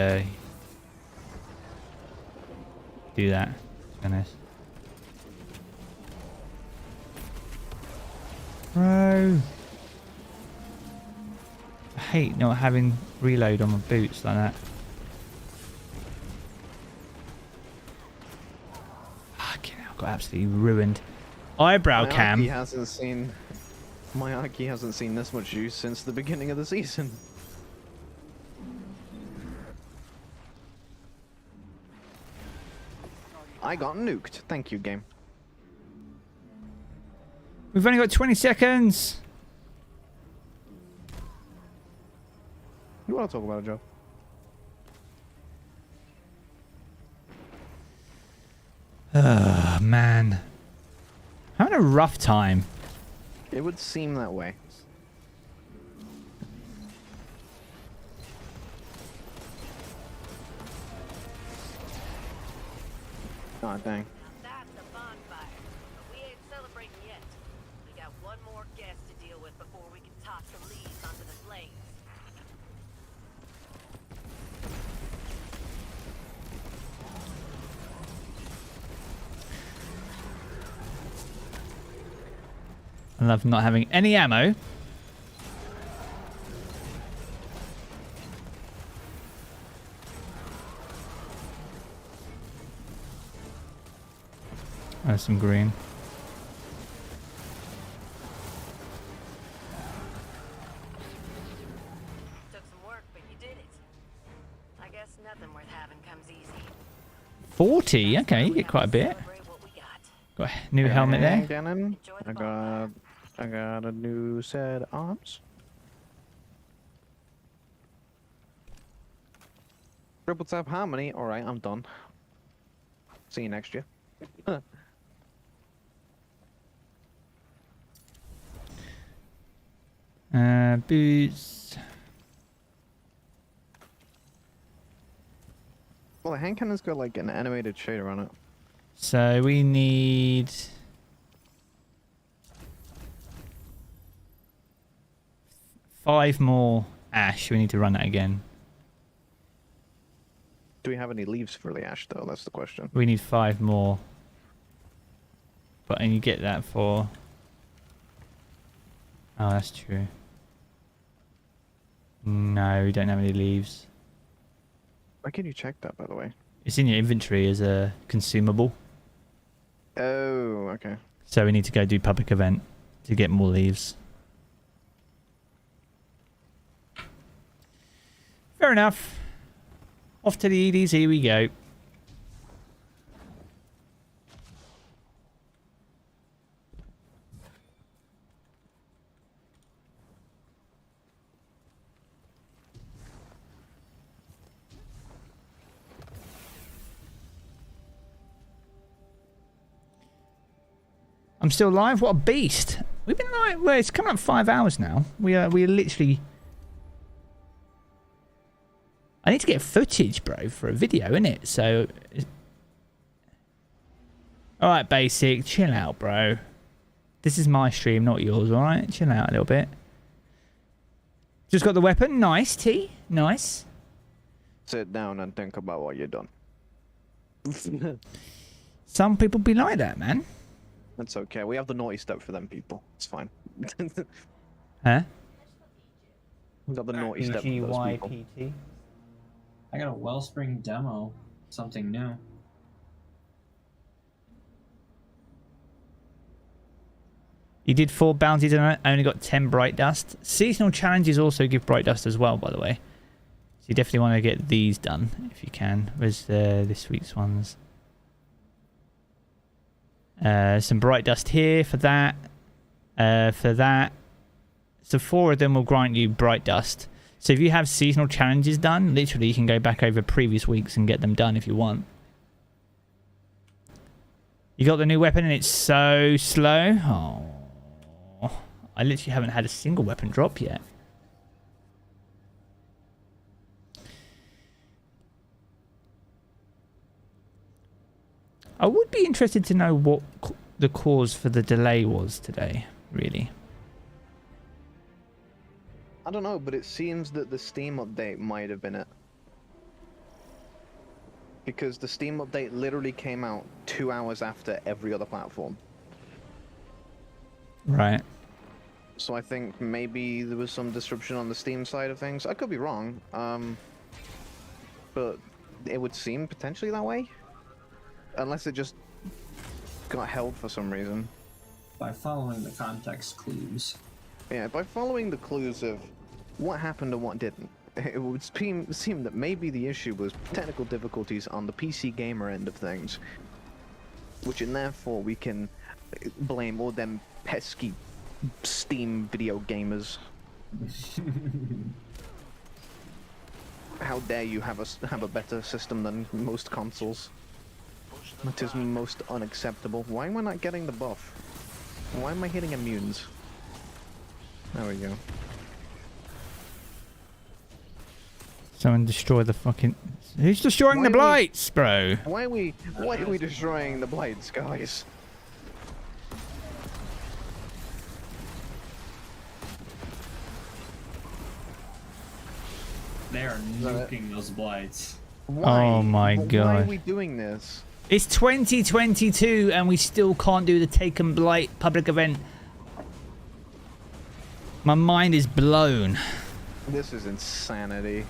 do that. Goodness. Bro. I hate not having reload on my boots like that. Fucking hell, got absolutely ruined. Eyebrow cam. My Aki hasn't seen this much use since the beginning of the season. I got nuked. Thank you, game. We've only got 20 seconds. You want to talk about it, Joe? Oh, man. Having a rough time. It would seem that way. Oh, dang. That's a bonfire, but we ain't celebrating yet. We got one more guest to deal with before we can toss the leaves onto the flames. I love not having any ammo. There's some green. Took some work, but you did it. I guess nothing worth having comes easy. 40? Okay, you get quite a bit. Got a new helmet there. Gannon. I got a new set of arms. Triple tap harmony. All right, I'm done. See you next year. Boots. Well, the hand cannon's got like an animated shader on it. So we need 5 more ash. We need to run that again. Do we have any leaves for the ash though? That's the question. We need 5 more. But and you get that for... Oh, that's true. No, we don't have any leaves. Why can you check that, by the way? It's in your inventory as a consumable. Oh, okay. So we need to go do public event to get more leaves. Fair enough. Off to the EDZ we go. I'm still live. What a beast! We've been like, well, it's coming up 5 hours now. We are literally. I need to get footage, bro, for a video, innit? So, all right, basic, chill out, bro. This is my stream, not yours. All right, chill out a little bit. Just got the weapon. Nice, T. Nice. Sit down and think about what you've done. Some people be like that, man. That's okay. We have the naughty step for them people. It's fine. Huh? We got the naughty step for those people. I got a Wellspring demo. Something new. You did 4 bounties and only got 10 bright dust. Seasonal challenges also give bright dust as well, by the way. So you definitely want to get these done if you can. Where's this week's ones? Some bright dust here for that. For that. So 4 of them will grant you bright dust. So if you have seasonal challenges done, literally you can go back over previous weeks and get them done if you want. You got the new weapon and it's so slow. Oh, I literally haven't had a single weapon drop yet. I would be interested to know what the cause for the delay was today, really. I don't know, but it seems that the Steam update might have been it. Because the Steam update literally came out 2 hours after every other platform. Right. So I think maybe there was some disruption on the Steam side of things. I could be wrong, but it would seem potentially that way. Unless it just got held for some reason. By following the context clues. Yeah, by following the clues of what happened and what didn't, it would seem that maybe the issue was technical difficulties on the PC gamer end of things, which and therefore we can blame all them pesky Steam video gamers. How dare you have a better system than most consoles? That is most unacceptable. Why am I not getting the buff? Why am I hitting immunes? There we go. Someone destroy the fucking... Who's destroying the blights, bro? Why are we destroying the blights, guys? They are nuking those blights. Why? Oh my god. Why are we doing this? It's 2022 and we still can't do the Taken Blight public event. My mind is blown. This is insanity.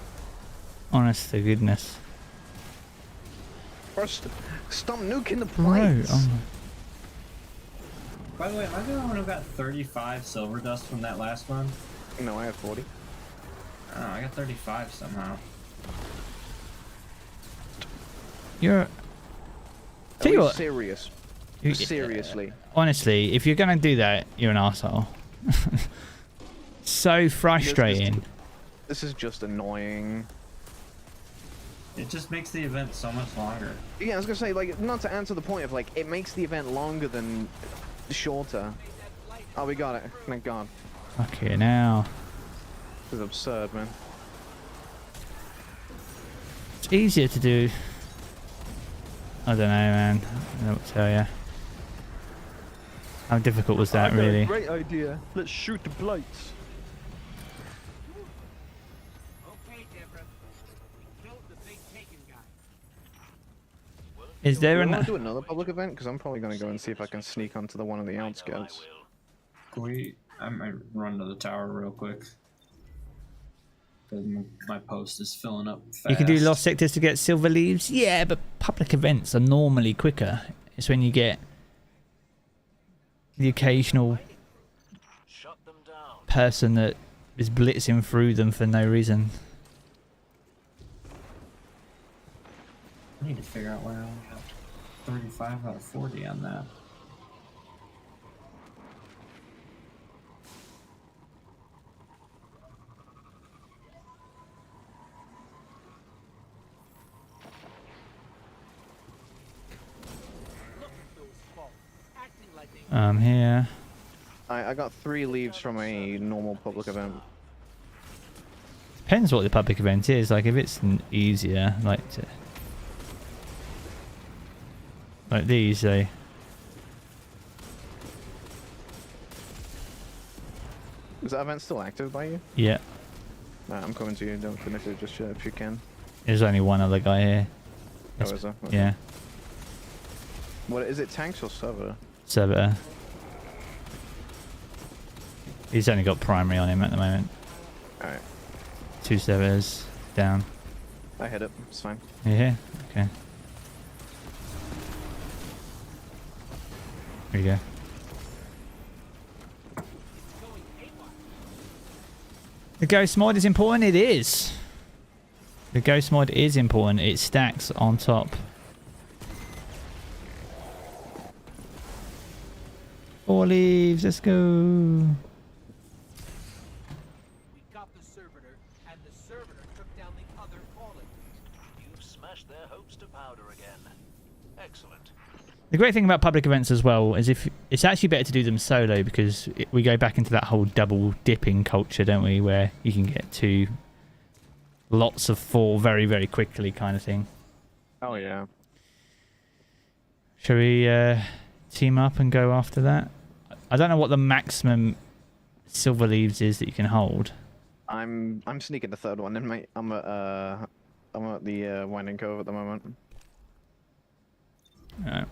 Honest to goodness. First, stop nuking the Bro, blights. oh By the way, am I the only one who got 35 silver dust from that last one? No, I have 40. Oh, I got 35 somehow. You're... Tell you what, serious? Seriously. Honestly, if you're gonna do that, you're an asshole. So frustrating. This is just annoying. It just makes the event so much longer. Yeah, I was gonna say, like, not to answer the point of, like, it makes the event longer than shorter. Oh, we got it. Thank God. Okay, now. This is absurd, man. It's easier to do. I don't know, man. I don't know what to tell you. How difficult was that, really? Great idea. Let's shoot the blights. Okay, Deborah. We killed the big taken guy. Is there Do you an... want to do another public event? Because I'm probably gonna go and see if I can sneak onto the one on the outskirts. I might run to the tower real quick. Because my post is filling up fast. You can do lost sectors to get silver leaves? Yeah, but public events are normally quicker. It's when you get the occasional person that is blitzing through them for no reason. I need to figure out where I only got 35 out of 40 on that. Here. I got 3 leaves from a normal public event. Depends what the public event is. Like, if it's easier, like these, they... Is that event still active by you? Yeah. I'm coming to you. Don't finish it just yet if you can. There's only one other guy here. Oh, is there? Okay. Yeah. What is it? Tanks or server? Server. He's only got primary on him at the moment. Alright. 2 servers down. I hit it. It's fine. You here? Okay. There you go. The ghost mod is important? It is. The ghost mod is important. It stacks on top. 4 leaves, let's go. We got the servitor, and the servitor took down the other fallen. You've smashed their hopes to powder again. Excellent. The great thing about public events as well is if it's actually better to do them solo because we go back into that whole double dipping culture, don't we? Where you can get to lots of 4 very, very quickly kind of thing. Oh, yeah. Shall we team up and go after that? I don't know what the maximum silver leaves is that you can hold. I'm sneaking the 3rd one in, mate. I'm at the Winding Cove at the moment. Alright.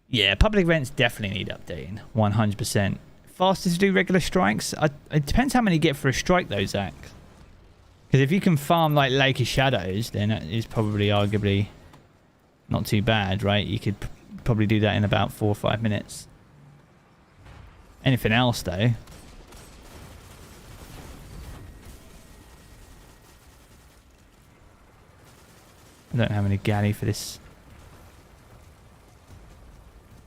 Yeah, public events definitely need updating. 100%. Faster to do regular strikes? It depends how many you get for a strike though, Zach. Because if you can farm like Lake of Shadows, then that is probably arguably not too bad, right? You could probably do that in about 4 or 5 minutes. Anything else though? I don't have any galley for this.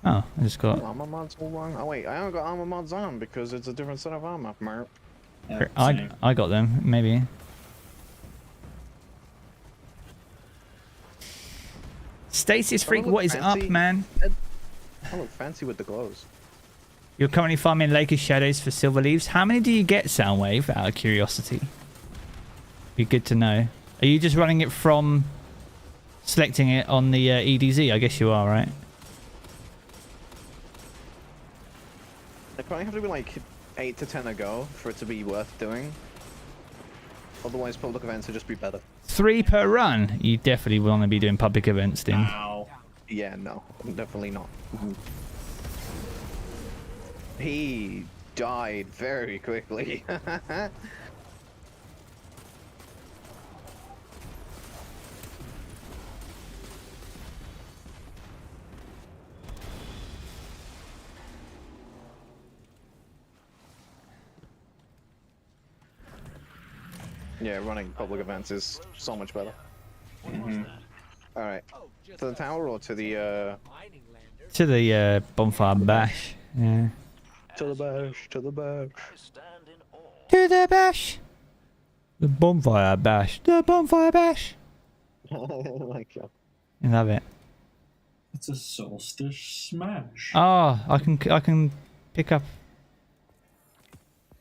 Oh, I just got... Armor mods all wrong. Oh wait, I only got armor mods on because it's a different set of armor. Merp. Yeah, I got them, maybe. Stasis Freak, what is up, man? I look fancy with the glows. You're currently farming Lake of Shadows for silver leaves. How many do you get, Soundwave, out of curiosity? Be good to know. Are you just running it from selecting it on the EDZ? I guess you are, right? They probably have to be like 8 to 10 a go for it to be worth doing. Otherwise, public events would just be better. 3 per run? You definitely want to be doing public events, then. Ow. Yeah, no, definitely not. He died very quickly. Yeah, running public events is so much better. Alright. To the tower or to the To the bonfire bash. Yeah. To the bash, to the bash. To the bash. The bonfire bash. The bonfire bash. Oh my god. I love it. It's a solstice smash. Oh, I can pick up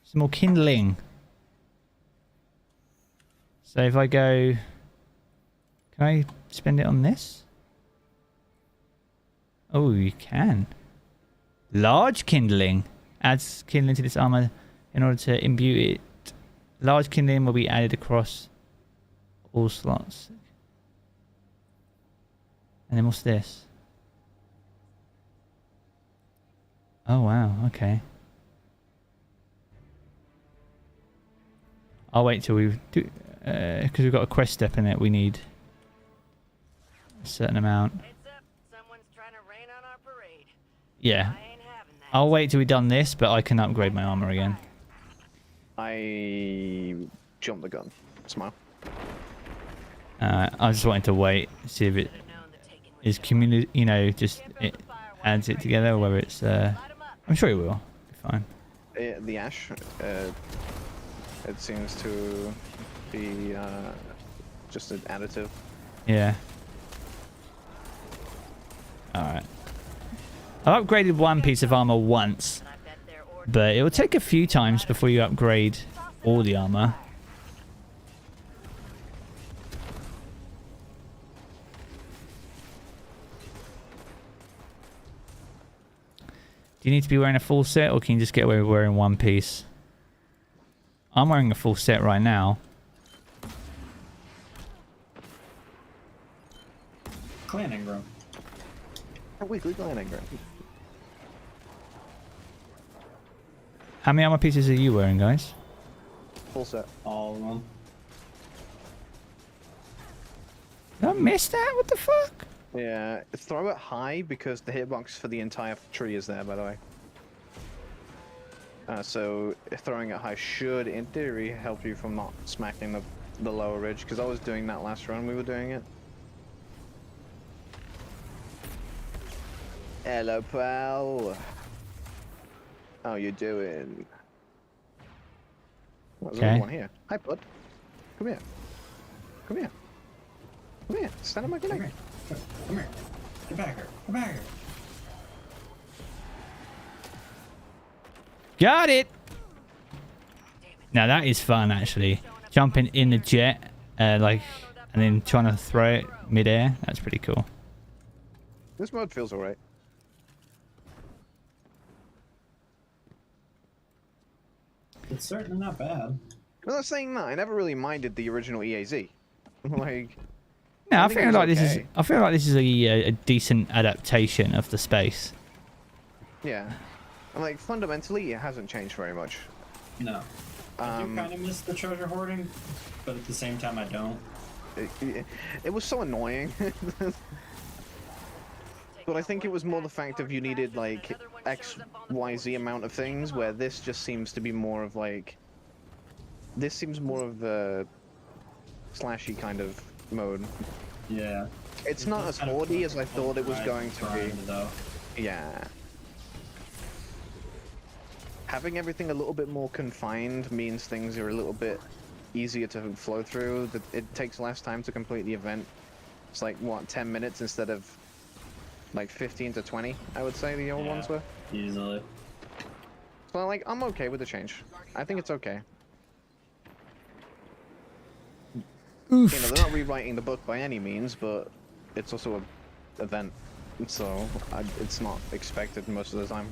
some more kindling. So if I go, can I spend it on this? Oh, you can. Large kindling adds kindling to this armor in order to imbue it. Large kindling will be added across all slots. And then what's this? Oh wow, okay. I'll wait till we do, because we've got a quest step in it. We need a certain amount. Yeah. I'll wait till we've done this, but I can upgrade my armor again. I jumped the gun. Smile. I just wanted to wait, see if it is community, you know, just it adds it together, or whether it's. I'm sure it will. Be fine. The ash. It seems to be just an additive. Yeah. Alright. I've upgraded one piece of armor once, but it will take a few times before you upgrade all the armor. Do you need to be wearing a full set, or can you just get away with wearing one piece? I'm wearing a full set right now. Clan engram. A weekly clan engram. How many armor pieces are you wearing, guys? Full set. All of them. Did I miss that? What the fuck? Yeah, throw it high because the hitbox for the entire tree is there, by the way. So throwing it high should, in theory, help you from not smacking the lower ridge. Because I was doing that last run we were doing it. Hello, pal. How you doing? Oh, there's another one here. Hi, bud. Come here. Come here. Come here. Stand on my leg. Come here. Get back here. Come back here. Got it! Now that is fun, actually. Jumping in the jet, like, and then trying to throw it mid-air. That's pretty cool. This mode feels alright. It's certainly not bad. I'm not saying that. I never really minded the original EAZ. Like... No, I feel like this is. I feel like this is a decent adaptation of the space. Yeah, and like fundamentally, it hasn't changed very much. No, I do kind of miss the treasure hoarding, but at the same time, I don't. It was so annoying. But I think it was more the fact of you needed like X, Y, Z amount of things, where this just seems to be more of like. This seems more of a slashy kind of mode. Yeah. It's not as hoardy as I thought it was going to be. Though. Yeah. Having everything a little bit more confined means things are a little bit easier to flow through. It takes less time to complete the event. It's like, what, 10 minutes instead of like 15 to 20, I would say the old ones were. Easily. So like, I'm okay with the change. I think it's okay. Oof. You know, they're not rewriting the book by any means, but it's also an event, so it's not expected most of the time.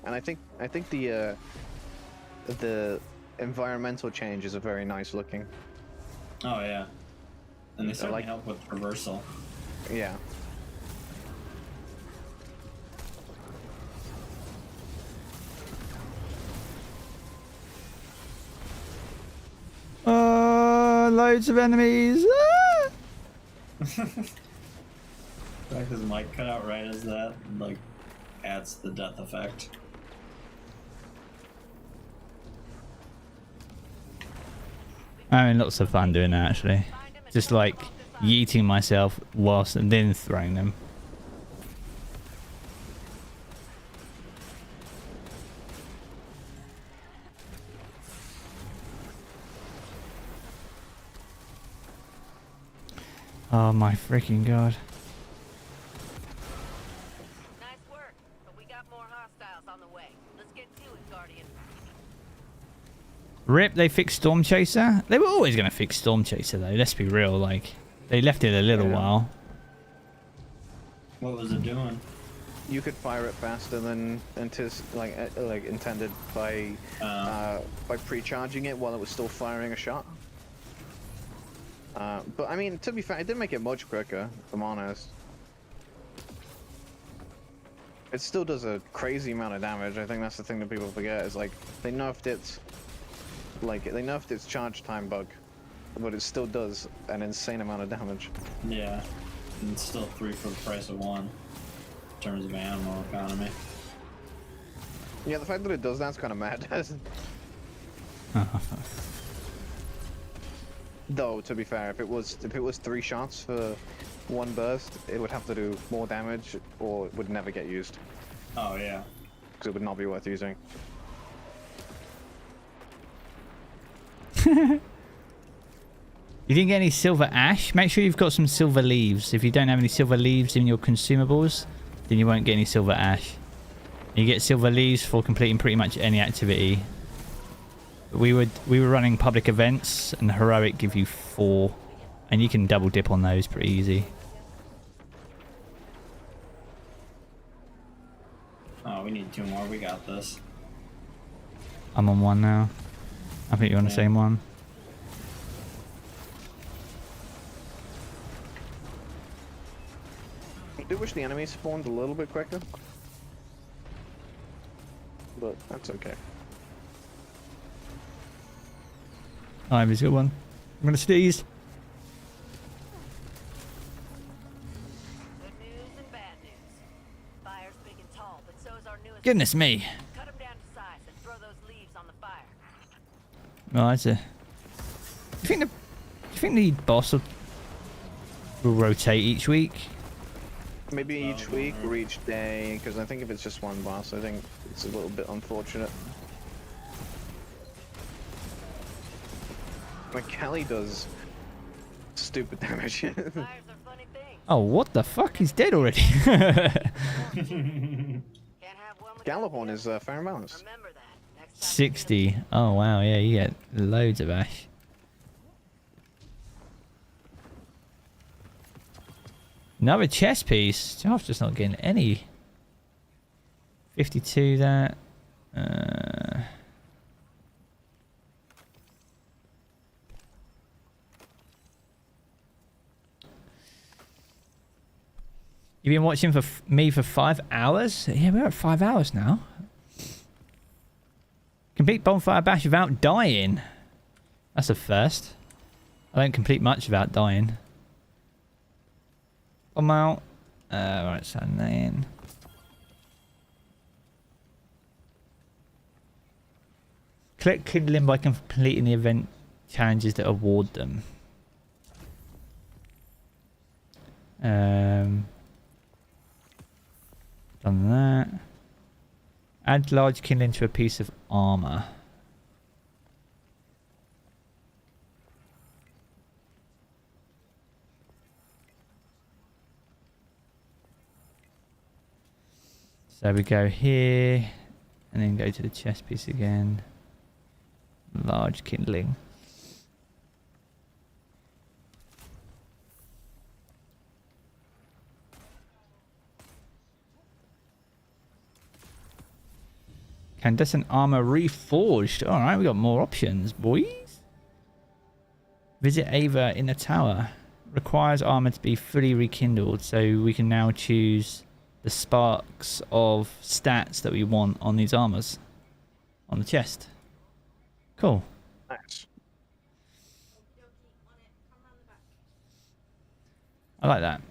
And I think the environmental changes are very nice looking. Oh yeah, and they certainly help with traversal. Yeah. Loads of enemies. Ah! Like his mic cut out right as that, like, adds the death effect. I'm having lots of fun doing that, actually. Just like yeeting myself whilst and then throwing them. Oh my freaking god. Nice work, but we got more hostiles on the way. Let's get to it, Guardian. Rip, they fixed Storm Chaser. They were always going to fix Storm Chaser though, let's be real. Like, they left it a little while. What was it doing? You could fire it faster than intended by pre-charging it while it was still firing a shot. But I mean, to be fair, it did make it much quicker, if I'm honest. It still does a crazy amount of damage. I think that's the thing that people forget, is like, they nerfed its charge time bug, but it still does an insane amount of damage. Yeah, and it's still 3 for the price of 1 in terms of animal economy. Yeah, the fact that it does that's kind of mad. Though, to be fair, if it was 3 shots for 1 burst, it would have to do more damage, or it would never get used. Oh yeah, because it would not be worth using. You didn't get any silver ash? Make sure you've got some silver leaves. If you don't have any silver leaves in your consumables, then you won't get any silver ash. You get silver leaves for completing pretty much any activity. We were running public events, and heroic give you 4, and you can double dip on those pretty easy. Oh, we need 2 more. We got this. I'm on 1 now. I think you're on the same one. I do wish the enemies spawned a little bit quicker, but that's okay. Ivy's got one. I'm gonna sneeze. Good news and bad news. Fire's big and tall, but so is our newest. Goodness me. Cut them down to size and throw those leaves on the fire. Oh, that's a... Do you think the boss will rotate each week? Maybe each week or each day, because I think if it's just one boss, I think it's a little bit unfortunate. Like, Callie does stupid damage. Oh, what the fuck? He's dead already. Gallahorn is fair and balanced. 60. Oh, wow. Yeah, you get loads of ash. Another chess piece. Jarv's just not getting any. 52 that. You've been watching for me for 5 hours? Yeah, we're at 5 hours now. Complete Bonfire Bash without dying. That's a first. I don't complete much without dying. I'm out. Right, so 9. Collect kindling by completing the event challenges that award them. Done that. Add large kindling to a piece of armor. So we go here and then go to the chest piece again. Large kindling. Candescent armor reforged. Alright, we got more options, boys. Visit Ava in the tower. Requires armor to be fully rekindled, so we can now choose the sparks of stats that we want on these armors. On the chest. Cool. Nice. I like that.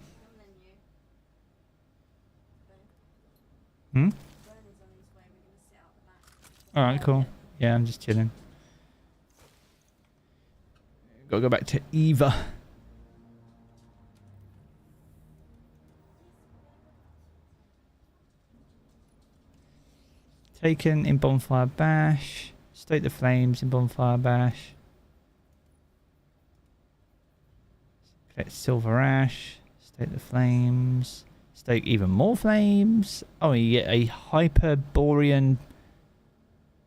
Hmm? Alright, cool. Yeah, I'm just chilling. Gotta go back to Eva. Taken in Bonfire Bash. Stoke the flames in Bonfire Bash. Collect silver ash. Stoke the flames. Stoke even more flames. Oh, you get a Hyperborean.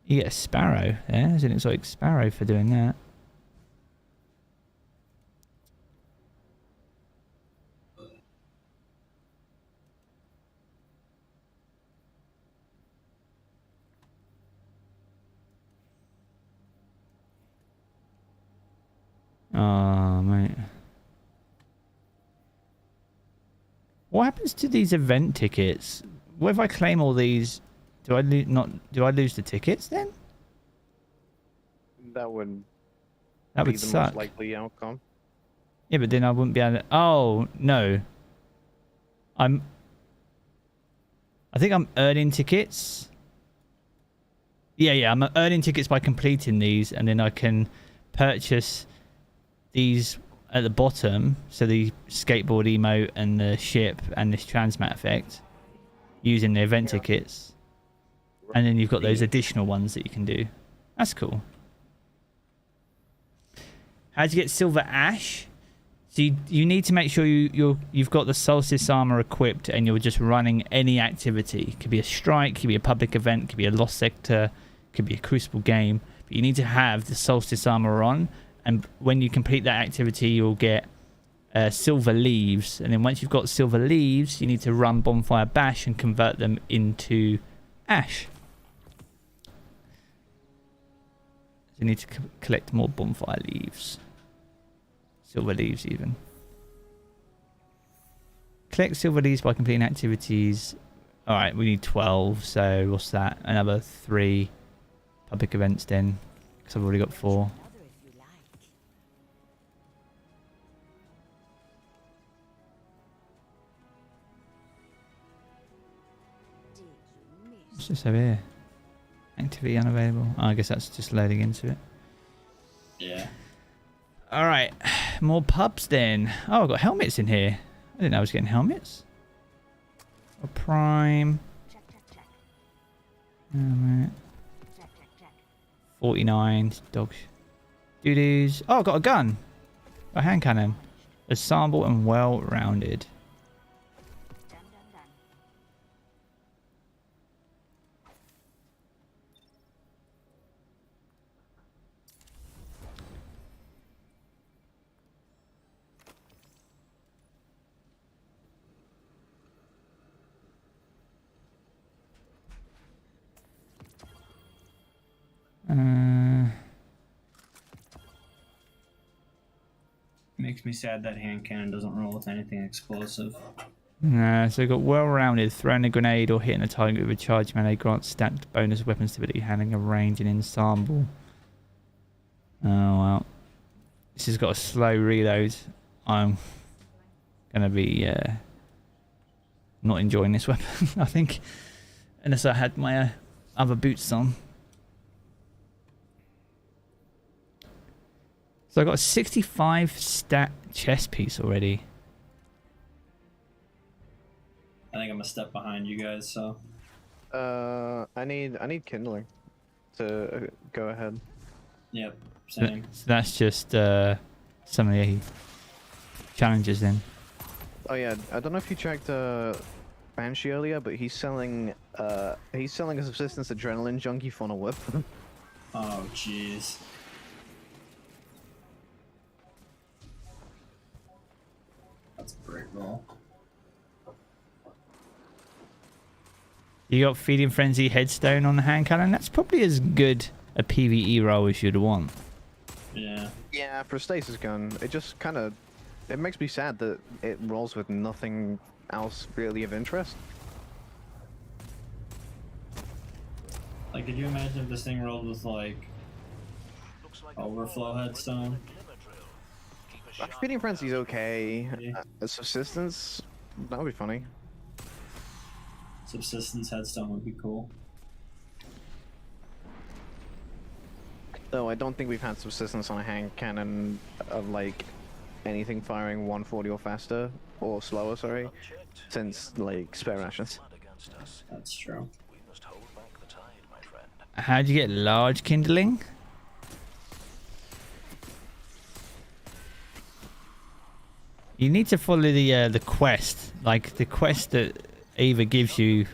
You get a sparrow there. There's an exotic sparrow for doing that. Oh, mate. What happens to these event tickets? What if I claim all these? Do I lose the tickets then? That would That be would the suck. most likely outcome. Yeah, but then I wouldn't be able to... Oh, no. I think I'm earning tickets. Yeah, I'm earning tickets by completing these, and then I can purchase these at the bottom, so the skateboard emote and the ship and this transmat effect, using the event tickets. And then you've got those additional ones that you can do. That's cool. How do you get silver ash? So you need to make sure you've got the Solstice armor equipped and you're just running any activity. It could be a strike, could be a public event, could be a lost sector, could be a crucible game. But you need to have the Solstice armor on, and when you complete that activity, you'll get silver leaves. And then once you've got silver leaves, you need to run Bonfire Bash and convert them into ash. So you need to collect more bonfire leaves. Silver leaves even. Collect silver leaves by completing activities. Alright, we need 12, so what's that? Another 3 public events then. Because I've already got 4. What's this over here? Activity unavailable. Oh, I guess that's just loading into it. Yeah. Alright, more pubs then. Oh, I've got helmets in here. I didn't know I was getting helmets. A prime. Helmet. 49. Dog. Doo-doos. Oh, I've got a gun. A hand cannon. Ensemble and well-rounded. Makes me sad that hand cannon doesn't roll with anything explosive. Nah, so we've got well-rounded, throwing a grenade or hitting a target with a charge melee grants stacked bonus weapon stability, handling a range and ensemble. Oh well. This has got a slow reload. I'm gonna be not enjoying this weapon, I think. Unless I had my other boots on. So I got a 65 stat chest piece already. I think I'm a step behind you guys, so. I need kindling to go ahead. Yep, same. So that's just some of the challenges then. Oh yeah, I don't know if you checked Banshee earlier, but he's selling a subsistence adrenaline junkie funnel whip. Oh jeez. That's a great roll. You got Feeding Frenzy Headstone on the hand cannon. That's probably as good a PvE roll as you'd want. Yeah. Yeah, for a stasis gun, it just kind of it makes me sad that it rolls with nothing else really of interest. Like, could you imagine if this thing rolled with like overflow headstone? Feeding Frenzy's okay. Subsistence, that would be funny. Subsistence headstone would be cool. Though I don't think we've had subsistence on a hand cannon of like anything firing 140 or faster or slower, sorry, since like spare rations. That's true. How'd you get large kindling? You need to follow the quest. Like, the quest that Eva gives you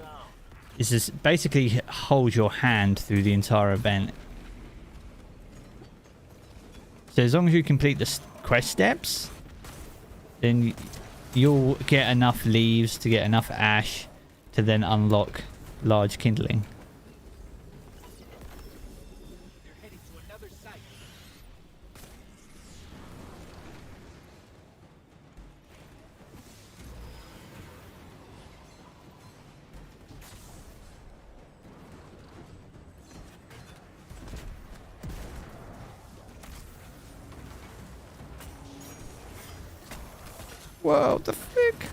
is just basically hold your hand through the entire event. So as long as you complete the quest steps, then you'll get enough leaves to get enough ash to then unlock large kindling. They're heading to another site. Whoa, the frick?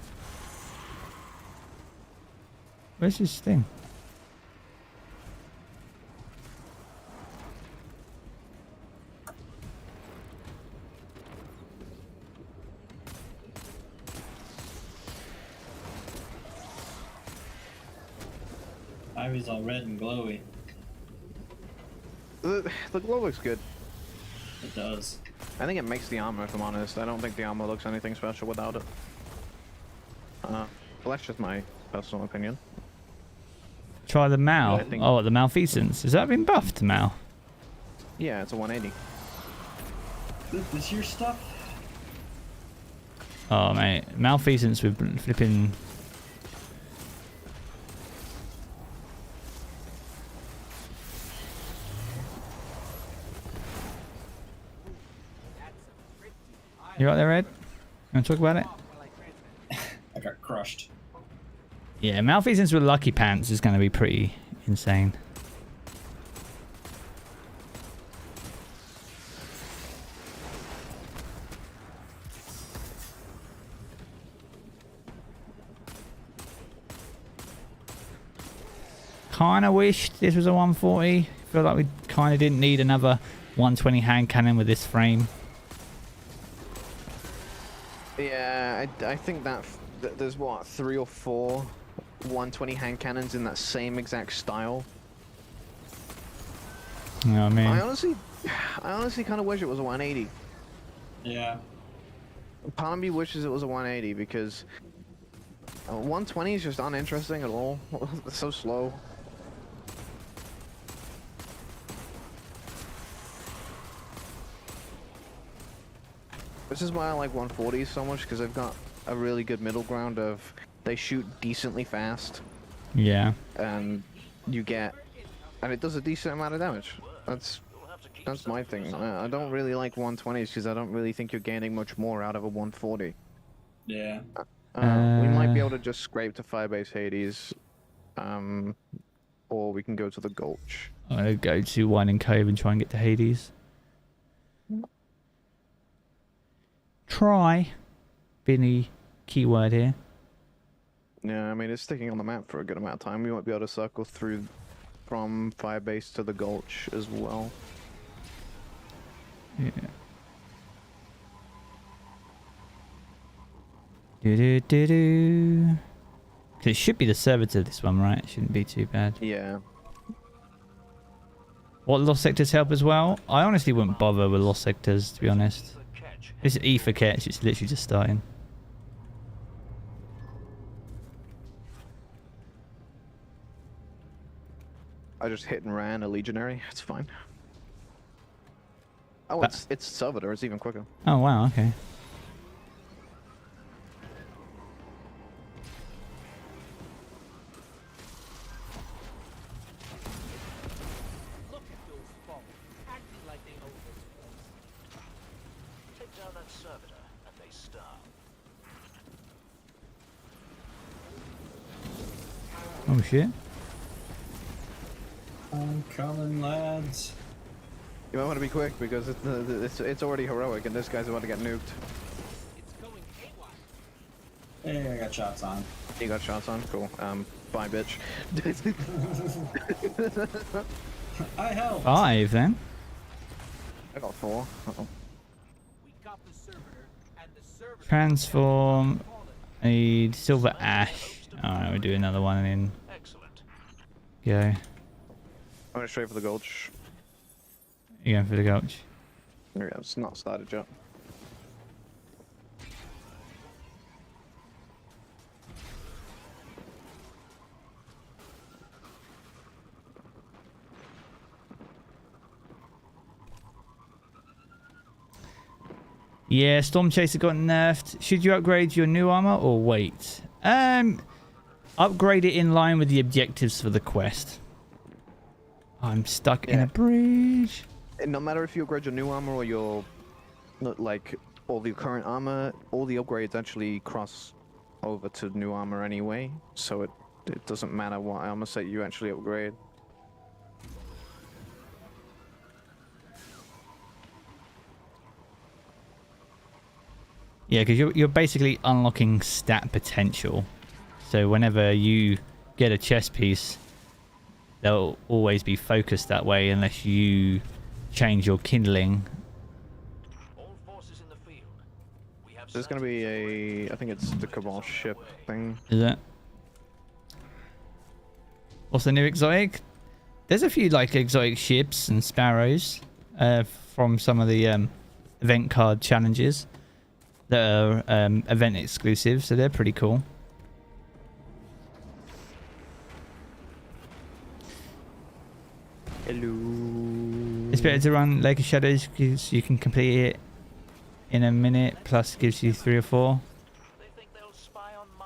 Where's this thing? Ivy's all red and glowy. The glow looks good. It does. I think it makes the armor, if I'm honest. I don't think the armor looks anything special without it. Well, that's just my personal opinion. Try the Mal. I think- Oh, the Malfeasance. Has that been buffed, Mal? Yeah, it's a 180. This your stuff? Oh, mate. Malfeasance with flipping... You right there, Ed? You want to talk about it? I got crushed. Yeah, Malfeasance with Lucky Pants is going to be pretty insane. Kind of wished this was a 140. Feel like we kind of didn't need another 120 hand cannon with this frame. Yeah, I think that there's what, 3 or 4 120 hand cannons in that same exact style. You know what I mean? I honestly kind of wish it was a 180. Yeah. Part of me wishes it was a 180 because 120 is just uninteresting at all. It's so slow. This is why I like 140s so much, because they've got a really good middle ground of they shoot decently fast. Yeah. And you get, and it does a decent amount of damage. That's my thing. I don't really like 120s because I don't really think you're gaining much more out of a 140. Yeah. We might be able to just scrape to Firebase Hades, or we can go to the Gulch. I'm going to go to Winding Cove and try and get to Hades. Try. Being the keyword here. Yeah, I mean, it's sticking on the map for a good amount of time. We might be able to circle through from Firebase to the Gulch as well. Yeah. Do-do-do-do. It should be the servitor, this one, right? It shouldn't be too bad. Yeah. What lost sectors help as well? I honestly wouldn't bother with lost sectors, to be honest. This is E for catch, it's literally just starting. I just hit and ran a Legionary. It's fine. Oh, it's Salvator. It's even quicker. Oh, wow, okay. Look at those folks, acting like they own this place. Take down that servitor, and they stop. Oh, shit. I'm coming, lads. You might want to be quick because it's already heroic, and this guy's about to get nuked. It's going haywire. Hey, I got shots on. You got shots on? Cool. Bye, bitch. I helped. 5 then. I got 4. Uh-oh. We got the servitor, and the servitor Transform. A silver ash. Alright, we'll do another one and then Excellent. go. I'm going straight for the Gulch. You going for the Gulch? There we go. It's not started yet. Yeah, Storm Chaser got nerfed. Should you upgrade your new armor or wait? Upgrade it in line with the objectives for the quest. I'm stuck in a bridge. And no matter if you upgrade your new armor or your, like, all the current armor, all the upgrades actually cross over to new armor anyway. So it doesn't matter what armor set you actually upgrade. Yeah, because you're basically unlocking stat potential. So whenever you get a chest piece, they'll always be focused that way unless you change your kindling. All forces in the field. We have There's going to be a... I think it's the Cabal ship thing. Is that? What's the new exotic? There's a few like exotic ships and sparrows from some of the event card challenges that are event exclusive, so they're pretty cool. Hello. It's better to run Lake of Shadows because you can complete it in a minute, plus gives you 3 or 4.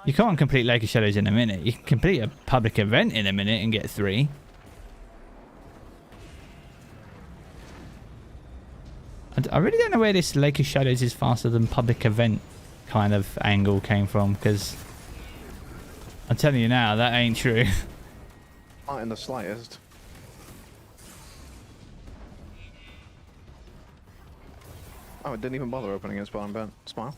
You can't complete Lake of Shadows in a minute. You can complete a public event in a minute and get 3. I really don't know where this Lake of Shadows is faster than public event kind of angle came from, because I'm telling you now, that ain't true. Not in the slightest. Oh, it didn't even bother opening its bottom bed. Smile.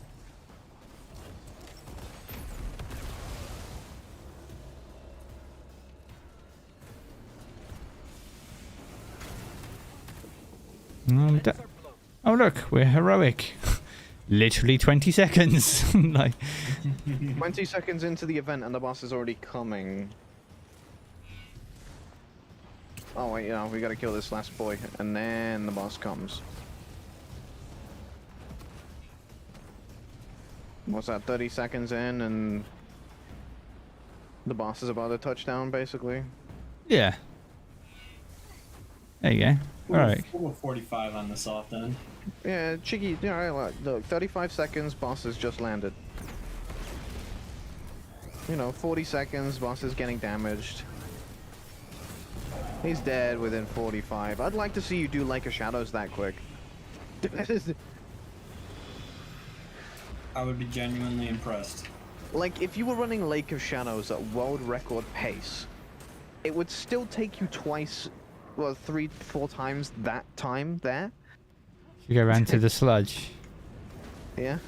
Oh look, we're heroic. Literally 20 seconds. Like 20 seconds into the event and the boss is already coming. Oh wait, yeah, we gotta kill this last boy and then the boss comes. What's that, 30 seconds in and the boss is about to touch down basically? Yeah. There you go. Alright. 45 on the soft end. Yeah, cheeky. Yeah, look, 35 seconds, boss has just landed. You know, 40 seconds, boss is getting damaged. He's dead within 45. I'd like to see you do Lake of Shadows that quick. I would be genuinely impressed. Like, if you were running Lake of Shadows at world record pace, it would still take you twice, well, 3-4 times that time there. You go around to the sludge. Yeah.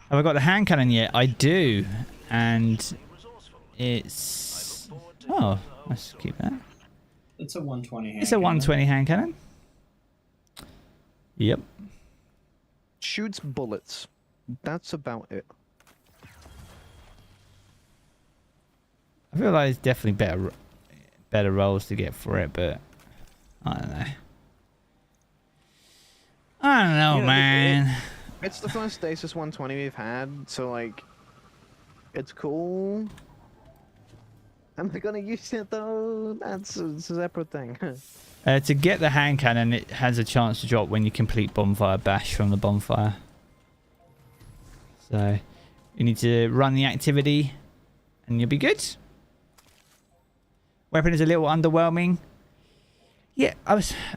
Have I got the hand cannon yet? I do. And it's... Oh, let's keep that. It's a 120 hand It's a 120 hand cannon. Yep. Shoots bullets. That's about it. I feel like it's definitely better rolls to get for it, but I don't know. I don't know, man. It's the first Stasis 120 we've had, so like, it's cool. Am I gonna use it though? That's a separate thing. To get the hand cannon, it has a chance to drop when you complete Bonfire Bash from the bonfire. So you need to run the activity and you'll be good. Weapon is a little underwhelming. Yeah,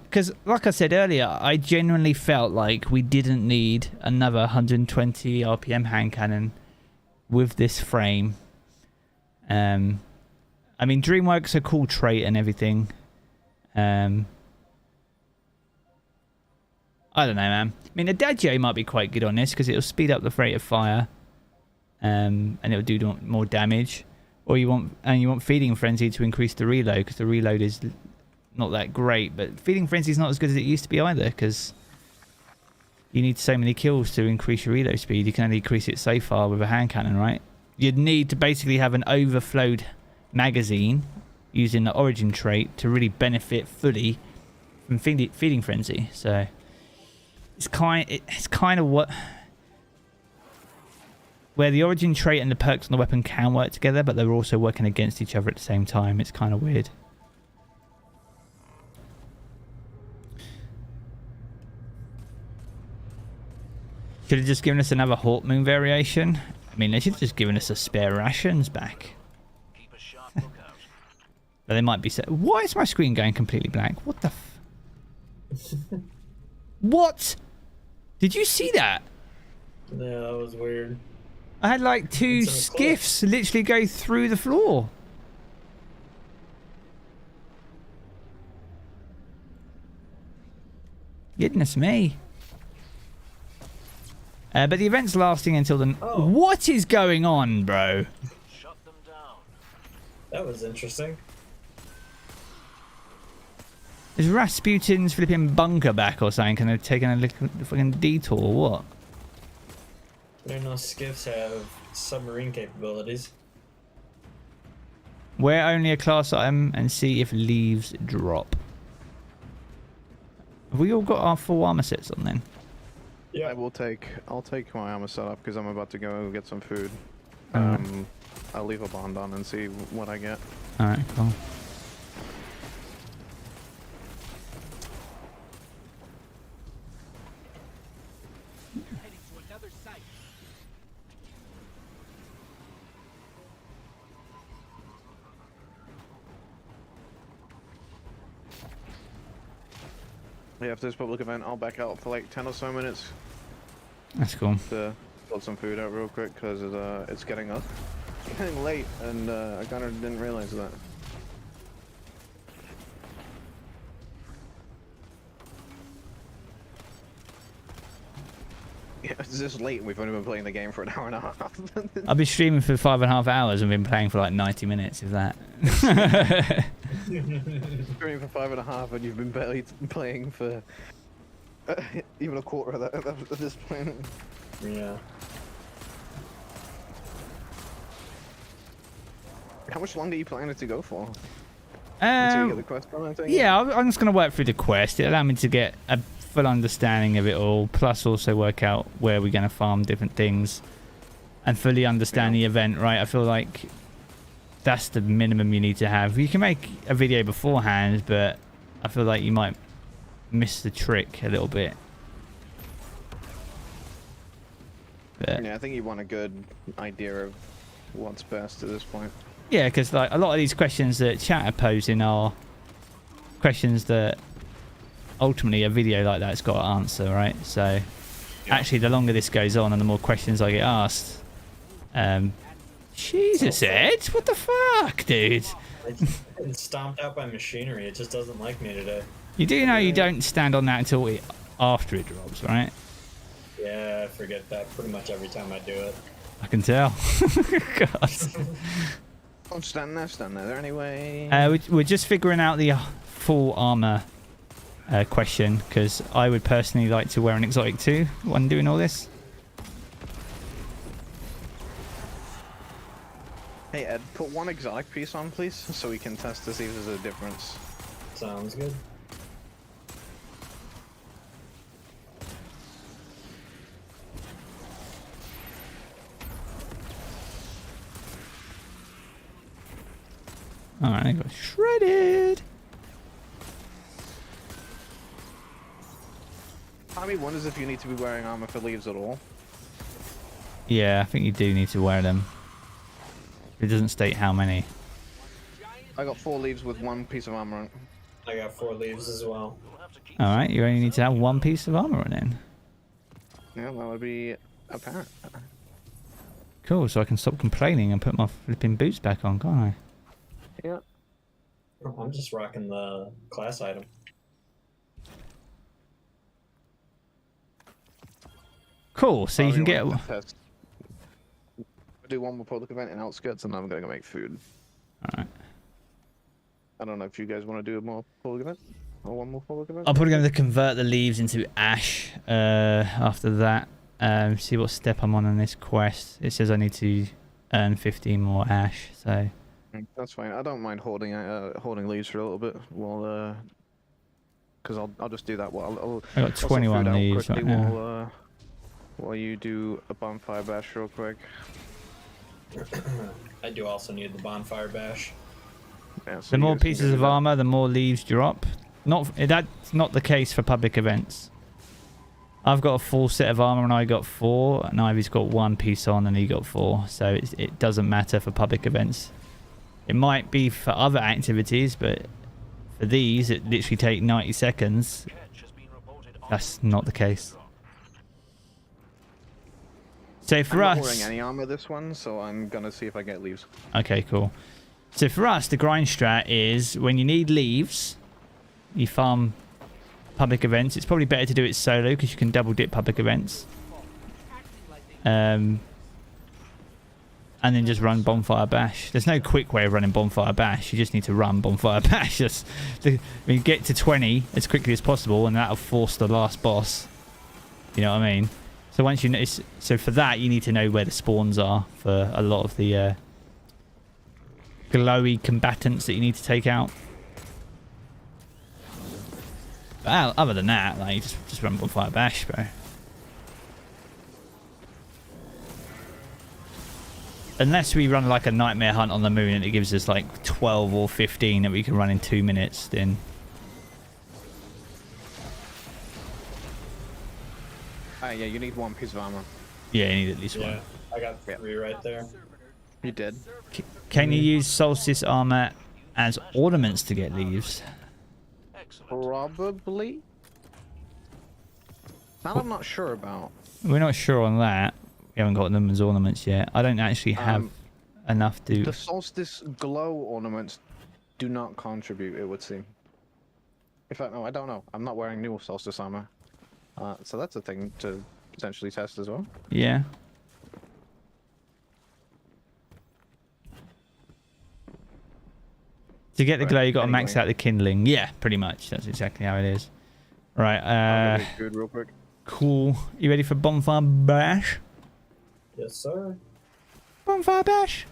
because like I said earlier, I genuinely felt like we didn't need another 120 RPM hand cannon with this frame. I mean, DreamWorks a cool trait and everything. I don't know, man. I mean, Adagio might be quite good on this because it'll speed up the rate of fire, and it'll do more damage. Or you want Feeding Frenzy to increase the reload because the reload is not that great. But Feeding Frenzy is not as good as it used to be either because you need so many kills to increase your reload speed. You can only increase it so far with a hand cannon, right? You'd need to basically have an overflowed magazine using the Origin trait to really benefit fully from Feeding Frenzy. So it's kind of what where the Origin trait and the perks on the weapon can work together, but they're also working against each other at the same time. It's kind of weird. Should have just given us another Hawk Moon variation. I mean, they should have just given us a spare rations back. Keep a sharp lookout. But they might be set. Why is my screen going completely blank? What the f... What? Did you see that? Yeah, that was weird. I had like 2 skiffs literally go through the floor. Goodness me. But the event's lasting until the... Oh. What is going on, bro? Shut them down. That was interesting. Is Rasputin's flipping bunker back or something? Can have taken a little fucking detour or what? There are no skiffs have submarine capabilities. Wear only a class item and see if leaves drop. Have we all got our full armor sets on then? Yeah, I'll take my armor set up because I'm about to go get some food. Alright. I'll leave a bond on and see what I get. Alright, cool. Yeah, after this public event, I'll back out for like 10 or so minutes. That's cool. To put some food out real quick because it's getting late, and I kind of didn't realize that. Yeah, it's just late and we've only been playing the game for an hour and a half. I've been streaming for 5.5 hours and been playing for like 90 minutes, if that. Streaming for 5.5 and you've been barely playing for even a quarter of that at this point. Yeah. How much longer are you planning to go for? Until you get the quest done, I think? Yeah, I'm just going to work through the quest. It allowed me to get a full understanding of it all, plus also work out where we're going to farm different things and fully understand the event, right? I feel like that's the minimum you need to have. You can make a video beforehand, but I feel like you might miss the trick a little bit. But yeah, I think you want a good idea of what's best at this point. yeah, because like a lot of these questions that chat are posing are questions that ultimately a video like that's got to answer, right? So actually the longer this goes on and the more questions I get asked, Jesus, Ed, what the fuck, dude? It's stomped out by machinery. It just doesn't like me today. You do know you don't stand on that until after it drops, right? Yeah, I forget that pretty much every time I do it. I can tell. God. I'm standing there. Is there any way? We're just figuring out the full armor question, because I would personally like to wear an exotic too when doing all this. Hey Ed, put one exotic piece on please, so we can test to see if there's a difference. Sounds good. Alright, I got shredded. I mean, wonders if you need to be wearing armor for leaves at all. Yeah, I think you do need to wear them. It doesn't state how many. I got 4 leaves with 1 piece of armor on. I got 4 leaves as well. Alright, you only need to have 1 piece of armor on then. Yeah, that would be apparent. Cool, so I can stop complaining and put my flipping boots back on, can't I? Yeah. I'm just rocking the class item. Cool, so you can get... Test. Do one more public event in Outskirts and then I'm gonna go make food. Alright. I don't know if you guys want to do a more public event? Or one more public event? I'm probably going to convert the leaves into ash after that. See what step I'm on this quest. It says I need to earn 15 more ash, so... That's fine. I don't mind holding leaves for a little bit while because I'll just do that while I got 21 leaves right now. While you do a bonfire bash real quick. I do also need the bonfire bash. Yeah, so the more pieces of armor, the more leaves drop. That's not the case for public events. I've got a full set of armor and I got 4, and Ivy's got 1 piece on and he got 4. So it doesn't matter for public events. It might be for other activities, but for these, it literally take 90 seconds. That's not the case. So for I'm us... not wearing any armor this one, so I'm gonna see if I get leaves. Okay, cool. So for us, the grind strat is when you need leaves, you farm public events. It's probably better to do it solo because you can double dip public events. And then just run Bonfire Bash. There's no quick way of running Bonfire Bash. You just need to run Bonfire Bash. Just get to 20 as quickly as possible, and that'll force the last boss. You know what I mean? So once you know, so for that you need to know where the spawns are for a lot of the glowy combatants that you need to take out. But other than that, like just run Bonfire Bash, bro. Unless we run like a nightmare hunt on the moon and it gives us like 12 or 15 that we can run in 2 minutes, then... Yeah, you need 1 piece of armor. Yeah, you need at least 1. Yeah, I got 3 right there. You did. Can you use Solstice armor as ornaments to get leaves? Probably. That I'm not sure about. We're not sure on that. We haven't got them as ornaments yet. I don't actually have enough to... The Solstice glow ornaments do not contribute, it would seem. In fact, no, I don't know. I'm not wearing new Solstice armor. So that's a thing to potentially test as well. Yeah. To get the glow, you got to max out the kindling. Yeah, pretty much. That's exactly how it is. Right. Good, real quick. Cool. You ready for Bonfire Bash? Yes, sir. Bonfire Bash.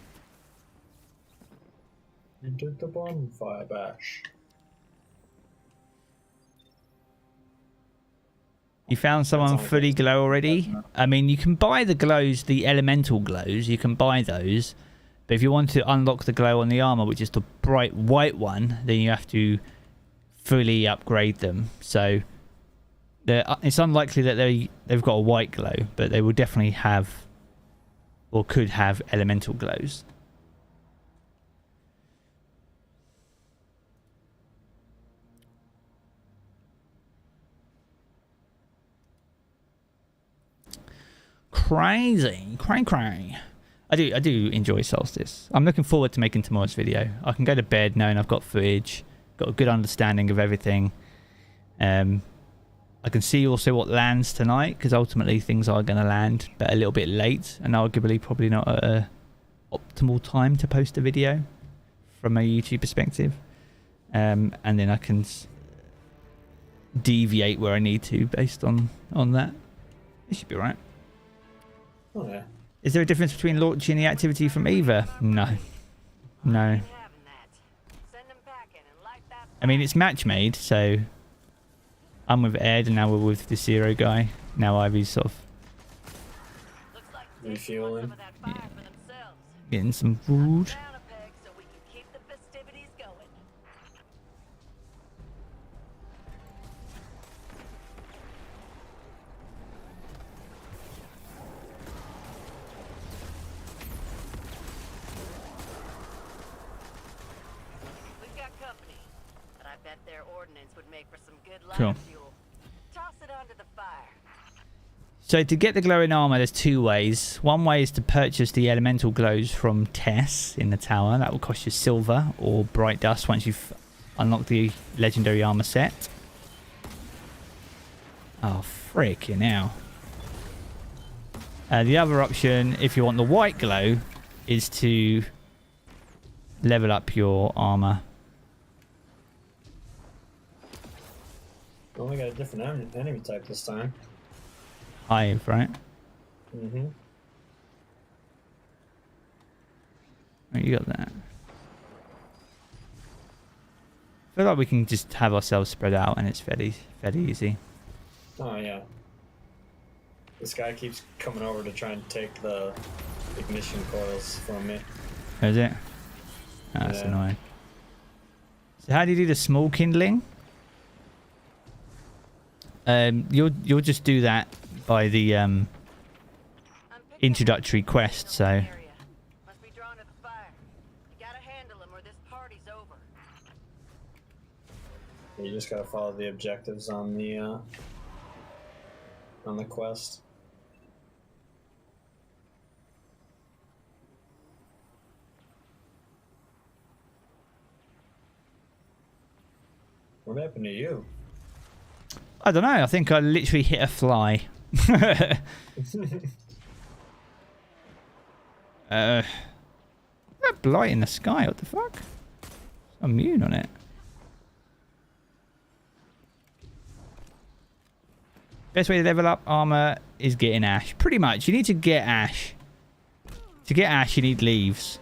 Into the Bonfire Bash. You found someone fully glow already? I mean, you can buy the glows, the elemental glows. You can buy those. But if you want to unlock the glow on the armor, which is the bright white one, then you have to fully upgrade them. So it's unlikely that they've got a white glow, but they will definitely have, or could have, elemental glows. Crazy. Cray. I do enjoy Solstice. I'm looking forward to making tomorrow's video. I can go to bed knowing I've got footage, got a good understanding of everything. I can see also what lands tonight, because ultimately things are going to land, but a little bit late, and arguably probably not at an optimal time to post a video from a YouTube perspective. And then I can deviate where I need to based on that. It should be right. Oh yeah. Is there a difference between launching the activity from either? No. No. I mean, it's match made, so I'm with Ed and now we're with the Zero guy. Now Ivy's sort of refueling. Yeah. Getting some food. Cool. So to get the glowing armor, there's 2 ways. One way is to purchase the elemental glows from Tess in the tower. That will cost you silver or bright dust once you've unlocked the legendary armor set. Oh, freaking hell. The other option, if you want the white glow, is to level up your armor. Only got a different enemy type this time. Hive, right? Mm-hmm. Oh, you got that. I feel like we can just have ourselves spread out and it's fairly easy. Oh yeah. This guy keeps coming over to try and take the ignition coils from me. Is it? Oh, that's annoying. So how do you do the small kindling? You'll just do that by the introductory quest. So Must be drawn to the fire. You gotta handle him or this party's over. You just gotta follow the objectives on the quest. What happened to you? I don't know. I think I literally hit a fly. That blight in the sky. What the fuck? I'm immune on it. Best way to level up armor is getting ash. Pretty much. You need to get ash. To get ash, you need leaves.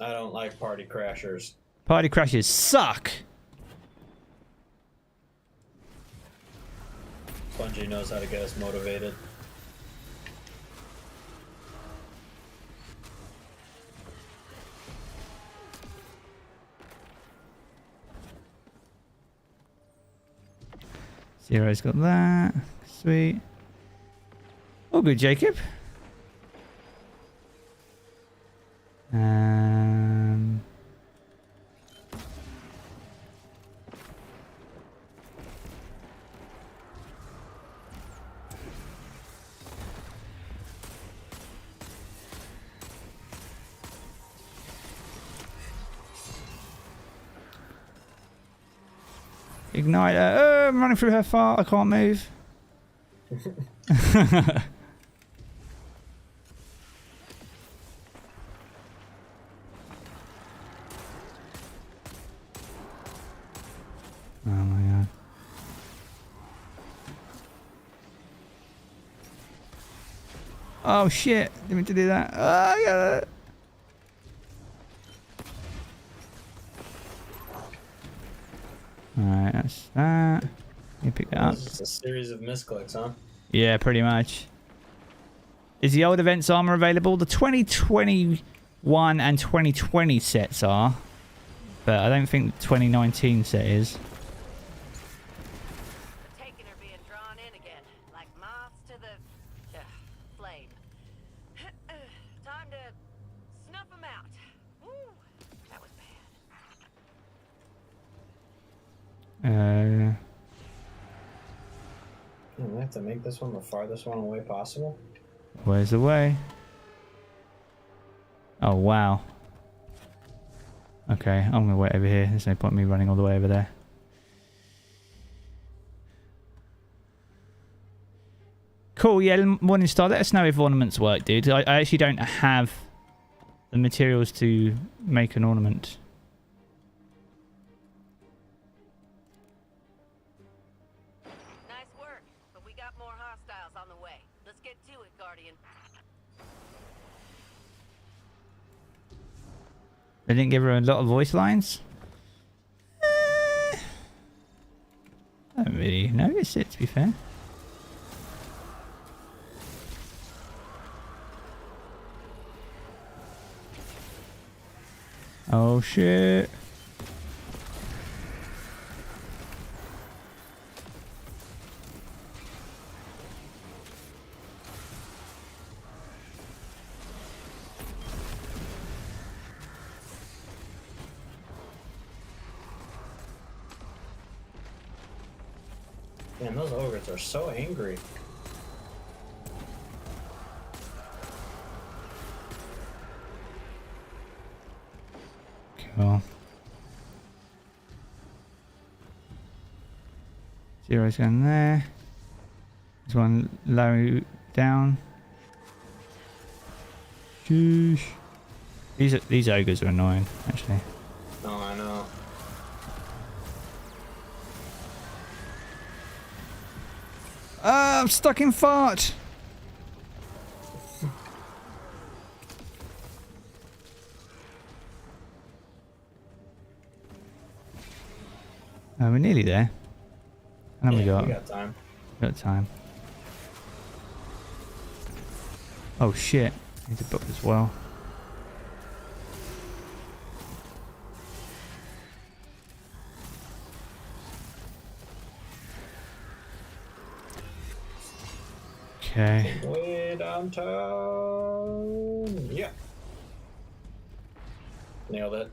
I don't like party crashers. Party crashes suck. Bungie knows how to get us motivated. Zero's got that. Sweet. All good, Jacob. Ignite her. I'm running through her fart. I can't move. Oh my god. Oh shit. Didn't mean to do that. Oh, yeah. Alright, that's that. You pick that up. It's just a series of misclicks, huh? Yeah, pretty much. Is the old events armor available? The 2021 and 2020 sets are, but I don't think the 2019 set is. The taken are being drawn in again, like moths to the flame. Time to snuff them out. Woo, that was bad. We have to make this one the farthest one away possible. Where's the way? Oh wow. Okay, I'm gonna wait over here. There's no point in me running all the way over there. Cool, yeah, Morningstar, let us know if ornaments work, dude. I actually don't have the materials to make an ornament. Nice work, but we got more hostiles on the way. Let's get to it, Guardian. They didn't give her a lot of voice lines? I don't really notice it, to be fair. Oh shit. Man, those ogres are so angry. Cool. Zero's going there. There's one low down. Sheesh. These ogres are annoying, actually. Oh, I know. I'm stuck in fart. We're nearly there. And Yeah, we got? we got time. Got time. Oh shit! Need to book as well. Okay. Way downtown. Yeah. Nailed it.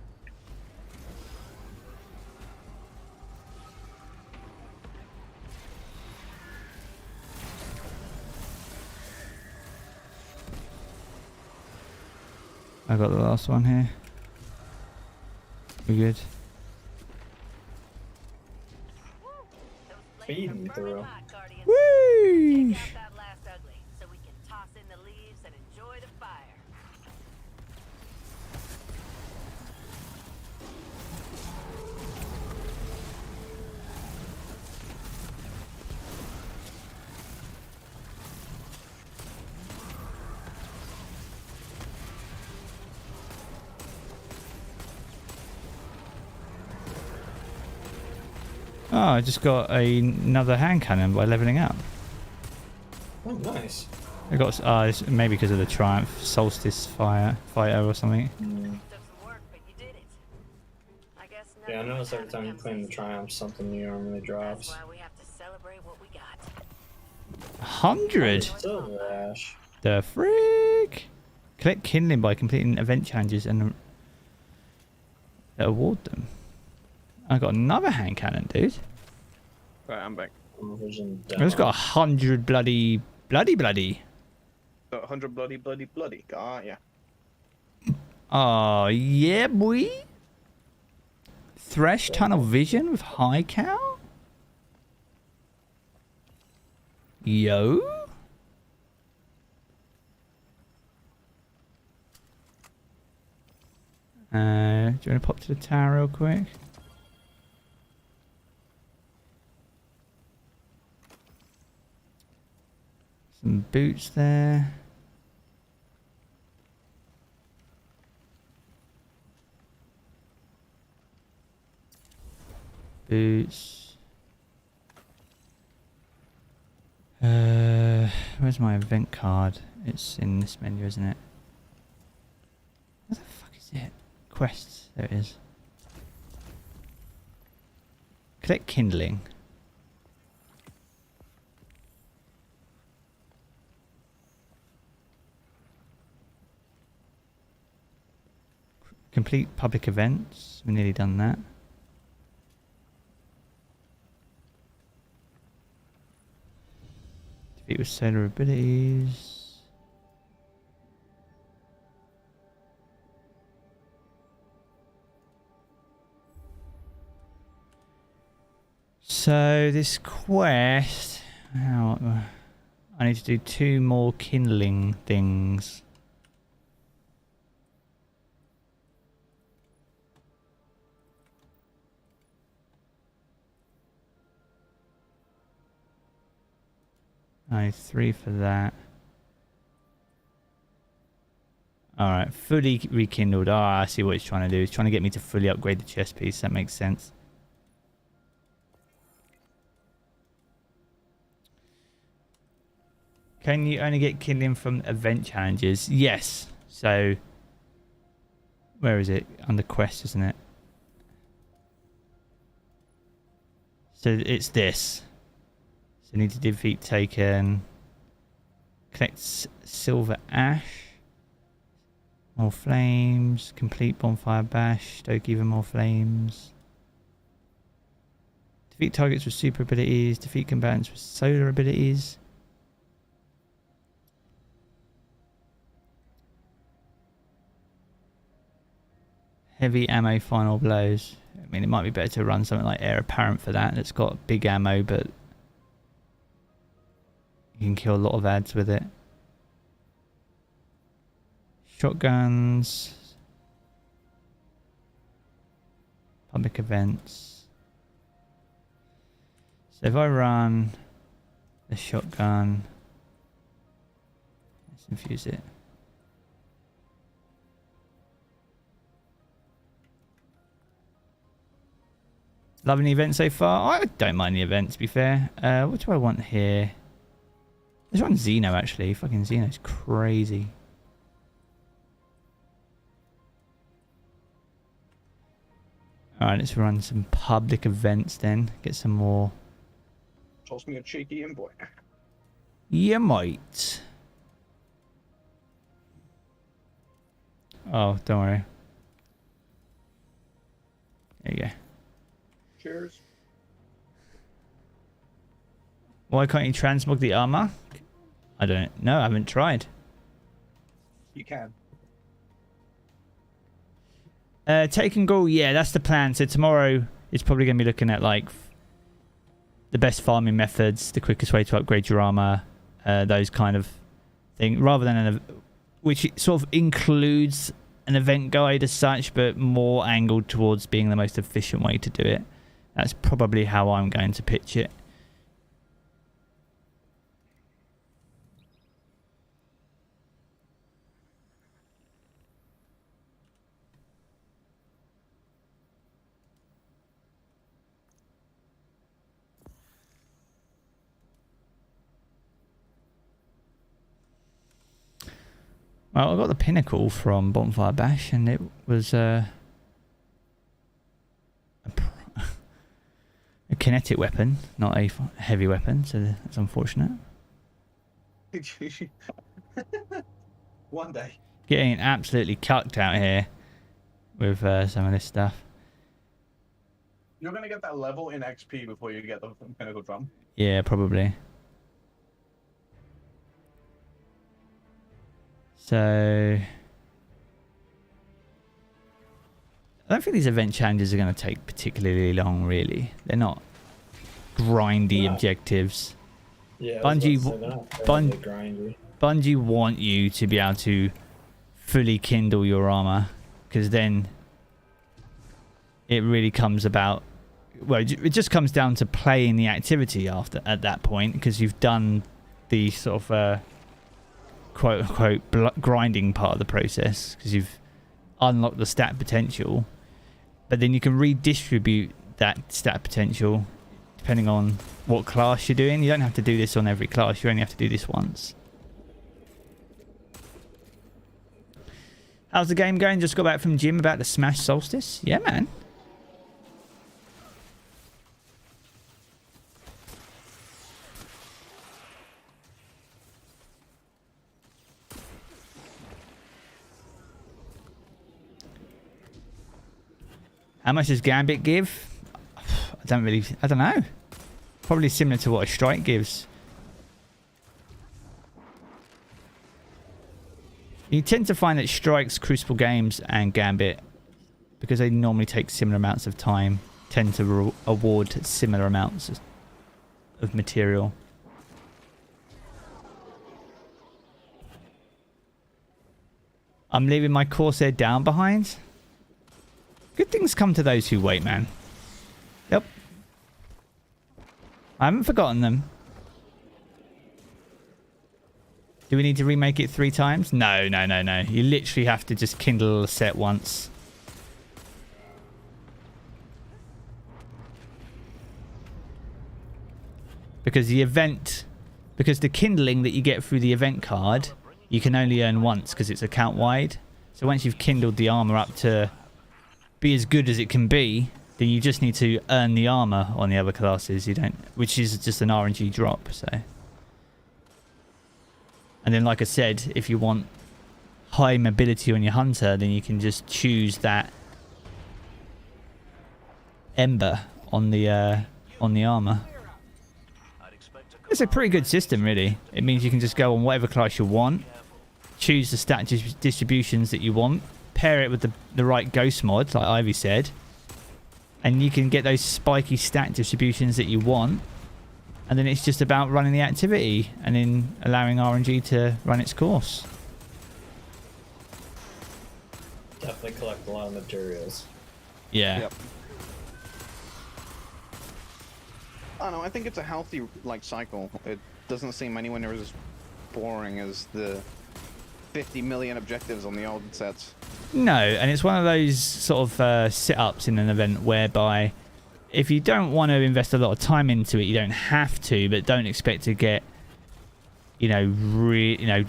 I got the last one here. We good? Speeding through. Whee! Take out that last ugly, so we can toss in the leaves and enjoy the fire. Oh, I just got another hand cannon by leveling up. Oh, nice. I got it's maybe because of the Triumph Solstice fighter or something. Took some work, but you did it. I guess Yeah, I notice every time you claim the Triumph, something new normally drops. that's why we have to celebrate what we got. 100. Silver Ash. The freak! Collect kindling by completing event challenges and award them. I got another hand cannon, dude. Right, I'm back. I just got 100 bloody. 100 bloody. Ah, yeah. Oh, yeah, boy. Thresh Tunnel Vision with high cow? Yo? Do you want to pop to the tower real quick? Some boots there. Boots. Where's my event card? It's in this menu, isn't it? Where the fuck is it? Quests. There it is. Collect kindling. Complete public events. We've nearly done that. Defeat with solar abilities. So this quest, I need to do 2 more kindling things. I need 3 for that. Alright, fully rekindled. Ah, I see what he's trying to do. He's trying to get me to fully upgrade the chest piece. That makes sense. Can you only get kindling from event challenges? Yes. So, where is it? Under quest, isn't it? So it's this. So you need to defeat Taken. Collect silver ash. More flames. Complete bonfire bash. Stoke even more flames. Defeat targets with super abilities. Defeat combatants with solar abilities. Heavy ammo final blows. I mean, it might be better to run something like Heir Apparent for that. It's got big ammo, but you can kill a lot of ads with it. Shotguns. Public events. So if I run the shotgun, let's infuse it. Loving the event so far. I don't mind the event, to be fair. What do I want here? Let's run Xeno, actually. Fucking Xeno's crazy. Alright, let's run some public events then. Get some more. Toss me a cheeky invoice. Yeah, mate. Oh, don't worry. There you go. Cheers. Why can't you transmog the armor? I don't know. I haven't tried. You can. Take and go. Yeah, that's the plan. So tomorrow it's probably going to be looking at like the best farming methods, the quickest way to upgrade your armor, those kind of thing, rather than which sort of includes an event guide as such, but more angled towards being the most efficient way to do it. That's probably how I'm going to pitch it. Well, I got the pinnacle from Bonfire Bash, and it was a kinetic weapon, not a heavy weapon, so that's unfortunate. One day. Getting absolutely cucked out here with some of this stuff. You're gonna get that level in XP before you get the pinnacle drum. Yeah, probably. So I don't think these event challenges are going to take particularly long, really. They're not grindy objectives. Yeah, Bungie want you to be able to fully kindle your armor, because then it really comes about. Well, it just comes down to playing the activity at that point, because you've done the sort of quote-unquote grinding part of the process, because you've unlocked the stat potential, but then you can redistribute that stat potential depending on what class you're doing. You don't have to do this on every class, you only have to do this once. How's the game going? Just got back from gym about to smash Solstice. Yeah, man. How much does Gambit give? I don't know. Probably similar to what a strike gives. You tend to find that strikes, Crucible Games, and Gambit, because they normally take similar amounts of time, tend to award similar amounts of material. I'm leaving my Corsair down behind. Good things come to those who wait, man. Yep. I haven't forgotten them. Do we need to remake it 3 times? No. You literally have to just kindle a set once. Because the kindling that you get through the event card, you can only earn once because it's account wide. So once you've kindled the armor up to be as good as it can be, then you just need to earn the armor on the other classes. You don't, which is just an RNG drop. So, and then like I said, if you want high mobility on your hunter, then you can just choose that ember on the armor. It's a pretty good system, really. It means you can just go on whatever class you want, choose the stat distributions that you want, pair it with the right ghost mod, like Ivy said, and you can get those spiky stat distributions that you want, and then it's just about running the activity and then allowing RNG to run its course. Definitely collect a lot of materials. Yeah. Yep. I don't know, I think it's a healthy cycle. It doesn't seem anywhere near as boring as the 50 million objectives on the old sets. No, and it's one of those sort of sit-ups in an event whereby if you don't want to invest a lot of time into it, you don't have to, but don't expect to get, you know,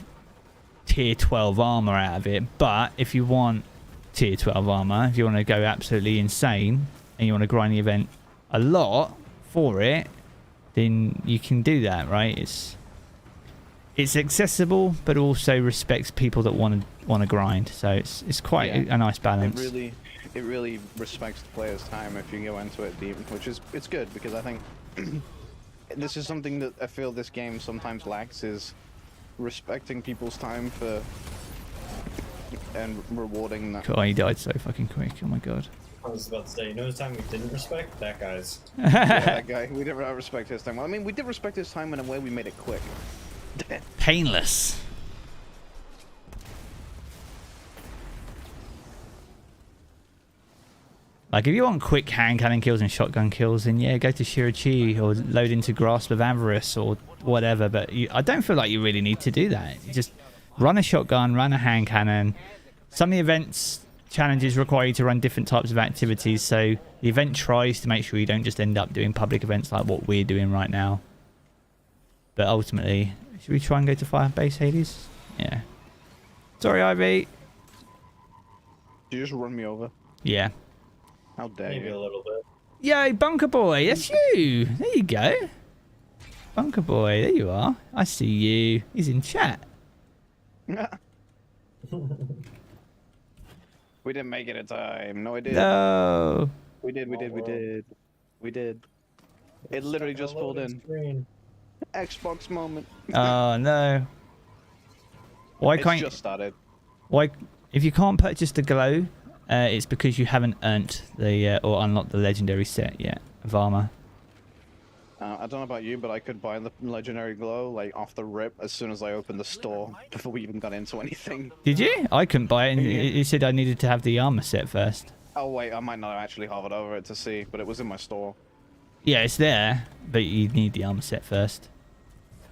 tier 12 armor out of it. But if you want tier 12 armor, if you want to go absolutely insane and you want to grind the event a lot for it, then you can do that, right? It's accessible, but also respects people that want to grind. So it's quite a nice balance. It really respects the player's time if you go into it deep, which is it's good because I think this is something that I feel this game sometimes lacks, is respecting people's time for and rewarding that. God, he died so fucking quick. Oh my god. I was about to say, you know the time we didn't respect? That guy's. Yeah, that guy. We didn't respect his time. Well, I mean, we did respect his time in a way we made it quick. Painless. Like, if you want quick hand cannon kills and shotgun kills, then yeah, go to Shirachi or load into Grasp of Avarice or whatever. But I don't feel like you really need to do that. You just run a shotgun, run a hand cannon. Some of the events challenges require you to run different types of activities, so the event tries to make sure you don't just end up doing public events like what we're doing right now. But ultimately, should we try and go to Fire Base, Hades? Yeah. Sorry, Ivy. Did you just run me over? Yeah. How dare Maybe you? a little bit. Yay, Bunker Boy, that's you. There you go. Bunker Boy, there you are. I see you. He's in chat. We didn't make it in time. No, I did. No. We did. It literally just pulled in. Screen. Xbox moment. Oh no. Why can't It's just started. Why? If you can't purchase the glow, it's because you haven't earned the or unlocked the legendary set yet of armor. I don't know about you, but I could buy the legendary glow like off the rip as soon as I opened the store before we even got into anything. Did you? I couldn't buy it, and it said I needed to have the armor set first. Oh wait, I might not have actually hovered over it to see, but it was in my store. Yeah, it's there, but you need the armor set first.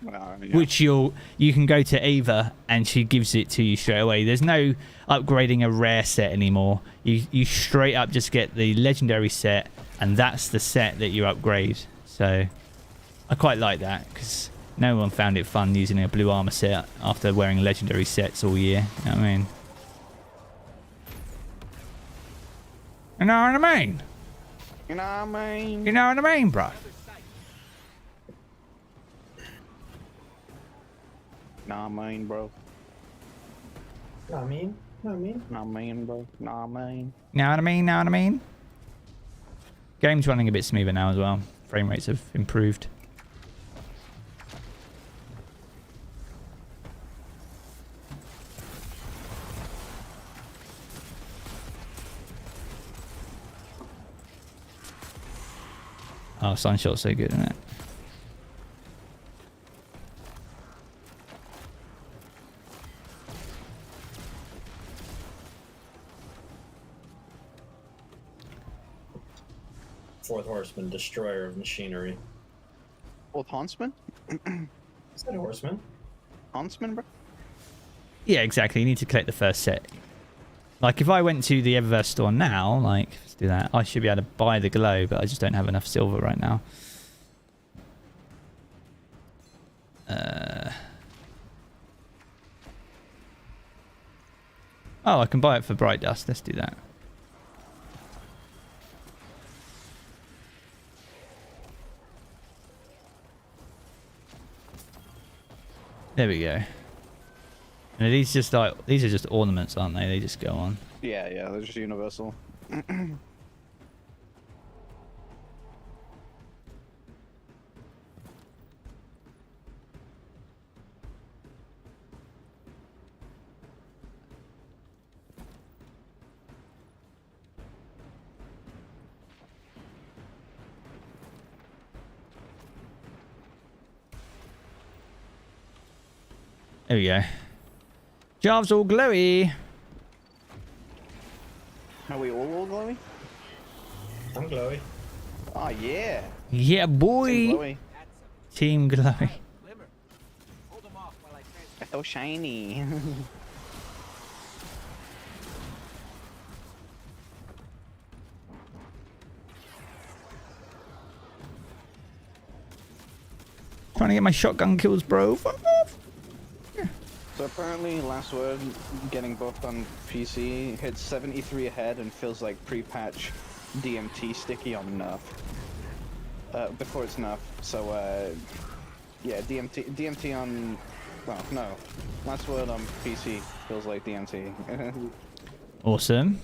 Yeah. Which you can go to Ava and she gives it to you straight away. There's no upgrading a rare set anymore. You straight up just get the legendary set, and that's the set that you upgrade. So I quite like that because no one found it fun using a blue armor set after wearing legendary sets all year. You know what I mean? You know what I mean? You know what I mean? You know what I mean, bro? Nah, man, bro. Nah, I mean. Nah, man, bro. Nah, man. Know what I mean? Know what I mean? Game's running a bit smoother now as well. Frame rates have improved. Oh, Sunshot's so good, isn't it? Fourth Horseman, destroyer of machinery. Fourth Huntsman? Is that a horseman? Huntsman, bro? Yeah, exactly. You need to collect the first set. Like, if I went to the Eververse store now, like, let's do that. I should be able to buy the glow, but I just don't have enough silver right now. Oh, I can buy it for Bright Dust. Let's do that. There we go. And these just like, these are just ornaments, aren't they? They just go on. Yeah, they're just universal. There we go. Jarv's all glowy. Are we all glowy? I'm glowy. Oh, yeah. Yeah, boy. Team glowy. Team glowy. It's so shiny. Trying to get my shotgun kills, bro. Fuck off. So apparently, Last Word getting buffed on PC hits 73 ahead and feels like pre-patch DMT sticky on nerf. Before it's nerf. So yeah, DMT on. Well, no. Last Word on PC feels like DMT. Awesome.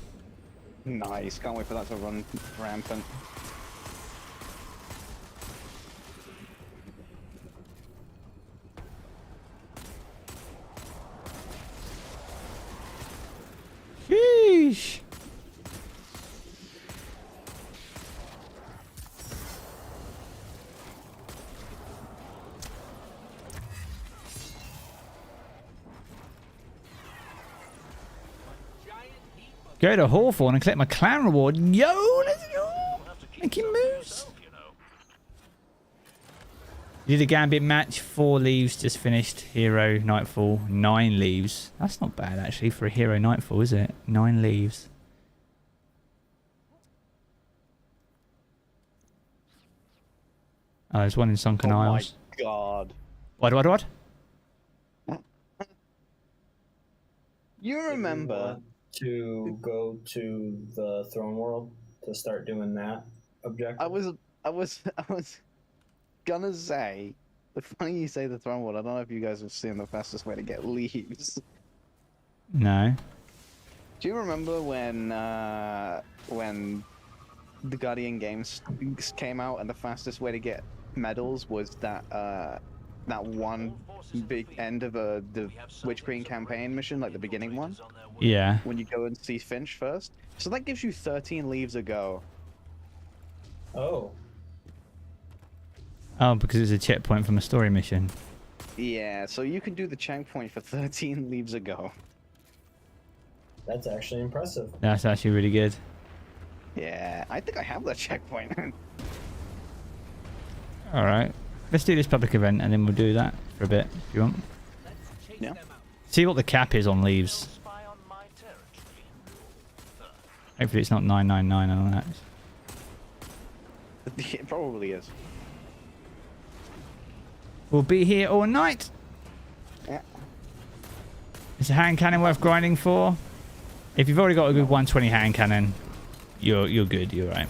Nice. Can't wait for that to run rampant. Sheesh. Go to Hawthorne and collect my clan reward. Yo, let's go. Making moves. Did a Gambit match. 4 leaves just finished. Hero, Nightfall, 9 leaves. That's not bad actually for a Hero Nightfall, is it? 9 leaves. Oh, there's one in Sunken Isles. Oh my god. What? You remember to go to the Throne World to start doing that objective? I was gonna say, the funny you say the Throne World, I don't know if you guys have seen the fastest way to get leaves. No. Do you remember when the Guardian games came out and the fastest way to get medals was that one big end of the Witch Queen campaign mission, like the beginning one? Yeah. When you go and see Finch first. So that gives you 13 leaves a go. Oh. Oh, because it's a checkpoint from a story mission. Yeah, so you can do the checkpoint for 13 leaves a go. That's actually impressive. That's actually really good. Yeah, I think I have that checkpoint. Alright. Let's do this public event and then we'll do that for a bit if you want. Yeah. See what the cap is on leaves. Hopefully it's not 999 on that. It probably is. We'll be here all night. Yeah. Is a hand cannon worth grinding for? If you've already got a good 120 hand cannon, you're good. You're right.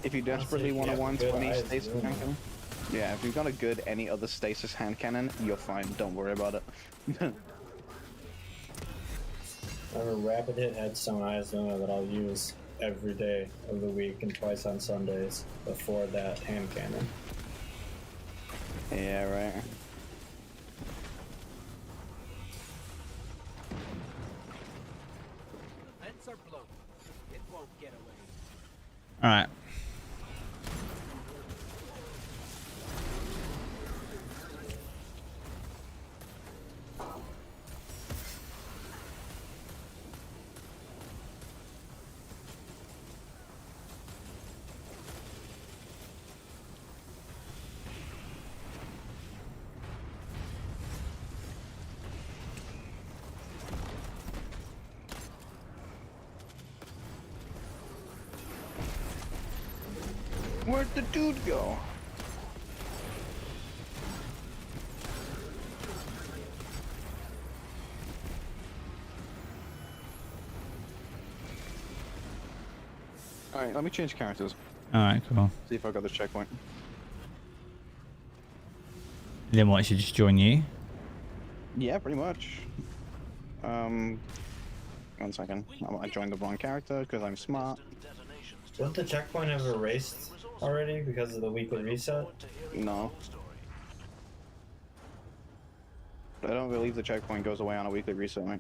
If you desperately want a 120 stasis hand cannon, yeah. If you've got a good any other stasis hand cannon, you're fine. Don't worry about it. I have a rapid hit headstone Arizona that I'll use every day of the week and twice on Sundays before that hand cannon. Yeah, right. Alright. Where'd the dude go? Alright, let me change characters. Alright, cool. See if I got the checkpoint. Then what, should just join you? Yeah, pretty much. 1 second. I might join the wrong character because I'm smart. Was the checkpoint ever erased already because of the weekly reset? No. I don't believe the checkpoint goes away on a weekly reset, right?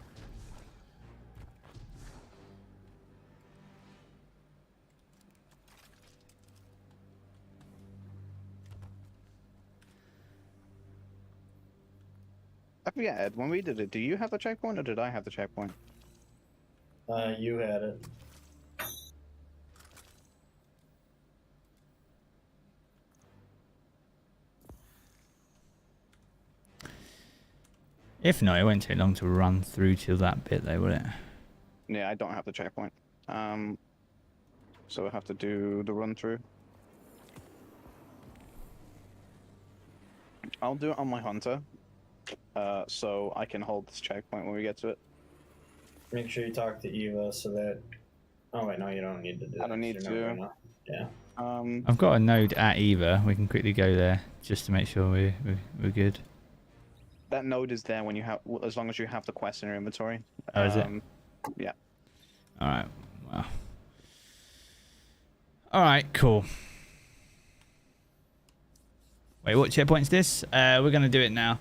I forget, Ed, when we did it, do you have the checkpoint or did I have the checkpoint? You had it. If not, it won't take long to run through to that bit though, will it? Yeah, I don't have the checkpoint. So I have to do the run through. I'll do it on my hunter, so I can hold this checkpoint when we get to it. Make sure you talk to Eva so that. Oh wait, no, you don't need to do that. I don't need to. Yeah. I've got a node at Eva. We can quickly go there just to make sure we're good. That node is there when you have, as long as you have the quest in your inventory. Oh, is it? Yeah. All right. Well. All right. Cool. Wait, what checkpoint's this? We're gonna do it now.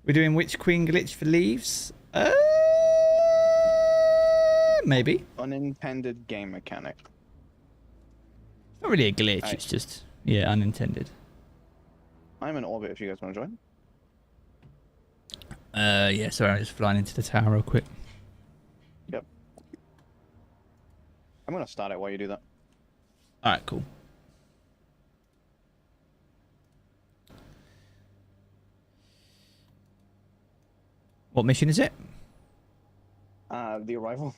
We're doing Witch Queen glitch for leaves. Maybe. Unintended game mechanic. Not really a glitch. Right. It's just unintended. I'm in orbit if you guys want to join. Yeah. Sorry, I'm just flying into the tower real quick. Yep. I'm gonna start it while you do that. All right. Cool. What mission is it? The arrival.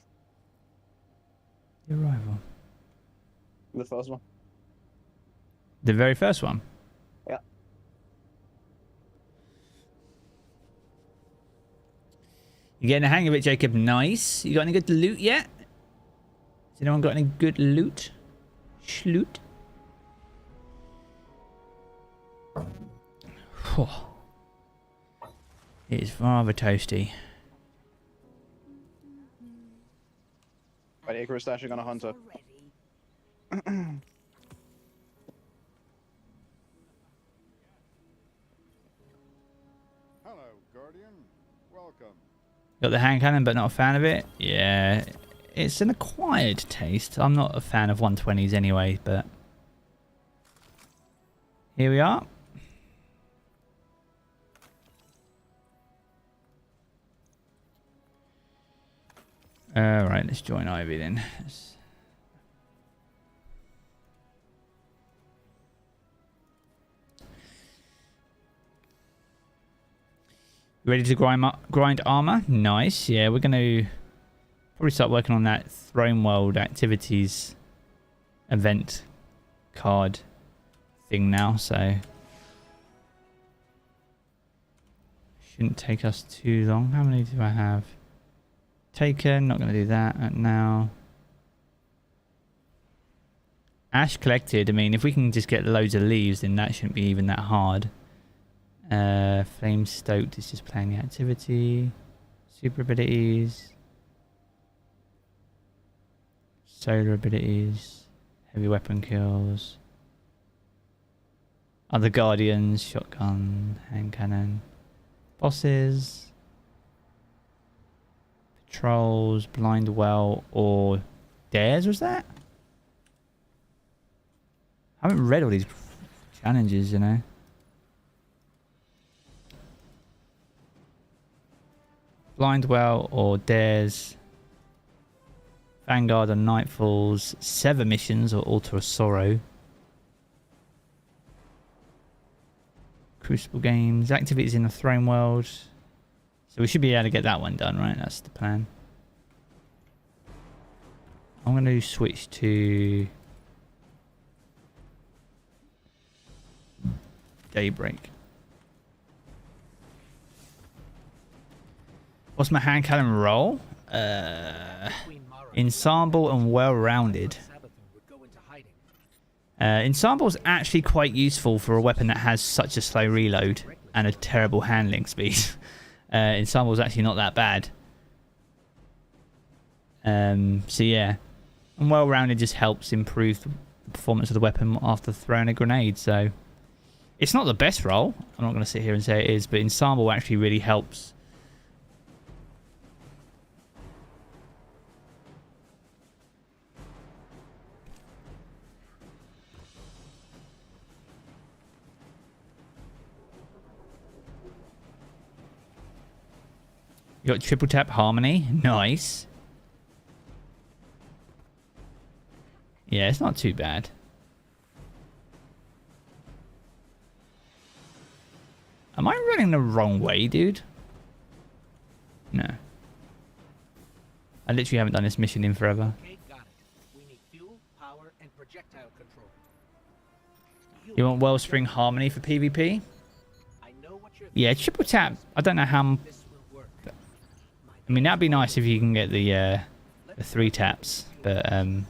The arrival. The first one. The very first one. Yeah. You're getting the hang of it, Jacob. Nice. You got any good loot yet? Has anyone got any good loot? Schloot. It is rather toasty. Right, Icarus dashing on a hunter. Hello, Guardian. Welcome. Got the hand cannon, but not a fan of it. Yeah, it's an acquired taste. I'm not a fan of 120s anyway, but here we are. Right, let's join Ivy then. Ready to grind armor? Nice. Yeah, we're going to probably start working on that Throne World activities event card thing now, so shouldn't take us too long. How many do I have? Taken, not going to do that now. Ash collected. I mean, if we can just get loads of leaves, then that shouldn't be even that hard. Flame stoked is just playing the activity. Super abilities. Solar abilities. Heavy weapon kills. Other guardians. Shotgun. Hand cannon. Bosses. Patrols. Blind well. Or dares, was that? I haven't read all these challenges, you know. Blind well or dares. Vanguard and Nightfalls. Sever missions or Altar of Sorrow. Crucible games. Activities in the Throne World. So we should be able to get that one done, right? That's the plan. I'm going to switch to Daybreak. What's my hand cannon roll? Ensemble and well-rounded. Ensemble's actually quite useful for a weapon that has such a slow reload and a terrible handling speed. Ensemble's actually not that bad. So yeah. And well-rounded just helps improve the performance of the weapon after throwing a grenade, so it's not the best roll. I'm not going to sit here and say it is, but Ensemble actually really helps. You got triple tap harmony. Nice. Yeah, it's not too bad. Am I running the wrong way, dude? No. I literally haven't done this mission in forever. Okay, got it. We need fuel, power, and projectile control. You want Wellspring Harmony for PvP? Yeah, triple tap. I don't know how. I mean, that'd be nice if you can get the 3 taps, but I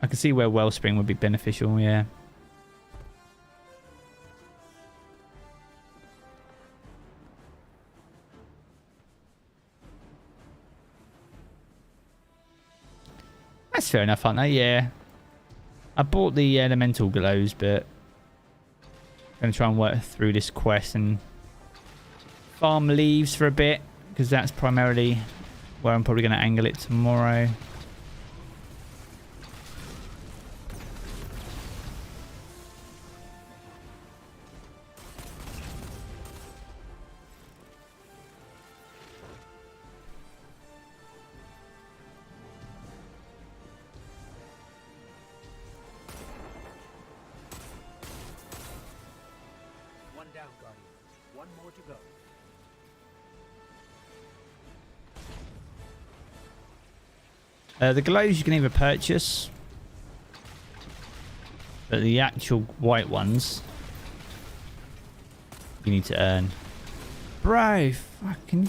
can see where Wellspring would be beneficial. Yeah. That's fair enough, aren't they? Yeah. I bought the elemental glows, but I'm going to try and work through this quest and farm leaves for a bit, because that's primarily where I'm probably going to angle it tomorrow. The glows you can either purchase, but the actual white ones you need to earn. Bro, fucking...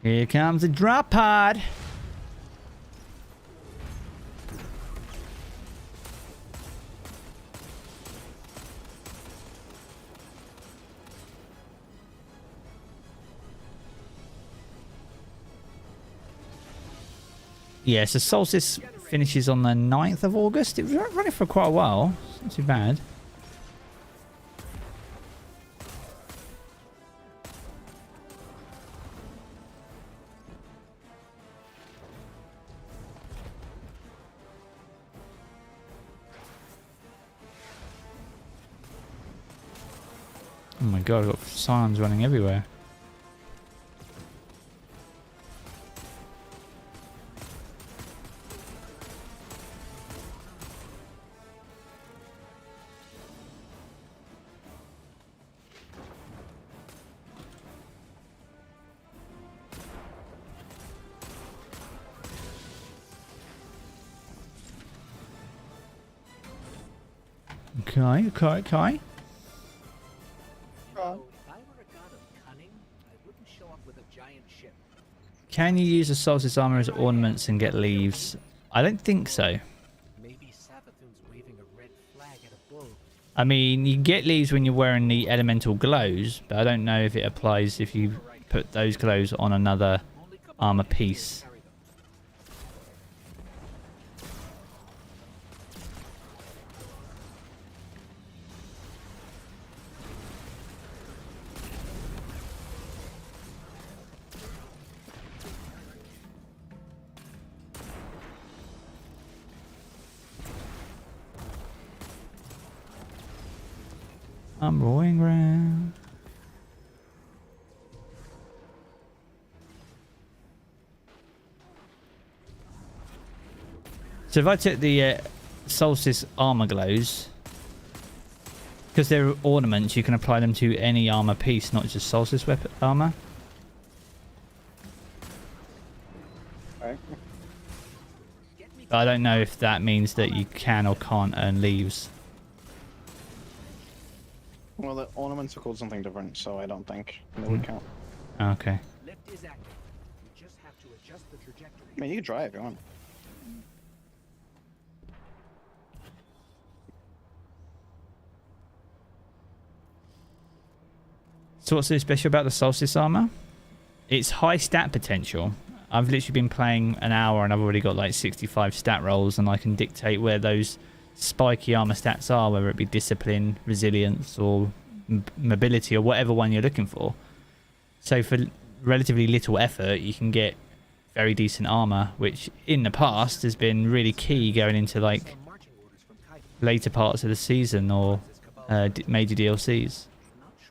Here comes the drop pod. Yeah, so Solstice finishes on the 9th of August. It was running for quite a while. It's not too bad. Oh my god, I've got signs running everywhere. Okay. Can you use the Solstice armor as ornaments and get leaves? I don't think so. I mean, you get leaves when you're wearing the elemental glows, but I don't know if it applies if you put those glows on another armor piece. I'm rolling around. So if I took the Solstice armor glows, because they're ornaments, you can apply them to any armor piece, not just Solstice weapon armor. Okay. But I don't know if that means that you can or can't earn leaves. Well, the ornaments are called something different, so I don't think they would count. Okay. I mean, you can try if you want. So what's so special about the Solstice armor? It's high stat potential. I've literally been playing an hour and I've already got like 65 stat rolls, and I can dictate where those spiky armor stats are, whether it be discipline, resilience, or mobility, or whatever one you're looking for. So for relatively little effort, you can get very decent armor, which in the past has been really key going into like later parts of the season or major DLCs.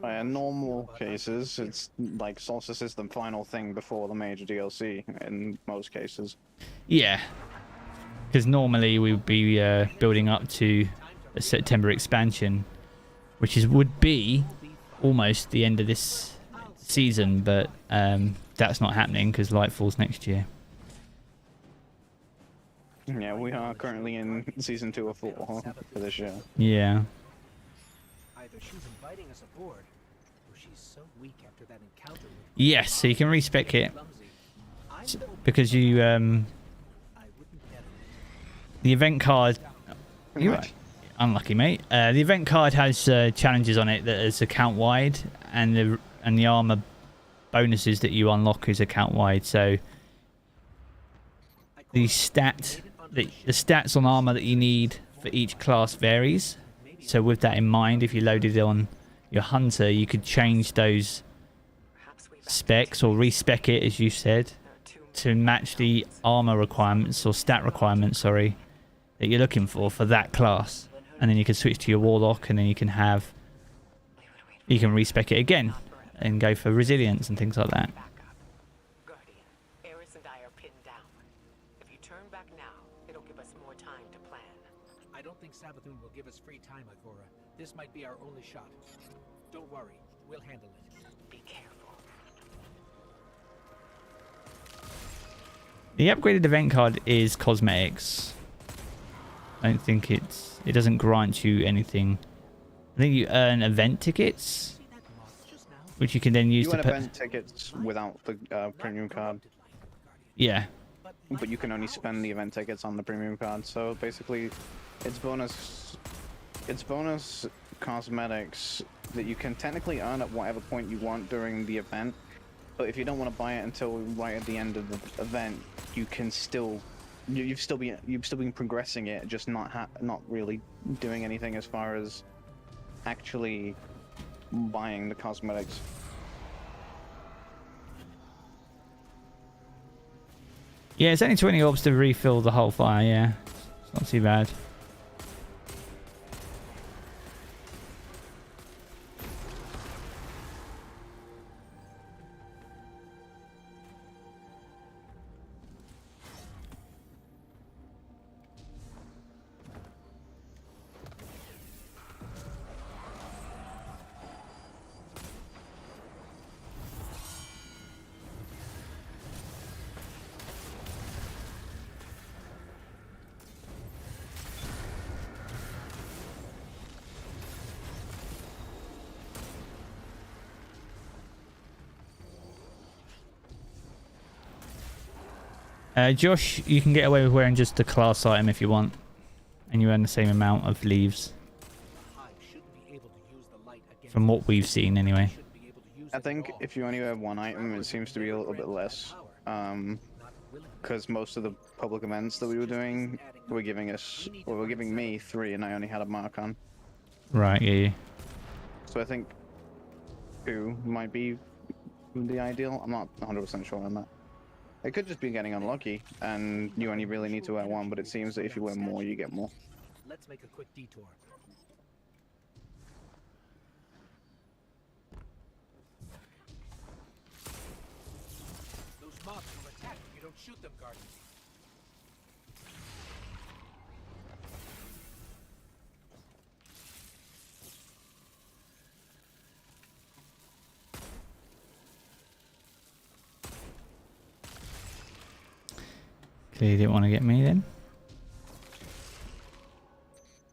In normal cases, it's like Solstice is the final thing before the major DLC in most cases. Yeah, because normally we would be building up to a September expansion, which would be almost the end of this season, but that's not happening because Lightfall's next year. Yeah, we are currently in season 2 or 4 for this year. Yeah. Either she's inviting us aboard, or she's so weak after that encounter with Yes, so you can respec it because you the event card. You're right. Unlucky, mate. The event card has challenges on it that is account wide, and the armor bonuses that you unlock is account wide. So the stats on armor that you need for each class varies. So with that in mind, if you loaded it on your hunter, you could change those specs or respec it, as you said, to match the armor requirements or stat requirements, sorry, that you're looking for that class. And then you can switch to your warlock, and then you can respec it again and go for resilience and things like that. I don't think Savathun will give us free time, Ikora. This might be our only shot. Don't worry, we'll handle it. Be careful. The upgraded event card is cosmetics. I don't think it doesn't grant you anything. I think you earn event tickets, which you can then use you to earn event tickets without the premium card. Yeah. But you can only spend the event tickets on the premium card. So basically, it's bonus cosmetics that you can technically earn at whatever point you want during the event. But if you don't want to buy it until right at the end of the event, you can still you've still been progressing it, just not really doing anything as far as actually buying the cosmetics. Yeah, it's only 20 orbs to refill the whole fire. Yeah, it's not too bad. Josh, you can get away with wearing just the class item if you want, and you earn the same amount of leaves. From what we've seen, anyway. I think if you only wear one item, it seems to be a little bit less. Because most of the public events that we were doing were giving me 3, and I only had a mark on. Right, yeah. So I think 2 might be the ideal. I'm not 100% sure on that. It could just be getting unlucky, and you only really need to wear 1, but it seems that if you wear more, you get more. Let's make a quick detour. Those mobs will attack if you don't shoot them, Guardian. Clearly didn't want to get me then.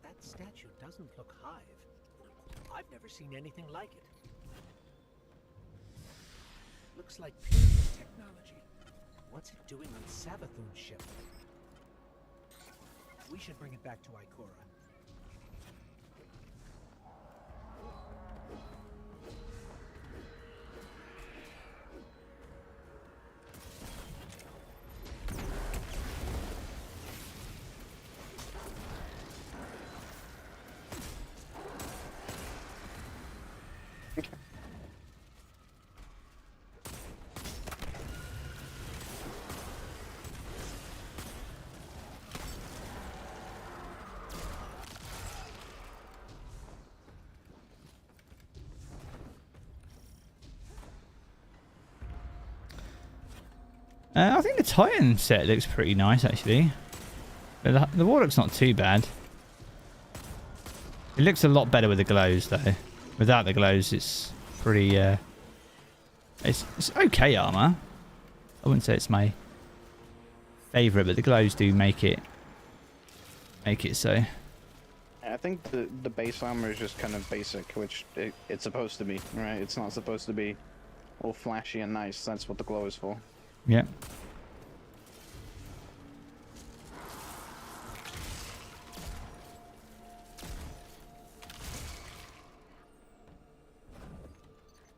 That statue doesn't look hive. I've never seen anything like it. Looks like period technology. What's it doing on Savathun's ship? We should bring it back to Ikora. I think the Titan set looks pretty nice, actually. But the Warlock's not too bad. It looks a lot better with the glows, though. Without the glows, it's pretty... It's okay armor. I wouldn't say it's my favourite, but the glows do make it so. I think the base armor is just kind of basic, which it's supposed to be, right? It's not supposed to be all flashy and nice. That's what the glow is for. Yeah.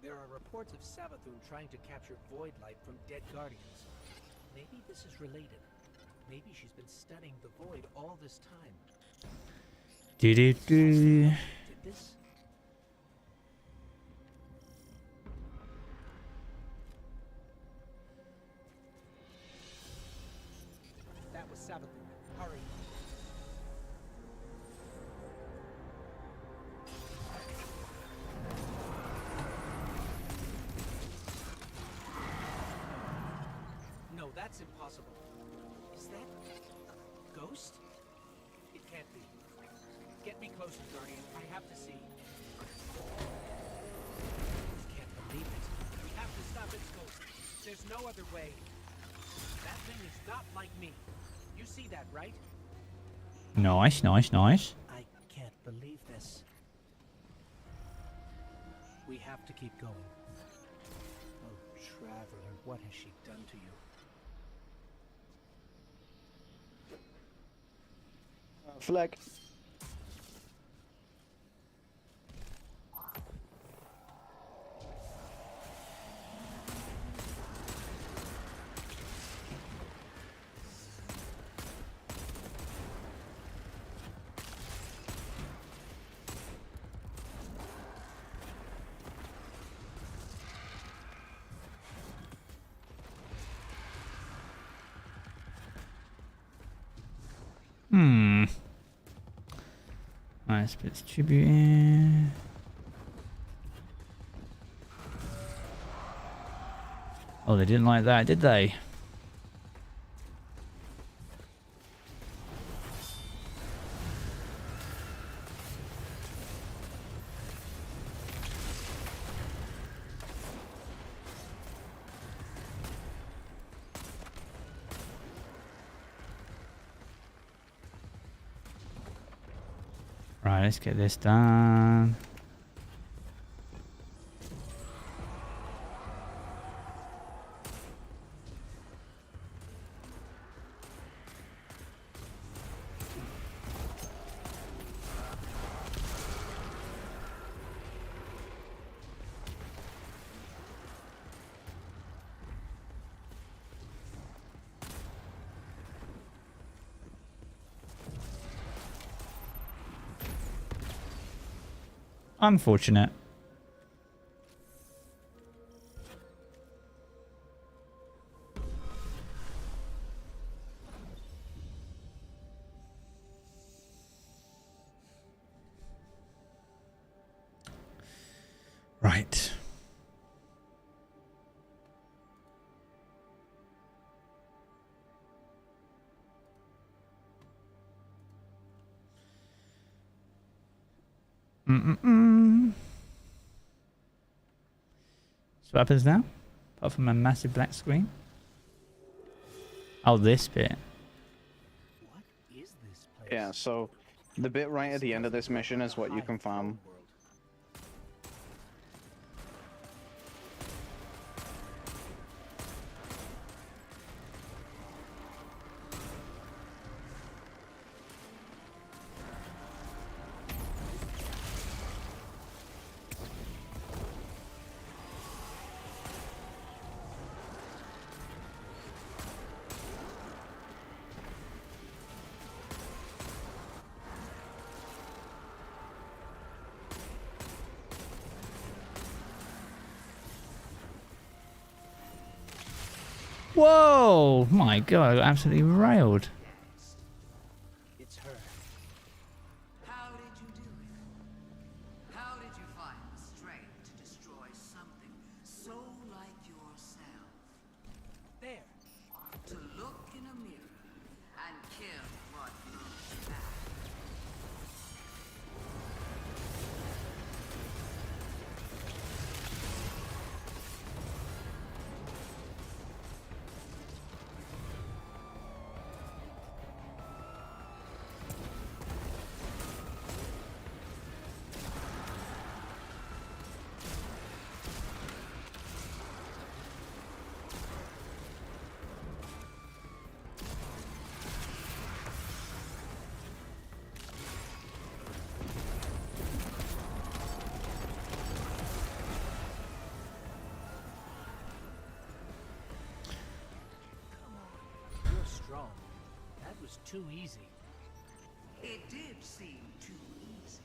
There are reports of Savathun trying to capture void light from dead guardians. Maybe this is related. Maybe she's been studying the void all this time. Do. Did this? That was Savathun. Hurry. No, that's impossible. Is that a ghost? It can't be. Get me closer, Guardian. I have to see. Can't believe it. We have to stop its ghost. There's no other way. That thing is not like me. You see that, right? Nice. I can't believe this. We have to keep going. Oh, Traveler, what has she done to you? Flag. Nice, but it's distributing. Oh, they didn't like that, did they? Right, let's get this done. Unfortunate. Right. So what happens now? Apart from a massive black screen? Oh, this bit. What is this place? Yeah, so the bit right at the end of this mission is what you can farm. Whoa! My god, I got absolutely railed. It's her. How did you do it? How did you find the strength to destroy something so like yourself? There. was too easy. It did seem too easy,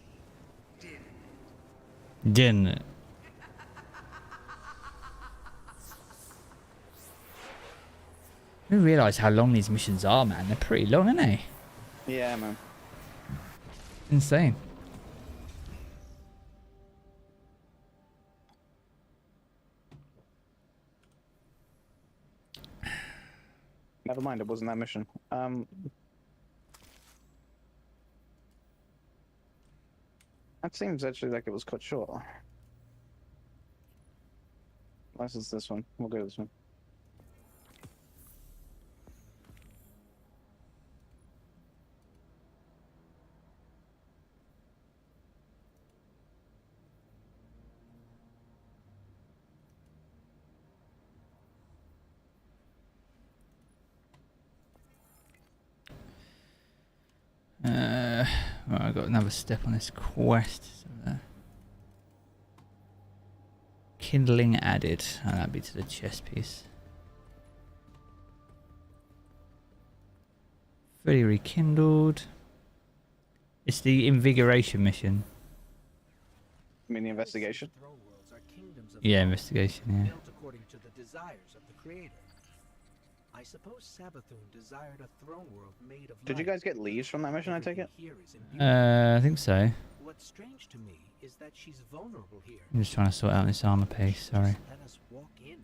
didn't Didn't it? I didn't realise how long these missions are, man. They're pretty long, aren't they? Yeah, man. Insane. Never mind, it wasn't that mission. That seems actually like it was cut short. Unless it's this one. We'll go with this one. Right, I've got another step on this quest. So, kindling added. Oh, that'd be to the chest piece. Fully rekindled. It's the invigoration mission. You mean the investigation? Throne worlds are kingdoms of Yeah, power, investigation, yeah. built according to the desires of the creator. I suppose Savathun desired a throne world made of Did you light. guys get leaves from that mission, I take it? Here is imbued. I think so. What's strange to me is that she's vulnerable here. I'm just trying to sort out this armor piece, sorry. Let us walk in.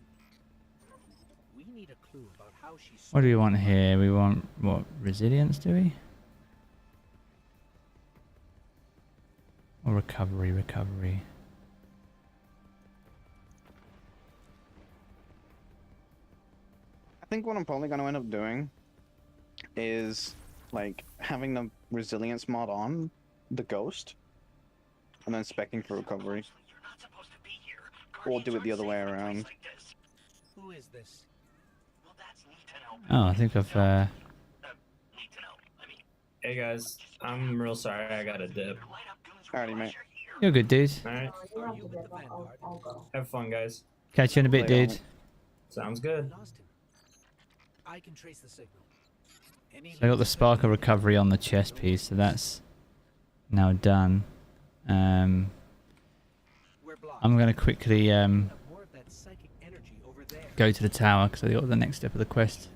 We need a clue about how she What do we want here? We want, what, resilience, do we? Or recovery, recovery. I think what I'm probably going to end up doing is like having the resilience mod on the ghost and then specking for recovery. Or do it the other way around. Who is this? Oh, I think I've, Hey guys, I'm real sorry I got a dip. Alrighty, mate. You're good, dude. Alright. Are you with the Vanguard? Have fun, guys. Catch you in a bit, Later on. dude. Sounds good. Lost him. I can trace the signal. Any So I got the spark of recovery on the chest piece, so that's now done. We're blocked. I'm going to quickly More of that psychic energy over there. go to the tower because I got the next step of the quest.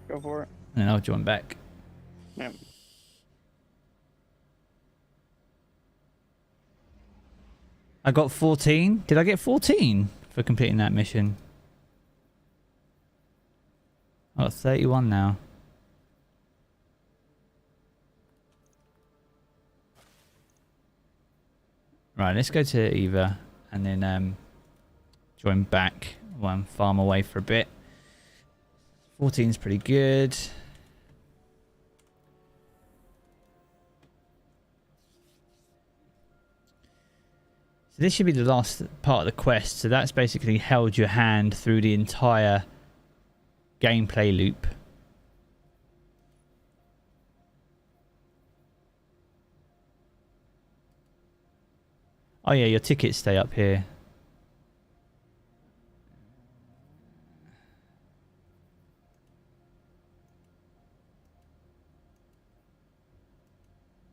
Go for it. And then I'll join back. Yep. I got 14. Did I get 14 for completing that mission? I got 31 now. Right, let's go to Eva and then join back while I'm farm away for a bit. 14 is pretty good. So this should be the last part of the quest. So that's basically held your hand through the entire gameplay loop. Oh yeah, your tickets stay up here.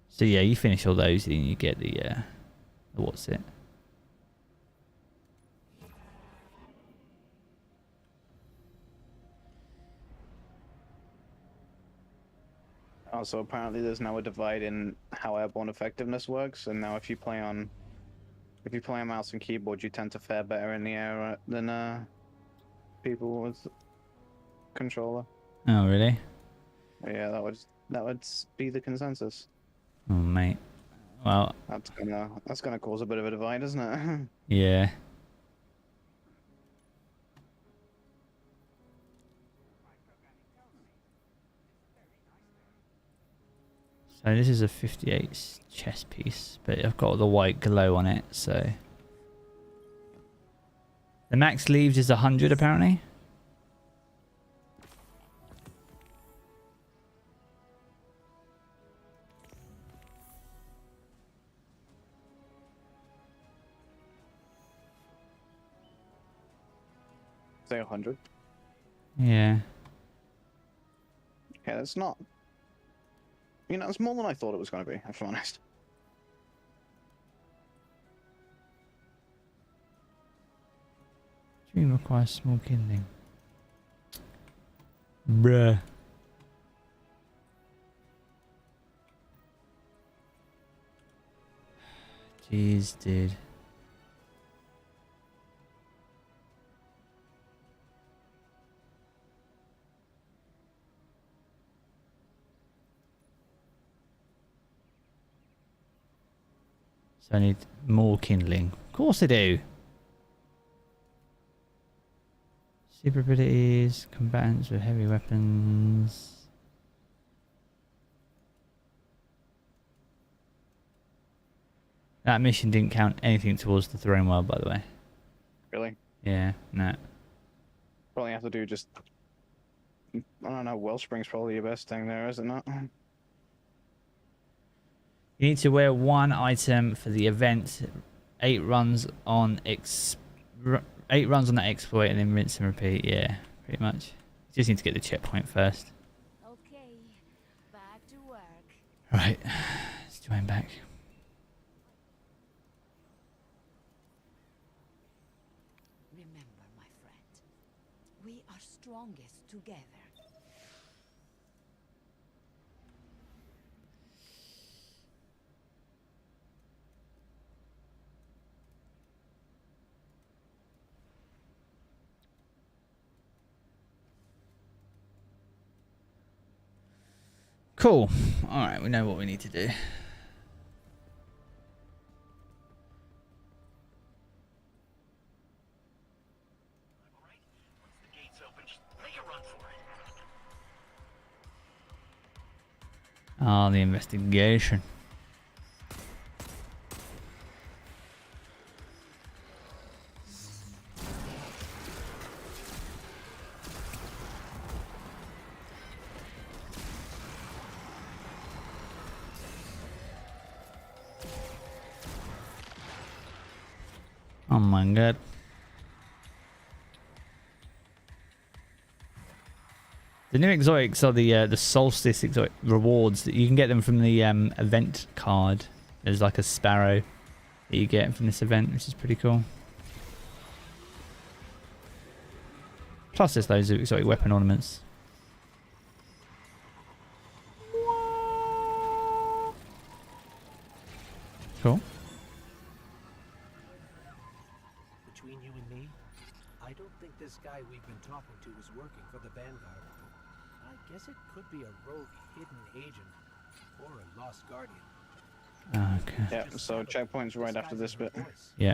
So yeah, you finish all those and you get the what's it? Also, apparently there's now a divide in how airborne effectiveness works, and now if you play on mouse and keyboard, you tend to fare better in the air than people with controller. Oh really? Yeah, that would be the consensus. Oh mate. Well, that's gonna cause a bit of a divide, isn't it? yeah. So this is a 58 chest piece, but I've got the white glow on it, so... The max leaves is 100 apparently. Say 100. Yeah. Yeah, that's not You know, it's more than I thought it was going to be, if I'm honest. Dream requires small kindling. Bruh. Jeez, dude. So I need more kindling. Of course I do. Super abilities, combatants with heavy weapons. That mission didn't count anything towards the throne world, by the way. Really? Yeah, no. Probably have to do just... I don't know, Wellspring's probably your best thing there, is it not? You need to wear one item for the event. 8 runs on that exploit and then rinse and repeat. Yeah, pretty much. You just need to get the checkpoint first. Okay, back to work. Right, let's join back. Remember, my friend, we are strongest together. Cool. Alright, we know what we need to do. Ah, the investigation. Oh my god. The new exotics are the Solstice exotic rewards that you can get them from the event card. There's like a sparrow that you get from this event, which is pretty cool. Plus there's loads of exotic weapon ornaments. Cool. Between you and me, I don't think this guy we've been talking to is working for the Vanguard. I guess it could be a rogue hidden agent or a lost guardian. Okay. Yeah, so checkpoint's right after this bit. Yeah.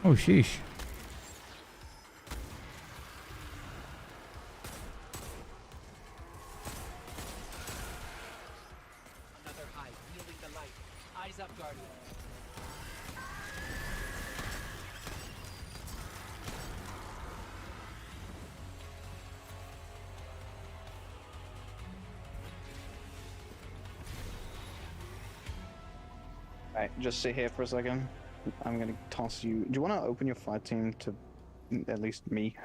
Oh, sheesh. Another hive wielding the light. Eyes up, Guardian. Alright, just sit here for a second. I'm gonna toss you. Do you want to open your fight team to at least me?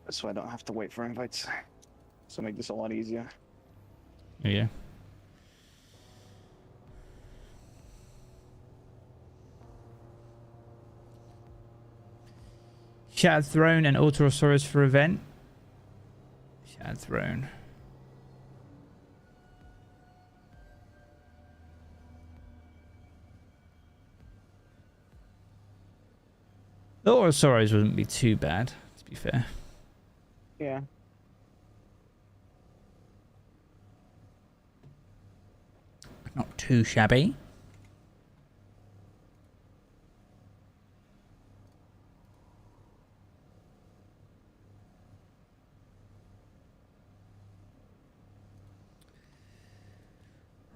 So I don't have to wait for invites. So make this a lot easier. Yeah. Shattered Throne and Autosaurus for event. Shattered Throne. The Autosaurus wouldn't be too bad, to be fair. Yeah. Not too shabby.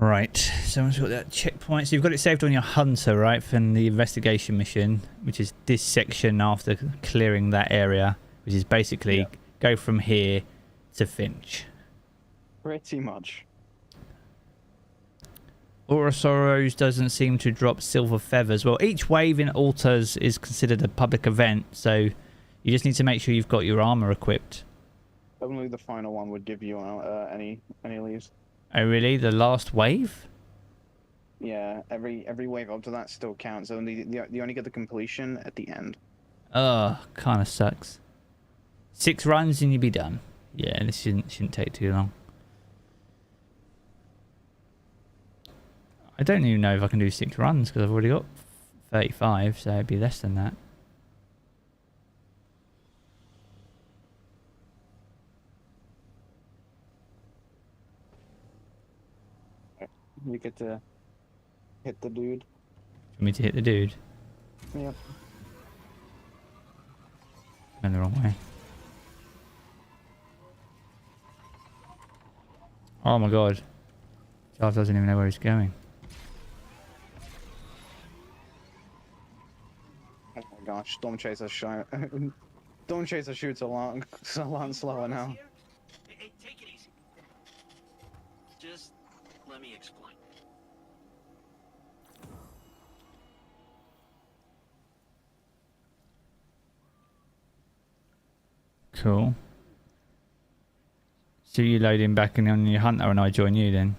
Right, someone's got that checkpoint. So you've got it saved on your hunter, right, from the investigation mission, which is this section after clearing that area, which is basically go from here to Finch. Pretty much. Aura Sorrows doesn't seem to drop silver feathers. Well, each wave in Altars is considered a public event, so you just need to make sure you've got your armor equipped. Only the final one would give you any leaves. Oh, really? The last wave? Yeah, every wave up to that still counts. Only you only get the completion at the end. Oh, kind of sucks. 6 runs and you'll be done. Yeah, this shouldn't take too long. I don't even know if I can do 6 runs because I've already got 35, so it'd be less than that. You get to hit the dude. For me to hit the dude? Yep. Went the wrong way. Oh my god. Jarv doesn't even know where he's going. Oh my gosh, Storm Chaser Storm Chaser shoots a lot slower now. Hey, take it easy. Just let me explain. Cool. So you load him back in on your hunter and I join you then?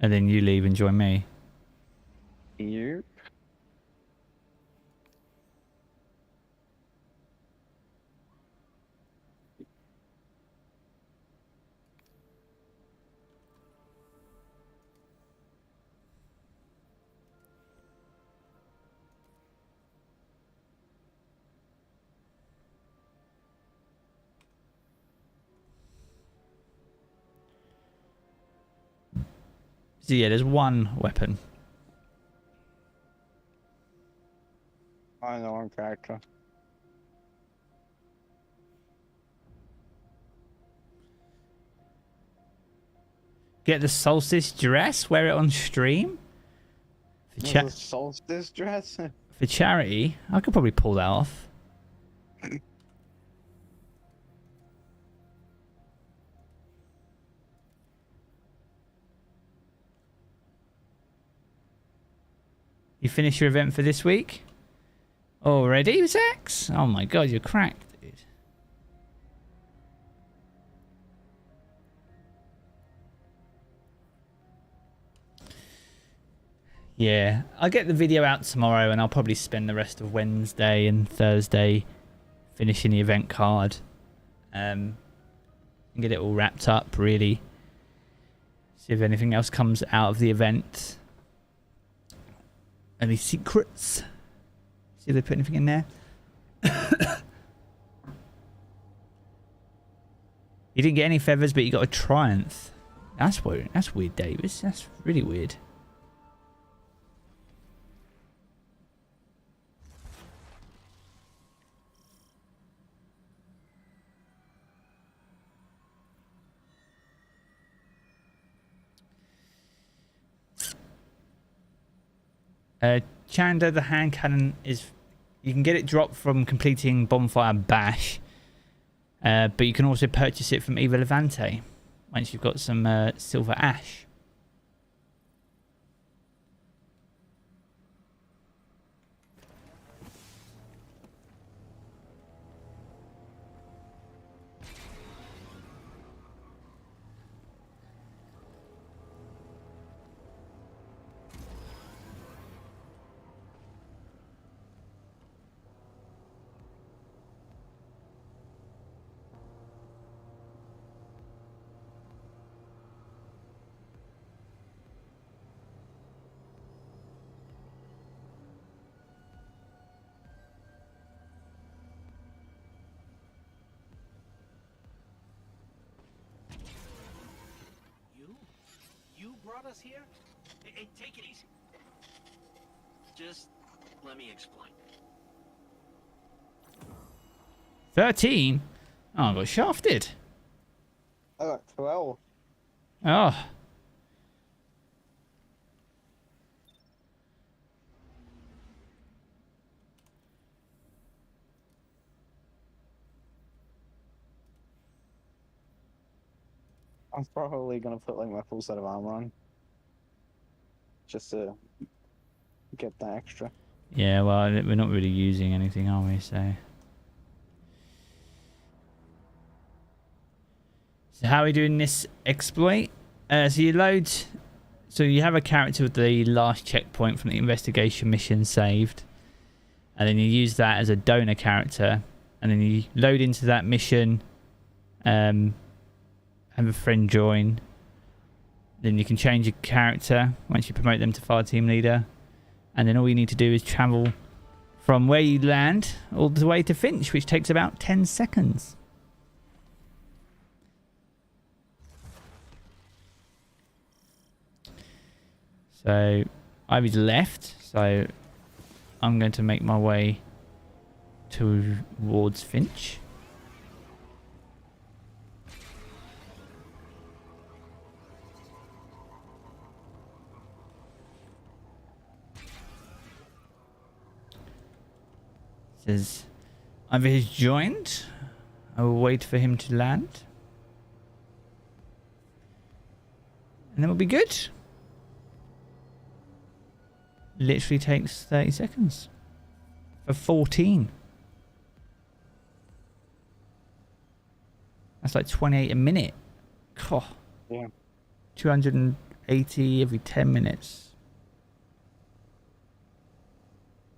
And then you leave and join me? Yep. So yeah, there's one weapon. I know one character. Get the Solstice dress, wear it on stream. For The Solstice dress? For charity, I could probably pull that off. You finished your event for this week? Already, Zax? Oh my god, you're cracked, dude. Yeah, I'll get the video out tomorrow and I'll probably spend the rest of Wednesday and Thursday finishing the event card. And get it all wrapped up, really. See if anything else comes out of the event. Any secrets? See if they put anything in there. You didn't get any feathers, but you got a triumph. That's weird. That's weird, Davis. That's really weird. Chanda, the hand cannon is... You can get it dropped from completing Bonfire Bash. But you can also purchase it from Eva Levante once you've got some silver ash. Us here? Hey, take it easy. Just let me explain. 13? Oh, I got shafted. I got 12. Oh. I'm probably gonna put like my full set of armor on. Just to get that extra. Yeah, well, we're not really using anything, are we? So how are we doing this exploit? So you load... So you have a character with the last checkpoint from the investigation mission saved. And then you use that as a donor character. And then you load into that mission. Have a friend join. Then you can change your character once you promote them to fire team leader. And then all you need to do is travel from where you land all the way to Finch, which takes about 10 seconds. So Ivy's left, so I'm going to make my way towards Finch. Says Ivy has joined. I will wait for him to land. And then we'll be good. Literally takes 30 seconds. For 14. That's like 28 a minute. God. Yeah. 280 every 10 minutes.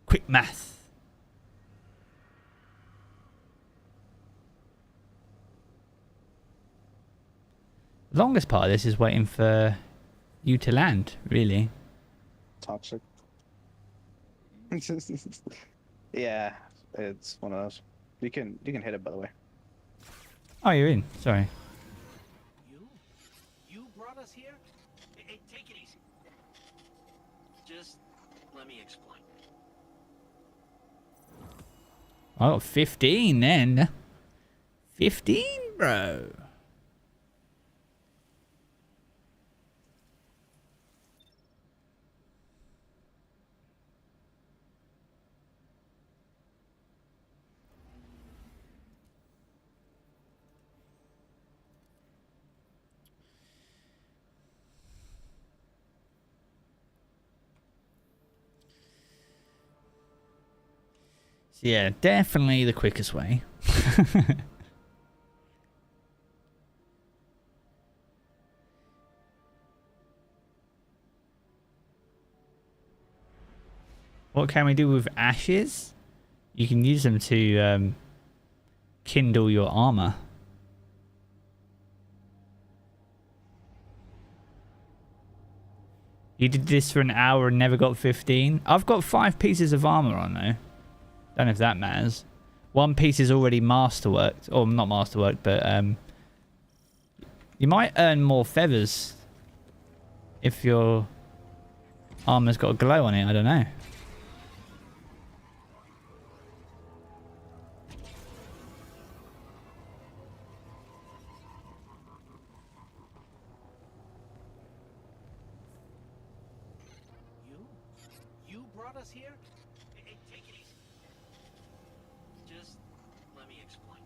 Quick math. The longest part of this is waiting for you to land, really. Toxic. Yeah, it's one of those. You can hit it, by the way. Oh, you're in. Sorry. You brought us here? Hey, take it easy. Just let me explain. Oh, 15 then. 15, bro. Yeah, definitely the quickest way. What can we do with ashes? You can use them to kindle your armor. You did this for an hour and never got 15? I've got 5 pieces of armor on though. Don't know if that matters. 1 piece is already masterworked, or not masterworked, but you might earn more feathers if your armor's got a glow on it. I don't know. You brought us here? Hey, take it easy. Just let me explain.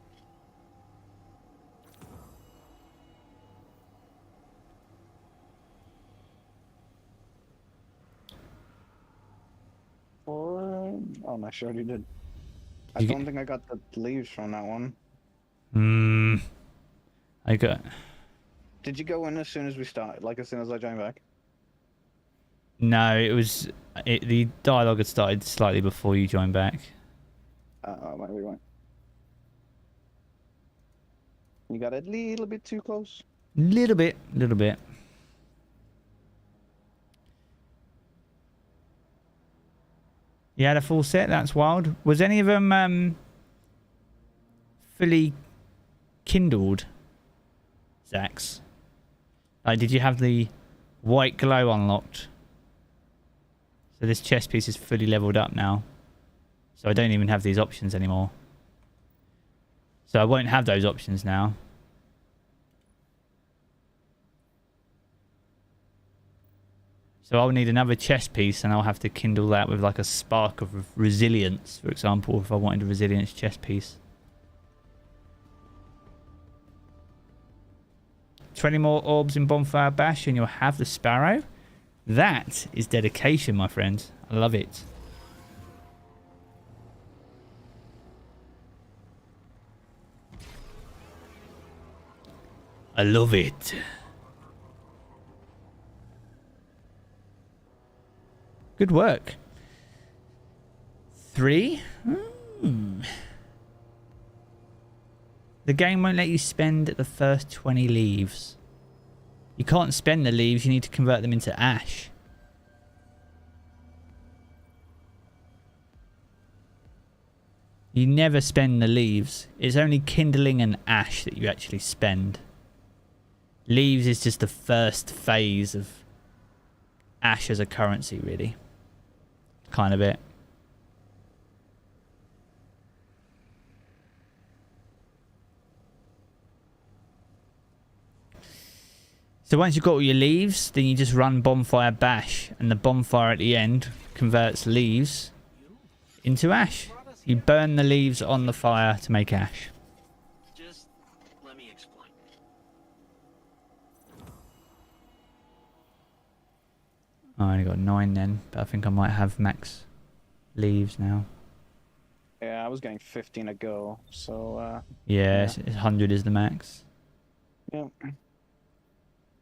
Oh, no, sure you did. I don't think I got the leaves from that one. I got... Did you go in as soon as we started? Like as soon as I joined back? No, it was... the dialogue had started slightly before you joined back. Maybe right. You got a little bit too close? Little bit. You had a full set? That's wild. Was any of them fully kindled, Zax? Like, did you have the white glow unlocked? So this chest piece is fully leveled up now. So I don't even have these options anymore. So I won't have those options now. So I'll need another chest piece, and I'll have to kindle that with like a spark of resilience, for example, if I wanted a resilience chest piece. 20 more orbs in Bonfire Bash and you'll have the Sparrow. That is dedication, my friend. I love it. I love it. Good work. 3. The game won't let you spend the first 20 leaves. You can't spend the leaves, you need to convert them into ash. You never spend the leaves. It's only kindling and ash that you actually spend. Leaves is just the first phase of ash as a currency, really. Kind of it. So once you've got all your leaves, then you just run Bonfire Bash, and the bonfire at the end converts leaves into ash. You burn the leaves on the fire to make ash. Just let me explain. I only got 9 then, but I think I might have max leaves now. Yeah, I was getting 15 a go, so Yeah, 100 is the max. yeah.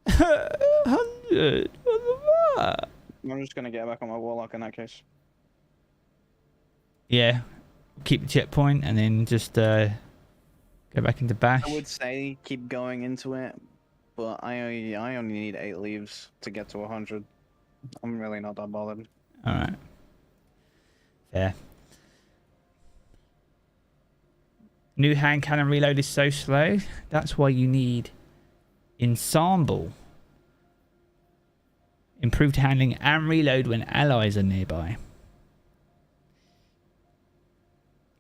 100? What the fuck? I'm just gonna get back on my warlock in that case. Yeah, keep the checkpoint and then just go back into Bash. I would say keep going into it, but I only need 8 leaves to get to 100. I'm really not that bothered. Alright. Fair. New hand cannon reload is so slow. That's why you need Ensemble. Improved handling and reload when allies are nearby. You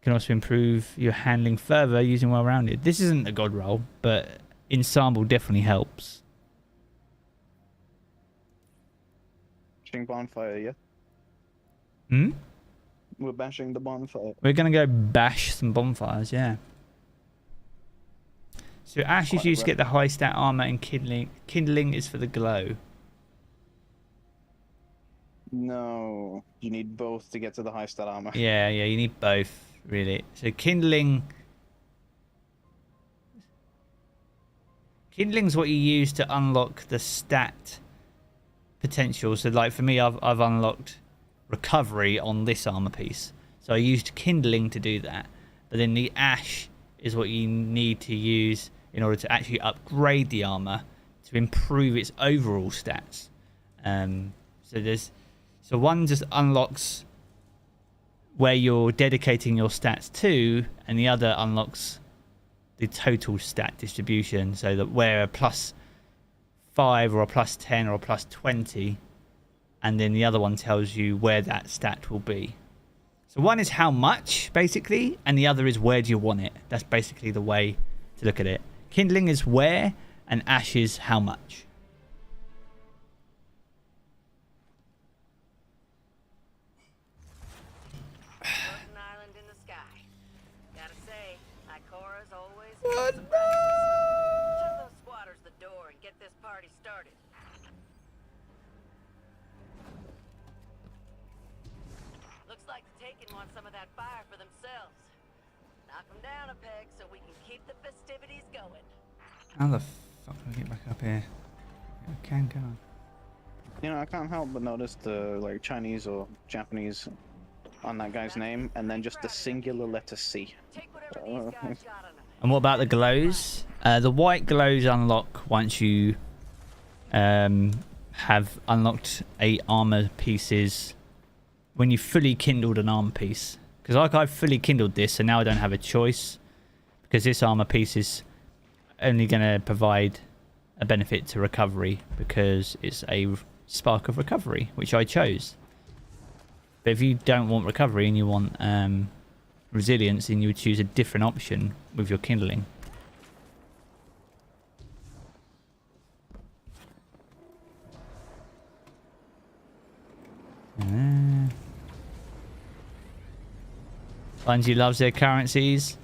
can also improve your handling further using well-rounded. This isn't a god roll, but Ensemble definitely helps. Bashing bonfire, yeah? Hmm? We're bashing the bonfire. We're going to go bash some bonfires, yeah. So ash is used to get the high stat armor, and kindling. Kindling is for the glow. No, you need both to get to the high stat armor. Yeah, you need both, really. So kindling's what you use to unlock the stat potential. So like for me, I've unlocked recovery on this armor piece. So I used kindling to do that. But then the ash is what you need to use in order to actually upgrade the armor to improve its overall stats. So one just unlocks where you're dedicating your stats to, and the other unlocks the total stat distribution, so that where a +5 or a +10 or a +20, and then the other one tells you where that stat will be. So one is how much, basically, and the other is where do you want it. That's basically the way to look at it. Kindling is where, and ash is how much. An island in the sky. Gotta say, Ikora's always got surprises. Show those squatters the door and get this party started. Looks like the Taken want some of that fire for themselves. Knock them down a peg so we can keep the festivities going. How the fuck do I get back up here? I can go. You know, I can't help but notice the like Chinese or Japanese on that guy's name, and then just the singular letter C. And what about the glows? The white glows unlock once you have unlocked 8 armor pieces when you fully kindled an armor piece. Because like I've fully kindled this, so now I don't have a choice, because this armor piece is only going to provide a benefit to recovery because it's a spark of recovery, which I chose. But if you don't want recovery and you want resilience, then you would choose a different option with your kindling. Bungie loves their currencies.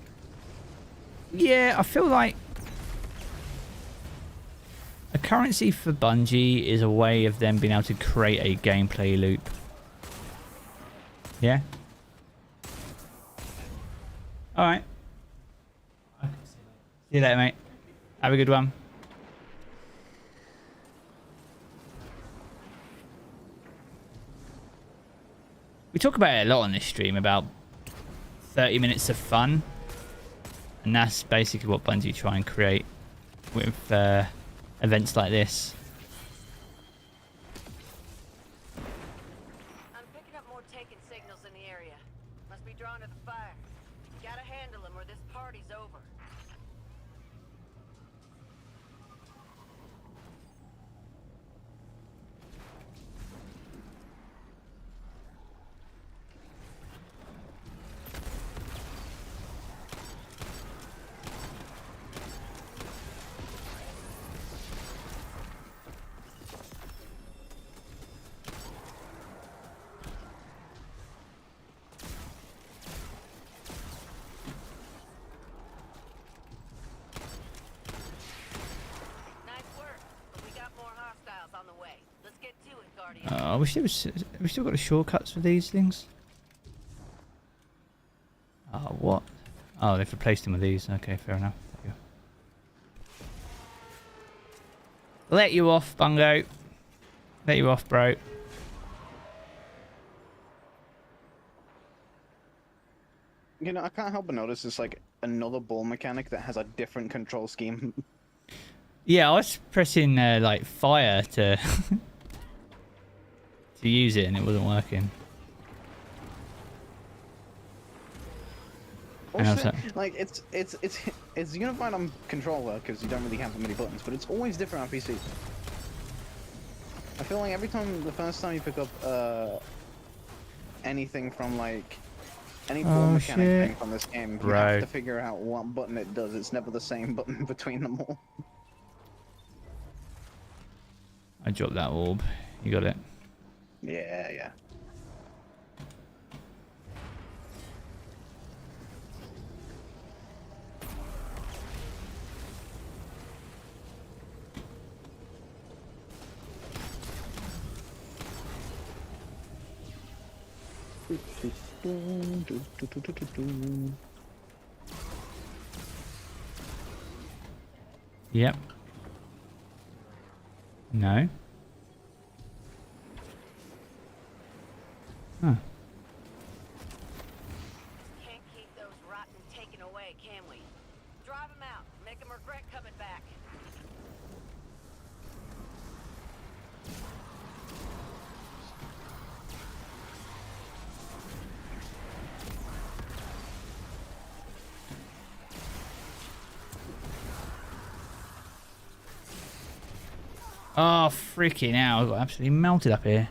Yeah, I feel like a currency for Bungie is a way of them being able to create a gameplay loop. Yeah? Alright. See you later, mate. Have a good one. We talk about it a lot on this stream, about 30 minutes of fun. And that's basically what Bungie try and create with events like this. I'm picking up more taken signals in the area. Must be drawn to the fire. Gotta handle them or this party's over. I wish there was. Have we still got the shortcuts for these things? Oh, what? Oh, they've replaced them with these. Okay, fair enough. There you go. Let you off, Bungo. Let you off, bro. You know, I can't help but notice it's like another ball mechanic that has a different control scheme. Yeah, I was pressing like fire to to use it, and it wasn't working. Also, like it's unified on controller because you don't really have that many buttons, but it's always different on PC. I feel like every time, the first time you pick up anything from like any ball mechanic thing from this game, you have to figure out what button it does. It's never the same button between them all. I dropped that orb. You got it. Yeah, yeah. Yep. No. Huh. Can't keep those rotten taken away, can we? Drive them out. Make them regret coming back. Oh, freaking hell. I got absolutely melted up here.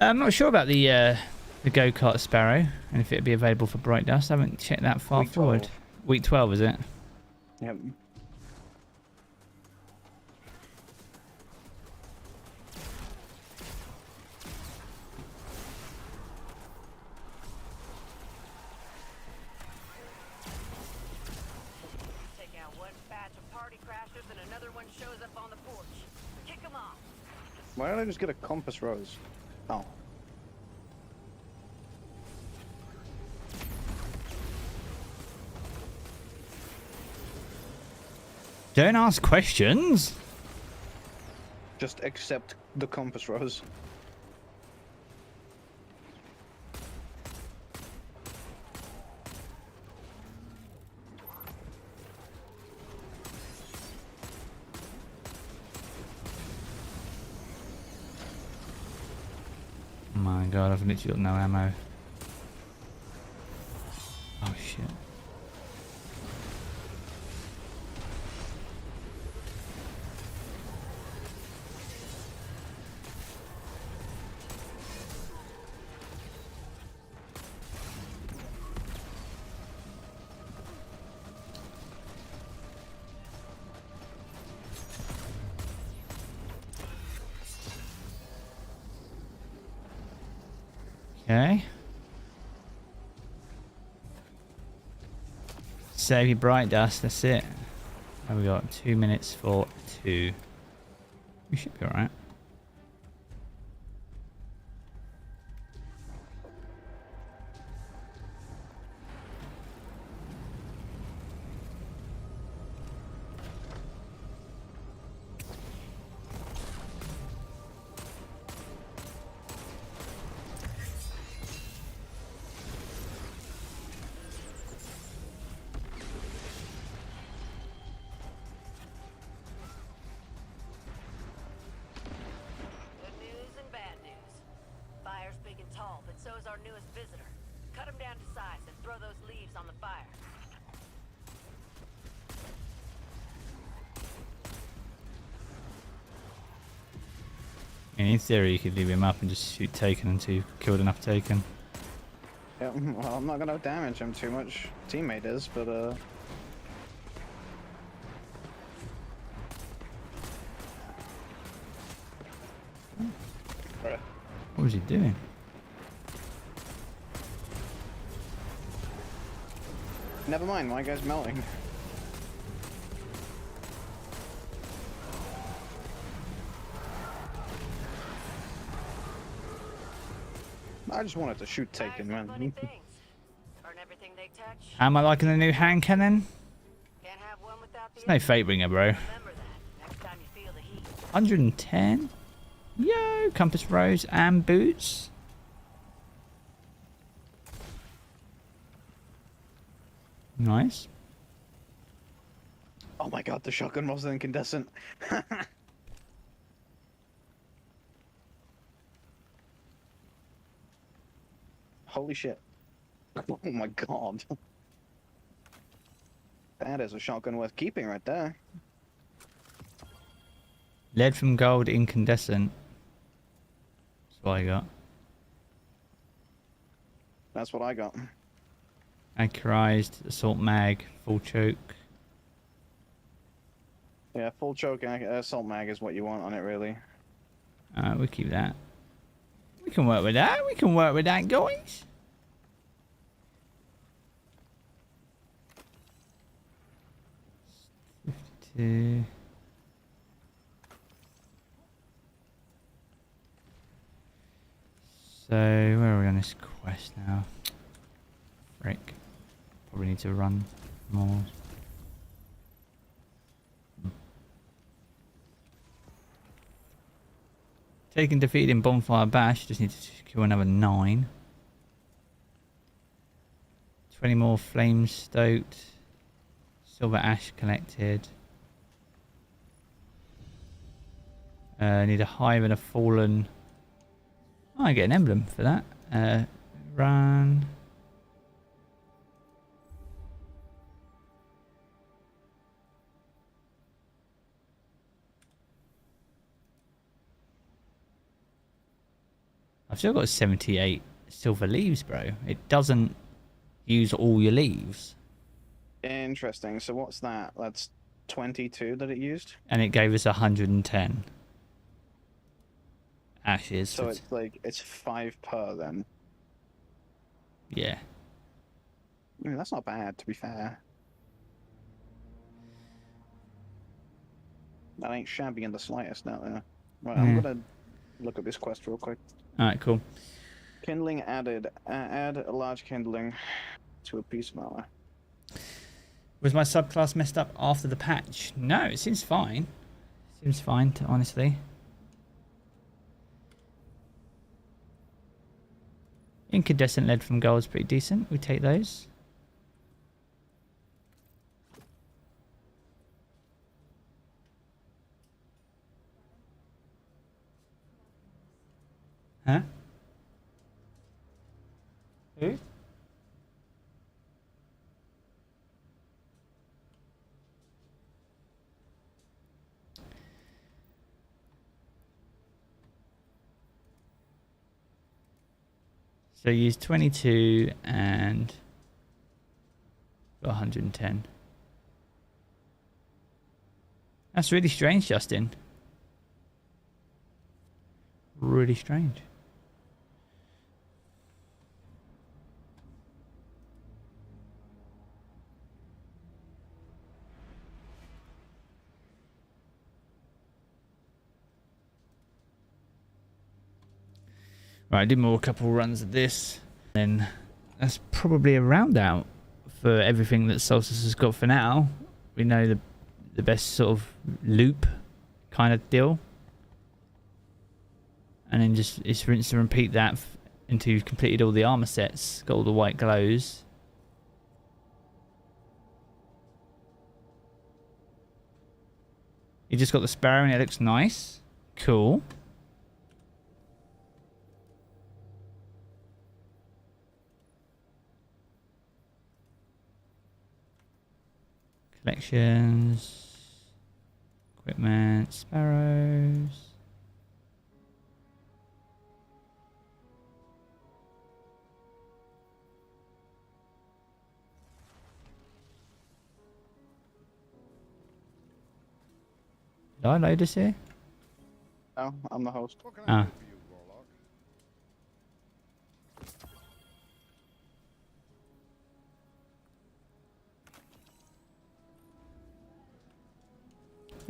I'm not sure about the go-kart Sparrow and if it'd be available for Bright Dust. I haven't checked that far forward. Week 12, is it? Yep. Take out one batch of party crashers and another one shows up on the porch. Kick them off. Why don't I just get a compass rose? Oh. Don't ask questions. Just accept the compass rose. Oh my god, I've literally got no ammo. Oh shit. Okay. Save your bright dust, that's it. And we got 2 minutes for 2. We should be alright. Good news and bad news. Fire's big and tall, but so is our newest visitor. Cut him down to size and throw those leaves on the fire. In theory, you could leave him up and just shoot Taken until you've killed enough Taken. Yeah, well, I'm not gonna damage him too much. Teammate is, but What was he doing? never mind. My guy's melting. I just wanted to shoot Taken, man. Funny things. Burn everything they touch. Am I liking the new hand cannon? Can't have one without the It's no fate bringer, bro. Remember that next time you feel the heat. 110. Yo, compass rose and boots. Nice. Oh my god, the shotgun was incandescent. Holy shit. Oh my god. That is a shotgun worth keeping right there. Lead from gold incandescent. That's what I got. That's what I got. Anchorized assault mag, full choke. Yeah, full choke assault mag is what you want on it, really. We'll keep that. We can work with that. We can work with that, guys. So, where are we on this quest now? Frick. Probably need to run more. Taken defeated in Bonfire Bash. Just need to kill another 9. 20 more flames stoked. Silver ash collected. Need a hive and a fallen. Oh, I get an emblem for that. Run. I've still got 78 silver leaves, bro. It doesn't use all your leaves. Interesting. So what's that? That's 22 that it used? And it gave us 110 ashes. So it's like, it's 5 per then. Yeah. I mean, that's not bad, to be fair. That ain't shabby in the slightest now, there. Right, Yeah. I'm gonna look at this quest real quick. Alright, cool. Kindling added. Add a large kindling to a piece of armor. Was my subclass messed up after the patch? No, it seems fine. Seems fine, honestly. Incandescent lead from gold is pretty decent. We take those. Huh? Who? So use 22 and got 110. That's really strange, Justin. Really strange. Right, do more couple runs of this. Then that's probably a round out for everything that Solstice has got for now. We know the best sort of loop kind of deal. And then just it's rinse and repeat that until you've completed all the armor sets, got all the white glows. You just got the sparrow and it looks nice. Cool. Collections. Equipment. Sparrows. Did I load this here? No, I'm the host. Ah.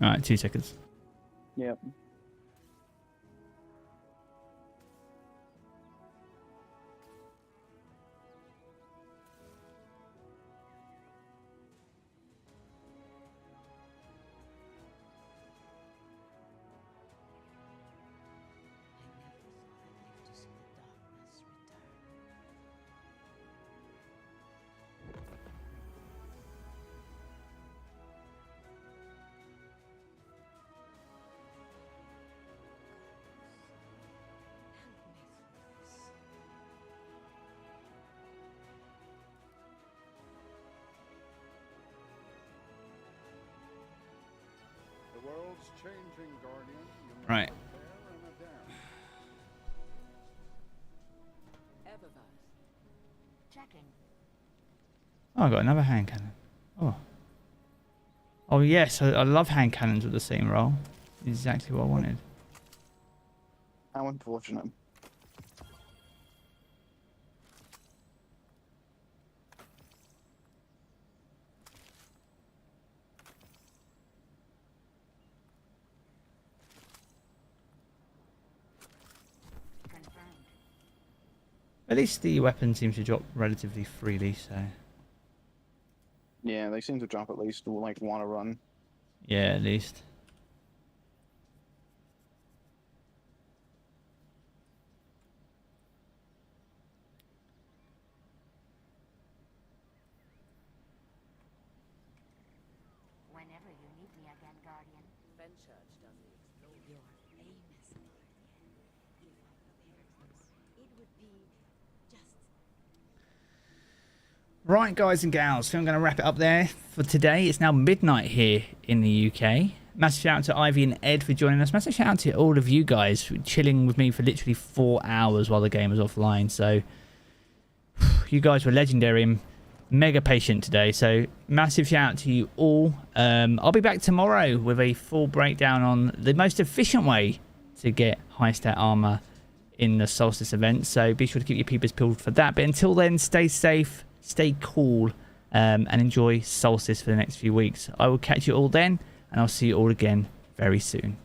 Alright, 2 seconds. Yep. The world's changing, Guardian. You must Right. prepare and adapt. Eververse. Checking. Oh, I got another hand cannon. Oh. Oh yes, I love hand cannons with the same roll. Exactly what I wanted. How unfortunate. At least the weapon seems to drop relatively freely, so... Yeah, they seem to drop at least like one a run. Yeah, at least. Whenever you need me again, Guardian. Fenchurch doesn't explode. You're famous, Guardian. It would be just... Right, guys and gals, so I'm going to wrap it up there for today. It's now midnight here in the UK. Massive shout out to Ivy and Ed for joining us. Massive shout out to all of you guys for chilling with me for literally 4 hours while the game was offline. So, you guys were legendary and mega patient today. So, massive shout out to you all. I'll be back tomorrow with a full breakdown on the most efficient way to get high stat armor in the Solstice event. So, be sure to keep your peepers peeled for that. But until then, stay safe. Stay cool and enjoy Solstice for the next few weeks. I will catch you all then, and I'll see you all again very soon.